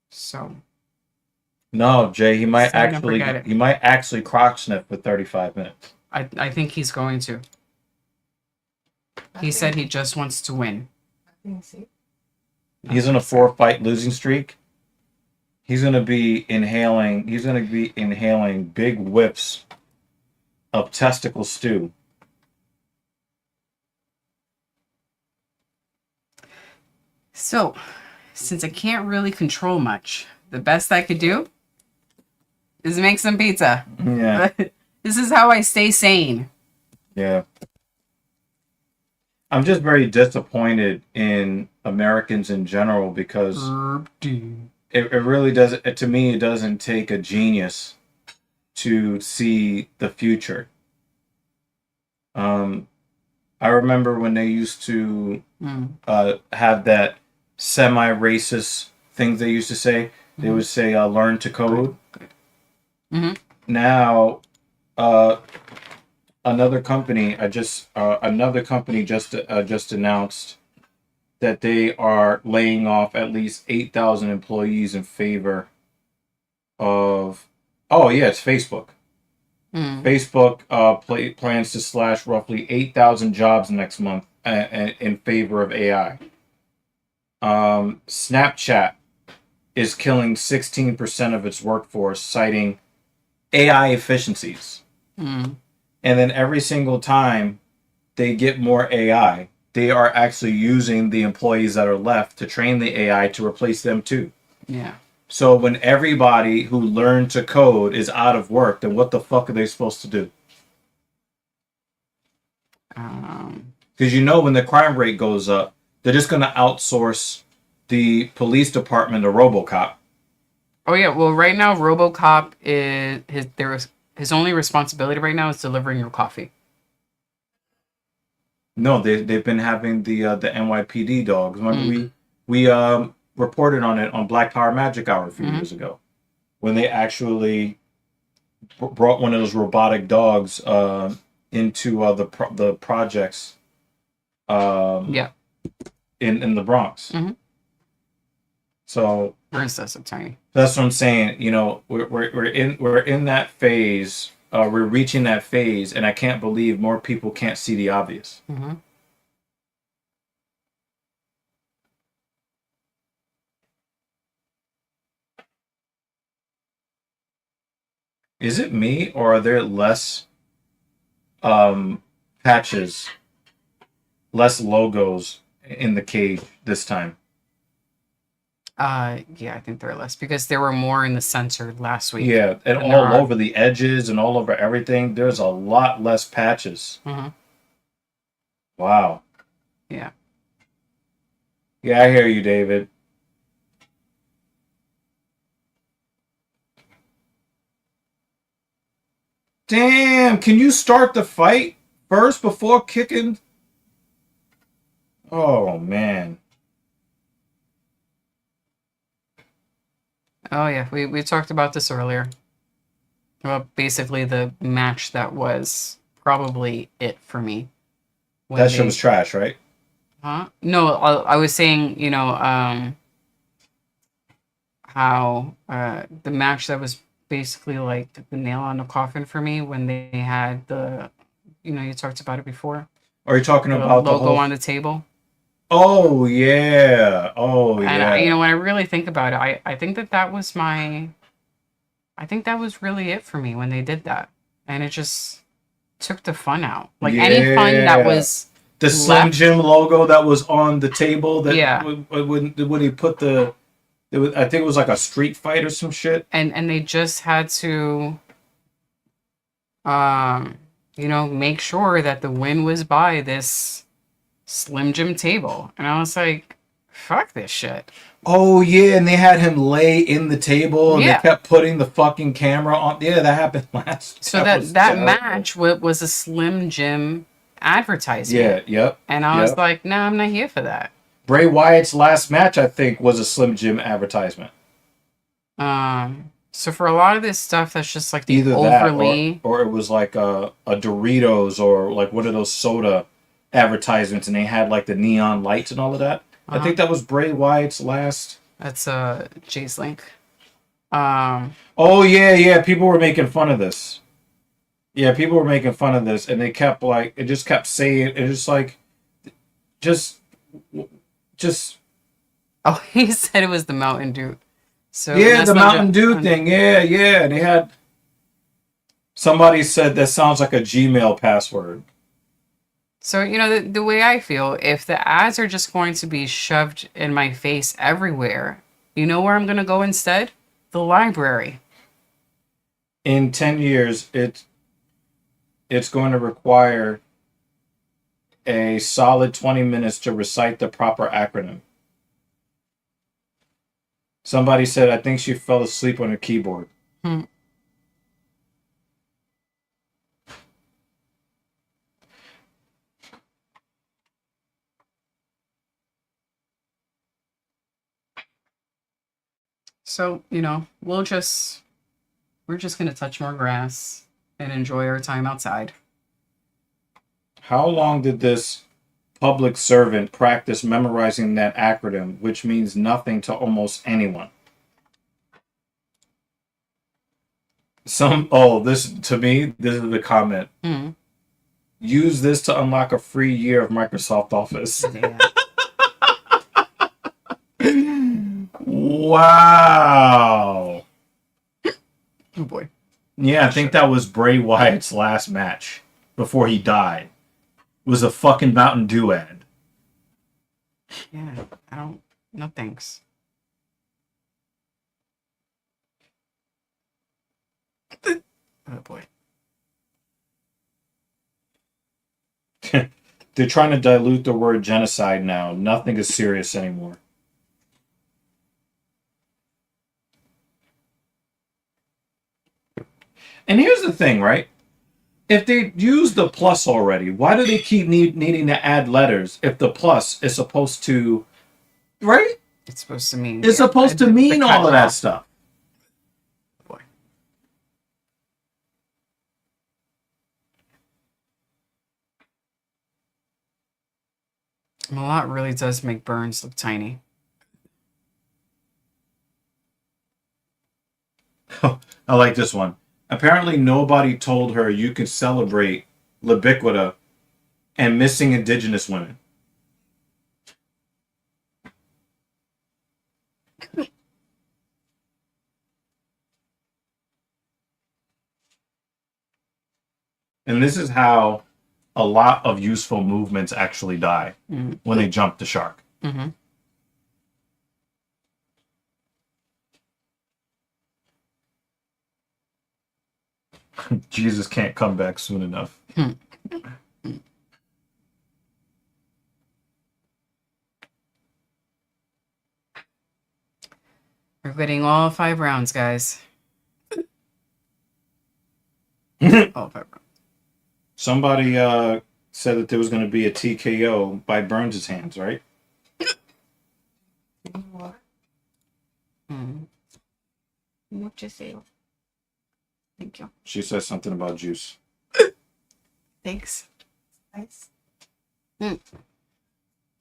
So No, Jay, he might Set it and forget it. actually croc sniff for 35 minutes. I think he's going to. He said he just wants to win. I think see. He's on a 4-fight losing streak. He's gonna be inhaling big whiffs of testicle stew. So, since I can't really control much, the best I could do is make some pizza. Yeah. This is how I stay sane. Yeah. I'm just very disappointed in Americans in general because it really doesn't, to me, it doesn't take a genius to see the future. I remember when they used to have that semi-racist things they used to say. They would say, learn to code. Mm-hmm. Now, another company just announced that they are laying off at least 8,000 employees in favor of. Oh yeah, it's Facebook. Facebook plans to slash roughly 8,000 jobs next month in favor of AI. Snapchat is killing 16% of its workforce, citing AI efficiencies. And then every single time they get more AI, they are actually using the employees that are left to train the AI to replace them too. Yeah. So when everybody who learned to code is out of work, then what the fuck are they supposed to do? Because you know when the crime rate goes up, they're just going to outsource the police department to RoboCop. Oh yeah. Well, right now, RoboCop is his only responsibility right now is delivering your coffee. No, they've been having the NYPD dogs. Remember we reported on it on Black Power Magic Hour a few years ago, when they actually brought one of those robotic dogs into the projects. Yeah. In the Bronx. So Burns does look tiny. that's what I'm saying. You know, we're in that phase. We're reaching that phase, and I can't believe more people can't see the obvious. Is it me, or are there less patches, less logos in the cage this time? Yeah, I think there are less because there were more in the center last week. Yeah, and all over the edges and all over everything. There's a lot less patches. Wow. Yeah. Yeah, I hear you, David. Damn, can you start the fight first before kicking? Oh, man. Oh yeah, we talked about this earlier. Well, basically the match that was probably it for me. That shit was trash, right? Huh? No, I was saying, you know, how the match that was basically like the nail on the coffin for me when they had the, you know, you talked about it before. Are you talking about the logo whole... on the table? Oh yeah, And yeah. you know, when I really think about it, I think that was really it for me when they did that, and it just took the fun out. Like any fun that was the Slim Jim logo that was on the table. That when he put the, I think it was like a street fight or some shit. And they just had to, you know, make sure that the win was by this Slim Jim table, and I was like, fuck this shit. Oh yeah, and they had him lay in the table, and they kept putting the fucking camera on. Yeah, that happened last. So that match was a Slim Jim advertisement. Yeah, yep. And I was like, nah, I'm not here for that. Bray Wyatt's last match, I think, was a Slim Jim advertisement. So for a lot of this stuff, that's just like the either overly, that or it was like a Doritos or like one of those soda advertisements, and they had like the neon lights and all of that. I think that was Bray Wyatt's last. That's Jay's Link. Oh yeah, people were making fun of this. Yeah, people were making fun of this, and they kept like, it just kept saying, it just like, just. Oh, he said it was the Mountain Dew. So yeah, the Mountain Dew thing. Yeah, they had. Somebody said that sounds like a Gmail password. So, you know, the way I feel, if the ads are just going to be shoved in my face everywhere, you know where I'm going to go instead? The library. In 10 years, it's going to require a solid 20 minutes to recite the proper acronym. Somebody said, I think she fell asleep on her keyboard. So, you know, we're just going to touch more grass and enjoy our time outside. How long did this public servant practice memorizing that acronym, which means nothing to almost anyone. This to me, this is the comment. Hmm. Use this to unlock a free year of Microsoft Office. Yeah. Wow. Oh boy. Yeah, I think that was Bray Wyatt's last match before he died. It was a fucking Mountain Dew ad. Yeah. I don't. No thanks. Oh boy. They're trying to dilute the word genocide now. Nothing is serious anymore. And here's the thing, right? If they use the plus already, why do they keep needing to add letters if the plus is supposed to, right? It's supposed to mean. It's supposed to mean all of that stuff. Boy. Malott really does make Burns look tiny. I like this one. Apparently, nobody told her you could celebrate Libiquita and missing Indigenous women. And this is how a lot of useful movements actually die when they jump the shark. Mm-hmm. Jesus can't come back soon enough. We're getting all 5 rounds, guys. All 5 rounds. Somebody said that there was going to be a TKO by Burns' hands, right? What? Mm. What you say? Thank you. She said something about juice. Thanks. Nice. You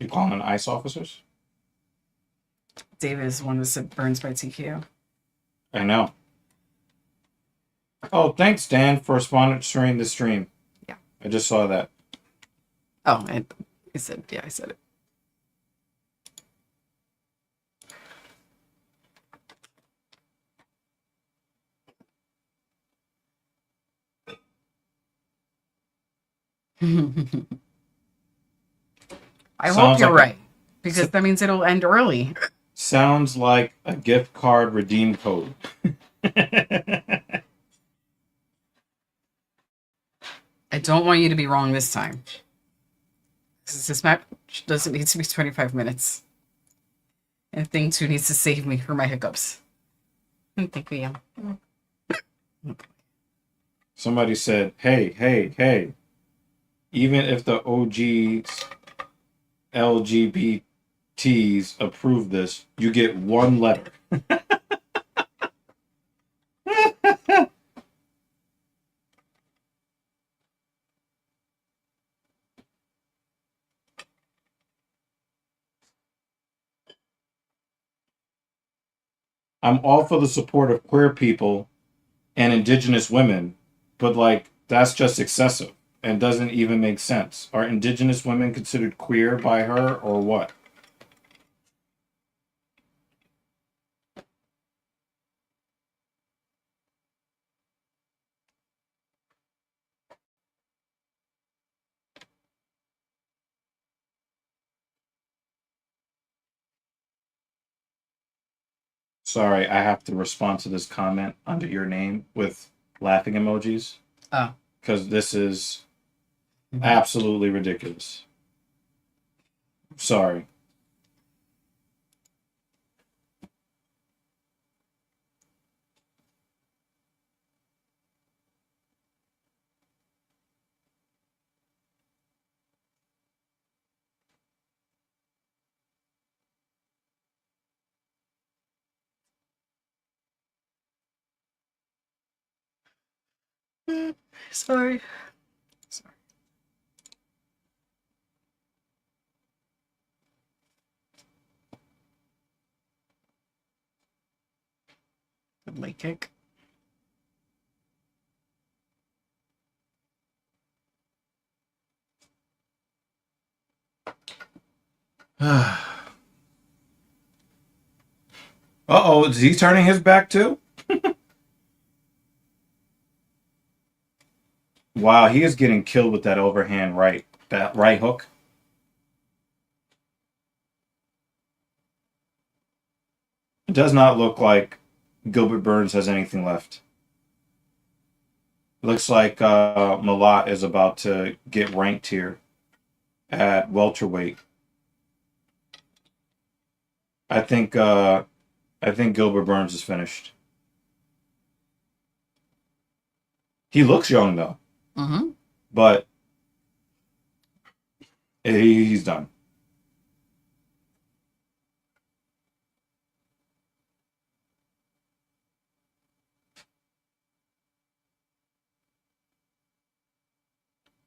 calling ICE officers? David is the one that said Burns by TKO. I know. Oh, thanks, Dan, for sponsoring the stream. Yeah. I just saw that. Oh, and I said, yeah, I said it. I hope Sounds you're like right, because that means it'll end early. Sounds like a gift card redeem code. I don't want you to be wrong this time. This match doesn't need to be 25 minutes. And Thing 2 needs to save me for my hiccups. I think we am. Somebody said, hey. Even if the OGs, LGBTs approve this, you get one letter. I'm all for the support of queer people and indigenous women, but like that's just excessive and doesn't even make sense. Are indigenous women considered queer by her or what? Sorry, I have to respond to this comment under your name with laughing emojis. Oh. Because this is absolutely ridiculous. Sorry. Sorry. Good leg kick. Uh-oh, is he turning his back too? Wow, he is getting killed with that overhand right. That right hook. It does not look like Gilbert Burns has anything left. It looks like Malott is about to get ranked here at welterweight. I think Gilbert Burns is finished. He looks young though, Mm-hmm. but he's done.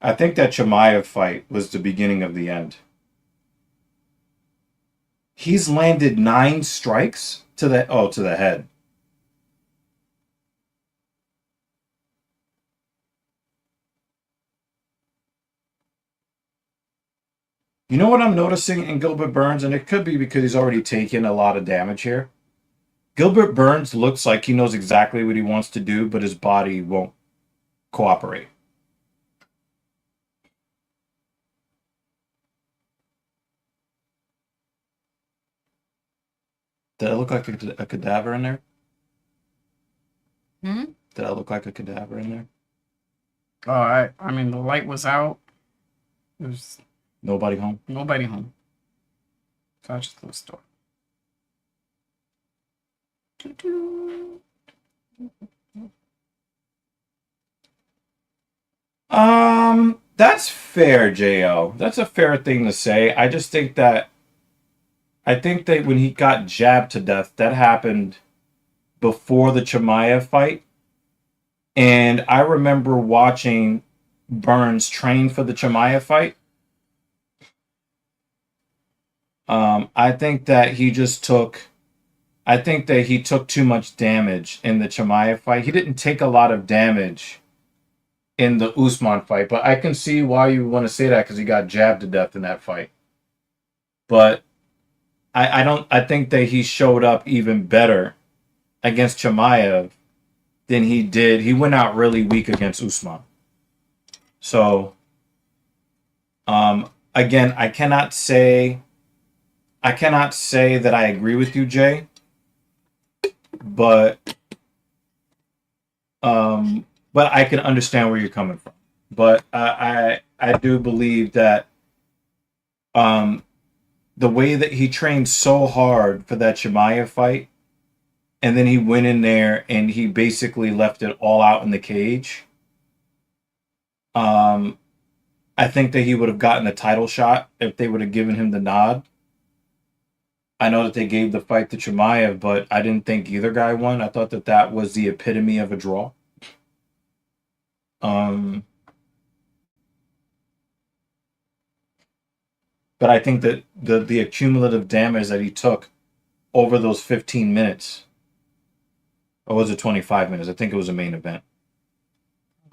I think that Chimaev fight was the beginning of the end. He's landed 9 strikes to the head. You know what I'm noticing in Gilbert Burns, and it could be because he's already taken a lot of damage here. Gilbert Burns looks like he knows exactly what he wants to do, but his body won't cooperate. Did I look like a cadaver in there? Hmm? Did I look like a cadaver in there? Oh, I mean, the light was out. There's Nobody home? nobody home. So I just closed the door. Doo-doo. That's fair, JL. That's a fair thing to say. I think that when he got jabbed to death, that happened before the Chimaev fight. And I remember watching Burns train for the Chimaev fight. I think that he took too much damage in the Chimaev fight. He didn't take a lot of damage in the Usman fight, but I can see why you want to say that because he got jabbed to death in that fight. But I think that he showed up even better against Chimaev than he did. He went out really weak against Usman. So, again, I cannot say that I agree with you, Jay, but I can understand where you're coming from. But I do believe that the way that he trained so hard for that Chimaev fight, and then he went in there and he basically left it all out in the cage. I think that he would have gotten a title shot if they would have given him the nod. I know that they gave the fight to Chimaev, but I didn't think either guy won. I thought that was the epitome of a draw. But I think that the accumulative damage that he took over those 15 minutes, or was it 25 minutes? I think it was a main event.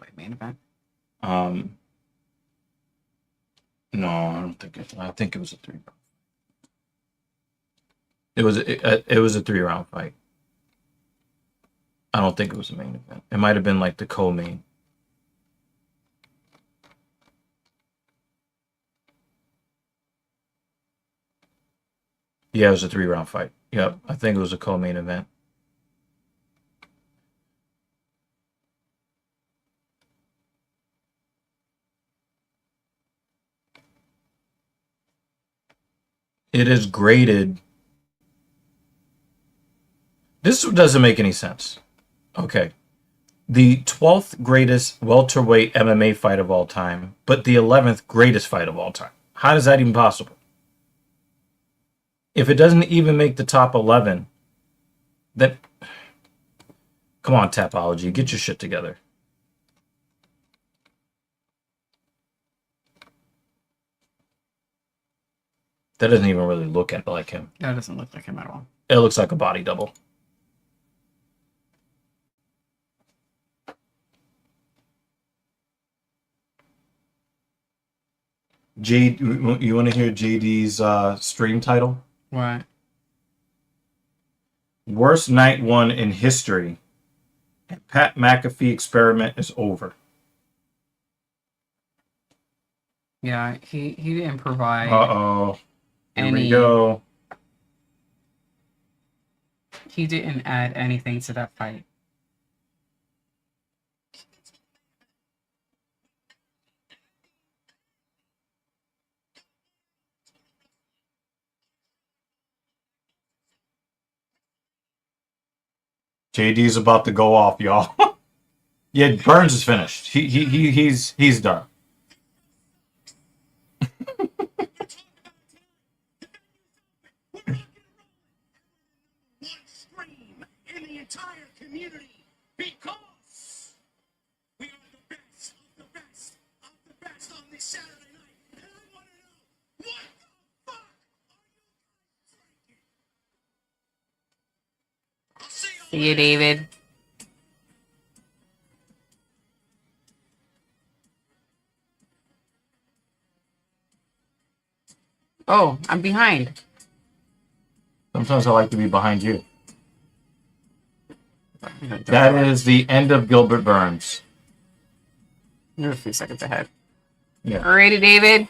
Wait, main event? No, I don't think it. I think it was a 3 round. It was a 3-round fight. I don't think it was a main event. It might have been like the co-main. Yeah, it was a 3-round fight. Yep, I think it was a co-main event. It is graded. This doesn't make any sense. Okay. The 12th greatest welterweight MMA fight of all time, but the 11th greatest fight of all time. How is that even possible? If it doesn't even make the top 11, then come on, Tapology, get your shit together. That doesn't even really look like him. That doesn't look like him at all. It looks like a body double. You want to hear JD's stream title? What? Worst night one in history. Pat McAfee experiment is over. Yeah, he didn't provide Uh-oh. Here we any. go. He didn't add anything to that fight. JD's about to go off, y'all. Yeah, Burns is finished. He's done. In the entire community, because we are the best of the best of the best on this Saturday night. And I want to know, what the fuck are you guys drinking? I'll see See you, David. Oh, I'm behind. Sometimes I like to be behind you. That is the end of Gilbert Burns. You're a few seconds ahead. Yeah. Alrighty, David.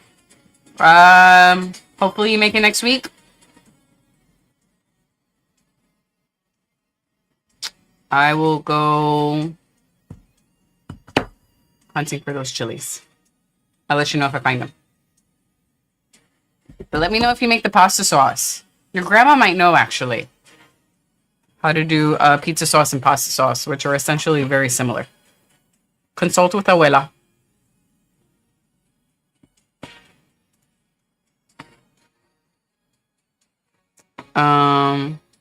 Hopefully you make it next week. I will go hunting for those chilies. I'll let you know if I find them. But let me know if you make the pasta sauce. Your grandma might know, actually, how to do pizza sauce and pasta sauce, which are essentially very similar. Consult with abuela.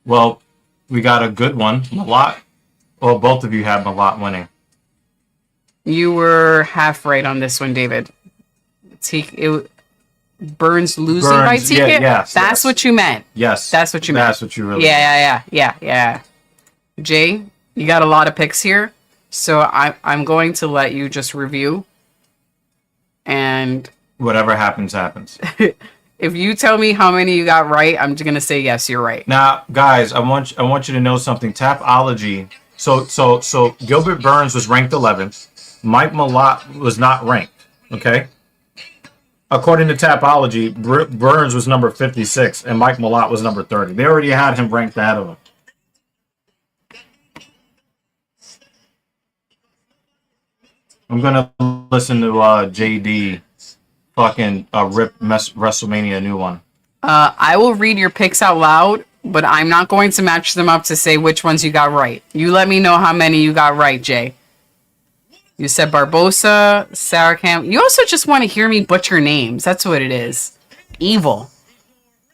Well, we got a good one. Malott. Well, both of you have Malott winning. You were half right on this one, David. Burns losing by Burns, TKO? yeah, yes, That's yes. what you meant. Yes. That's what you meant. That's what you really Yeah. Jay, you got a lot of picks here, so I'm going to let you just review. And whatever happens, happens. if you tell me how many you got right, I'm just gonna say yes, you're right. Now, guys, I want you to know something. Tapology. So Gilbert Burns was ranked 11th. Mike Malott was not ranked. Okay. According to Tapology, Burns was number 56 and Mike Malott was number 30. They already had him ranked ahead of him. I'm gonna listen to JD fucking rip WrestleMania new one. I will read your picks out loud, but I'm not going to match them up to say which ones you got right. You let me know how many you got right, Jay. You said Barbosa, Saracam. You also just want to hear me butcher names. That's what it is. Evil.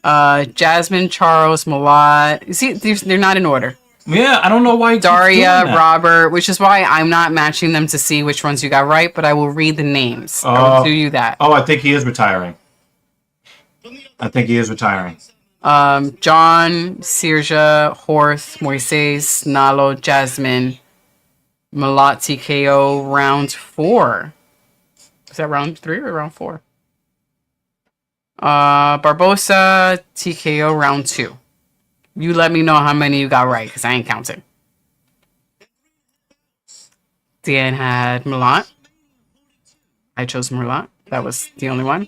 Jasmine, Charles, Malott. You see, they're not in order. Yeah, I don't know why. Daria, Robert, which is why I'm not matching them to see which ones you got right, but I will read the names. I will do you that. Oh, I think he is retiring. John, Sirja, Horth, Moises, Nalo, Jasmine, Malott, TKO, round 4. Is that round 3 or round 4? Barbosa, TKO, round 2. You let me know how many you got right, because I ain't counting. Dan had Malott. I chose Malott. That was the only one.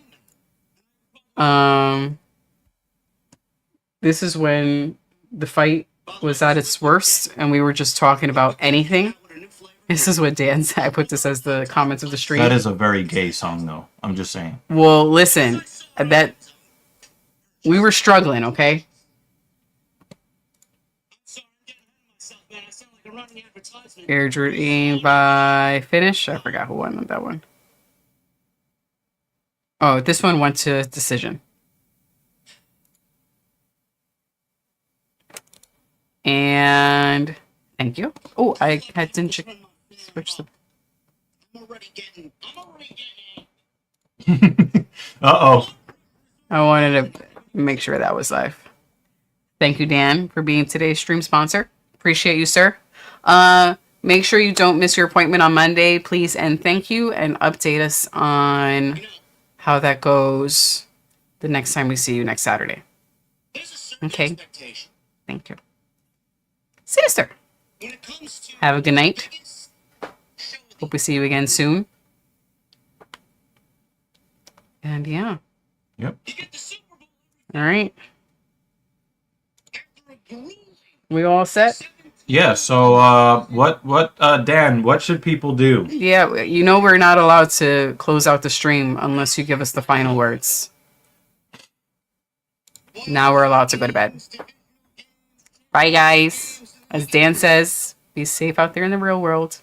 This is when the fight was at its worst, and we were just talking about anything. This is what Dan said. I put this as the comments of the stream. that is a very gay song, though. I'm just saying. Well, listen, that we were struggling, okay? Airdrop by finish. I forgot who won that one. Oh, this one went to decision. And thank you. Oh, I didn't switch the. Uh-oh. I wanted to make sure that was live. Thank you, Dan, for being today's stream sponsor. Appreciate you, sir. Make sure you don't miss your appointment on Monday, please, and thank you, and update us on how that goes the next time we see you next Saturday. There's a certain Okay. expectation. Thank you. Sinister. When it comes to Have a good night. biggest show of the Hope we see you again soon. And yeah. You get the Super Bowl All right. after a grueling We all set? Yeah. So, Dan? What should people do? Yeah, you know we're not allowed to close out the stream unless you give us the final words. Now we're allowed to go to bed. Bye, guys. As Dan says, be safe out there in the real world.